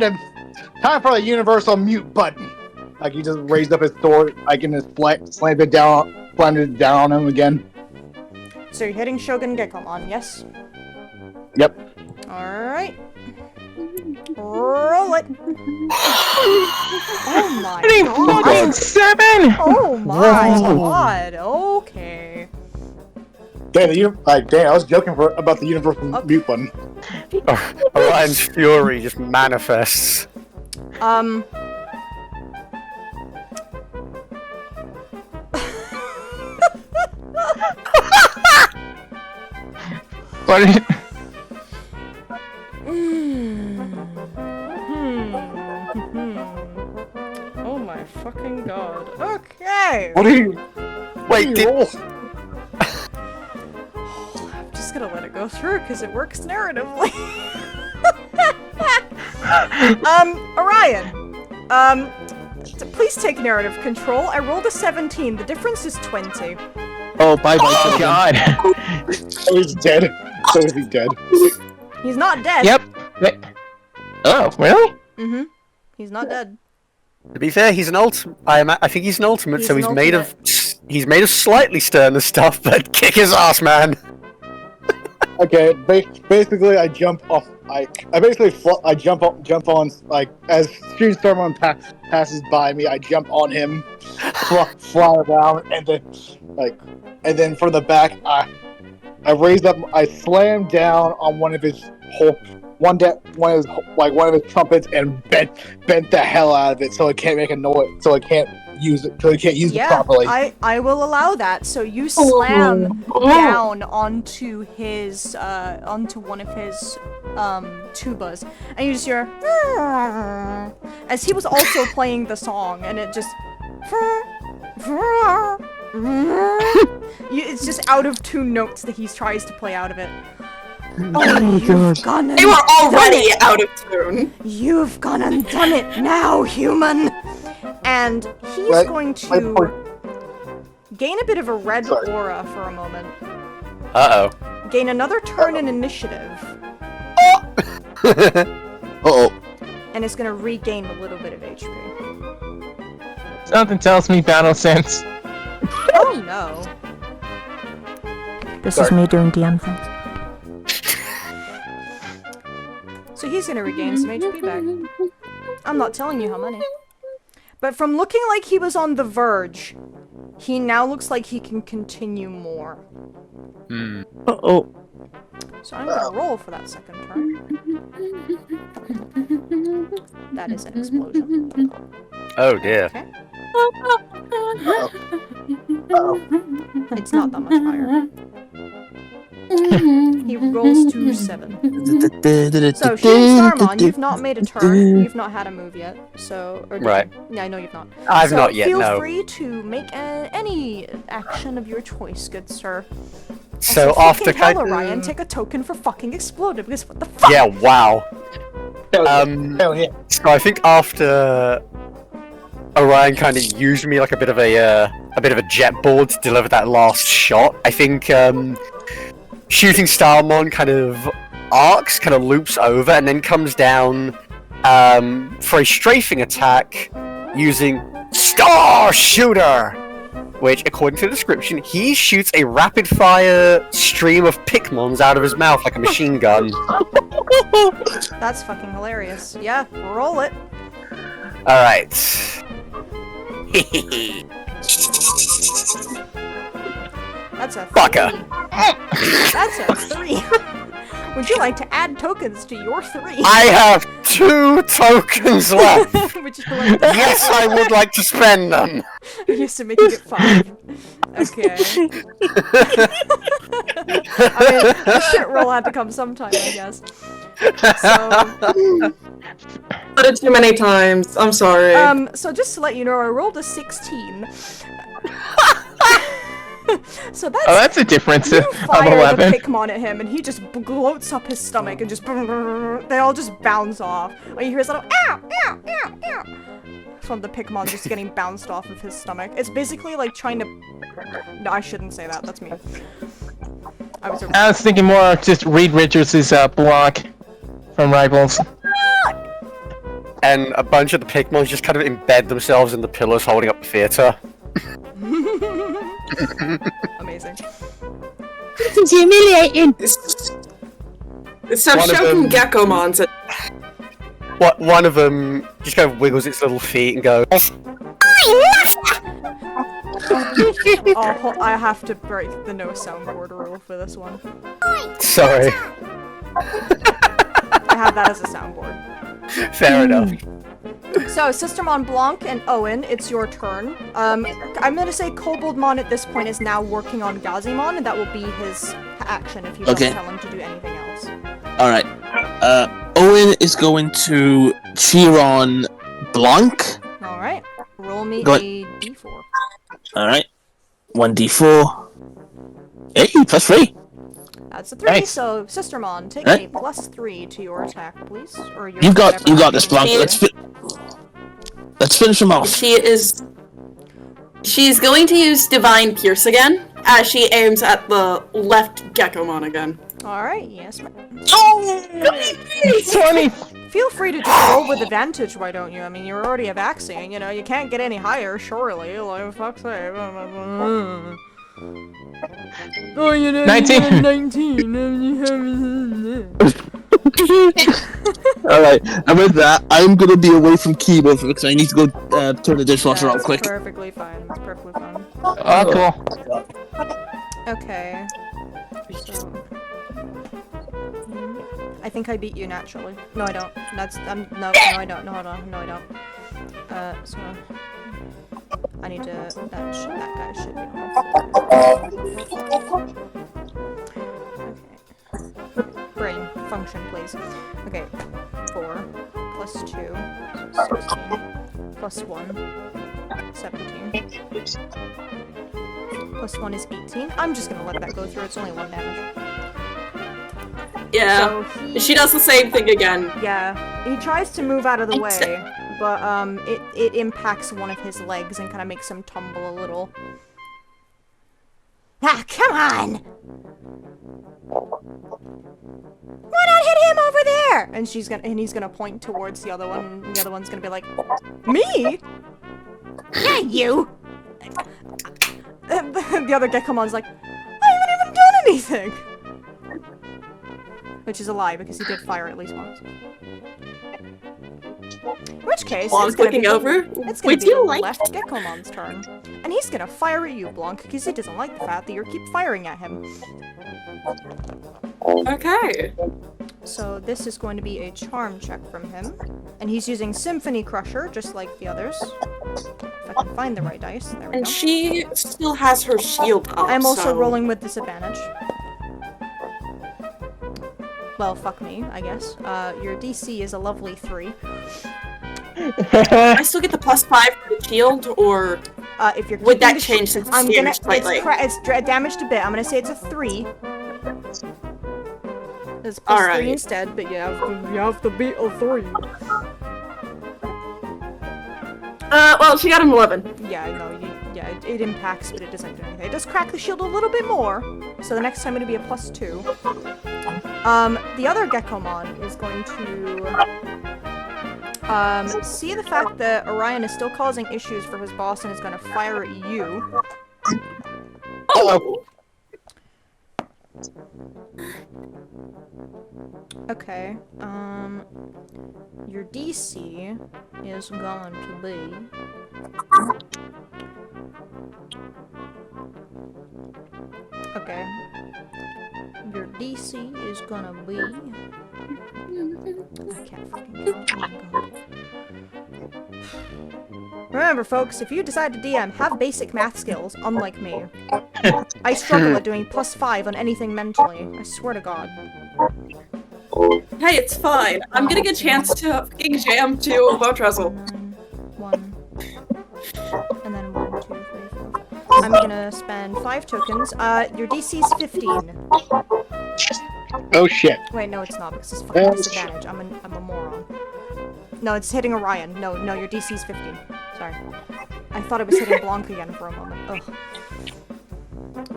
S10: for the universal mute button. Like, he just raised up his sword, I can just slam it down on him again.
S1: So you're hitting Shogun Gekomon, yes?
S10: Yep.
S1: Alright. Roll it. Oh my god.
S2: 7!
S1: Oh my god. Okay.
S10: Damn, I was joking about the universal mute button.
S8: Orion's fury just manifests.
S2: What is it?
S1: Oh my fucking god. Okay.
S10: What are you?
S8: Wait,
S10: roll?
S1: I'm just gonna let it go through because it works narratively. Orion. Please take narrative control. I rolled a 17. The difference is 20.
S3: Oh, bye-bye.
S2: Oh god.
S10: So he's dead. So is he dead?
S1: He's not dead.
S2: Yep. Oh, really?
S1: Mm-hmm. He's not dead.
S8: To be fair, he's an ultimate. I think he's an ultimate,
S1: He's
S8: so
S1: an
S8: he's made of slightly sterner stuff, but kick his ass, man.
S10: Okay, basically I jump off. I jump on, like, as Shooting Starmon passes by me. I jump on him, fly around, and then from the back I raise up. I slam down on one of his trumpets and bent the hell out of it, so it can't make a noise. So it can't use it. So it can't use it properly.
S1: I will allow that. So you slam down onto one of his tubas, and you just hear as he was also playing the song, and it just it's just out of tune notes that he tries to play out of it. Oh, you've gone and
S6: They were already
S1: done it.
S6: out of tune.
S1: You've gone and done it now, human. And he's going to gain a bit of a red aura for a moment.
S8: Uh-oh.
S1: Gain another turn in initiative.
S3: Uh-oh.
S1: And it's going to regain a little bit of HP.
S2: Something tells me battle sense.
S1: Oh no.
S9: This is me doing DM things.
S1: So he's going to regain some HP back. I'm not telling you how many. But from looking like he was on the verge, he now looks like he can continue more.
S3: Uh-oh.
S1: So I'm going to roll for that second turn. That is an explosion.
S8: Oh dear.
S1: Okay. It's not that much higher. He rolls 2-7. So, shooting Starmon, you've not made a turn. You've not had a move yet. So, or
S8: Right.
S1: Yeah, I know you've not.
S8: I've not yet,
S1: feel
S8: no.
S1: free to make any action of your choice, good sir.
S8: So
S1: Also,
S8: after
S1: fucking hell,
S8: kind
S1: Orion, take a token for fucking exploded, because what the fuck?
S8: Yeah, wow.
S10: Hell yeah.
S8: So I think after Orion kind of used me like a bit of a jet board to deliver that last shot, I think shooting Starmon kind of arcs, kind of loops over, and then comes down for a strafing attack using Star Shooter, which, according to the description, he shoots a rapid-fire stream of Pikmons out of his mouth like a machine gun.
S1: That's fucking hilarious. Yeah, roll it.
S8: Alright.
S1: That's a 3.
S8: Fucker.
S1: That's a 3. Would you like to add tokens to your 3?
S8: I have 2 tokens left.
S1: Would you like to
S8: Yes, I would like to spend them.
S1: Used to making it 5. Okay. I mean, the shit roll had to come sometime, I guess. So,
S6: Did it too many times. I'm sorry.
S1: so just to let you know, I rolled a 16. So that's
S2: a difference
S1: you
S2: of
S1: fire
S2: 11.
S1: the Pikmon at him, and he just gloats up his stomach and just they all just bounce off. All you hear is a little ow, ow, ow, ow from the Pikmon just getting bounced off of his stomach. It's basically like trying to. No, I shouldn't say that. That's mean. I was
S2: thinking more of just Reed Richards' block from Rivals.
S8: And a bunch of the Pikmons just kind of embed themselves in the pillars holding up the theater.
S1: Amazing.
S3: This is humiliating.
S6: Stop
S8: One of
S6: shouting
S8: them-
S6: Geckomon to
S8: One of them just kind of wiggles its little feet and goes,
S1: Oh, I have to break the no soundboard rule for this one.
S8: sorry.
S1: I have that as a soundboard.
S8: Fair enough.
S1: So, Sistermon Blanc and Owen, it's your turn. I'm gonna say Koboldmon at this point is now working on Gazimon, and that will be his action if you don't tell him to do anything else.
S3: Alright. Owen is going to cheer on Blanc.
S1: Alright. Roll me
S3: Go
S1: a d4.
S3: Alright. 1d4. Hey, +3.
S1: That's a 3,
S2: Nice.
S1: so Sistermon, take
S3: Right.
S1: a +3 to your attack, please. Or your
S3: You got
S1: whatever
S3: this,
S1: action
S3: Blanc.
S1: you
S3: Let's finish him off.
S6: She's going to use Divine Pierce again, as she aims at the left Geckomon again.
S1: Alright, yes, ma'am.
S3: Oh!
S2: 20!
S1: Feel free to just roll with advantage, why don't you? I mean, you're already a vaccine, you know, you can't get any higher, surely. Like, fuck's sake. Oh, you know,
S2: 19.
S1: 19.
S3: Alright, and with that, I'm gonna be away from keyboard because I need to go turn the dishwasher on
S1: That's
S3: quick.
S1: perfectly fine. That's perfectly fine.
S2: Oh, cool.
S1: Okay. So, I think I beat you naturally. No, I don't. No, I don't. No, hold on. No, I don't. So I need to. That guy should be on. Okay. Brain function, please. Okay. 4 plus 2, 16 plus 1, 17. Plus 1 is 18. I'm just gonna let that go through. It's only 1 damage.
S6: Yeah,
S1: So
S6: she does the same thing again.
S1: Yeah, he tries to move out of the way, but it impacts one of his legs and kind of makes him tumble a little.
S9: Ah, come on!
S1: Why not hit him over there? And he's gonna point towards the other one, and the other one's gonna be like, me?
S9: Yeah, you!
S1: And the other Geckomon's like, I haven't even done anything! Which is a lie, because he did fire at least once. In which case,
S6: Blanc
S1: it's gonna be
S6: looking over.
S1: It's gonna
S6: Would
S1: be
S6: you
S1: the
S6: like
S1: left Geckomon's turn. And he's gonna fire at you, Blanc, because he doesn't like the fact that you keep firing at him.
S6: Okay.
S1: So this is going to be a charm check from him. And he's using Symphony Crusher, just like the others. If I can find the right dice. There we
S6: And
S1: go.
S6: she still has her shield up.
S1: I'm also
S6: so-
S1: rolling with disadvantage. Well, fuck me, I guess. Your DC is a lovely 3.
S6: I still get the +5 for the shield, or
S1: If you're
S6: would that
S1: keeping the
S6: change since
S1: I'm
S6: it's
S1: gonna.
S6: damaged slightly?
S1: It's damaged a bit. I'm gonna say it's a 3. It's plus 3
S6: Alright.
S1: instead, but you have to beat a 3.
S6: Well, she got an 11.
S1: Yeah, no, it impacts, but it doesn't do anything. It does crack the shield a little bit more, so the next time it'll be a +2. The other Gekomon is going to see the fact that Orion is still causing issues for his boss and is going to fire at you.
S6: Oh!
S1: Okay, your DC is going to be... Okay. Your DC is gonna be... I can't fucking count. Oh my god. Remember, folks, if you decide to DM, have basic math skills, unlike me. I struggle at doing +5 on anything mentally. I swear to God.
S6: Hey, it's fine. I'm getting a chance to fucking jam to Boat Wrestle.
S1: 1, and then 1, 2, 3, 4. I'm gonna spend 5 tokens. Your DC's 15.
S10: Oh shit.
S1: Wait, no, it's not because it's fucking disadvantage. I'm a moron. No, it's hitting Orion. No, your DC's 15. Sorry. I thought it was hitting Blanc again for a moment. Ugh.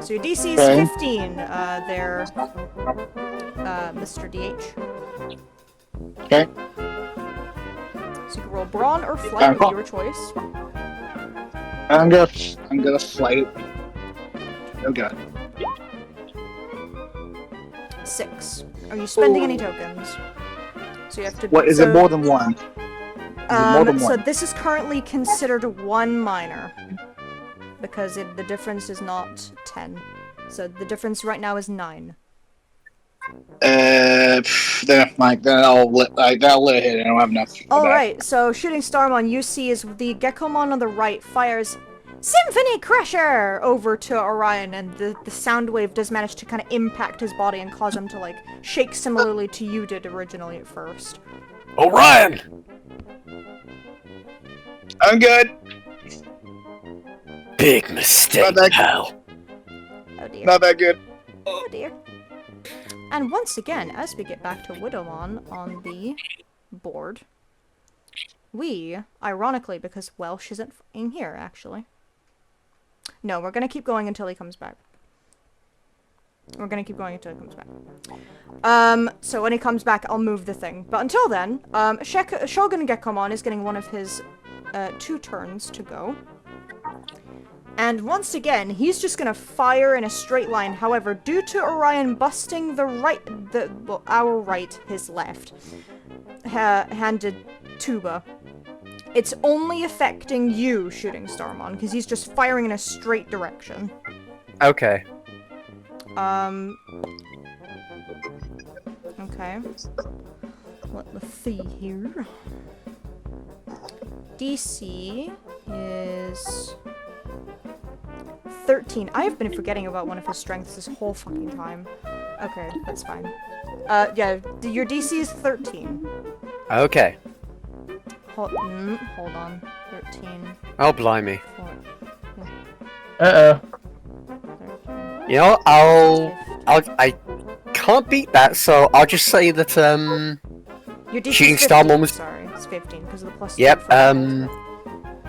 S1: So your DC's 15. There, Mr. DH.
S10: Okay.
S1: So you can roll Brawn or Flight, your choice.
S10: I'm gonna flight. Oh god.
S1: 6. Are you spending any tokens? So you have to.
S10: What is it more than one? Is it more than
S1: So
S10: one?
S1: this is currently considered 1 minor because the difference is not 10. So the difference right now is 9.
S10: Then I'll let it hit. I don't have enough. for that.
S1: Alright, so Shooting Starmon you see is the Gekomon on the right fires Symphony Crusher over to Orion, and the sound wave does manage to kind of impact his body and cause him to, like, shake similarly to you did originally at first.
S8: Orion!
S10: I'm good.
S8: Big mistake,
S10: Not that-
S8: pal.
S1: Oh dear.
S10: Not that good.
S1: Oh dear. And once again, as we get back to Widowmon on the board, we, ironically, because Welsh isn't in here, actually. No, we're gonna keep going until he comes back. We're gonna keep going until he comes back. So when he comes back, I'll move the thing. But until then, Shogun Gekomon is getting one of his 2 turns to go. And once again, he's just gonna fire in a straight line. However, due to Orion busting our right, his left, handed tuba, it's only affecting you, Shooting Starmon, because he's just firing in a straight direction.
S8: Okay.
S1: Okay. Let's see here. DC is 13. I've been forgetting about one of his strengths this whole fucking time. Okay, that's fine. Yeah, your DC is 13.
S8: Okay.
S1: Hold on. 13.
S8: Oh, blimey.
S1: 14,
S2: Uh-oh.
S1: 13,
S8: You know, I can't beat that, so I'll just say that,
S1: Your DC
S8: Shooting
S1: is
S8: Star
S1: 15.
S8: Mom was-
S1: Sorry, it's 15 because of the plus.
S8: Yep,
S1: 2 for damage.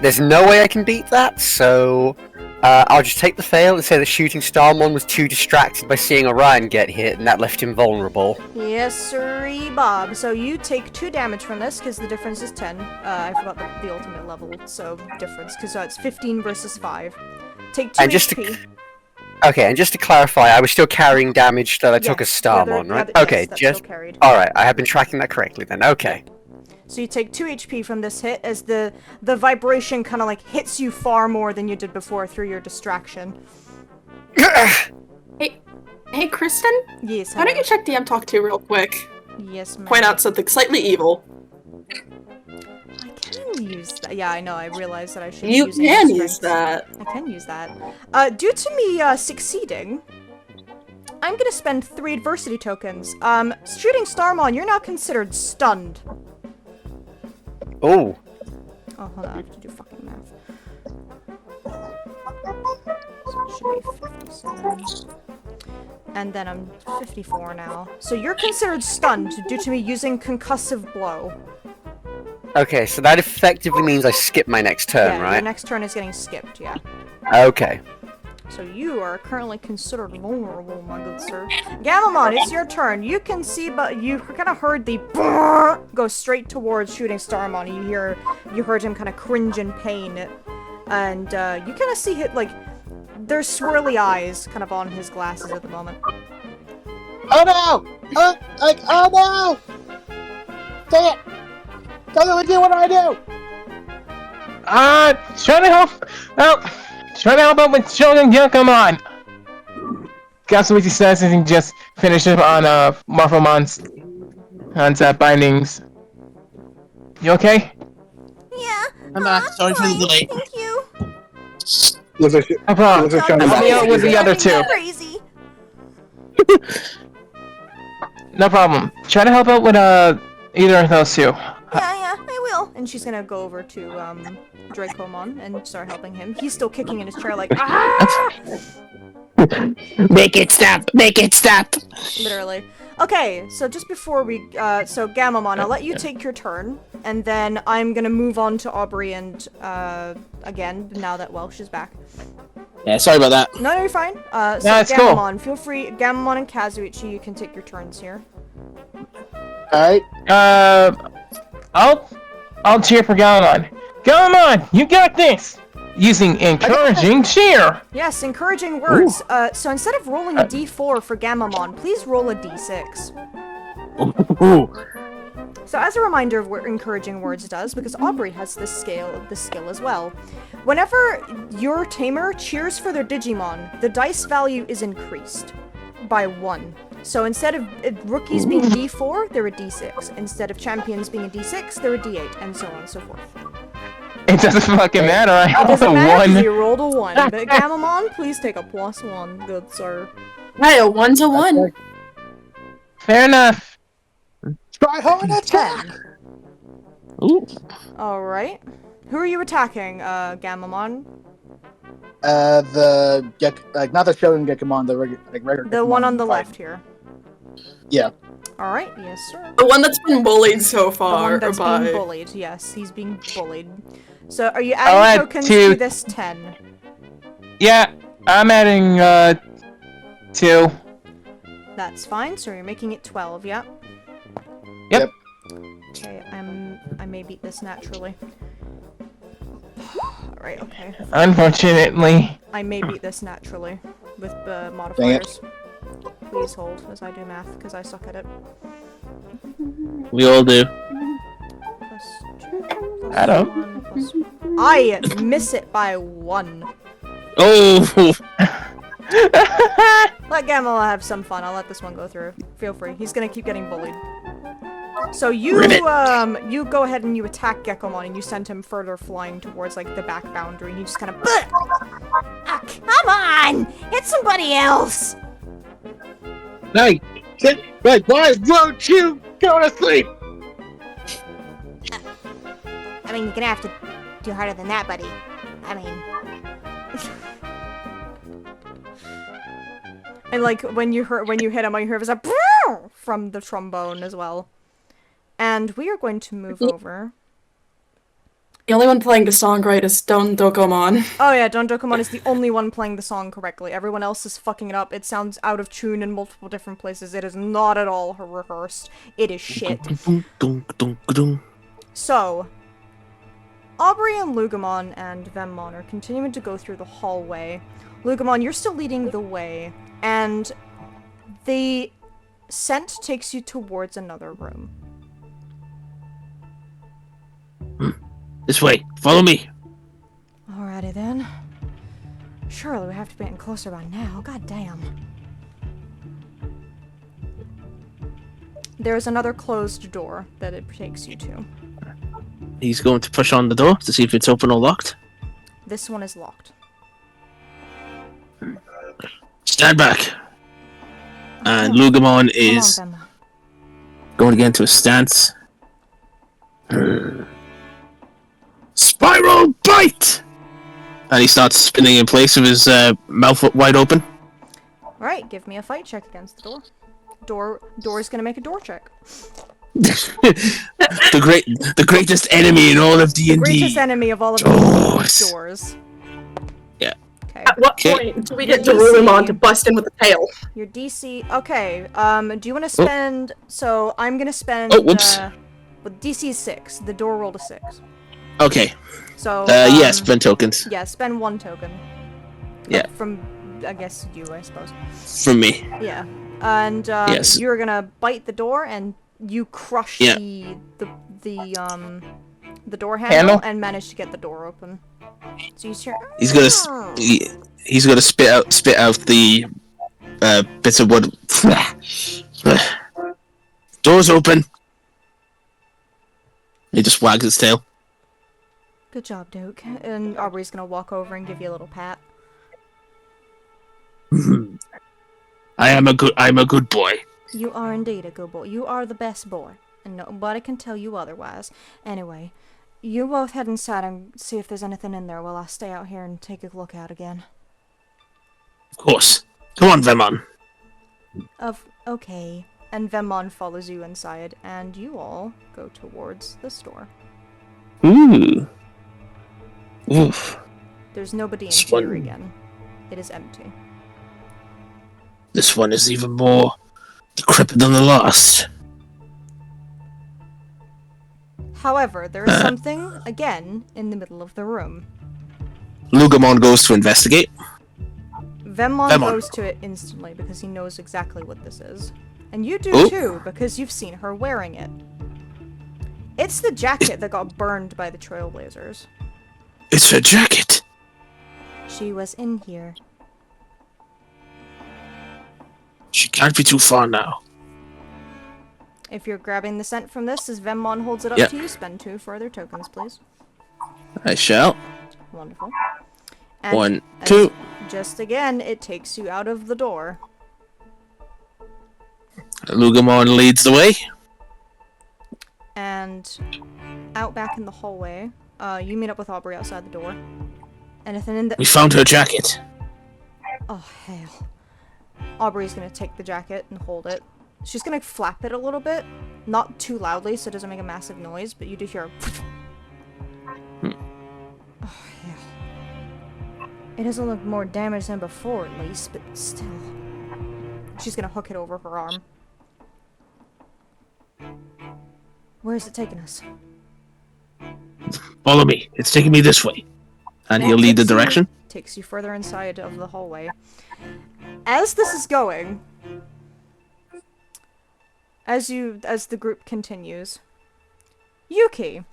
S8: there's no way I can beat that, so I'll just take the fail and say that Shooting Starmon was too distracted by seeing Orion get hit, and that left him vulnerable.
S1: Yes, sirree, Bob. So you take 2 damage from this because the difference is 10. I forgot the ultimate level, so difference because it's 15 versus 5. Take 2
S8: And just
S1: HP.
S8: Okay, and just to clarify, I was still carrying damage that I took as
S1: Yes,
S8: Starmon, right?
S1: yes,
S8: Okay,
S1: that's
S8: just...
S1: still carried.
S8: Alright, I have been tracking that correctly then, okay.
S1: So you take 2 HP from this hit as the vibration kind of like hits you far more than you did before through your distraction.
S6: Hey, Kristen?
S1: Yes.
S6: Why don't
S1: hello.
S6: you check DM Talk 2 real quick?
S1: Yes, ma'am.
S6: point out something slightly evil.
S1: I can use that. Yeah, I know. I realized that I should
S6: You
S1: be using
S6: can
S1: my
S6: use
S1: strengths.
S6: that.
S1: I can use that. Due to me succeeding, I'm gonna spend 3 adversity tokens. Shooting Starmon, you're now considered stunned.
S8: Oh.
S1: Oh, hold on. I have to do fucking math. So it should be 57. And then I'm 54 now. So you're considered stunned due to me using concussive blow.
S8: Okay, so that effectively means I skip my next turn,
S1: Yeah,
S8: right?
S1: your next turn is getting skipped, yeah.
S8: Okay.
S1: So you are currently considered vulnerable, my good sir. Gamamon, it's your turn. You can see, but you kind of heard the go straight towards Shooting Starmon. You heard him kind of cringe in pain, and you kind of see it like there's swirly eyes kind of on his glasses at the moment.
S10: Oh no! Oh no! Dang it! Don't let me do what I do!
S2: Trying to help out with Shogun Yakamon! Katsuichi says and he just finished up on, Morphomon's bindings. You okay?
S9: Yeah.
S3: I'm not. Sorry for the
S9: fine,
S3: delay.
S9: Thank you.
S10: Looks like
S2: No problem.
S10: Looks like
S2: Help me out with the other two.
S9: Crazy.
S2: No problem. Try to help out with, either of those two.
S9: Yeah, I will.
S1: And she's gonna go over to Dracomon and start helping him. He's still kicking in his chair like ah!
S3: Make it stop! Make it stop!
S1: Literally. Okay, so just before we, so Gamamon, I'll let you take your turn, and then I'm gonna move on to Aubrey and, again, now that Welsh is back.
S3: Yeah, sorry about that.
S1: No, you're fine. So
S2: No, it's cool.
S1: Gamamon, feel free, Gamamon and Kazuichi, you can take your turns here.
S10: Alright.
S2: I'll cheer for Galamon. Galamon, you got this! Using encouraging cheer!
S1: Yes, encouraging words. So instead of rolling a d4 for Gamamon, please roll a d6. So as a reminder of what encouraging words does, because Aubrey has this skill as well. Whenever your tamer cheers for their Digimon, the dice value is increased by 1. So instead of rookies being d4, they're a d6. Instead of champions being a d6, they're a d8, and so on and so forth.
S2: It doesn't fucking matter, I
S1: It
S2: have
S1: doesn't
S2: a
S1: matter 'cause
S2: 1.
S1: you rolled a 1, but Gamamon, please take a +1, good sir.
S5: Right, a 1-to-1.
S2: Fair enough.
S10: Try hard attack!
S1: 10.
S3: Ooh.
S1: Alright. Who are you attacking, Gamamon?
S10: Not the Shogun Gekomon, the regular
S1: The one
S10: Gekomon
S1: on the
S10: fight.
S1: left here.
S10: Yeah.
S1: Alright, yes sir.
S6: The one that's been bullied so
S1: The
S6: far
S1: one that's
S6: by...
S1: being bullied, yes, he's being bullied. So are you
S2: I'll
S1: adding
S2: add
S1: tokens
S2: two.
S1: to this 10?
S2: Yeah, I'm adding, 2.
S1: That's fine, so you're making it 12, yeah?
S2: Yep.
S1: Okay, I may beat this naturally. Alright, okay.
S2: Unfortunately.
S1: I may beat this naturally with the modifiers. Please hold as I do math, because I suck at it.
S3: We all do.
S1: +2,
S2: I don't.
S1: +1, I miss it by 1.
S3: Oh!
S1: Let Gamma have some fun. I'll let this one go through. Feel free. He's gonna keep getting bullied. So you, you go ahead and you attack Gekomon and you send him further flying towards, like, the back boundary and you just kind of
S9: Ah, come on! Hit somebody else!
S10: Hey! Why won't you go to sleep?
S9: I mean, you're gonna have to do harder than that, buddy. I mean...
S1: And, like, when you hit him, all you hear is a from the trombone as well. And we are going to move over.
S6: The only one playing the song right is Don Dokomon.
S1: Oh yeah, Don Dokomon is the only one playing the song correctly. Everyone else is fucking it up. It sounds out of tune in multiple different places. It is not at all rehearsed. It is shit. So, Aubrey and Lugamon and Vemmon are continuing to go through the hallway. Lugamon, you're still leading the way, and the scent takes you towards another room.
S3: This way. Follow me.
S1: Alrighty then. Surely we have to be getting closer by now. God damn. there's another closed door that it takes you to.
S3: He's going to push on the door to see if it's open or locked.
S1: This one is locked.
S3: Stand back. And Lugamon is
S1: Come on, Venmon.
S3: going to get into a stance. Spiral bite! And he starts spinning in place with his mouth wide open.
S1: Alright, give me a fight check against the door. Door's gonna make a door check.
S3: the greatest enemy in all of D&D.
S1: Greatest enemy of all of
S3: Doors.
S1: the doors.
S3: Yeah.
S1: Okay.
S6: At what point do we get Darumon to bust in with the tail?
S1: Your DC. Okay. Do you want to spend? So I'm gonna spend.
S3: Oh, whoops.
S1: Well, DC is 6. The door rolled a 6.
S3: Okay.
S1: So.
S3: Yeah, spend tokens.
S1: Yeah, spend 1 token.
S3: Yeah.
S1: From, I guess you, I suppose.
S3: From me.
S1: Yeah. And
S3: Yes.
S1: you're gonna bite the door and you crush
S3: Yeah.
S1: the door handle and manage to get the door open. So you hear.
S3: He's gonna spit out the bits of wood. Door's open. He just wags his tail.
S1: Good job, Duke. And Aubrey's gonna walk over and give you a little pat.
S3: I'm a good boy.
S1: You are indeed a good boy. You are the best boy, and nobody can tell you otherwise. Anyway, you both head inside and see if there's anything in there while I stay out here and take a look out again.
S3: Of course. Come on, Venmon.
S1: Okay. And Venmon follows you inside, and you all go towards the store.
S3: Ooh. Oof.
S1: There's nobody in
S3: This
S1: here
S3: one-
S1: again. It is empty.
S3: This one is even more decrepit than the last.
S1: However, there is something, again, in the middle of the room.
S3: Lugamon goes to investigate.
S1: Venmon goes to it instantly because he knows exactly what this is. And you do
S3: Oh.
S1: too, because you've seen her wearing it. It's the jacket that got burned by the Trailblazers.
S3: It's her jacket.
S1: She was in here.
S3: She can't be too far now.
S1: If you're grabbing the scent from this, as Venmon holds it up
S3: Yep.
S1: to you, spend 2 further tokens, please.
S3: I shall.
S1: Wonderful. And
S3: 1,
S1: as-
S3: 2.
S1: Just again, it takes you out of the door.
S3: Lugamon leads the way.
S1: And out back in the hallway, you meet up with Aubrey outside the door. Anything in the-
S3: We found her jacket.
S1: Oh, hell. Aubrey's gonna take the jacket and hold it. She's gonna flap it a little bit. Not too loudly so it doesn't make a massive noise, but you do hear a... Oh, hell. It doesn't look more damaged than before, at least, but still. She's gonna hook it over her arm. Where is it taking us?
S3: Follow me. It's taking me this way. And he'll lead the direction.
S1: Takes you further inside of the hallway. As this is going, as the group continues, Yuki.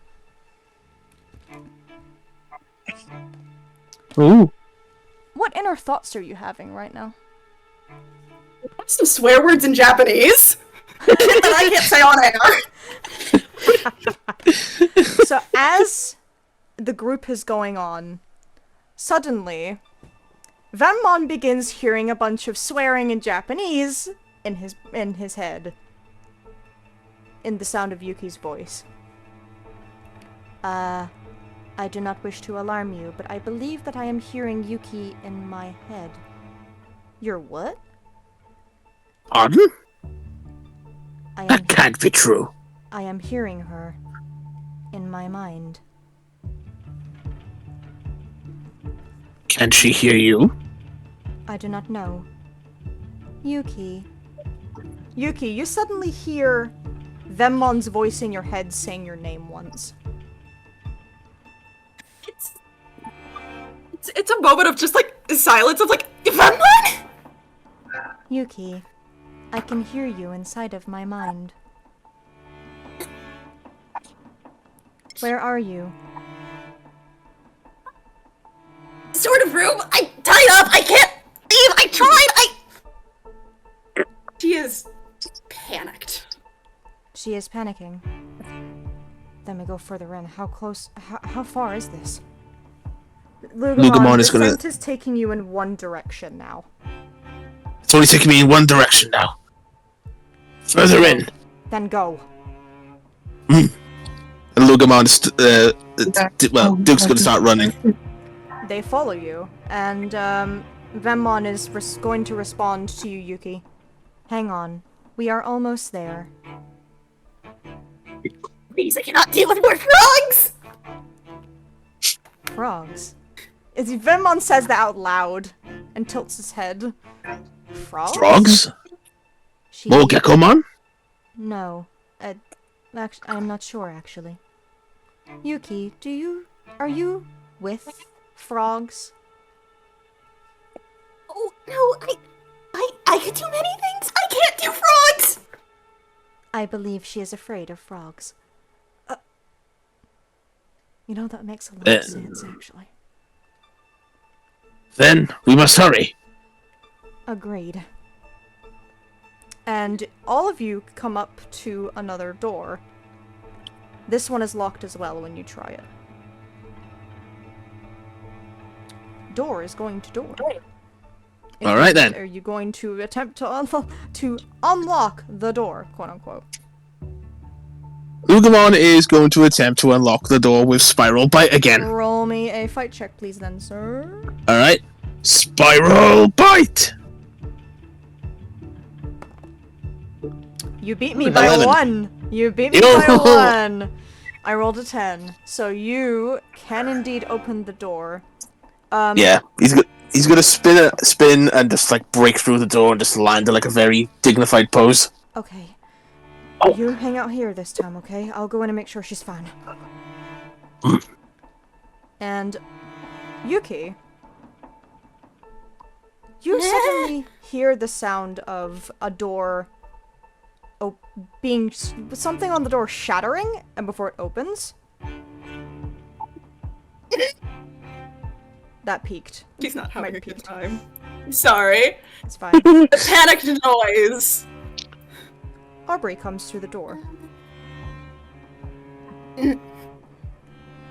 S3: Ooh.
S1: What inner thoughts are you having right now?
S6: Some swear words in Japanese that I can't say on air.
S1: So as the group is going on, suddenly, Venmon begins hearing a bunch of swearing in Japanese in his head. In the sound of Yuki's voice. I do not wish to alarm you, but I believe that I am hearing Yuki in my head. You're what?
S3: Pardon?
S1: I
S3: That can't be true.
S1: I am hearing her in my mind.
S3: Can she hear you?
S1: I do not know. Yuki. Yuki, you suddenly hear Venmon's voice in your head saying your name once.
S6: It's a moment of just like silence of like, Venmon?
S1: Yuki, I can hear you inside of my mind. Where are you?
S5: Sort of room. I tied up. I can't leave. I tried.
S6: She is panicked.
S1: She is panicking. Then we go further in. How close? How far is this?
S3: Lugamon is
S1: the
S3: gonna-
S1: scent is taking you in one direction now.
S3: It's only taking me in one direction now. Further in.
S1: Then go.
S3: And Lugamon Duke's gonna start running.
S1: They follow you, and Venmon is going to respond to you, Yuki. Hang on. We are almost there.
S5: Please, I cannot deal with more frogs!
S1: Frogs. Venmon says that out loud and tilts his head. Frogs?
S3: Frogs?
S1: She...
S3: More Geckomon?
S1: No. I'm not sure, actually. Yuki, are you with frogs?
S5: Oh, no, I could do many things. I can't do frogs!
S1: I believe she is afraid of frogs. You know, that makes a lot of sense, actually.
S3: Then we must hurry.
S1: Agreed. And all of you come up to another door. This one is locked as well when you try it. Door is going to door.
S3: Alright then.
S1: Are you going to attempt to unlock the door, quote unquote?
S3: Lugamon is going to attempt to unlock the door with Spiral Bite again.
S1: Roll me a fight check, please, then, sir.
S3: Alright. Spiral Bite!
S1: You beat me by
S3: 11.
S1: 1! You beat me
S3: Yo!
S1: by 1! I rolled a 10. So you can indeed open the door.
S3: Yeah, he's gonna spin and just like break through the door and just land in like a very dignified pose.
S1: Okay. You hang out here this time, okay? I'll go in and make sure she's fine. And Yuki, you suddenly hear the sound of a door being something on the door shattering, and before it opens, that peaked.
S6: She's not having
S1: Might
S6: a good
S1: peaked.
S6: time. Sorry.
S1: It's fine.
S6: The panicked noise.
S1: Aubrey comes through the door.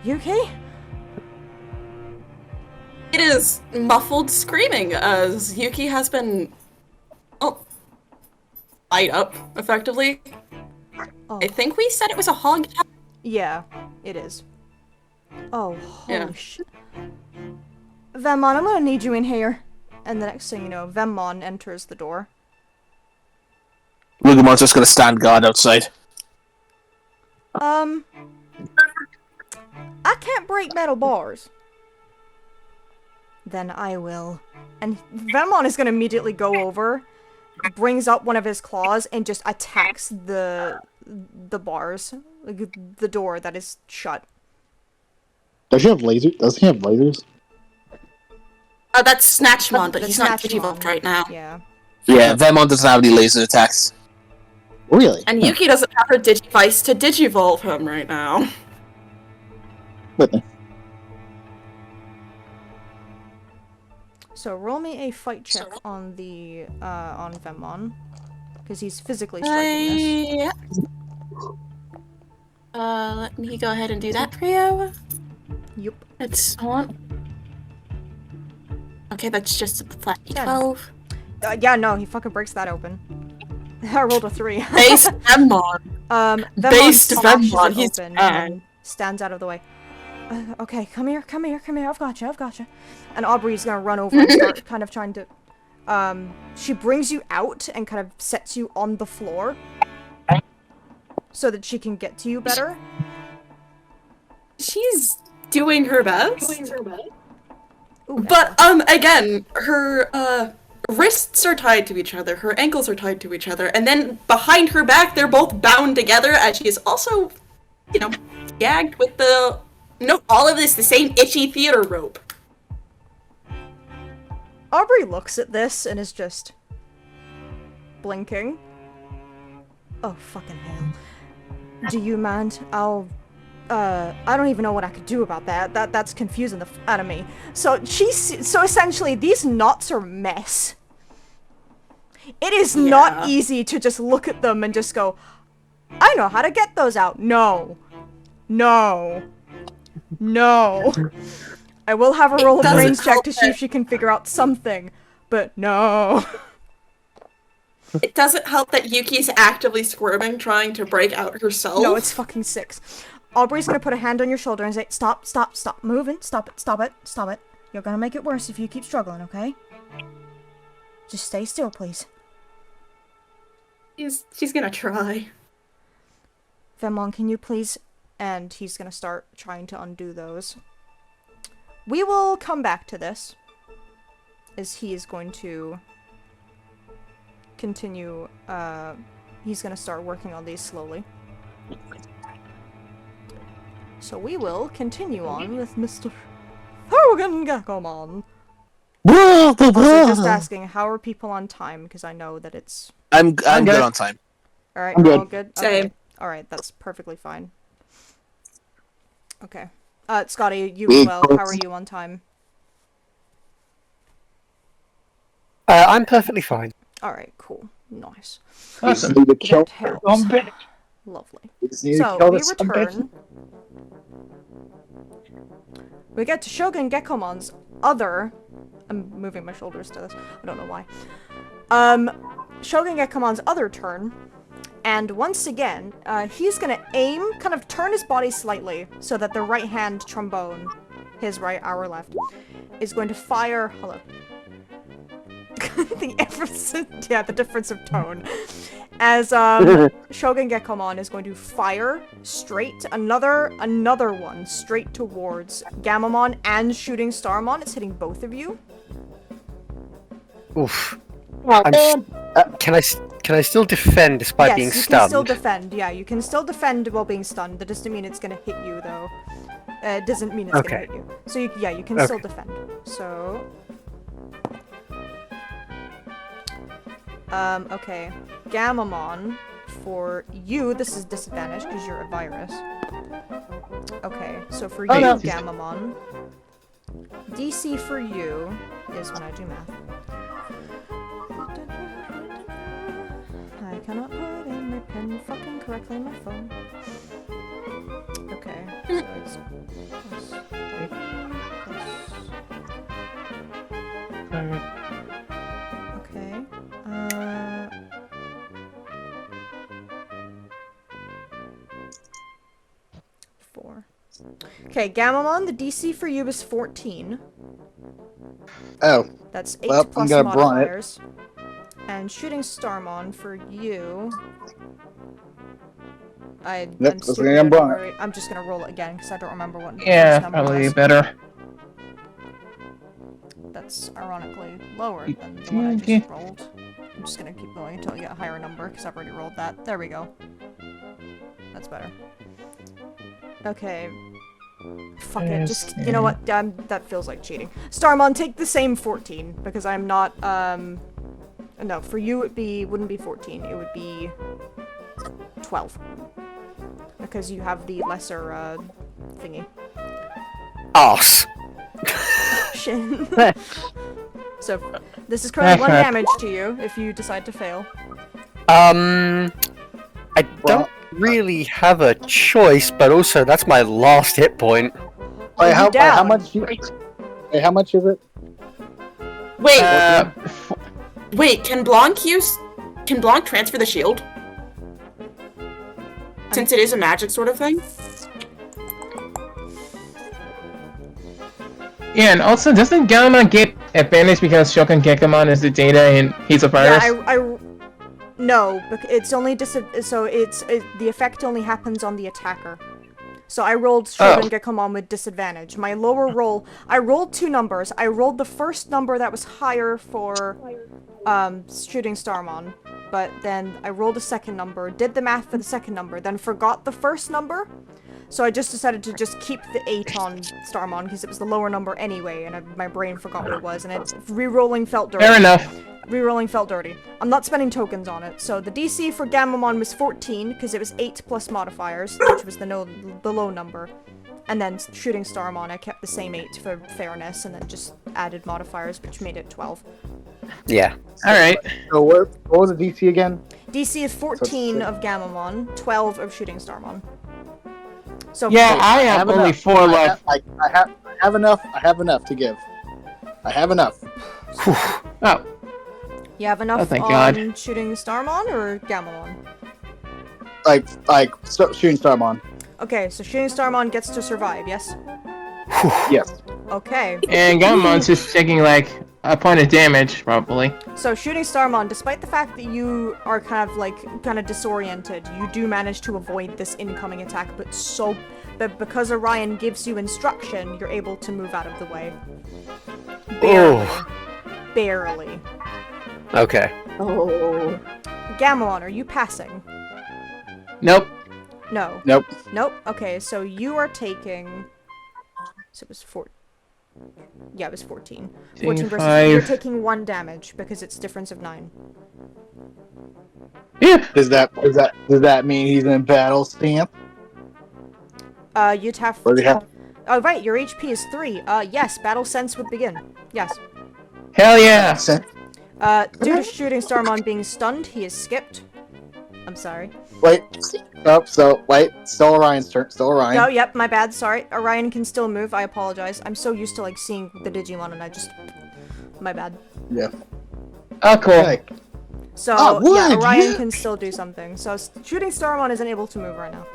S1: Yuki?
S6: It is muffled screaming as Yuki has been tied up, effectively.
S1: Oh.
S6: I think we said it was a hog attack.
S1: Yeah, it is. Oh, holy
S6: Yeah.
S1: shit. Venmon, I'm gonna need you in here. And the next thing you know, Venmon enters the door.
S3: Lugamon's just gonna stand guard outside.
S1: I can't break metal bars. Then I will. And Venmon is gonna immediately go over, brings up one of his claws, and just attacks the bars. Like, the door that is shut.
S10: Does he have lasers? Does he have lasers?
S5: That's Snatchmon, but
S1: The
S5: he's not
S1: Snatchmon.
S5: Digivolved right now.
S1: Yeah.
S3: Yeah, Venmon doesn't have any laser attacks.
S10: Really?
S6: And Yuki doesn't have her Digivice to Digivolve him right now.
S10: But
S1: So roll me a fight check on the on Venmon, because he's physically striking this.
S5: Let me go ahead and do that for you.
S1: Yup.
S5: It's on. Okay, that's just a flat
S1: 10.
S5: 12.
S1: Yeah, no, he fucking breaks that open. I rolled a 3.
S6: Base Venmon.
S1: Venmon
S6: Based
S1: smashes
S6: Venmon,
S1: it
S6: he's
S1: open
S6: bad.
S1: and stands out of the way. Okay, come here, I've got you. And Aubrey's gonna run over and start kind of trying to... she brings you out and kind of sets you on the floor so that she can get to you better.
S6: She's doing her best.
S1: Ooh,
S6: But, again, her, wrists are tied to each other, her ankles are tied to each other, and then behind her back, they're both bound together as she is also, you know, gagged with the... No, all of this, the same itchy theater rope.
S1: Aubrey looks at this and is just blinking. Oh, fucking hell. Do you mind? I don't even know what I could do about that. That's confusing the out of me. So essentially, these knots are mess. It is not easy to just look at them and just go, I know how to get those out. No. No. No. I will have her roll a
S5: doesn't
S1: brains check
S5: help
S1: to see if she can figure out something. But no.
S6: It doesn't help that Yuki's actively squirming, trying to break out herself.
S1: No, it's fucking 6. Aubrey's gonna put a hand on your shoulder and say, stop, stop, stop moving. Stop it, stop it, stop it. You're gonna make it worse if you keep struggling, okay? Just stay still, please.
S6: She's gonna try.
S1: Vemon, can you please... And he's gonna start trying to undo those. We will come back to this, as he is going to continue, he's gonna start working on these slowly. So we will continue on with Mr. Hogan Gakkomon. Also, just asking, how are people on time? Because I know that it's...
S3: I'm good on time.
S1: Alright,
S10: I'm
S1: you're
S10: good.
S1: all good?
S6: Same.
S1: Okay. Alright, that's perfectly fine. Okay. Scotty, you as well. How are you on time?
S8: I'm perfectly fine.
S1: Alright, cool. Nice.
S2: Awesome.
S10: Need to kill
S1: That helps.
S10: I'm back.
S1: Lovely.
S10: We just need to
S1: So,
S10: kill
S1: we
S10: this scumbag.
S1: return. We get to Shogun Gekkomon's other... I'm moving my shoulders to this. I don't know why. Shogun Gekkomon's other turn. And once again, he's gonna aim, kind of turn his body slightly, so that the right hand trombone, his right, our left, is going to fire... Hello. the difference of tone. As Shogun Gekkomon is going to fire straight, another one straight towards Gammamon and Shooting Starmon. It's hitting both of you.
S8: Oof. Can I still defend despite being
S1: Yes, you
S8: stunned?
S1: can still defend. Yeah, you can still defend while being stunned. That doesn't mean it's gonna hit you, though. It doesn't mean it's gonna hit you. So you can still defend. So. Okay. Gammamon, for you, this is disadvantage because you're a virus. Okay, so for you,
S2: no.
S1: Gammamon, DC for you is when I do math. I cannot put in my pen fucking correctly in my phone. Okay, so it's plus 3 plus... Okay, 4. Okay, Gammamon, the DC for you is 14.
S10: Oh,
S1: That's 8
S10: well, I'm
S1: plus
S10: gonna brunt it.
S1: modifiers. And Shooting Starmon for you... I'm
S10: that's
S1: stupid,
S10: gonna
S1: don't
S10: brunt it.
S1: worry. I'm just gonna roll it again because I don't remember what the
S2: Yeah,
S1: first number
S2: probably
S1: was.
S2: better.
S1: That's ironically lower than the one I just rolled. I'm just gonna keep going until I get a higher number because I've already rolled that. There we go. That's better. Okay. Fuck it. Just, you know what? That feels like cheating. Starmon, take the same 14 because I'm not, no, for you wouldn't be 14. It would be 12. Because you have the lesser, thingy.
S8: Arse.
S1: Shit. So, this is currently 1 damage to you if you decide to fail.
S8: I don't really have a choice, but also that's my last hit point.
S10: Wait, how
S1: down.
S10: much? Wait, how much is it?
S6: Wait, wait, can Blanc transfer the shield? Since it is a magic sort of thing?
S2: Yeah, and also, doesn't Gammamon get advantage because Shogun Gekkomon is the data and he's a virus?
S1: Yeah, no, it's only the effect only happens on the attacker. So I rolled Shogun Gekkomon with disadvantage. My lower roll, I rolled 2 numbers. I rolled the first number that was higher for Shooting Starmon, but then I rolled a second number, did the math for the second number, then forgot the first number. So I just decided to just keep the 8 on Starmon because it was the lower number anyway, and my brain forgot what it was, and re-rolling felt dirty.
S2: Fair enough.
S1: Re-rolling felt dirty. I'm not spending tokens on it. So the DC for Gammamon was 14 because it was 8 plus modifiers, which was the low number. And then Shooting Starmon, I kept the same 8 for fairness, and then just added modifiers, which made it 12.
S8: Yeah.
S2: Alright.
S10: So what was the DC again?
S1: DC is 14 of Gamamon, 12 of Shooting Starmon. So
S2: Yeah, I have only
S10: enough.
S2: 4 left.
S10: I have enough. I have enough to give. I have enough.
S2: Oh,
S1: you have enough
S2: Oh, thank
S1: on
S2: God.
S1: Shooting Starmon or Gamamon?
S10: Shooting Starmon.
S1: Okay, so Shooting Starmon gets to survive, yes?
S10: Yes.
S1: Okay.
S2: and Gamon's just taking like a point of damage, probably.
S1: So Shooting Starmon, despite the fact that you are kind of disoriented, you do manage to avoid this incoming attack, but because Orion gives you instruction, you're able to move out of the way. Barely. Barely.
S8: Okay.
S5: Oh.
S1: Gamamon, are you passing?
S2: Nope.
S1: No.
S10: Nope.
S1: Nope. Okay, so you are taking... So it was 4... Yeah, it was 14. 14 versus...
S2: 5.
S1: You're taking 1 damage, because it's difference of 9.
S2: Yeah.
S10: Does that mean he's in battle stance?
S1: You'd have...
S10: Or do you have...
S1: Oh, right, your HP is 3. Yes, Battle Sense would begin. Yes.
S2: Hell yeah.
S1: Due to Shooting Starmon being stunned, he is skipped. I'm sorry.
S10: Wait. Still Orion's turn. Still Orion.
S1: Oh, yep, my bad, sorry. Orion can still move, I apologize. I'm so used to, like, seeing the Digimon and I just... My bad.
S10: Yeah.
S2: Oh, cool.
S10: Okay.
S1: So,
S10: wood,
S1: yeah, Orion
S10: yeah.
S1: can still do something. So, Shooting Starmon isn't able to move right now.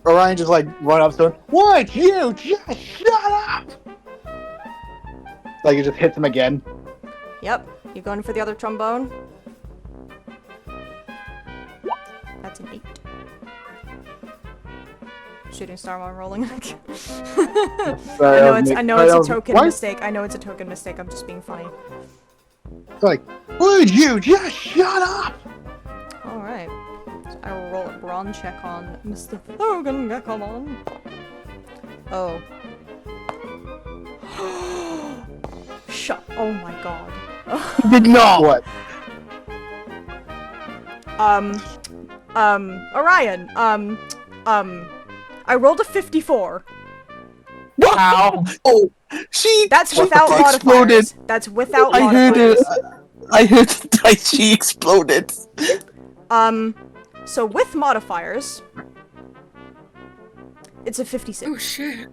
S10: Orion just like run up to him. Would you just shut up? Like it just hits him again.
S1: Yep, you going for the other trombone? That's an 8. Shooting Starmon rolling. I know it's a token mistake. I know it's a token mistake. I'm just being funny.
S10: Like, would you just shut up?
S1: All right. So I will roll a brawn check on Mr. Thogan Gekomon. Oh. Shut. Oh my god.
S2: Did not.
S10: What?
S1: Orion. I rolled a 54.
S2: Wow.
S3: Oh,
S1: That's without
S3: exploded.
S1: modifiers. That's without
S3: I heard
S1: modifiers.
S3: it. I heard the Daichi exploded.
S1: So with modifiers, it's a 56.
S5: Oh shit.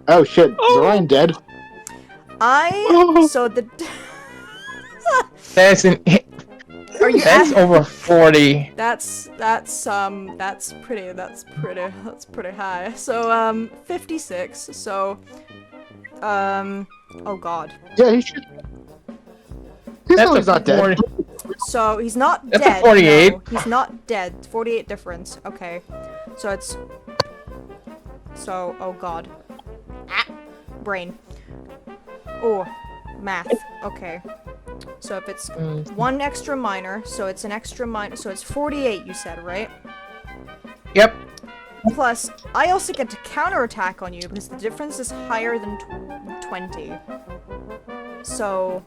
S10: Oh shit! Is Orion dead?
S1: So the...
S2: That's an.
S1: Are you
S2: That's over 40.
S1: That's pretty high. So 56. So oh god.
S10: Yeah, he should. He's not dead.
S2: 40.
S1: So he's not
S2: That's
S1: dead.
S2: a 48.
S1: No, he's not dead. 48 difference. Okay. So it's... So, oh god. Ah! Brain. Oh, math. Okay. So if it's 1 extra minor, so it's an extra minor, so it's 48 you said, right?
S2: Yep.
S1: Plus, I also get to counterattack on you because the difference is higher than 20. So,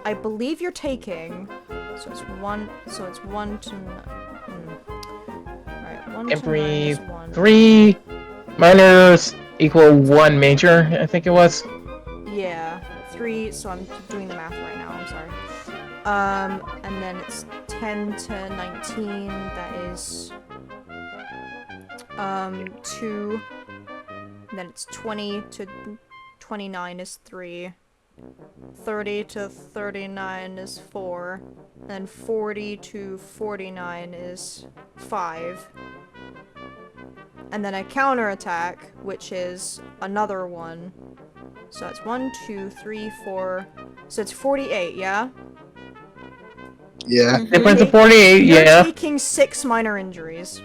S1: I believe you're taking... So it's 1... So it's 1 to... Alright, 1 to 9
S2: Every
S1: is 1.
S2: 3 minors equal 1 major, I think it was.
S1: Yeah. 3... So I'm doing the math right now, I'm sorry. And then it's 10 to 19, that is... 2... And then it's 20 to 29 is 3. 30 to 39 is 4, and then 40 to 49 is 5. And then a counterattack, which is another 1. So that's 1, 2, 3, 4. So it's 48, yeah?
S10: Yeah.
S2: Difference of 48,
S1: You're
S2: yeah.
S1: taking 6 minor injuries.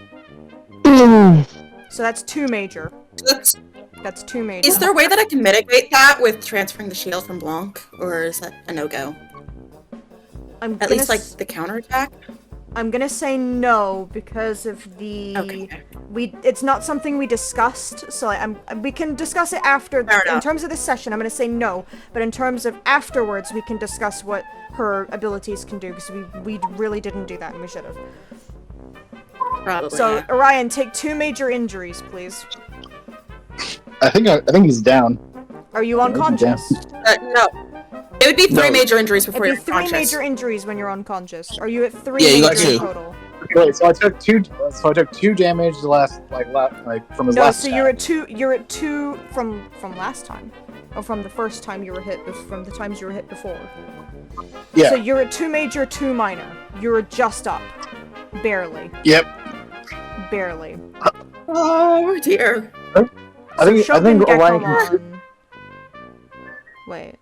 S1: So that's 2 major. That's 2 major.
S5: Is there a way that I can mitigate that with transferring the shield from Blanc, or is that a no-go? At least, like, the counterattack?
S1: I'm gonna say no because of the...
S5: Okay.
S1: It's not something we discussed, so we can discuss it after. In terms of this session, I'm gonna say no, but in terms of afterwards, we can discuss what her abilities can do, because we really didn't do that, and we should have.
S5: Probably.
S1: So,
S5: Yeah.
S1: Orion, take 2 major injuries, please.
S10: I think he's down.
S1: Are you unconscious?
S5: No.
S6: It would be three
S3: No.
S6: major injuries before
S1: It'd
S6: you're
S1: be three
S6: unconscious.
S1: major injuries when you're unconscious. Are you at three
S3: Yeah, you got
S1: major in
S3: two.
S1: total?
S10: Wait, so I took two. So I took 2 damage the last, from his
S1: No,
S10: last.
S1: so you're at two. You're at 2 from last time, or from the first time you were hit. From the times you were hit before.
S10: Yeah.
S1: So you're at 2 major, 2 minor. You're just up, barely.
S10: Yep.
S1: Barely.
S6: Oh dear.
S10: I think
S1: Shogun
S10: Orion.
S1: Gekomon. Wait.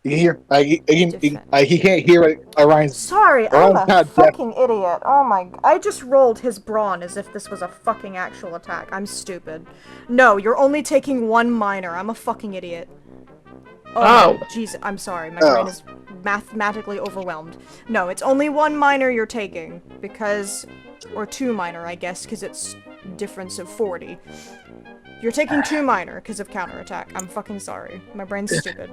S10: You hear? He
S1: Defend.
S10: can't hear Orion's.
S1: Sorry, I'm
S10: Orion's
S1: a
S10: not deaf.
S1: fucking idiot. Oh my! I just rolled his brawn as if this was a fucking actual attack. I'm stupid. No, you're only taking 1 minor. I'm a fucking idiot.
S2: Oh.
S1: Jeez, I'm sorry. My brain is mathematically overwhelmed. No, it's only 1 minor you're taking because, or 2 minor, I guess, because it's difference of 40. You're taking 2 minor because of counterattack. I'm fucking sorry. My brain's stupid.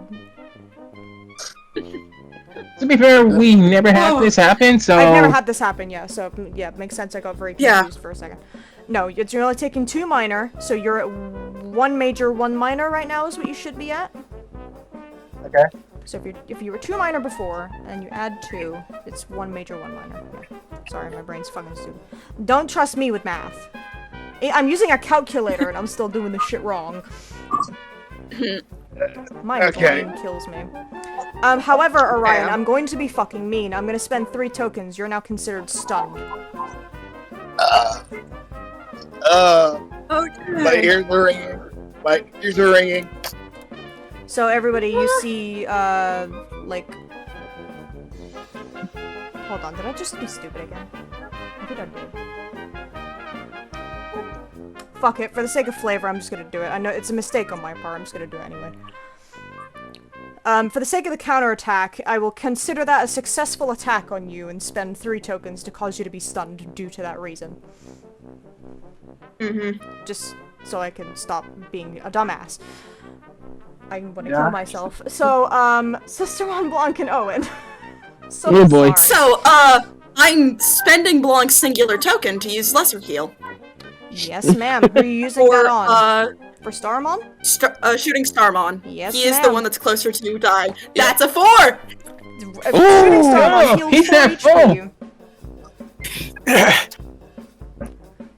S2: To be fair, we never had this happen, so...
S1: I've never had this happen, yeah, so, yeah, makes sense. I got very confused for a second. No, you're only taking 2 minor, so you're at 1 major, 1 minor right now is what you should be at.
S10: Okay.
S1: So if you were 2 minor before, and you add 2, it's 1 major, 1 minor. Yeah. Sorry, my brain's fucking stupid. Don't trust me with math. I'm using a calculator and I'm still doing this shit wrong. My brain kills me. However, Orion, I'm going to be fucking mean. I'm gonna spend 3 tokens. You're now considered stunned.
S6: Okay.
S10: My ears are ringing. My ears are ringing.
S1: So everybody, you see, like... Hold on, did I just be stupid again? I think I did. Fuck it, for the sake of flavor, I'm just gonna do it. I know it's a mistake on my part, I'm just gonna do it anyway. For the sake of the counterattack, I will consider that a successful attack on you and spend 3 tokens to cause you to be stunned due to that reason. Just so I can stop being a dumbass. I want to kill myself. So, Sister Montblanc and Owen. So
S3: Oh boy.
S1: sorry.
S6: So, I'm spending Blanc's singular token to use Lesser Heal.
S1: Yes, ma'am. Who are you using that on? For Starmon?
S6: Shooting Starmon.
S1: Yes,
S6: He is the
S1: ma'am.
S6: one that's closer to dying. That's a 4!
S1: Shooting Starmon heals
S2: he's
S1: 4
S2: at
S1: each for
S2: full.
S1: you.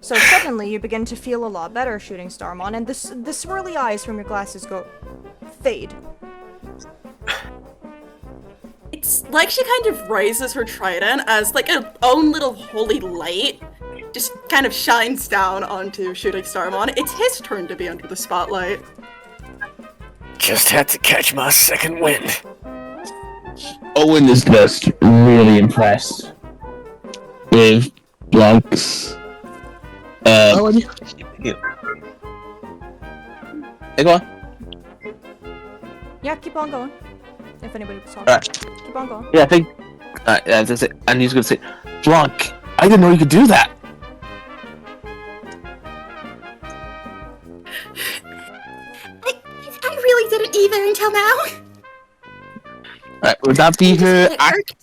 S1: So suddenly you begin to feel a lot better, Shooting Starmon, and the swirly eyes from your glasses fade.
S6: It's like she kind of raises her trident as like her own little holy light just kind of shines down onto Shooting Starmon. It's his turn to be under the spotlight.
S4: Just had to catch my second wind.
S3: Owen is just really impressed with Blanc's.
S10: Owen?
S3: Hey, go on.
S1: Yeah, keep on going. If anybody was talking.
S3: Alright.
S1: Keep on going.
S3: Yeah, I think. That's it. And he's gonna say, Blanc, I didn't know you could do that.
S7: I really didn't either until now.
S3: Alright, would that be her act?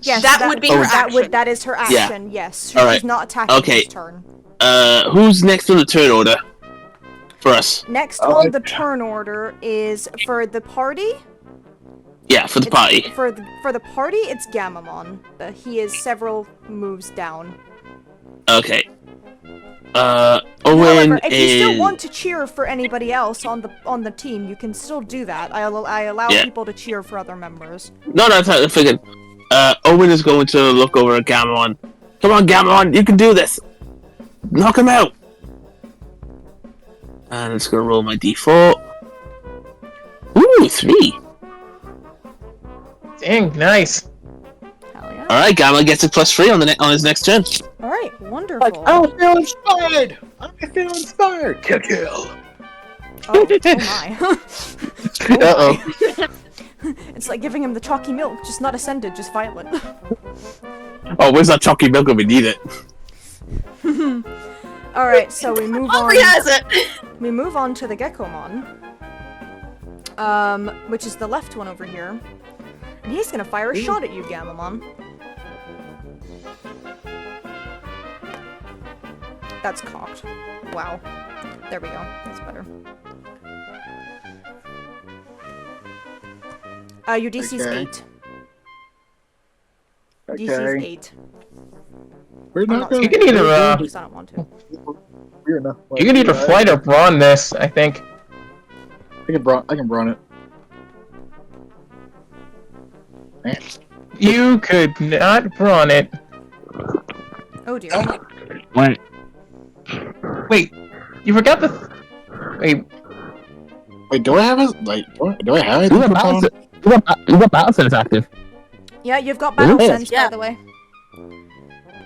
S1: Yes,
S6: That would be her action.
S1: That is her action, yes. She's
S3: Alright.
S1: not attacking
S3: Okay.
S1: this turn.
S3: Who's next on the turn order? For us?
S1: Next on the turn order is for the party.
S3: Yeah, for the party.
S1: For the party, it's Gamamon. He is several moves down.
S3: Okay.
S1: However,
S3: Owen
S1: if you
S3: is...
S1: still want to cheer for anybody else on the team, you can still do that. I allow people to cheer for other members.
S3: No, that's not the figured. Owen is going to look over at Gamamon. Come on, Gamamon, you can do this! Knock him out! And it's gonna roll my d4. Ooh, 3.
S2: Dang, nice.
S1: Hell yeah.
S3: Alright, Gamma gets a +3 on his next turn.
S1: Alright, wonderful.
S10: I feel inspired! I feel inspired! Kill.
S1: Oh my.
S3: Uh-oh.
S1: It's like giving him the chalky milk, just not ascended, just violet.
S3: Oh, where's that chalky milk when we need it?
S1: Alright, so we move on.
S6: Aubrey has it!
S1: We move on to the Gekomon. Which is the left one over here. And he's gonna fire a shot at you, Gamamon. That's cocked. Wow. There we go. That's better. Your DC's
S10: Okay.
S1: 8. DC's
S10: Okay.
S1: 8.
S10: We're
S1: I'm
S10: not
S1: not
S10: gonna.
S2: You can either
S1: because I don't want to.
S10: We're enough.
S2: you can either flight or brawn this, I think.
S10: I can brawn it. Man.
S2: You could not brawn it.
S1: Oh dear.
S3: Wait.
S2: Wait, you forgot the. Wait,
S10: Wait, do I have it? Like, do I have
S3: You
S10: anything
S3: got
S10: for
S3: battle
S10: brawn?
S3: you got battle sense active.
S1: Yeah, you've got battle
S3: Really?
S1: sense, by
S5: Yeah.
S1: the way.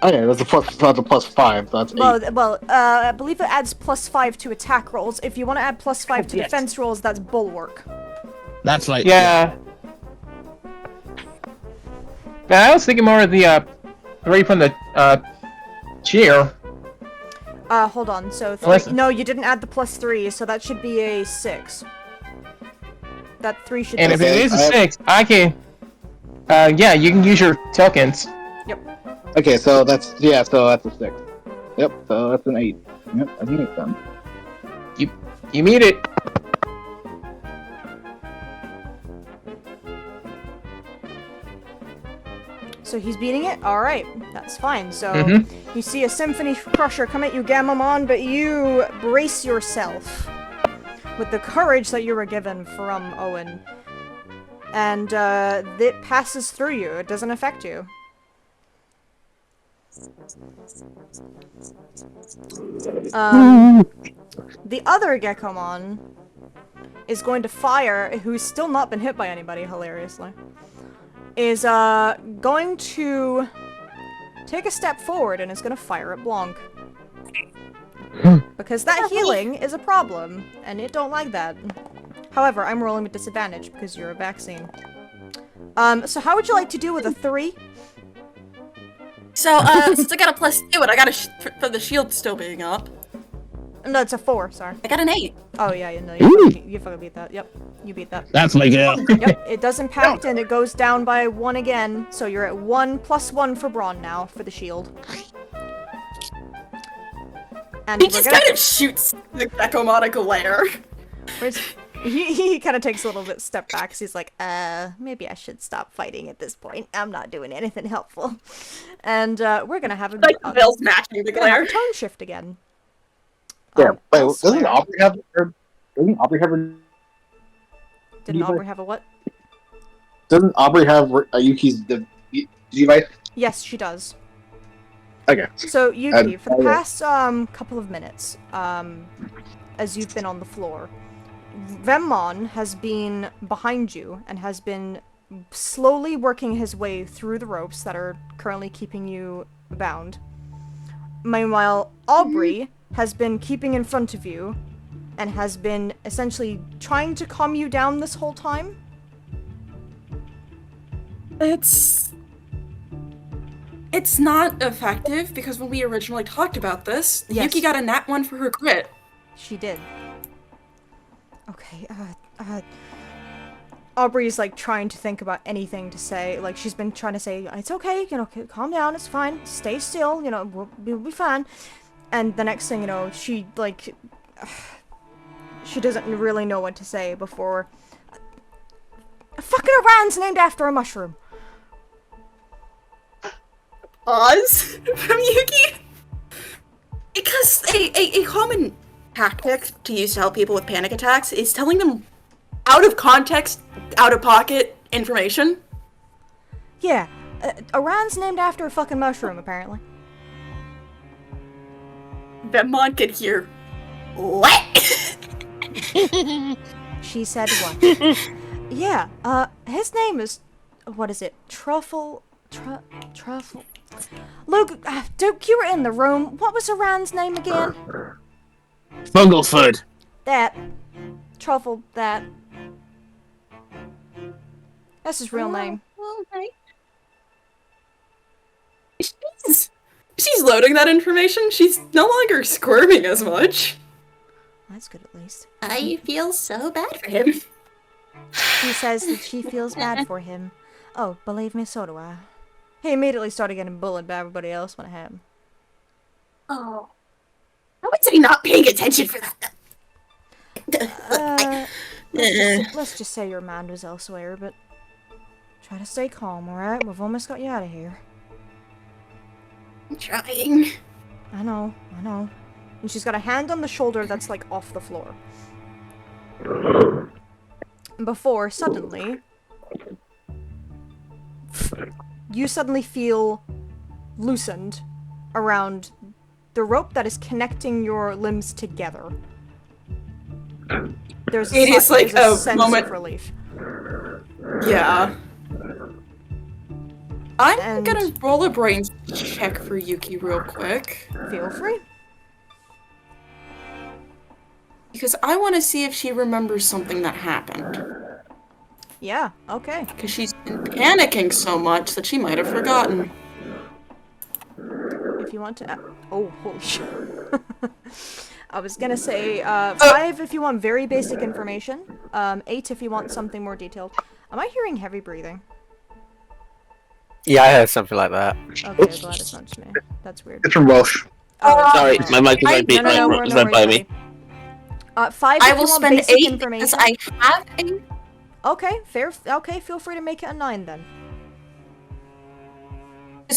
S10: Okay, that's a +5. So that's 8.
S1: Well, I believe it adds +5 to attack rolls. If you want to add +5 to
S3: Yes.
S1: defense rolls, that's bulwark.
S3: That's like
S2: yeah. But I was thinking more of the 3 from the cheer.
S1: Hold on. So
S2: Listen.
S1: no, you didn't add the +3, so that should be a 6. That 3 should.
S2: And
S1: be
S2: if it is a
S10: I have-
S2: 6, I can. Yeah, you can use your tokens.
S10: Okay, so that's so that's a 6. Yep, so that's an 8. Yep, I think it's done.
S2: You meet it.
S1: So he's beating it? Alright, that's fine. So
S2: Mhm.
S1: you see a Symphony Crusher come at you, Gammamon, but you brace yourself with the courage that you were given from Owen. And it passes through you, it doesn't affect you. The other Gekomon is going to fire, who's still not been hit by anybody, hilariously. Is going to take a step forward and is going to fire at Blanc. Because that healing is a problem, and it don't like that. However, I'm rolling with disadvantage because you're a vaccine. So how would you like to do with a 3?
S6: So, since I got a +2 and I got for the shield still being up,
S1: No, it's a 4, sorry.
S6: I got an 8.
S1: Oh yeah, no, you fucking beat that. Yep, you beat that.
S3: That's my girl.
S1: Yep, it does impact and it goes down by 1 again, so you're at 1 + 1 for Brawn now for the shield. And
S6: He
S1: we're
S6: just
S1: gonna-
S6: kind of shoots the Gekomon a glare.
S1: where's- he kind of takes a little bit step back, 'cause he's like, maybe I should stop fighting at this point. I'm not doing anything helpful. And we're gonna have a,
S6: Like, Bill's matching the
S1: we're gonna have a
S6: glare.
S1: tone shift again.
S10: Yeah, wait, doesn't
S1: elsewhere.
S10: Aubrey have her? Doesn't Aubrey have her?
S1: Didn't Aubrey have a what?
S10: Doesn't Aubrey have Yuki's device?
S1: Yes, she does.
S10: Okay.
S1: So, Yuki, for the
S10: okay.
S1: past couple of minutes, as you've been on the floor, Vemmon has been behind you and has been slowly working his way through the ropes that are currently keeping you bound. Meanwhile, Aubrey has been keeping in front of you and has been essentially trying to calm you down this whole time.
S6: It's not effective because when we originally talked about this,
S1: Yes.
S6: Yuki got a nat 1 for her crit.
S1: She did. Okay, Aubrey's like trying to think about anything to say. Like she's been trying to say, it's okay, you know, calm down, it's fine, stay still, you know, we'll be fine. And the next thing you know, she like, she doesn't really know what to say before. Fucking Iran's named after a mushroom.
S6: Pause from Yuki. Because a common tactic to use to help people with panic attacks is telling them out of context, out of pocket information.
S1: Yeah, Iran's named after a fucking mushroom, apparently.
S6: Vemmon could hear, what?
S1: She said what? Yeah, his name is, what is it? Truffle? Luke, Duke, you were in the room. What was Iran's name again?
S3: Funglefoot.
S1: That. Truffle, that. That's his real name.
S5: Okay.
S6: She's loading that information. She's no longer squirming as much.
S1: That's good at least.
S5: I feel so bad for
S6: Him.
S1: She says that she feels bad for him. Oh, believe me, so do I. He immediately started getting bullied by everybody else when it happened.
S5: Oh. I would say not paying attention for that.
S1: Let's just say your mind was elsewhere, but Try to stay calm, alright? We've almost got you out of here.
S5: I'm trying.
S1: I know. And she's got a hand on the shoulder that's like off the floor. Before, suddenly, you suddenly feel loosened around the rope that is connecting your limbs together. There's
S6: It is like
S1: there's
S6: a
S1: sense
S6: moment.
S1: of relief.
S6: Yeah. I'm
S1: And-
S6: gonna roll a brains check for Yuki real quick.
S1: Feel free.
S6: Because I want to see if she remembers something that happened.
S1: Yeah, okay.
S6: Because she's been panicking so much that she might have forgotten.
S1: If you want to... oh, holy shit. I was gonna say, 5 if you want very basic information, 8 if you want something more detailed. Am I hearing heavy breathing?
S8: Yeah, I heard something like that.
S1: Okay, glad it's not just me. That's weird.
S10: It's from Welsh.
S1: Oh,
S3: Sorry, my mic is right,
S1: we're
S3: right by me.
S1: 5
S5: I
S1: if
S5: will
S1: you want
S5: spend
S1: basic
S5: 8
S1: information.
S5: because I have a.
S1: Okay, fair. Okay, feel free to make it a 9 then.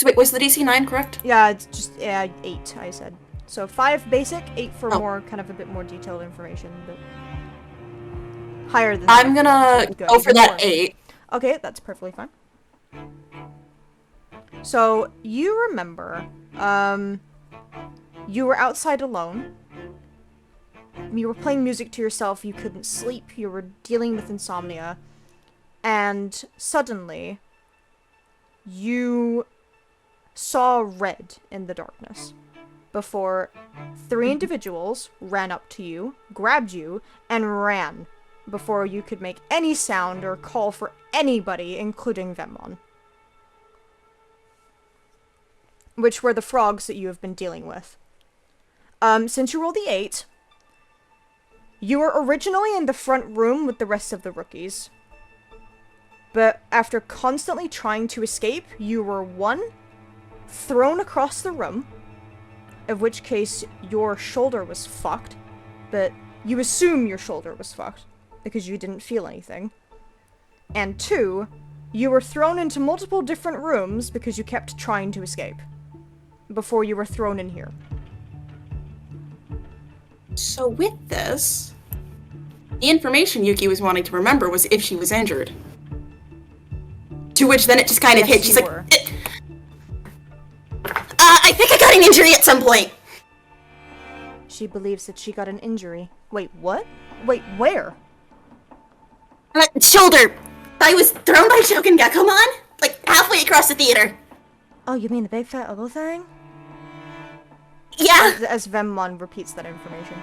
S5: Wait, was the DC 9 correct?
S1: Yeah, it's just 8, I said. So 5 basic, 8 for
S5: Oh.
S1: more, kind of a bit more detailed information, but higher than
S5: I'm
S1: that.
S5: gonna
S1: Good,
S5: go for
S1: even
S5: that
S1: more.
S5: 8.
S1: Okay, that's perfectly fine. So, you remember, you were outside alone. You were playing music to yourself, you couldn't sleep, you were dealing with insomnia, and suddenly, you saw red in the darkness before 3 individuals ran up to you, grabbed you, and ran before you could make any sound or call for anybody, including Venmon. Which were the frogs that you have been dealing with. Since you rolled the 8, you were originally in the front room with the rest of the rookies. But after constantly trying to escape, you were 1, thrown across the room, of which case your shoulder was fucked, but you assume your shoulder was fucked, because you didn't feel anything. And 2, you were thrown into multiple different rooms because you kept trying to escape, before you were thrown in here.
S5: So with this, the information Yuki was wanting to remember was if she was injured. To which then it just kind of
S1: Yes,
S5: hit. She's
S1: you
S5: like,
S1: were.
S5: I think I got an injury at some point.
S1: She believes that she got an injury. Wait, what? Wait, where?
S5: Shoulder. I was thrown by Shokungakumon, like halfway across the theater.
S1: Oh, you mean the big fat ugly thing?
S5: Yeah.
S1: As Venmon repeats that information.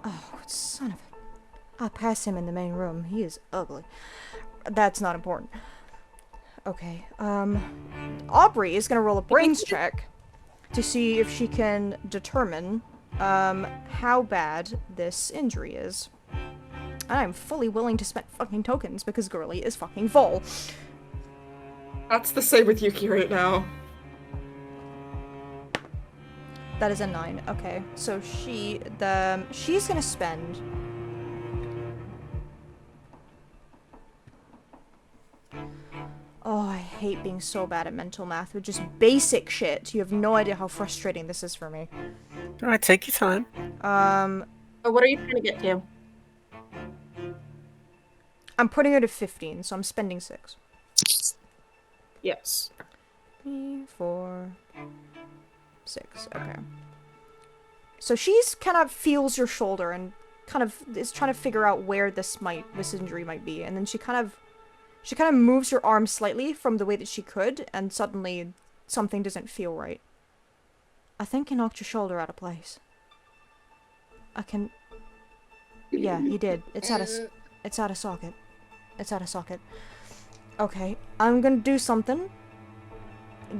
S1: Oh, son of a... I pass him in the main room. He is ugly. That's not important. Okay, Aubrey is gonna roll a brains check to see if she can determine, how bad this injury is. And I'm fully willing to spend fucking tokens because Girly is fucking full.
S6: That's the same with Yuki right now.
S1: That is a 9. Okay, so she's gonna spend... Oh, I hate being so bad at mental math with just basic shit. You have no idea how frustrating this is for me.
S8: Alright, take your time.
S5: What are you trying to get to?
S1: I'm putting it at 15, so I'm spending 6.
S6: Yes.
S1: 3, 4, 6. Okay. So she's kind of feels your shoulder and kind of is trying to figure out where this injury might be, and then she kind of moves her arm slightly from the way that she could, and suddenly something doesn't feel right. I think you knocked your shoulder out of place. Yeah, you did. It's out of socket. It's out of socket. Okay, I'm gonna do something.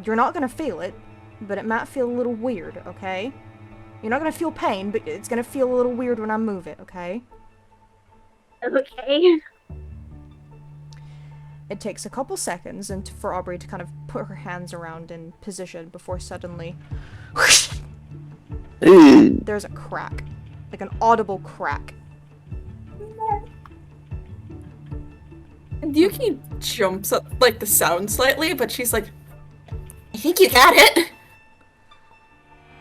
S1: You're not gonna feel it, but it might feel a little weird, okay? You're not gonna feel pain, but it's gonna feel a little weird when I move it, okay?
S7: Okay.
S1: It takes a couple seconds and for Aubrey to kind of put her hands around in position before suddenly there's a crack. Like an audible crack.
S6: And Yuki jumps up, like, the sound slightly, but she's like, I think you got it.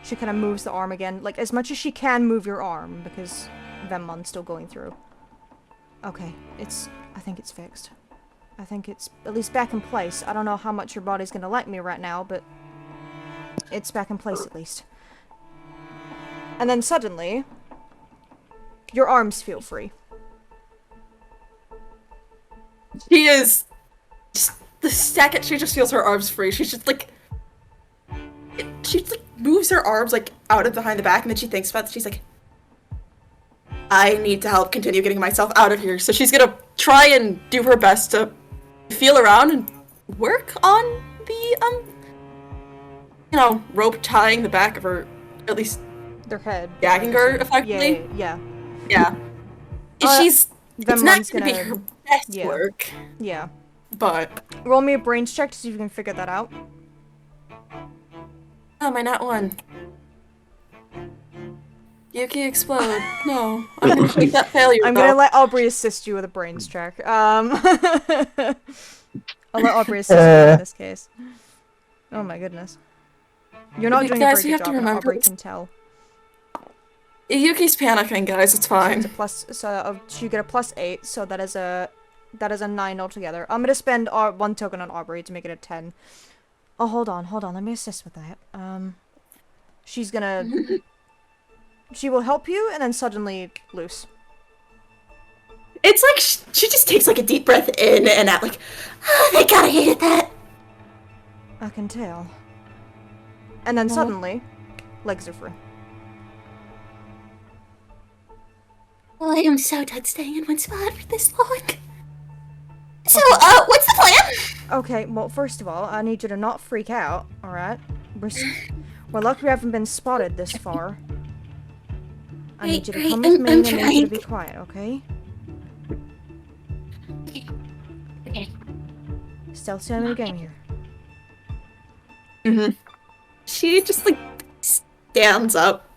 S1: She kind of moves the arm again, like as much as she can move your arm because Venmon's still going through. Okay, I think it's fixed. I think it's at least back in place. I don't know how much your body's gonna like me right now, but it's back in place at least. And then suddenly, your arms feel free.
S6: She is... Just the second she just feels her arms free, she's just like... She just, like, moves her arms, like, out of behind the back, and then she thinks about it. She's like, I need to help continue getting myself out of here. So she's gonna try and do her best to feel around and work on the, rope tying the back of her, at least
S1: Their head.
S6: gagging her effectively.
S1: Yeah.
S6: Yeah. It's not
S1: Venmon's
S6: gonna be her best work,
S1: Yeah.
S6: but...
S1: Roll me a brains check to see if you can figure that out.
S6: Oh, my nat one. Yuki explode. No, I'm gonna take that failure.
S1: I'm gonna let Aubrey assist you with a brains check. I'll let Aubrey assist you in this case. Oh my goodness. You're not doing a very good job, and Aubrey can tell.
S6: Yuki's panicking, guys. It's fine.
S1: You get a +8, so that is a 9 altogether. I'm gonna spend one token on Aubrey to make it a 10. Oh, hold on. Let me assist with that. She's gonna... She will help you, and then suddenly loose.
S5: It's like she just takes like a deep breath in and out, like, oh, thank God I hated that.
S1: I can tell. And then suddenly, legs are free.
S7: Well, I am so done staying in one spot for this long. So, what's the plan?
S1: Okay, well, first of all, I need you to not freak out, alright? We're lucky we haven't been spotted this far. I need you to come with me and I need you to be quiet, okay?
S7: Okay.
S1: Stealth enemy game here.
S6: Mm-hmm. She just, like, stands up,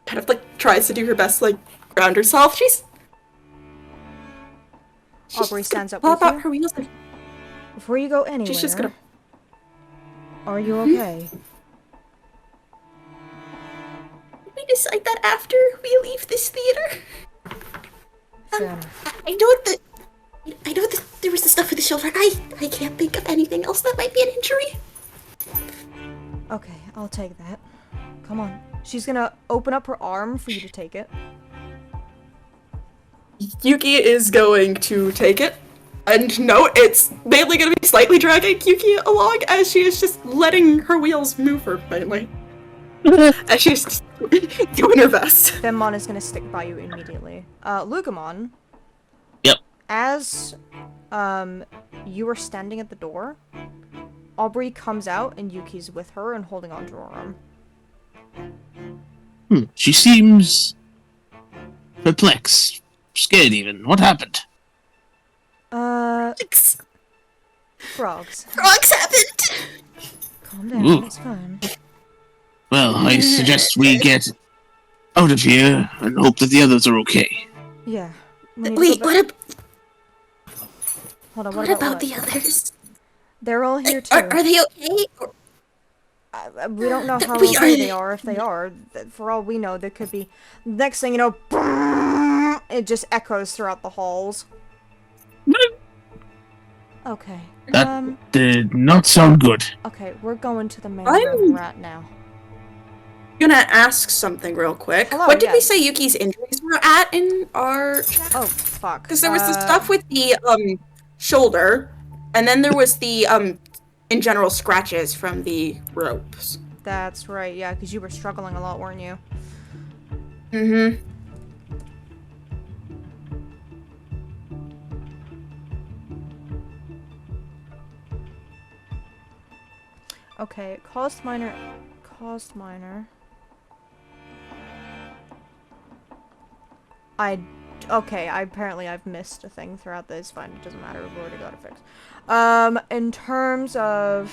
S6: kind of, like, tries to do her best to, like, ground herself.
S1: Aubrey stands up
S6: pop
S1: with
S6: out
S1: you.
S6: her wheels.
S1: Before you go anywhere,
S6: She's just gonna...
S1: Are you okay?
S5: We decide that after we leave this theater.
S1: Fair enough.
S5: I know that there was the stuff with the shoulder. I can't think of anything else that might be an injury.
S1: Okay, I'll take that. Come on. She's gonna open up her arm for you to take it.
S6: Yuki is going to take it. And no, it's mainly going to be slightly dragging Yuki along as she is just letting her wheels move her, mainly. As she's just doing her best.
S1: Venmon is gonna stick by you immediately. Lugamon.
S3: Yep.
S1: As, you are standing at the door, Aubrey comes out and Yuki's with her and holding onto her arm.
S3: She seems... perplexed. Scared even. What happened?
S1: Frogs.
S5: Frogs happened!
S1: Calm down,
S3: Ooh.
S1: it's fine.
S3: Well, I suggest we get out of here and hope that the others are okay.
S1: Yeah. we need to
S5: Wait,
S1: go back-
S5: what
S1: Hold on,
S5: about
S1: what?
S5: the others?
S1: They're all here too.
S5: Are they okay? Or...
S1: We don't know how
S5: We
S1: okay
S5: are-
S1: they are. If they are, for all we know, there could be. Next thing you know, it just echoes throughout the halls. Okay.
S3: That did not sound good.
S1: Okay, we're going to the main
S6: I'm-
S1: room right now.
S6: I'm gonna ask something real quick.
S1: Hello,
S6: what did we
S1: yes.
S6: say Yuki's injuries were at in our...
S1: Oh, fuck.
S6: Because there was the stuff with the, shoulder, and then there was the, in general, scratches from the ropes.
S1: That's right, yeah, because you were struggling a lot, weren't you?
S6: Mm-hmm.
S1: Okay, caused minor. Apparently I've missed a thing throughout this. Fine, it doesn't matter, we've already got it fixed. In terms of...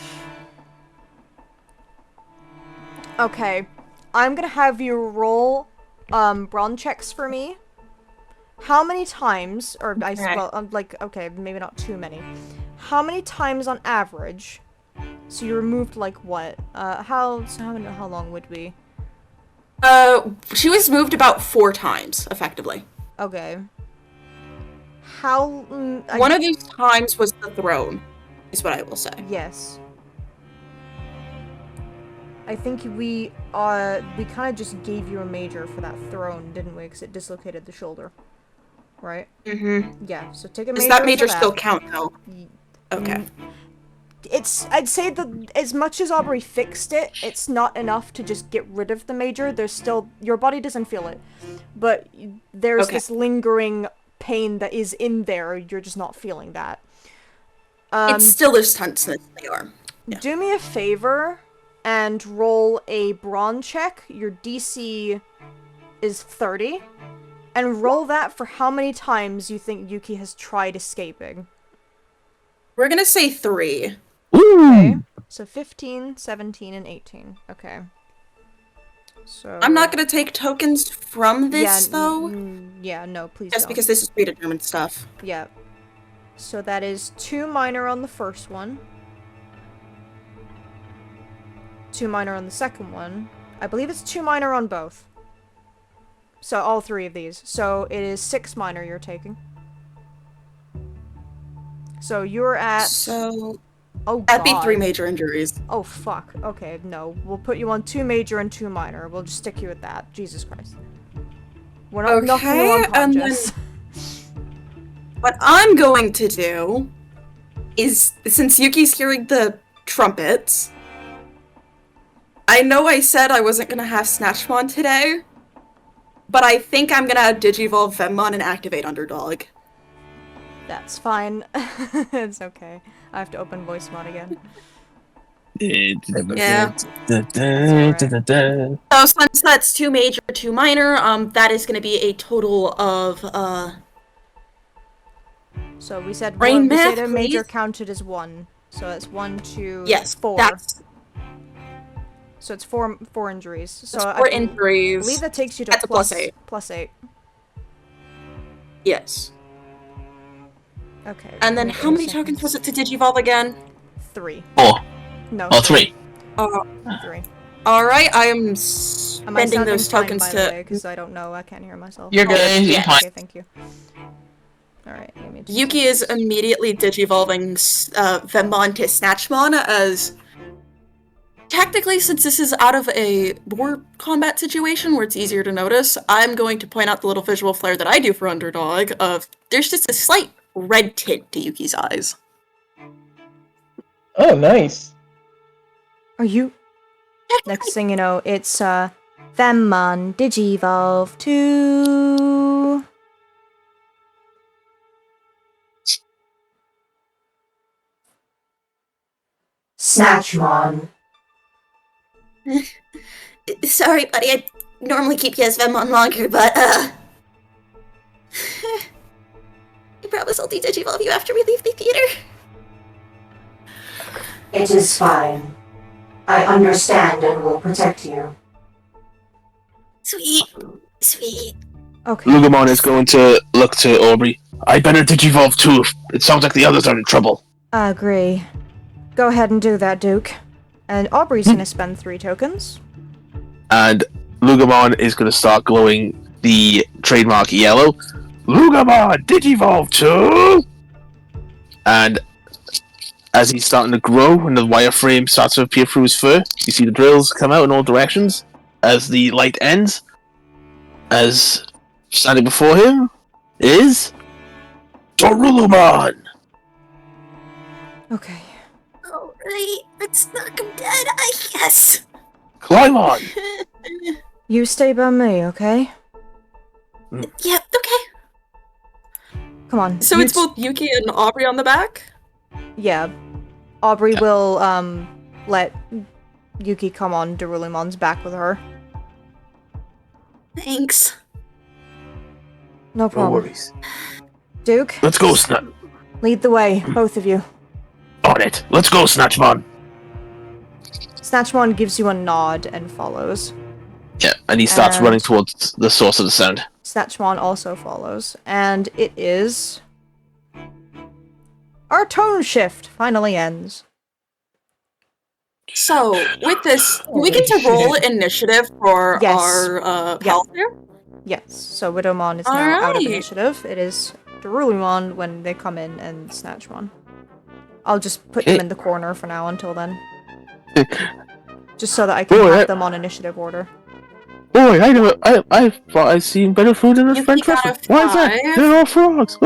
S1: Okay, I'm gonna have you roll, brawn checks for me how many times, or
S5: Okay.
S1: okay, maybe not too many. How many times on average? So you removed like what? How long would we?
S6: She was moved about 4 times, effectively.
S1: Okay. How?
S6: One of those times was the throne, is what I will say.
S1: Yes. I think we kind of just gave you a major for that throne, didn't we? Because it dislocated the shoulder, right?
S6: Mm-hmm.
S1: Yeah. So take a major.
S6: Does that major
S1: for that.
S6: still count, though? Okay.
S1: I'd say that as much as Aubrey fixed it, it's not enough to just get rid of the major. There's still, your body doesn't feel it, but there's this lingering pain that is in there. You're just not feeling that.
S6: It's still this tenseness in the arm. Yeah.
S1: Do me a favor and roll a brawn check. Your DC is 30, and roll that for how many times you think Yuki has tried escaping.
S6: We're gonna say 3.
S1: Okay, so 15, 17, and 18. Okay. So
S6: I'm not gonna take tokens from this, though.
S1: Yeah, no, please
S6: Just
S1: don't.
S6: because this is predetermined stuff.
S1: Yeah. So that is 2 minor on the first one. 2 minor on the second one. I believe it's 2 minor on both. So all 3 of these. So it is 6 minor you're taking. So you're at...
S6: So...
S1: Oh, God.
S6: That'd be 3 major injuries.
S1: Oh, fuck. Okay, no. We'll put you on 2 major and 2 minor. We'll just stick you with that. Jesus Christ. We're not knocking you unconscious.
S6: What I'm going to do is, since Yuki's hearing the trumpets, I know I said I wasn't gonna have Snatchmon today, but I think I'm gonna Digivolve Venmon and activate Underdog.
S1: That's fine. It's okay. I have to open voice mod again.
S6: Yeah.
S1: Right.
S6: So since that's 2 major, 2 minor, that is gonna be a total of,
S1: So we said
S6: Brain
S1: we said
S6: math,
S1: a major
S6: please?
S1: counted as 1. So that's 1, 2,
S6: yes,
S1: 4.
S6: that's
S1: So it's four injuries. So
S6: that's
S1: I
S6: 4 injuries.
S1: believe that takes you to
S6: That's a plus 8.
S1: Plus 8.
S6: Yes.
S1: Okay.
S6: And then how many tokens was it to Digivolve again?
S1: 3.
S3: 4.
S1: No.
S3: Oh, 3.
S1: 3.
S6: Alright, I am
S1: Am I
S6: spending
S1: sounding
S6: those tokens
S1: fine, by the
S6: to...
S1: way, because I don't know, I can't hear myself.
S3: You're good. You're fine.
S1: Okay, thank you. Alright, give me 2
S6: Yuki is immediately Digivolving Venmon to Snatchmon as... Technically, since this is out of a war combat situation where it's easier to notice, I'm going to point out the little visual flare that I do for Underdog of there's just a slight red tint to Yuki's eyes.
S2: Oh, nice.
S1: Are you... Next thing you know, it's, Venmon Digivolve to... Snatchmon.
S7: Sorry, buddy, I normally keep you as Venmon longer, but, I promise I'll de-digivolve you after we leave the theater.
S11: It is fine. I understand and will protect you.
S7: Sweet. Sweet.
S1: Okay.
S3: Lugamon is going to look to Aubrey. I better Digivolve too. It sounds like the others are in trouble.
S1: I agree. Go ahead and do that, Duke. And Aubrey's gonna spend 3 tokens.
S3: And Lugamon is going to start glowing the trademark yellow. Lugamon, Digivolve too! And as he's starting to grow and the wireframe starts to appear through his fur, you see the drills come out in all directions as the light ends. As standing before him is Dorulumon!
S1: Okay.
S7: Alright, let's knock him dead, I guess.
S3: Climb on!
S1: You stay by me, okay?
S7: Yep, okay.
S1: Come on.
S6: So it's both Yuki and Aubrey on the back?
S1: Yeah. Aubrey will, let Yuki come on Derulimon's back with her.
S7: Thanks.
S1: No
S3: No
S1: problem.
S3: worries.
S1: Duke,
S3: Let's go,
S1: lead the way, both of you.
S3: on it. Let's go, Snatchmon.
S1: Snatchmon gives you a nod and follows.
S3: Yeah, and he starts
S1: And-
S3: running towards the source of the sound.
S1: Snatchmon also follows, and it is... Our tone shift finally ends.
S6: So, with this, do we get to roll initiative for
S1: Yes.
S6: our pals here?
S1: Yes, so Widowmon is now out of
S6: Alright.
S1: initiative. It is Darulumon when they come in and Snatchmon. I'll just put them in the corner for now until then. Just so that I can have them on initiative order.
S3: Boy, I thought I'd seen better food in a French restaurant. Why is that? They're all frogs.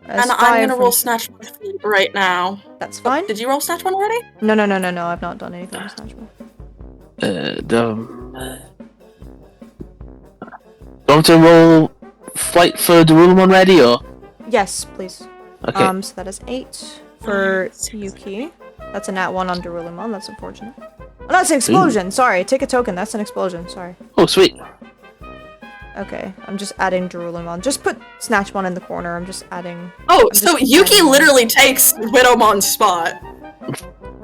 S6: And I'm gonna roll Snatch One right now.
S1: That's fine.
S6: Did you roll Snatch One already?
S1: No, I've not done anything with Snatchmon.
S3: Going to roll flight for the Darulumon ready, or?
S1: Yes, please.
S3: Okay.
S1: So that is 8 for Yuki. That's a nat 1 on Darulumon, that's unfortunate. Oh, no, it's an explosion! Sorry, take a token, that's an explosion, sorry.
S3: Oh, sweet.
S1: Okay, I'm just adding Darulumon. Just put Snatchmon in the corner, I'm just adding...
S6: Oh, so Yuki literally takes Widowmon's spot.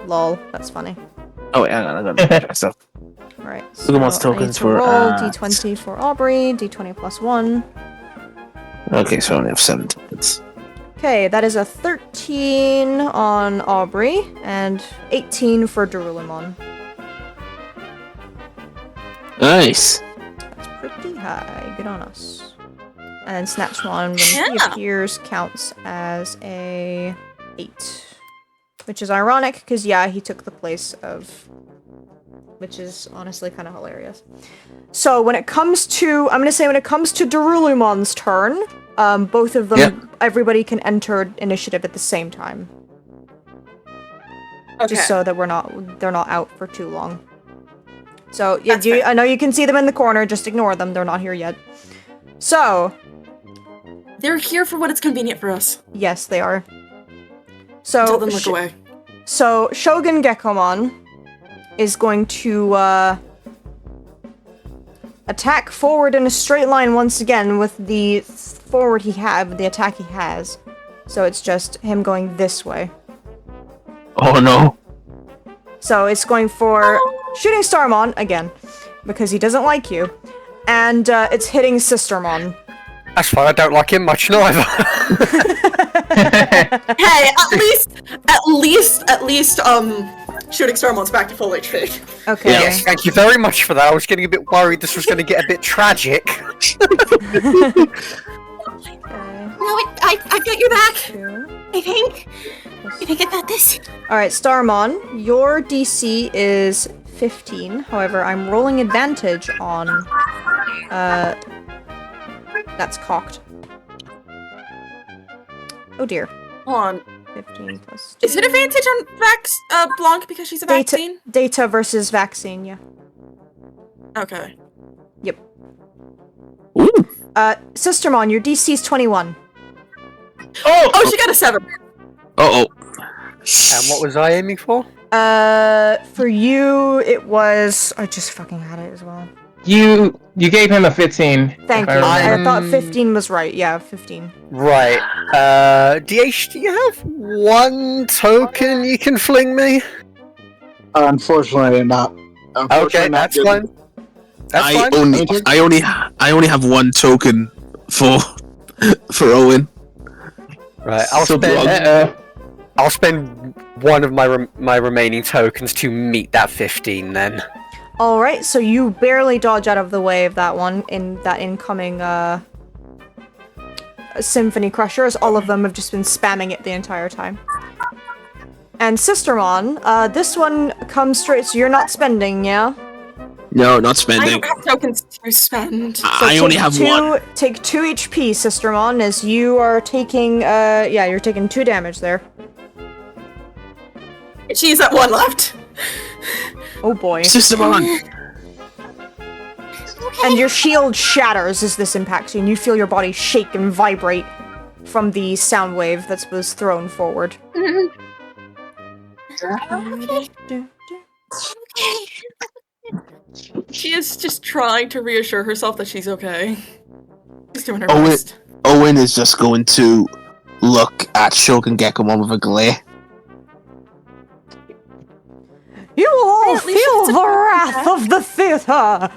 S1: Lol, that's funny.
S3: Oh, wait, hang on, I gotta check stuff.
S1: Alright,
S3: Look at what's tokens for,
S1: roll D20 for Aubrey, D20 plus 1.
S3: Okay, so I only have 7 tokens.
S1: Okay, that is a 13 on Aubrey, and 18 for Darulumon.
S3: Nice.
S1: That's pretty high, good on us. And Snatchmon, when he appears, counts as a 8. Which is ironic, because yeah, he took the place of... Which is honestly kind of hilarious. So when it comes to... I'm gonna say when it comes to Darulumon's turn, both of them, everybody can enter initiative at the same time.
S6: Okay.
S1: Just so that they're not out for too long. So, yeah, I know you can see them in the corner, just ignore them, they're not here yet. So...
S6: They're here for what it's convenient for us.
S1: Yes, they are. So,
S6: Tell them look away.
S1: So, Shogun Gekomon is going to, attack forward in a straight line once again with the the attack he has. So it's just him going this way.
S3: Oh no.
S1: So it's going for shooting Starmon again, because he doesn't like you. And it's hitting Sistermon.
S8: That's fine, I don't like him much neither.
S6: Hey, at least, shooting Starmon's back to full HP.
S1: Okay.
S8: Yes, thank you very much for that. I was getting a bit worried this was going to get a bit tragic.
S7: No, I've got your back. I think I got this.
S1: Alright, Starmon, your DC is 15. However, I'm rolling advantage on... That's cocked. Oh dear.
S6: Hold on.
S1: 15 plus 2.
S6: Is it advantage on Blanc because she's a vaccine?
S1: Data versus vaccine, yeah.
S6: Okay.
S1: Yep. Sistermon, your DC is 21.
S6: Oh, she got a 7.
S3: Uh-oh.
S8: And what was I aiming for?
S1: For you, it was... I just fucking had it as well.
S2: You gave him a 15.
S1: Thank you. I thought 15 was right. Yeah, 15.
S8: Right. DH, do you have one token you can fling me?
S10: Unfortunately, not.
S8: Okay, that's fine. That's fine.
S3: I only have one token for Owen.
S8: Right, I'll spend one of my remaining tokens to meet that 15 then.
S1: Alright, so you barely dodge out of the way of that one in that incoming Symphony Crusher, as all of them have just been spamming it the entire time. And Sistermon, this one comes straight, so you're not spending, yeah?
S3: No, not spending.
S6: I don't have tokens to spend.
S1: So
S3: I only have one.
S1: Take 2 HP, Sistermon, as you are taking, you're taking 2 damage there.
S6: She's at 1 left.
S1: Oh boy.
S3: Sistermon!
S1: And your shield shatters as this impacts you, and you feel your body shake and vibrate from the sound wave that was thrown forward.
S6: She is just trying to reassure herself that she's okay. She's doing her best.
S3: Owen is just going to look at Shogun Gekomon with a glare.
S1: You all feel the wrath of the theater!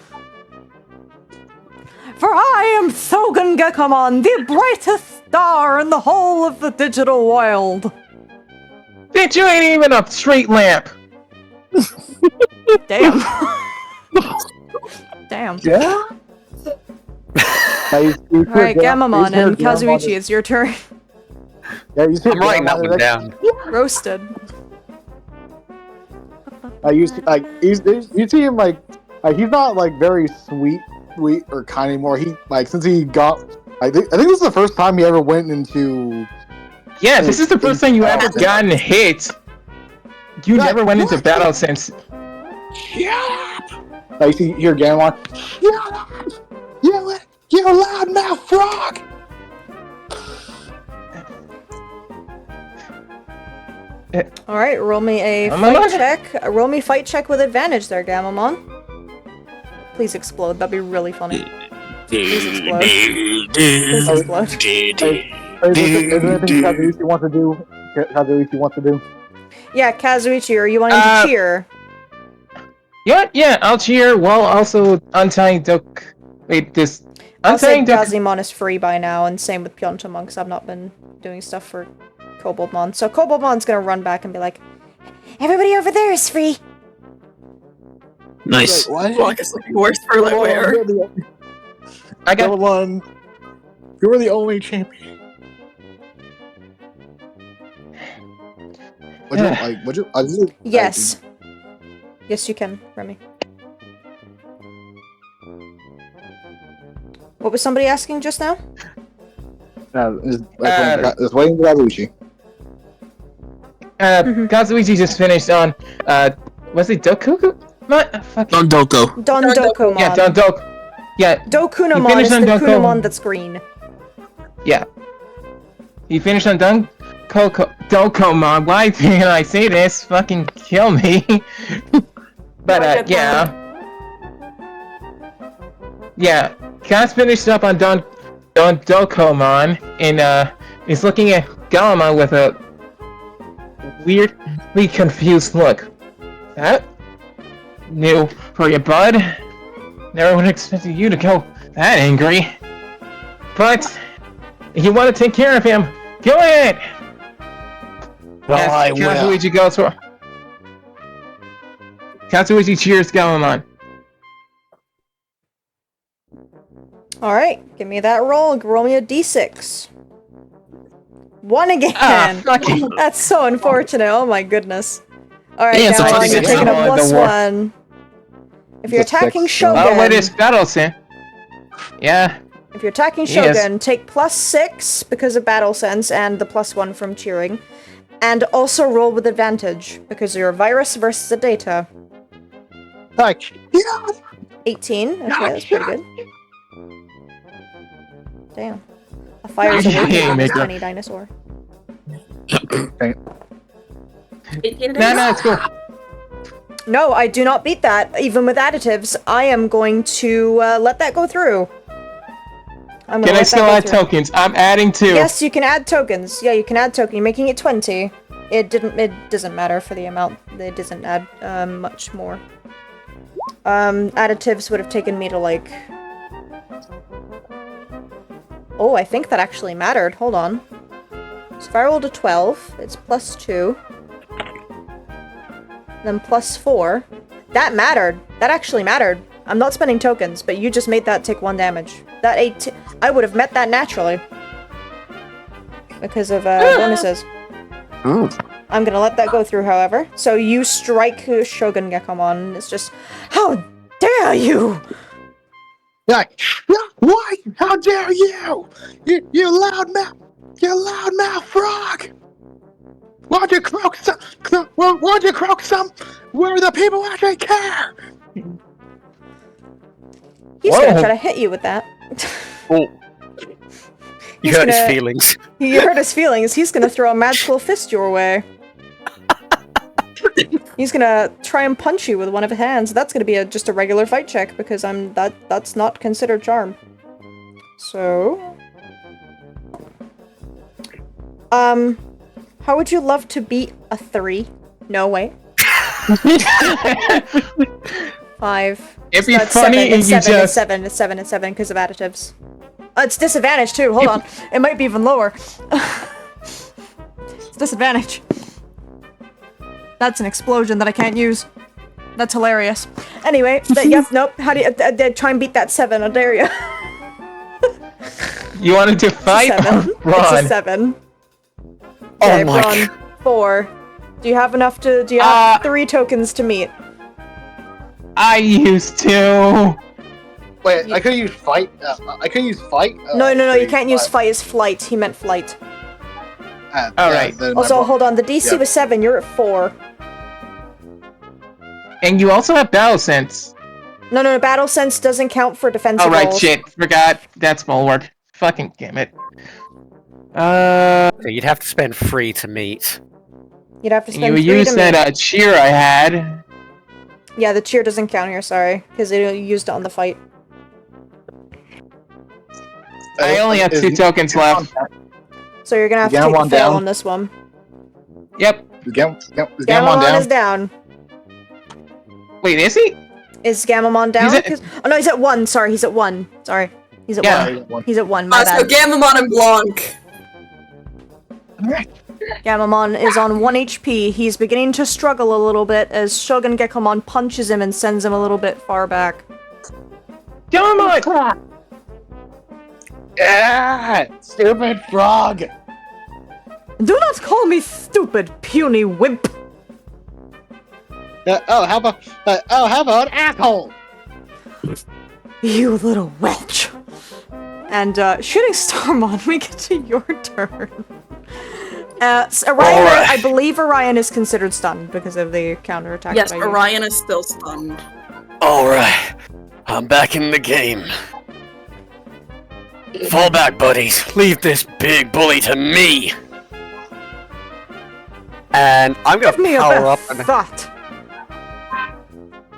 S1: am Shogun Gekomon, the brightest star in the whole of the digital world.
S2: Bitch, you ain't even a street lamp.
S1: Damn. Damn.
S10: Yeah.
S1: Alright, Gamamon and Kazuichi, it's your turn.
S10: Yeah, you see
S8: I'm writing that one down.
S1: Roasted.
S10: You see him like he's not like very sweet or kind anymore. He like since he got I think this is the first time he ever went into.
S2: Yeah, this is the first time you ever gotten hit. You never went into battle since.
S10: Shut up! I see here, Gamon. Shut up! You loudmouth frog!
S1: Alright, roll me a fight check. Roll me fight check with advantage there, Gamamon. Please explode, that'd be really funny. Please explode. Please explode.
S10: Is there anything Kazuichi wants to do?
S1: Yeah, Kazuichi, are you wanting to cheer?
S2: Yeah, I'll cheer while also untying Dok. Wait, this.
S1: I'll say
S2: Untying Dok.
S1: Gazimon is free by now, and same with Pyeongchang because I've not been doing stuff for Koboldmon. So Koboldmon's gonna run back and be like,
S9: Everybody over there is free.
S3: Nice.
S10: Like, what?
S6: Well, I guess looking worse for like where?
S2: I got
S10: one. You're the only champion.
S1: yes. Yes, you can, Remy. What was somebody asking just now?
S10: It's waiting for Kazuichi.
S2: Kazuichi just finished on, was it Dokuku?
S3: Dondoko.
S1: Dondokomon.
S2: Yeah, Dondoko. Yeah.
S1: Dokunamon
S2: finished
S1: is
S2: on
S1: the
S2: Doko.
S1: Kunamon that's green.
S2: Yeah. He finished on Dokomon. Why didn't I say this? Fucking kill me. But, yeah. Yeah. Kaz finished up on Dokomon, and, is looking at Galamon with a weirdly confused look. That? New for you, bud. Never would have expected you to go that angry. But, if you want to take care of him, go ahead!
S4: Well, I will.
S2: Kazuichi goes for... Kazuichi cheers Galamon.
S1: Alright, give me that roll. Roll me a d6. 1 again!
S2: Fucking...
S1: That's so unfortunate, oh my goodness. Alright,
S3: Yeah, it's a
S1: Galamon,
S3: funny
S1: you're
S3: game.
S1: taking a
S2: Oh,
S1: plus
S2: the war.
S1: 1. If you're
S10: It's a
S1: attacking
S10: 6,
S1: Shogun...
S2: Oh, what is battle, Sam? Yeah.
S1: If you're attacking
S2: Yes.
S1: Shogun, take +6 because of battle sense and the +1 from cheering. And also roll with advantage because you're a virus versus a data.
S10: Like,
S1: 18. Okay, that's pretty good. Damn. A fire's
S2: Yeah,
S1: awakening on this
S2: maker.
S1: tiny dinosaur.
S2: No, it's cool.
S1: No, I do not beat that. Even with additives, I am going to let that go through. I'm gonna
S2: Can I
S1: let
S2: still
S1: that go
S2: add
S1: through.
S2: tokens? I'm adding 2.
S1: Yes, you can add tokens. Yeah, you can add token. You're making it 20. It doesn't matter for the amount. It doesn't add much more. Additives would have taken me to like... Oh, I think that actually mattered. Hold on. So if I rolled a 12, it's +2. Then +4. That mattered. That actually mattered. I'm not spending tokens, but you just made that take 1 damage. That I would have met that naturally. Because of bonuses.
S4: Ooh.
S1: I'm gonna let that go through, however. So you strike Shogun Gekomon, and it's just... How dare you!
S10: like, why? How dare you? You loudmouth frog! Why'd you croak some? Why'd you croak some? Where the people actually care?
S1: He's gonna try to hit you with that.
S8: Oh. You
S1: He's
S8: hurt his
S1: gonna-
S8: feelings.
S1: You hurt his feelings. He's gonna throw a magical fist your way. He's gonna try and punch you with one of his hands. That's gonna be just a regular fight check because that's not considered charm. So, how would you love to beat a 3? No, wait. 5.
S2: It'd be
S1: So that's
S2: funny
S1: 7,
S2: if you
S1: it's 7,
S2: just...
S1: it's 7, it's 7, it's 7 because of additives. It's disadvantage too. Hold on. It might be even lower. It's disadvantage. That's an explosion that I can't use. That's hilarious. Anyway, yep, nope. How do you try and beat that 7? I dare you.
S2: You wanted to fight?
S1: It's a 7.
S8: Oh
S1: Okay,
S8: my
S1: Braun,
S8: god.
S1: 4. Do you have enough to? Do you have 3 tokens to meet?
S2: I used to.
S10: Wait, I could use fight. I could use fight.
S1: No, you can't use fight. It's flight. He meant flight.
S2: Alright.
S1: Also, hold on. The DC was 7. You're at 4.
S2: And you also have battle sense.
S1: No. Battle sense doesn't count for defensive
S2: Oh right,
S1: rolls.
S2: shit. Forgot. That's bulwark. Fucking damn it.
S8: So you'd have to spend 3 to meet.
S1: You'd have to
S2: You
S1: spend 3 to
S2: used
S1: meet.
S2: that cheer I had.
S1: Yeah, the cheer doesn't count here. Sorry, because you used it on the fight.
S2: I only have 2 tokens left.
S1: So you're gonna have to take a fail on this one.
S2: Yep.
S10: Is Gamamon
S1: Gamamon
S10: down?
S1: is down.
S2: Wait, is he?
S1: Is Gamamon down?
S2: He's at-
S1: 'Cause- oh no, he's at 1. Sorry, he's at 1. Sorry, he's at
S2: Yeah.
S1: 1. He's at 1. My
S6: So
S1: bad.
S6: Gamamon and Blanc.
S1: Gamamon is on 1 HP. He's beginning to struggle a little bit as Shogun Gekomon punches him and sends him a little bit far back.
S2: Gamamon!
S10: Ah, stupid frog.
S1: Do not call me stupid, puny wimp.
S10: How about asshole?
S1: You little wench. And Shooting Starmon, we get to your turn. So Orion,
S8: Alright.
S1: I believe Orion is considered stunned because of the counterattack.
S6: Yes,
S1: by you.
S6: Orion is still stunned.
S8: Alright. I'm back in the game. Fall back, buddies. Leave this big bully to me. And I'm gonna
S1: Give me a
S8: power up
S1: bit
S8: and
S1: thought.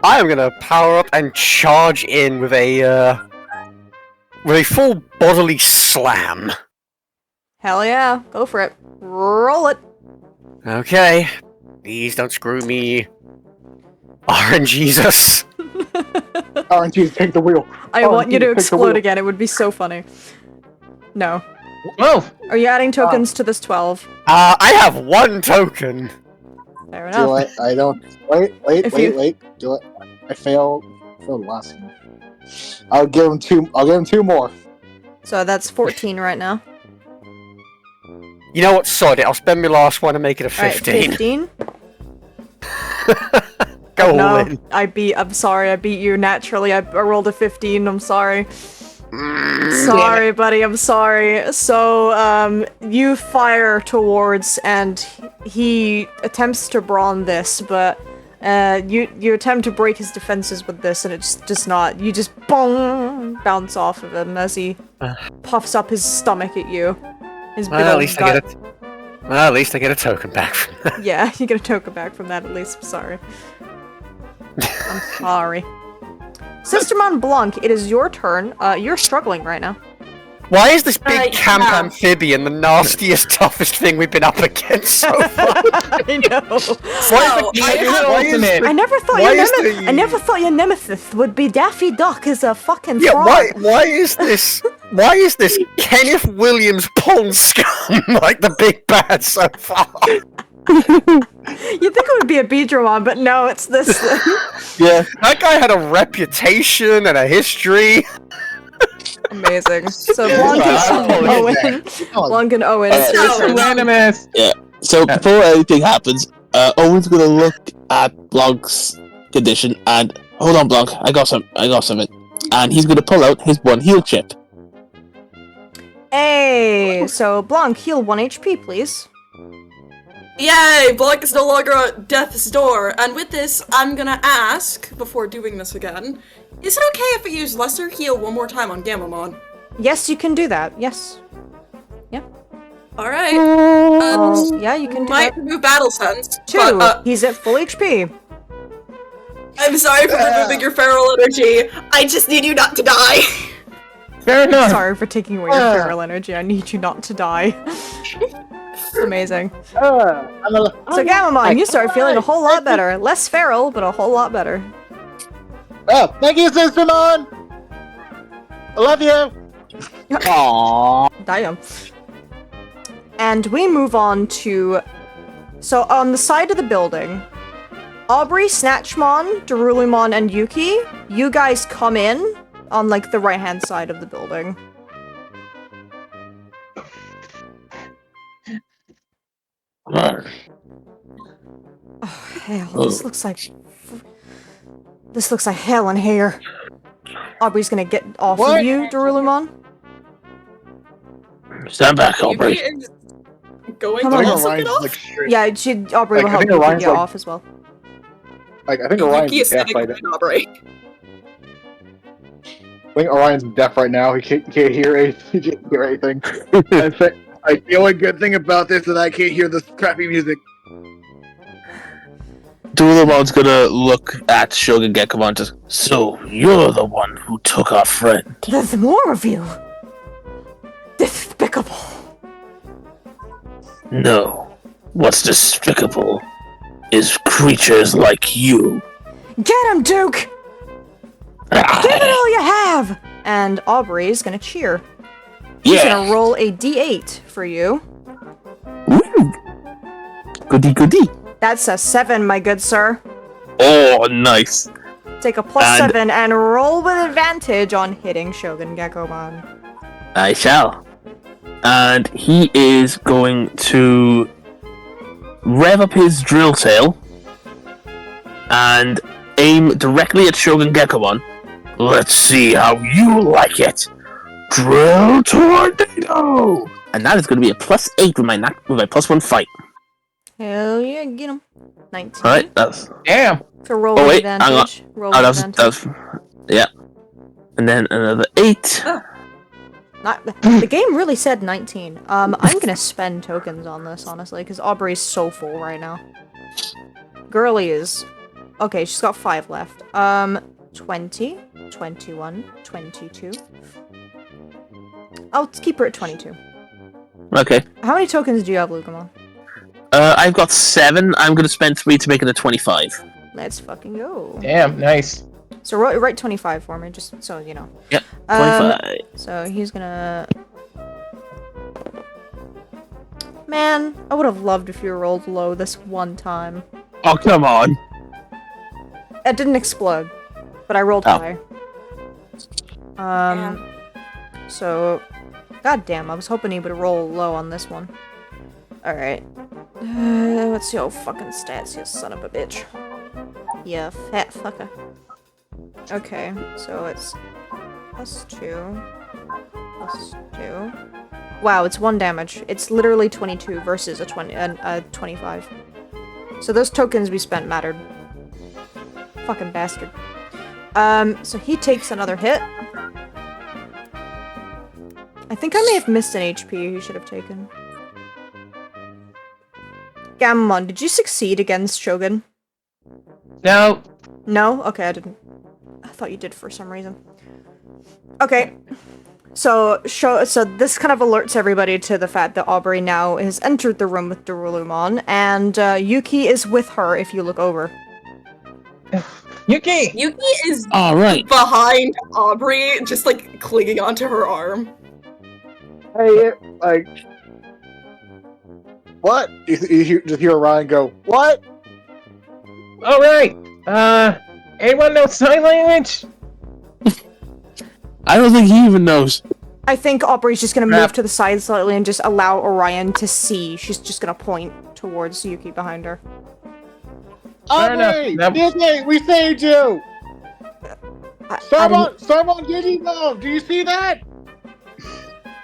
S8: I am gonna power up and charge in with a full bodily slam.
S1: Hell yeah, go for it. Roll it.
S8: Okay. Please don't screw me. RNGesus.
S10: RNG, take the wheel.
S1: I want you to
S10: take the
S1: explode
S10: wheel.
S1: again, it would be so funny. No.
S2: Whoa!
S1: Are you adding tokens to this 12?
S8: I have 1 token.
S1: Fair
S10: Do
S1: enough.
S10: it. I don't. Wait.
S1: If you-
S10: Do it. I failed. The last one. I'll give him 2. I'll give him 2 more.
S1: So that's 14 right now.
S8: You know what? Sod it. I'll spend my last one and make it a
S1: Alright,
S8: 15.
S1: 15.
S8: Go all
S1: No,
S8: in.
S1: I'm sorry, I beat you naturally. I rolled a 15, I'm sorry.
S8: Mm,
S1: Sorry, buddy, I'm sorry. So, you fire towards, and he attempts to brawn this, but you attempt to break his defenses with this, and it's just not. You just bounce off of him as he puffs up his stomach at you. His big
S8: Well, at
S1: old
S8: least
S1: gut.
S8: at least I get a token back from that.
S1: Yeah, you get a token back from that at least. I'm sorry. I'm sorry. Sistermon Blanc, it is your turn. You're struggling right now.
S8: Why is this big camp
S6: yeah.
S8: amphibian the nastiest, toughest thing we've been up against so far?
S1: I know. I never thought
S8: why
S1: your
S8: is the-
S1: I never thought your nemesis would be Daffy Duck as a fucking
S8: Yeah,
S1: frog.
S8: why is this Kenneth Williams Pond scum like the big bad so far?
S1: You'd think it would be a Beedramon, but no, it's this thing.
S8: Yeah, that guy had a reputation and a history.
S1: Amazing. So Blanc and Owen. Blanc and Owen. it's your
S6: So,
S1: turn.
S2: Unanimous!
S3: So before anything happens, Owen's gonna look at Blanc's condition and hold on, Blanc, I got something. And he's gonna pull out his 1 heal chip.
S1: Hey, so Blanc, heal 1 HP, please.
S6: Yay! Blanc is no longer at death's door. And with this, I'm gonna ask, before doing this again, is it okay if I use Lesser Heal one more time on Gamamon?
S1: Yes, you can do that. Yes.
S6: Alright.
S1: Yeah, you can do
S6: Might
S1: that.
S6: remove Battle Sense.
S1: 2.
S6: But,
S1: He's at full HP.
S6: I'm sorry for removing your feral energy. I just need you not to die.
S2: Fair enough!
S1: Sorry for taking away your feral energy. I need you not to die. Amazing. So Gamamon, you start feeling a whole lot better. Less feral, but a whole lot better.
S10: Oh, thank you, Sistermon! I love you!
S8: Aww.
S1: Damn. And we move on to... So, on the side of the building, Aubrey, Snatchmon, Darulimon, and Yuki, you guys come in on, like, the right-hand side of the building. Oh, hell, this looks like... This looks like hell in here. Aubrey's gonna get off of you, Darulimon.
S3: Stand back, Aubrey.
S6: Yuki is going
S1: Come
S6: to
S1: on.
S6: also get off?
S1: Yeah, Aubrey will help you get
S10: like-
S1: off as well.
S10: Like, I think
S6: Yuki
S10: Orion's
S6: is
S10: deaf
S6: sitting
S10: right
S6: with
S10: now.
S6: Aubrey.
S10: I think Orion's deaf right now. He can't hear anything. He can't hear anything. Like, the only good thing about this is that I can't hear this crappy music.
S3: Dulamon's gonna look at Shogun Gekomon and just, so you're the one who took our friend.
S1: There's more of you! Despicable!
S3: No. What's despicable is creatures like you.
S1: Get him, Duke! Give it all you have! And Aubrey's gonna cheer. He's gonna roll a d8 for you.
S3: Woo. Goody goody.
S1: That's a 7, my good sir.
S3: Oh, nice.
S1: Take a +7 and roll with advantage on hitting Shogun Gekomon.
S3: I shall. And he is going to rev up his drill tail and aim directly at Shogun Gekomon. Let's see how you like it. Drill tornado! And that is going to be a +8 with my +1 fight.
S1: Hell yeah, get him. 19.
S3: Alright, that's...
S2: Damn.
S1: So roll
S3: Oh,
S1: with
S3: wait, hang on.
S1: advantage. Roll
S3: Oh,
S1: with advantage.
S3: yeah. And then another 8.
S1: The game really said 19. I'm gonna spend tokens on this, honestly, because Aubrey's so full right now. Girly is... Okay, she's got 5 left. 20, 21, 22. I'll keep her at 22.
S3: Okay.
S1: How many tokens do you have, Lucamon?
S3: I've got 7. I'm going to spend 3 to make it a 25.
S1: Let's fucking go.
S2: Damn, nice.
S1: So write 25 for me, just so you know.
S3: Yep, 25.
S1: So he's gonna... Man, I would have loved if you rolled low this one time.
S3: Oh, come on.
S1: It didn't explode, but I rolled high. So... God damn, I was hoping he would roll low on this one. Alright. Let's see how fucking stats, you son of a bitch. Yeah, fat fucker. Okay, so it's +2. +2. Wow, it's 1 damage. It's literally 22 versus a 25. So those tokens we spent mattered. Fucking bastard. So he takes another hit. I think I may have missed an HP he should have taken. Gammon, did you succeed against Shogun?
S2: No.
S1: No? Okay, I didn't. I thought you did for some reason. Okay. So this kind of alerts everybody to the fact that Aubrey now has entered the room with Darulumon, and Yuki is with her if you look over.
S2: Yuki!
S6: Yuki is
S3: Alright.
S6: behind Aubrey, just like clinging onto her arm.
S10: Hey, like... What? You just hear Orion go, what?
S2: Alright! Anyone know sign language?
S3: I don't think he even knows.
S1: I think Aubrey's just gonna move to the side slightly and just allow Orion to see. She's just gonna point towards Yuki behind her.
S10: Aubrey! Disney, we saved you! Starmon Digimon, do you see that?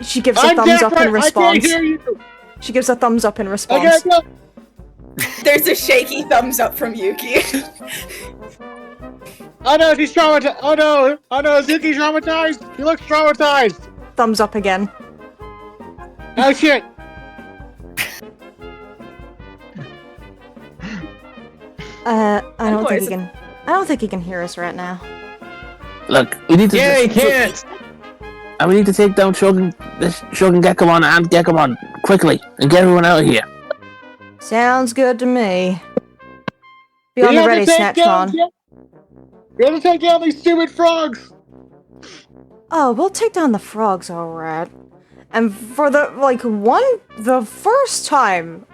S1: She gives a thumbs up in response.
S10: I can't hear you!
S1: She gives a thumbs up in response.
S6: There's a shaky thumbs up from Yuki.
S10: Oh no, she's traumatized! Oh no, is Yuki traumatized? He looks traumatized!
S1: Thumbs up again.
S10: Oh shit!
S1: I don't think he can hear us right now.
S3: Look, we need to...
S2: Yeah, he can't!
S3: And we need to take down Shogun Gekomon and Gekomon quickly and get everyone out of here.
S1: Sounds good to me. Be on the ready, Snatchmon.
S10: We have to take down these stupid frogs!
S1: Oh, we'll take down the frogs, alright. And for the first time,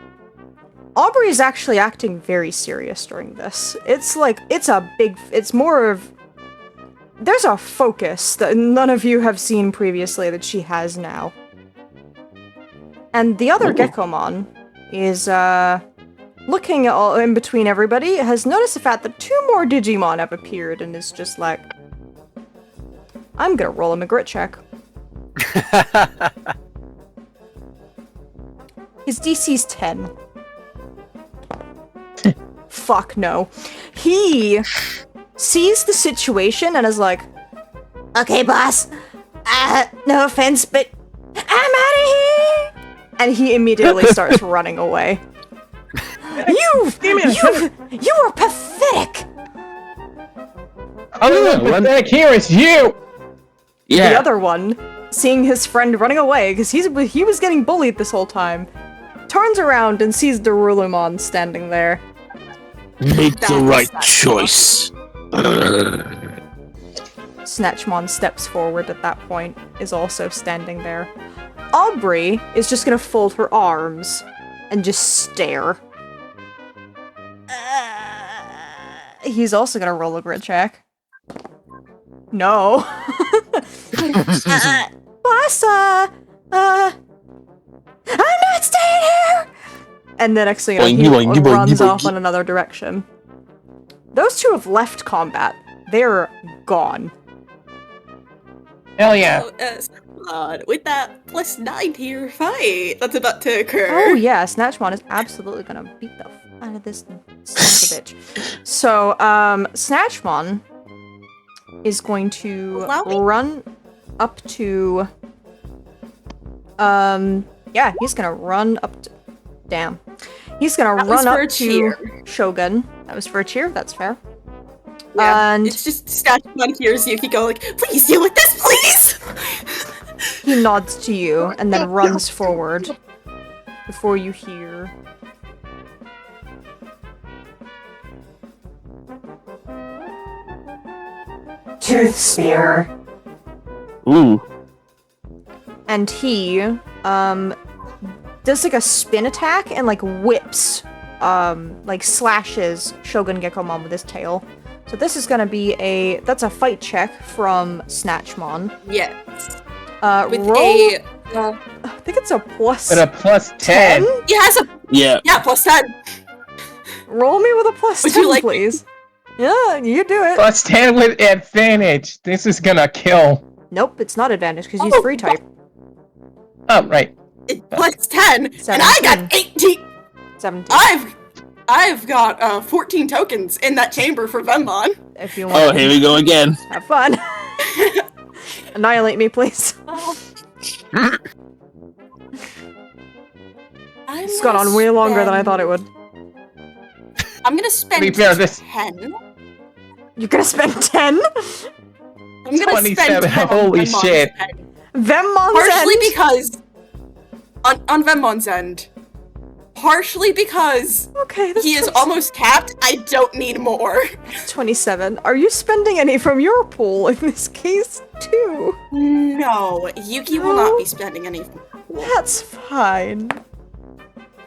S1: Aubrey is actually acting very serious during this. It's more of... There's a focus that none of you have seen previously that she has now. And the other Gekomon is, looking all in between everybody, has noticed the fact that 2 more Digimon have appeared and is just like, I'm gonna roll him a grit check. His DC's 10. Fuck no. He sees the situation and is like,
S9: Okay, boss. No offense, but I'm out of here!
S1: and he immediately starts running away. You are pathetic!
S2: Oh, no, run back here, it's you!
S3: Yeah.
S1: The other one, seeing his friend running away, because he was getting bullied this whole time, turns around and sees Darulumon standing there.
S3: Make the right choice.
S1: Snatchmon steps forward at that point, is also standing there. Aubrey is just gonna fold her arms and just stare. He's also gonna roll a grit check. No. Boss, I'm not staying here! And the next thing he runs off in another direction. Those 2 have left combat. They're gone.
S2: Hell yeah.
S6: With that +9 to your fight that's about to occur.
S1: Oh yeah, Snatchmon is absolutely gonna beat the out of this son of a bitch. So, Snatchmon is going to run up to... yeah, he's gonna run up to... Damn. He's gonna run up to Shogun. That was for a cheer, that's fair.
S6: Yeah,
S1: and
S6: it's just Snatchmon hears Yuki go like, please deal with this, please!
S1: he nods to you and then runs forward before you hear...
S11: Tooth Spear.
S3: Ooh.
S1: And he, does like a spin attack and like whips, like slashes Shogun Gekomon with his tail. So this is gonna be that's a fight check from Snatchmon.
S6: Yes.
S1: With roll... I think it's a plus...
S2: With a +10?
S6: He has a...
S3: Yeah.
S6: Yeah, +10.
S1: Roll me with a +10, please. Yeah, you do it.
S2: +10 with advantage. This is gonna kill.
S1: Nope, it's not advantage because he's free type.
S2: Oh, right.
S6: It's +10, and I got 18.
S1: 17.
S6: I've got 14 tokens in that chamber for Venmon.
S1: If you want.
S3: Oh, here we go again.
S1: Have fun. Annihilate me, please. It's gone on way longer than I thought it would.
S6: I'm gonna spend 10.
S1: You're gonna spend 10?
S6: I'm gonna spend 10
S2: holy shit.
S1: Venmon's
S6: partially
S1: end?
S6: Because... On Venmon's end. Partially because he is almost capped. I don't need more.
S1: 27. Are you spending any from your pool in this case, too?
S6: No, Yuki will not be spending any from her pool.
S1: That's fine.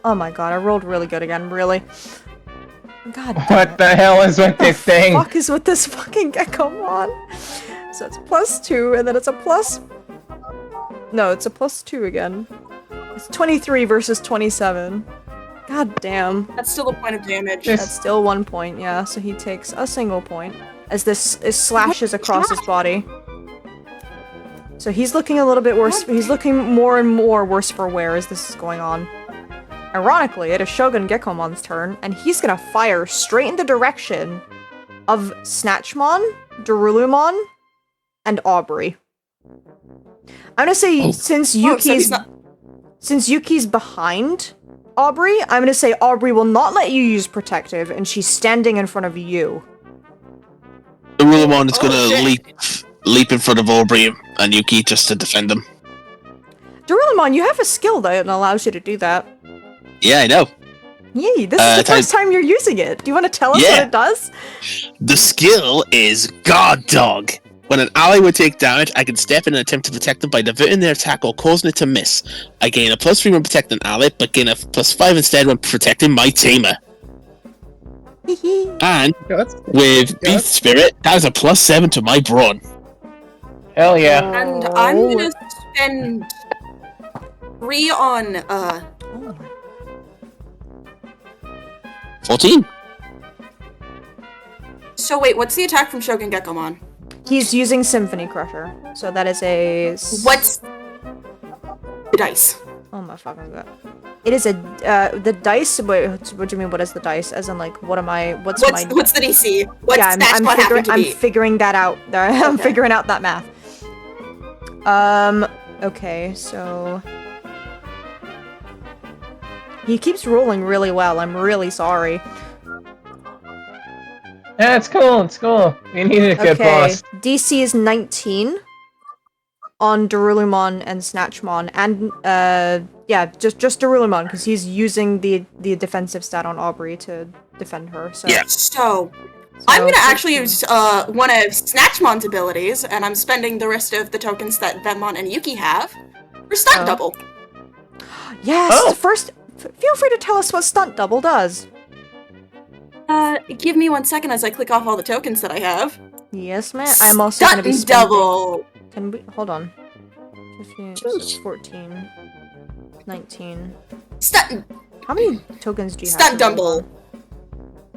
S1: Oh my god, I rolled really good again, really. God damn
S2: What the hell is with this thing?
S1: What the fuck is with this fucking Gekomon? So it's +2, and then it's a plus... No, it's a +2 again. It's 23 versus 27. God damn.
S6: That's still a point of damage.
S1: That's still 1 point, yeah. So he takes a single point as this slashes across his body. So he's looking a little bit worse. He's looking more and more worse for wear as this is going on. Ironically, it is Shogun Gekomon's turn, and he's gonna fire straight in the direction of Snatchmon, Darulumon, and Aubrey. I'm gonna say since Yuki's behind Aubrey, I'm gonna say Aubrey will not let you use protective, and she's standing in front of you.
S3: Darulumon is gonna leap in front of Aubrey and Yuki just to defend them.
S1: Darulumon, you have a skill that allows you to do that.
S3: Yeah, I know.
S1: Yay, this is the first time you're using it. Do you want to tell us what it does?
S3: The skill is God Dog. When an ally would take damage, I can step in and attempt to protect them by diverting their attack or causing it to miss. I gain a +3 when protecting an ally, but gain a +5 instead when protecting my tamer. And with Beast Spirit, that is a +7 to my brawn.
S2: Hell yeah.
S6: And I'm gonna spend 3 on
S3: 14.
S6: So wait, what's the attack from Shogun Gekkomon?
S1: He's using Symphony Crusher, so that is a...
S6: What's the dice?
S1: Oh my fucking god. It is a, the dice, wait, what do you mean, what is the dice? As in, like, what's my...
S6: What's the DC? What's
S1: I'm figuring that out. I'm figuring out that math. Okay, so... He keeps rolling really well, I'm really sorry.
S2: Yeah, it's cool, it's cool. We needed a good boss.
S1: DC is 19 on Darulumon and Snatchmon, and, yeah, just Darulumon, because he's using the defensive stat on Aubrey to defend her, so...
S3: Yeah.
S6: So I'm gonna actually use, one of Snatchmon's abilities, and I'm spending the rest of the tokens that Venmon and Yuki have for Stunt Double.
S1: Yes, first, feel free to tell us what Stunt Double does.
S6: Give me 1 second as I click off all the tokens that I have.
S1: Yes, man. I'm also gonna be
S6: Stunt Double!
S1: Can we... Hold on. 15, 14, 19...
S6: Stunt...
S1: How many tokens do you have?
S6: Stunt Double!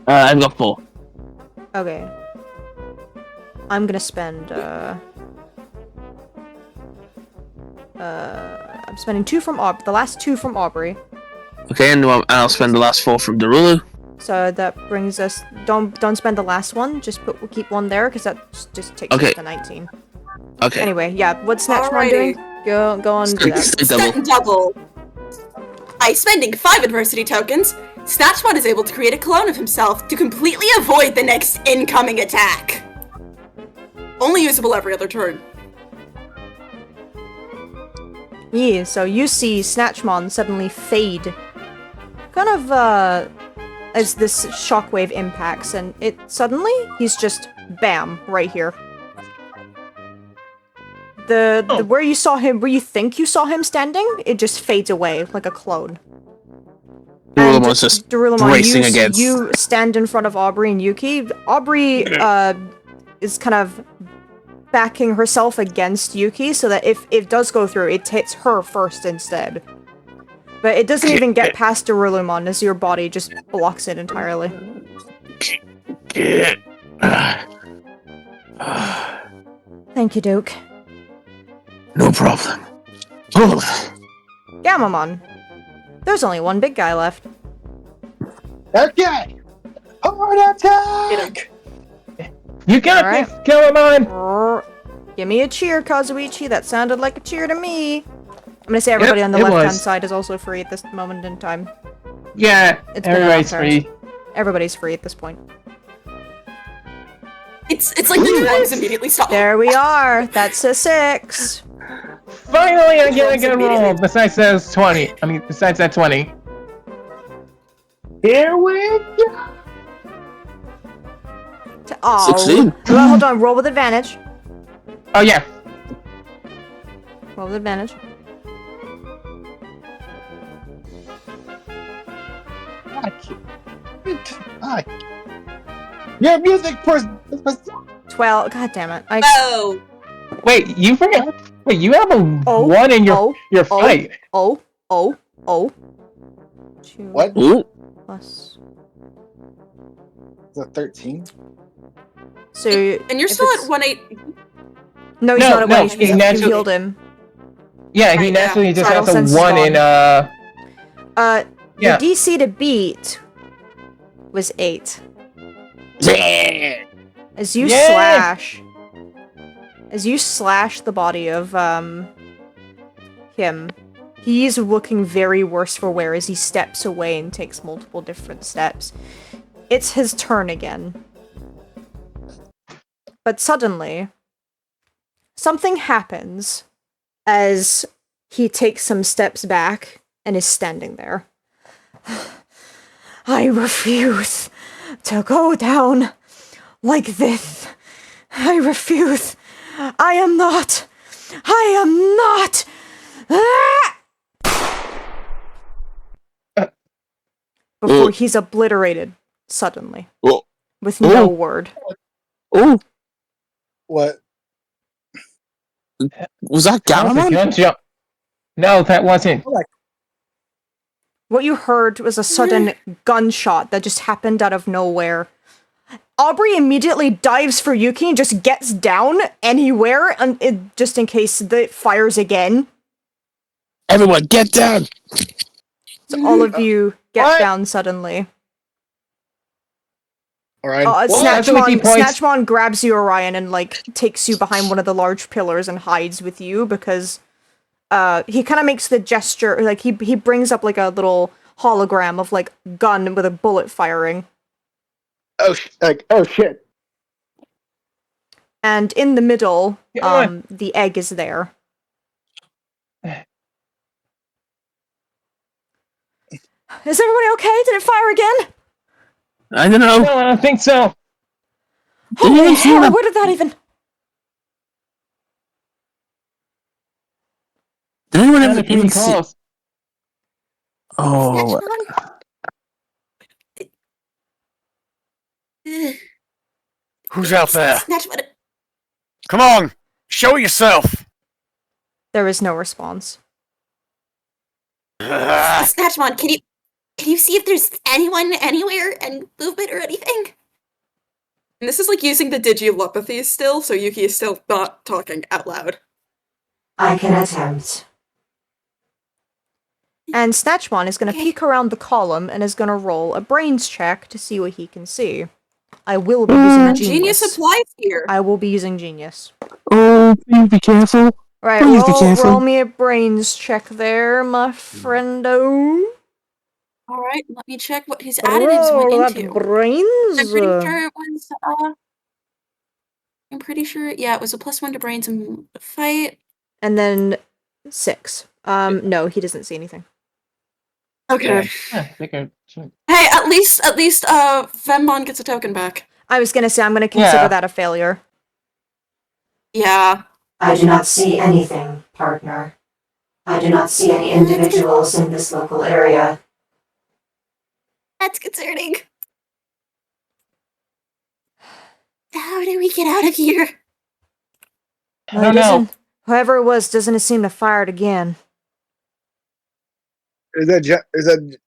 S3: I've got 4.
S1: Okay. I'm gonna spend, I'm spending 2 from the last 2 from Aubrey.
S3: Okay, and I'll spend the last 4 from Darulu.
S1: So that brings us... Don't spend the last one, we'll keep 1 there, because that just takes us to 19.
S3: Okay.
S1: Anyway, yeah, what's Snatchmon doing? Go on and do that.
S6: Stunt Double! By spending 5 adversity tokens, Snatchmon is able to create a clone of himself to completely avoid the next incoming attack. Only usable every other turn.
S1: Yeah, so you see Snatchmon suddenly fade. Kind of, as this shockwave impacts, and suddenly, he's just, bam, right here. Where you saw him, where you think you saw him standing, it just fades away, like a clone.
S3: Darulemon's just racing against.
S1: You stand in front of Aubrey and Yuki. Aubrey, is kind of backing herself against Yuki, so that if it does go through, it hits her first instead. But it doesn't even get past Darulumon, as your body just blocks it entirely. Thank you, Duke.
S3: No problem.
S1: Gamamon. There's only one big guy left.
S10: Okay! Hard attack!
S2: You got this, Gamamon!
S1: Give me a cheer, Kazuichi. That sounded like a cheer to me. I'm gonna say everybody on the left-hand side is also free at this moment in time.
S2: Yeah, everybody's free.
S1: Everybody's free at this point.
S6: It's like the drugs immediately stop.
S1: There we are. That's a 6.
S2: Finally, I get a good roll. Besides that 20. I mean, besides that 20. Here we go.
S1: Oh.
S3: 16.
S1: Well, hold on. Roll with advantage.
S2: Oh yeah.
S1: Roll with advantage.
S10: Your music person.
S1: 12. God damn it.
S6: Oh.
S2: Wait, you forgot. Wait, you have a 1 in your fight.
S1: Oh. 2
S10: What?
S1: plus.
S10: Is that 13?
S1: So
S6: And you're still at 1-8.
S1: No, he's not at 1 HP. You
S2: naturally
S1: healed him.
S2: Yeah, he naturally just has a 1 in
S1: The DC to beat was 8. As you slash the body of him, he's looking very worse for wear as he steps away and takes multiple different steps. It's his turn again. But suddenly, something happens as he takes some steps back and is standing there. I refuse to go down like this. I refuse I am not! I am not! Ah! Before he's obliterated suddenly.
S3: Oh.
S1: With no word.
S3: Oh,
S10: What?
S3: was that
S2: That was a
S3: Garamon?
S2: gunshot. No, that wasn't.
S1: What you heard was a sudden gunshot that just happened out of nowhere. Aubrey immediately dives for Yuki and just gets down anywhere, just in case it fires again.
S3: Everyone, get down!
S1: So all of you get
S2: What?
S1: down suddenly.
S10: Alright.
S1: Snatchmon grabs you, Orion, and like takes you behind one of the large pillars and hides with you because he kind of makes the gesture, like he brings up like a little hologram of like gun with a bullet firing.
S10: Oh shit.
S1: And in the middle,
S2: Yeah.
S1: the egg is there. Is everybody okay? Did it fire again?
S3: I don't know.
S2: No, I don't think so.
S1: Holy hell, where did that even...
S3: Did anyone
S2: Sounded
S3: ever
S2: pretty
S3: even see?
S2: close.
S3: Oh,
S8: Who's out there?
S5: Snatchmon.
S8: Come on! Show yourself!
S1: There is no response.
S5: Snatchmon, can you see if there's anyone anywhere and movement or anything?
S6: And this is like using the digilepathy still, so Yuki is still not talking out loud.
S11: I can attempt.
S1: And Snatchmon is going to
S5: Okay.
S1: peek around the column and is going to roll a brains check to see what he can see. I will be using
S6: Genius
S1: Genius.
S6: applies here.
S1: I will be using Genius.
S3: oh, please be careful.
S1: Right,
S3: Please be careful.
S1: roll me a brains check there, my friendo.
S5: Alright, let me check what his additives
S1: Roll
S5: went
S1: that
S5: into.
S1: brains.
S5: I'm pretty sure it was, I'm pretty sure, yeah, it was a +1 to brains and fight.
S1: And then 6. No, he doesn't see anything.
S6: Okay.
S2: Figured.
S6: Hey, at least, Fembon gets a token back.
S1: I was going to say, I'm going to consider
S2: Yeah.
S1: that a failure.
S6: Yeah.
S11: I do not see anything, partner. I do not see any individuals in this local area.
S5: That's concerning. How do we get out of here?
S2: I don't know.
S1: Whoever it was doesn't seem to fire it again.
S10: Is that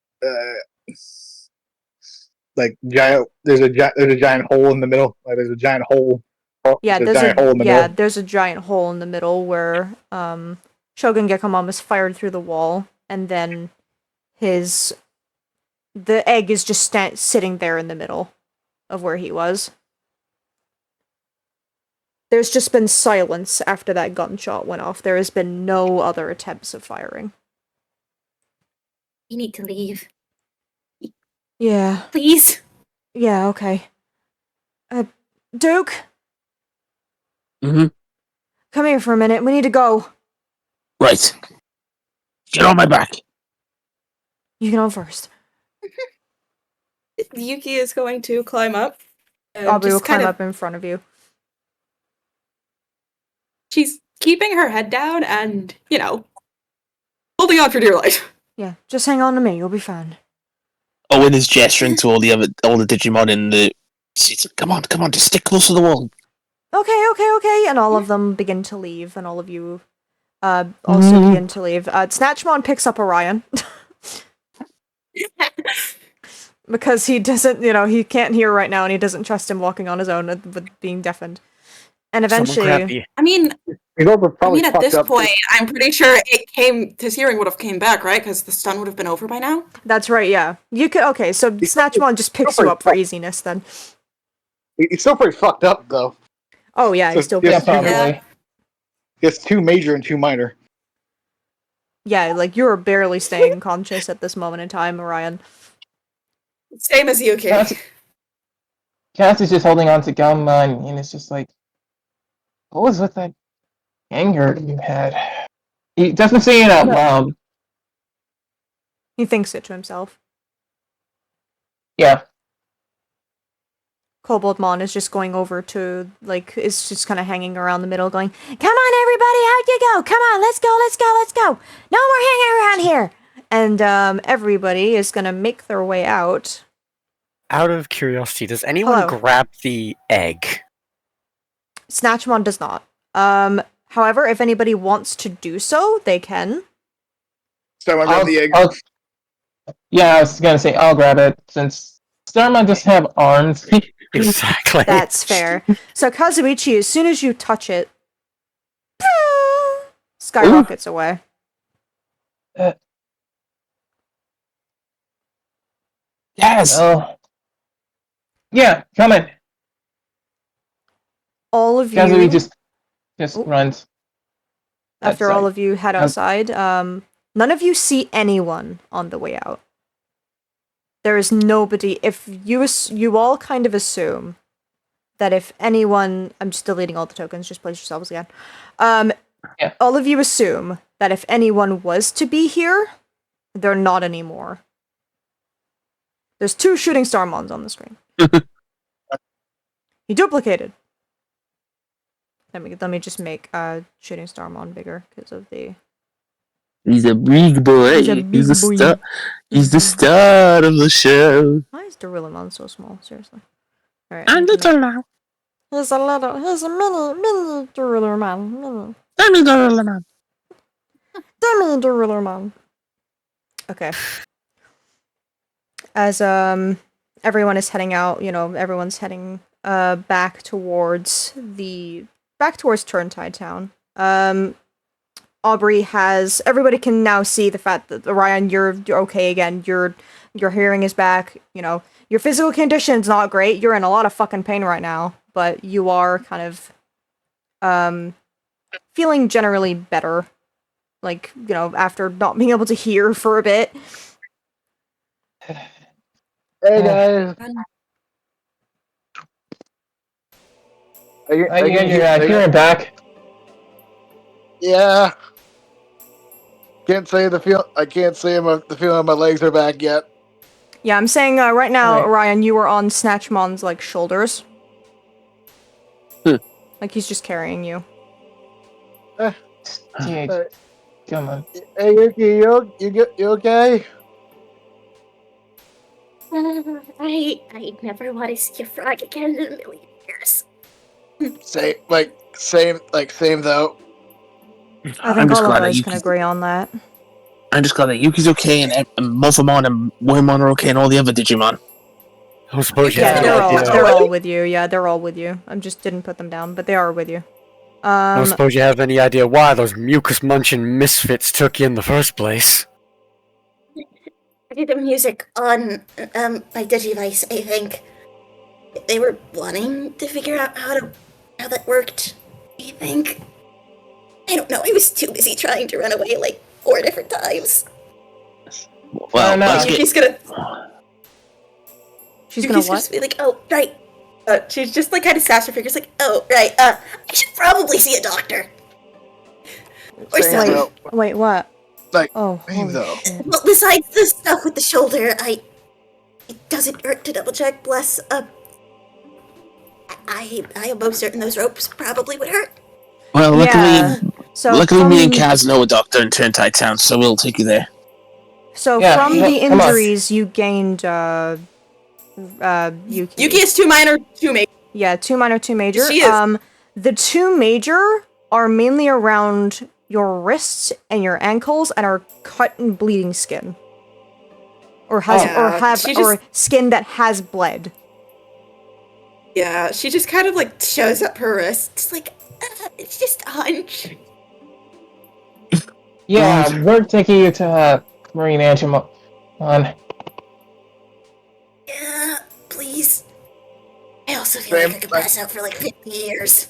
S10: like giant? There's a giant hole in the middle. Like there's a giant hole.
S1: Yeah,
S10: there's a giant hole in the middle.
S1: there's a giant hole in the middle where Shogun Gekomon was fired through the wall, and then the egg is just sitting there in the middle of where he was. There's just been silence after that gunshot went off. There has been no other attempts of firing.
S5: We need to leave.
S1: Yeah.
S5: Please.
S1: Yeah, okay. Duke?
S3: Mm-hmm.
S1: Come here for a minute. We need to go.
S3: Right. Get on my back.
S1: You can go first.
S6: Yuki is going to climb up. And
S1: Aubrey will
S6: just kind
S1: climb
S6: of,
S1: up in front of you.
S6: she's keeping her head down and, holding on for dear life.
S1: Yeah, just hang on to me. You'll be fine.
S3: Owen is gesturing to all the Digimon in the seats. Come on, just stick close to the wall.
S1: Okay. And all of them begin to leave, and all of you also begin to leave. Snatchmon picks up Orion. Because he doesn't, he can't hear right now, and he doesn't trust him walking on his own with being deafened. And eventually...
S6: I mean,
S10: probably
S6: at this point, I'm pretty sure his hearing would have came back, right? Because the stun would have been over by now.
S1: That's right, yeah. You could, okay, so Snatchmon just picks you up for easiness, then.
S10: He's still pretty fucked up, though.
S1: Oh, yeah, he's still pretty
S2: Yeah, probably.
S10: It's 2 major and 2 minor.
S1: Yeah, like, you're barely staying conscious at this moment in time, Orion.
S6: Same as Yuki.
S2: Cass is just holding on to Gammon, and it's just like, what was with that anger you had? He doesn't say it out loud.
S1: He thinks it to himself.
S2: Yeah.
S1: Koboldmon is just going over to, like, is just kind of hanging around the middle going, come on, everybody, out you go! Come on, let's go, let's go, let's go! No more hanging around here! And, everybody is gonna make their way out.
S8: Out of curiosity, does anyone
S1: Hello.
S8: grab the egg?
S1: Snatchmon does not. However, if anybody wants to do so, they can.
S12: So I got the egg.
S2: Yeah, I was gonna say I'll grab it since Starmon just have arms.
S8: Exactly.
S1: That's fair. So Kazuichi, as soon as you touch it, skyrockets away.
S3: Yes.
S2: Yeah, coming.
S1: All of you.
S2: Kazui just runs.
S1: After all of you head outside, none of you see anyone on the way out. There is nobody. If you all kind of assume that if anyone, I'm just deleting all the tokens. Just place yourselves again.
S2: Yeah.
S1: All of you assume that if anyone was to be here, they're not anymore. There's 2 shooting starmons on the screen. You duplicated. Let me just make shooting starmon bigger because of the.
S3: He's a big boy.
S1: He's a big boy.
S3: Star. He's the star of the show.
S1: Why is Dorillamon so small? Seriously. All right.
S3: I'm little now.
S1: Here's a mini Dorillamon.
S3: Demi Dorillamon.
S1: Demi Dorillamon. Okay. As everyone is heading out, everyone's heading back towards Turntide Town. Aubrey has everybody can now see the fact that Orion, you're okay again. Your hearing is back. Your physical condition's not great. You're in a lot of fucking pain right now, but you are kind of feeling generally better. Like, after not being able to hear for a bit.
S12: Hey guys.
S2: I get your hearing back.
S12: Yeah. Can't say the feel. I can't say the feeling of my legs are back yet.
S1: Yeah, I'm saying right now,
S2: Right.
S1: Ryan, you were on Snatchmon's shoulders. Like he's just carrying you.
S2: Dude, come on.
S12: Hey Yuki, you okay?
S7: I never want to see a frog again in a million years.
S12: Same though.
S1: I think all of us can agree on that.
S3: I'm just glad that Yuki's okay and Morphemon and Wormmon are okay and all the other Digimon.
S8: I suppose you
S1: Yeah,
S8: have
S1: they're all with you. Yeah, they're all with you. I just didn't put them down, but they are with you.
S8: I don't suppose you have any idea why those mucus-munching misfits took you in the first place.
S7: I did the music on my Digivice, I think. They were wanting to figure out how that worked, I think. I don't know, I was too busy trying to run away 4 different times.
S3: Well,
S2: no.
S6: She's gonna
S1: what?
S7: Just be like, oh, right.
S6: she's just kind of snaps her fingers
S7: Oh, right, I should probably see a doctor. Or
S12: Same
S7: something.
S12: though.
S1: Wait, what?
S12: Like,
S1: Oh,
S12: same
S1: holy
S12: though.
S1: shit.
S7: Well, besides the stuff with the shoulder, it doesn't hurt to double check, bless, I am most certain those ropes probably would hurt.
S3: Well, luckily,
S1: Yeah. So
S3: luckily me and
S1: from-
S3: Kaz know a doctor in Turntide Town, so we'll take you there.
S1: So
S2: Yeah,
S1: from the
S2: come on.
S1: injuries, you gained Yuki.
S6: Yuki has 2 minor, 2 major.
S1: Yeah, 2 minor, 2 major.
S6: She is.
S1: The 2 major are mainly around your wrists and your ankles and are cut and bleeding skin. Or skin that has bled.
S6: Yeah, she just kind of shows up her wrists.
S7: It's just a hunch.
S2: Yeah, we're taking you to Marine Angemon.
S7: Yeah, please. I also feel like I could pass out for 50 years.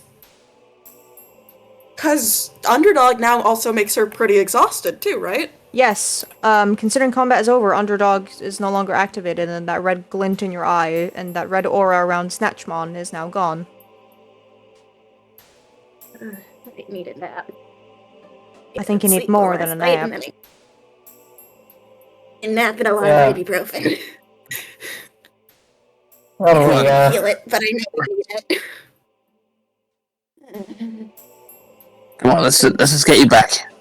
S6: Because Underdog now also makes her pretty exhausted too, right?
S1: Yes, considering combat is over, Underdog is no longer activated, and that red glint in your eye and that red aura around Snatchmon is now gone.
S7: I need a nap.
S1: I think you need more than a nap.
S7: A nap and a lot
S2: Yeah.
S7: of ibuprofen. I don't
S2: Oh
S7: want to
S2: yeah.
S7: feel it, but I know I need it.
S3: Come on, let's just get you back.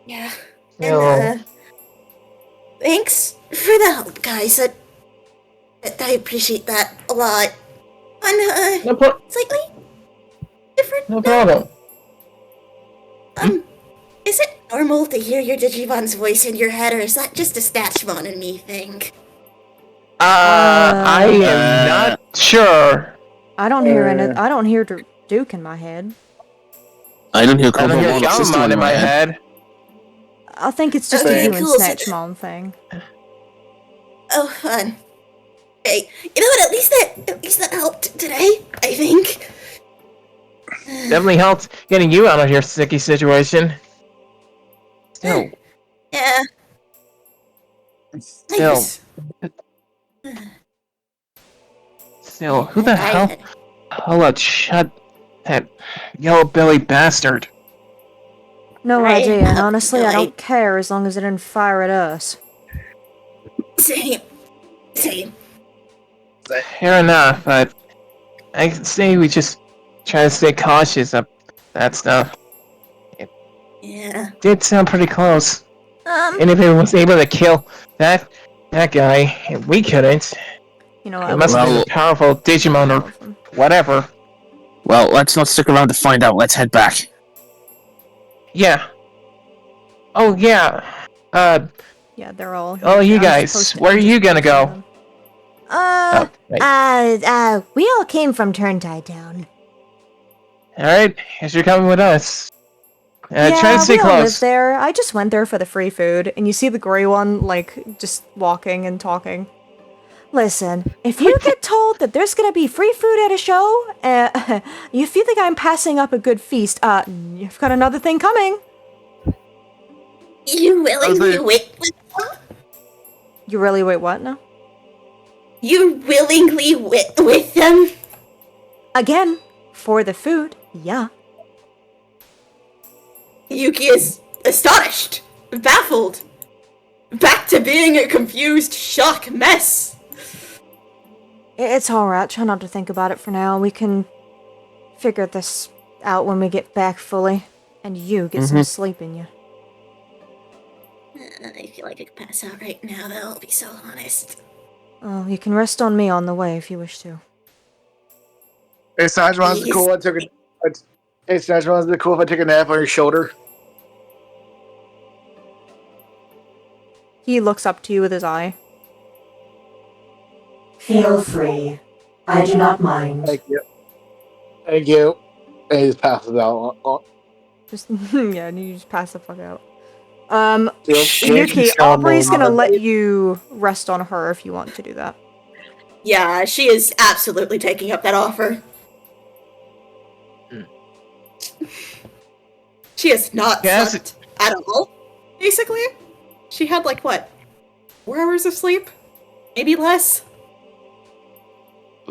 S7: Yeah.
S2: Still,
S7: And, thanks for the help, guys. I appreciate that a lot. On,
S2: no,
S7: slightly different
S2: no
S7: note,
S2: problem.
S7: is it normal to hear your Digimon's voice in your head, or is that just a Snatchmon and me thing?
S2: I am not sure.
S1: I don't hear I don't hear Duke in my head.
S3: I don't hear
S2: I don't
S3: Cobra
S2: hear
S3: Mom or Sister
S2: Galmon in my head.
S1: I think it's just
S7: Okay,
S1: a you and
S7: cool.
S1: Snatchmon thing.
S7: Oh, fun. Okay, you know what? At least that helped today. I think.
S2: Definitely helped getting you out of your sticky situation. Still,
S7: Yeah.
S2: still,
S7: Thanks.
S2: still, who the hell? Shut that yellow belly bastard.
S1: No
S7: Right,
S1: idea, and
S7: no,
S1: honestly,
S7: no,
S1: I don't care as long as it didn't fire at us.
S7: Same. Same.
S2: Fair enough, but I say we just try to stay cautious of that stuff.
S7: Yeah.
S2: Did sound pretty close. And if it was able to kill that guy, and we couldn't,
S1: You know,
S2: it must have been a powerful Digimon or whatever.
S3: Well, let's not stick around to find out. Let's head back.
S2: Yeah. Oh yeah.
S1: Yeah, they're all.
S2: Oh, you
S1: I'm
S2: guys,
S1: supposed to
S2: where are you gonna go?
S1: them.
S9: We all came from Turntide Town.
S2: All right, guess you're coming with us. Try to
S1: Yeah,
S2: stay
S1: we all live
S2: close.
S1: there. I just went there for the free food, and you see the gray one, like, just walking and talking. Listen, if you get told that there's gonna be free food at a show, you feel like I'm passing up a good feast, you've got another thing coming.
S7: You willingly wait with them?
S1: You really wait, what now?
S7: You willingly wait with them?
S1: Again, for the food, yeah.
S6: Yuki is astonished, baffled, back to being a confused, shock mess.
S1: It's alright, try not to think about it for now. We can figure this out when we get back fully. And you get some sleep in you.
S7: I feel like I could pass out right now, though, I'll be so honest.
S1: Oh, you can rest on me on the way if you wish to.
S12: Hey, Snatchmon, is it cool? Hey, Snatchmon, is it cool if I take a nap on your shoulder?
S1: He looks up to you with his eye.
S11: Feel free. I do not mind.
S12: Thank you. Thank you. And he just passes out.
S1: Just yeah, and you just pass the fuck out.
S12: Yuki,
S1: Yuki, Aubrey's gonna let you rest on her if you want to do that.
S6: Yeah, she is absolutely taking up that offer. She has not slept at all, basically. She had, like, what? 4 hours of sleep? Maybe less?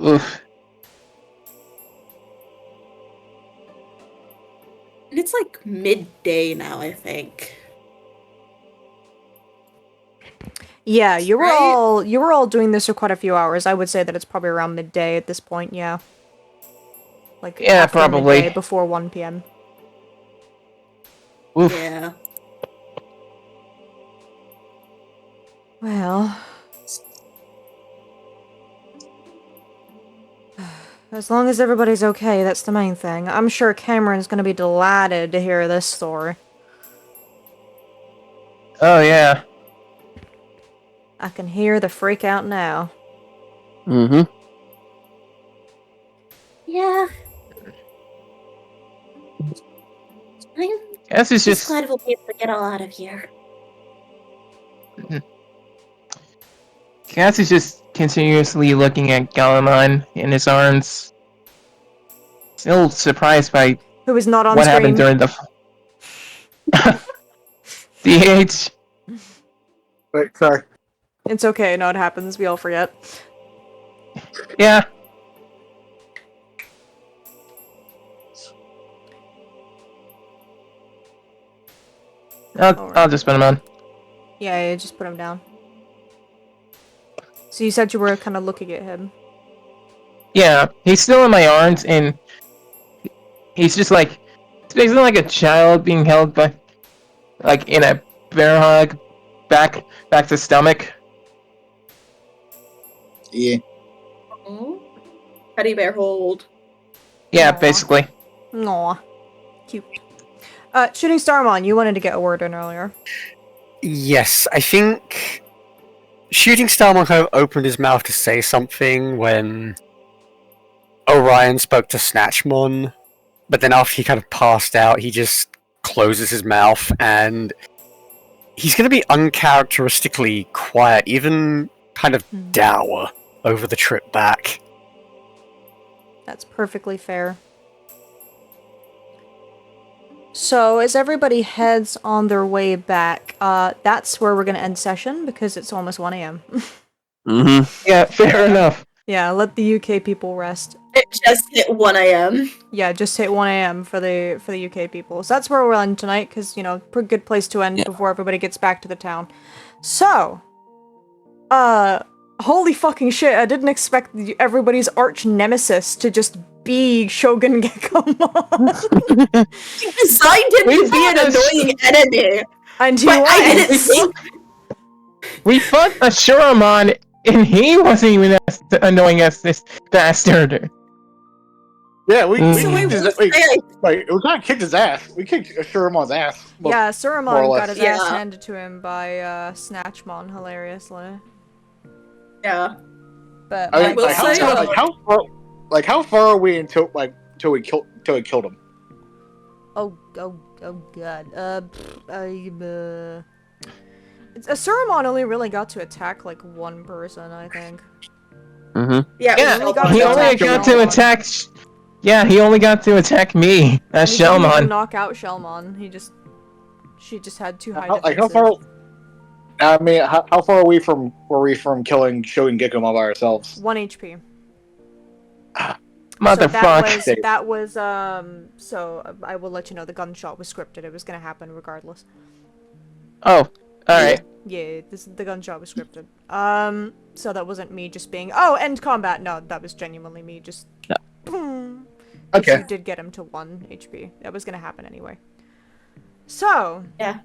S2: Oof.
S6: And it's, like, midday now, I think.
S1: Yeah, you were all doing this for quite a few hours. I would say that it's probably around midday at this point, yeah. Like
S2: Yeah,
S1: after
S2: probably.
S1: midday, before 1 p.m.
S2: Oof.
S6: Yeah.
S1: Well, as long as everybody's okay, that's the main thing. I'm sure Cameron's gonna be delighted to hear this story.
S2: Oh yeah.
S1: I can hear the freak out now.
S3: Mm-hmm.
S7: Yeah. I'm
S2: Guess it's
S7: just
S2: just
S7: glad we'll be able to get all out of here.
S2: Cass is just continuously looking at Galamon in his arms. Still surprised by
S1: Who is not on
S2: what
S1: screen.
S2: happened during the DH.
S12: Wait, sorry.
S1: It's okay, no, it happens. We all forget.
S2: Yeah. I'll just put him on.
S1: Yeah, just put him down. So you said you were kind of looking at him.
S2: Yeah, he's still in my arms, and he's just like, it's basically like a child being held by, like, in a bear hug, back to stomach.
S10: Yeah.
S6: Oh. Teddy bear hold.
S2: Yeah,
S1: Aw.
S2: basically.
S1: Aw. Cute. Shooting Starmon, you wanted to get a word in earlier.
S8: Yes, I think Shooting Starman kind of opened his mouth to say something when Orion spoke to Snatchmon, but then after he kind of passed out, he just closes his mouth, and he's going to be uncharacteristically quiet, even kind of dour over the trip back.
S1: That's perfectly fair. So, as everybody heads on their way back, that's where we're gonna end session because it's almost 1 a.m.
S3: Mm-hmm.
S2: Yeah, fair enough.
S1: Yeah, let the UK people rest.
S6: It just hit 1 a.m.
S1: Yeah, just hit 1 a.m. for the UK people. So that's where we'll end tonight, because, you know, pretty good place to end before everybody gets back to the town. So, holy fucking shit, I didn't expect everybody's arch nemesis to just be Shogun Gekomon.
S6: You designed him to be an annoying enemy.
S1: And he
S6: But
S1: was.
S6: I didn't see.
S2: We fought a Shuramon, and he wasn't even as annoying as this bastard.
S12: Yeah, we
S6: So I
S12: kicked his,
S6: will
S12: wait,
S6: say,
S12: wait, we kind of kicked his ass. We kicked Shuramon's ass. Well,
S1: Yeah,
S12: more or
S1: Suramon
S12: less.
S1: got his ass
S6: Yeah.
S1: handed to him by Snatchmon, hilariously.
S6: yeah.
S1: But
S12: I
S1: my
S12: mean,
S6: will
S12: like, how,
S6: say,
S1: God.
S12: how far are we until we killed him?
S1: Oh god. Suramon only really got to attack like one person, I think.
S3: Mm-hmm.
S6: Yeah,
S2: Yeah,
S1: only got
S2: he
S1: to
S2: only
S1: attack
S2: got to
S1: Shellmon.
S2: attack. Yeah, he only got to attack me as
S1: He didn't even
S2: Shellmon.
S1: knock out Shellmon. She just had too high
S12: How
S1: defensive.
S12: far? I mean, how far were we from killing Shogun Gekomon by ourselves?
S1: 1 HP.
S2: Motherfucker.
S1: So that was so I will let you know the gunshot was scripted. It was gonna happen regardless.
S2: Oh, alright.
S1: Yeah, the gunshot was scripted. So that wasn't me just being, end combat. No, that was genuinely me just boom.
S12: Okay.
S1: You did get him to 1 HP. That was gonna happen anyway. So
S6: Yeah.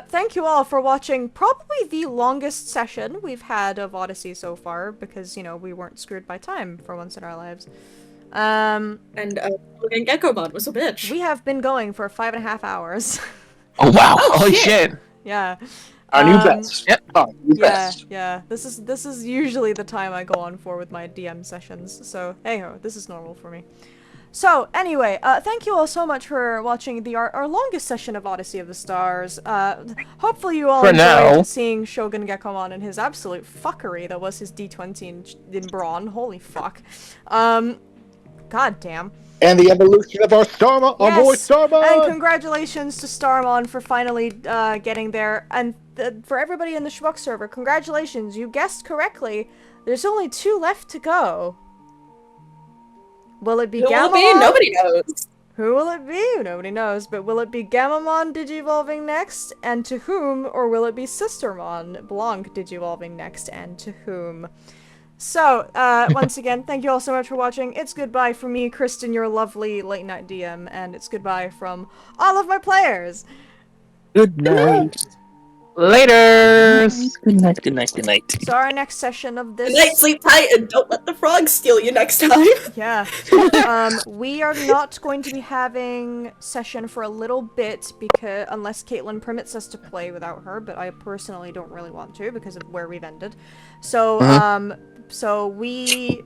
S1: Thank you all for watching probably the longest session we've had of Odyssey so far, because, you know, we weren't screwed by time for once in our lives.
S6: And Shogun Gekomon was a bitch.
S1: We have been going for 5.5 hours.
S3: Oh wow!
S2: Holy shit.
S1: Yeah.
S12: Our new best.
S2: Yep.
S12: Oh, new best.
S1: Yeah. This is usually the time I go on for with my DM sessions, so hey ho, this is normal for me. So, anyway, thank you all so much for watching our longest session of Odyssey of the Stars. Hopefully you all
S2: For
S1: enjoyed
S2: now.
S1: seeing Shogun Gekomon and his absolute fuckery that was his D20 in Brawn. Holy fuck. God damn.
S12: And the evolution of our Starmon, our boy Starmon!
S1: And congratulations to Starmon for finally getting there. And for everybody in the Schmuck server, congratulations, you guessed correctly. There's only 2 left to go. Will it be
S6: Who
S1: Gamamon?
S6: will it be? Nobody knows.
S1: Who will it be? Nobody knows. But will it be Gamamon Digivolving next? And to whom? Or will it be Sistermon Blanc Digivolving next? And to whom? So, once again, thank you all so much for watching. It's goodbye from me, Kristen, your lovely late night DM. And it's goodbye from all of my players.
S3: Good night.
S2: Laters!
S3: Good night. Good night. Good night.
S1: So our next session of this...
S6: Good night, sleep tight, and don't let the frogs steal you next time.
S1: Yeah. We are not going to be having session for a little bit, because unless Caitlin permits us to play without her, but I personally don't really want to because of where we've ended. So, so we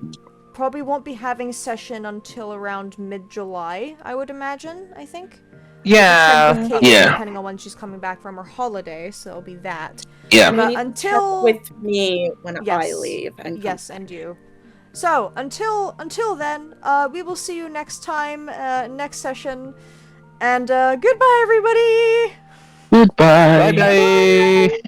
S1: probably won't be having session until around mid-July, I would imagine, I think.
S2: Yeah.
S1: With Caitlin,
S3: Yeah.
S1: Depending on when she's coming back from her holiday, so it'll be that.
S3: Yeah.
S1: But
S6: You
S1: until...
S6: with me when
S1: Yes.
S6: I leave. And
S1: Yes, and you. So, until then, we will see you next time, next session. And, goodbye, everybody!
S3: Goodbye.
S2: Bye bye.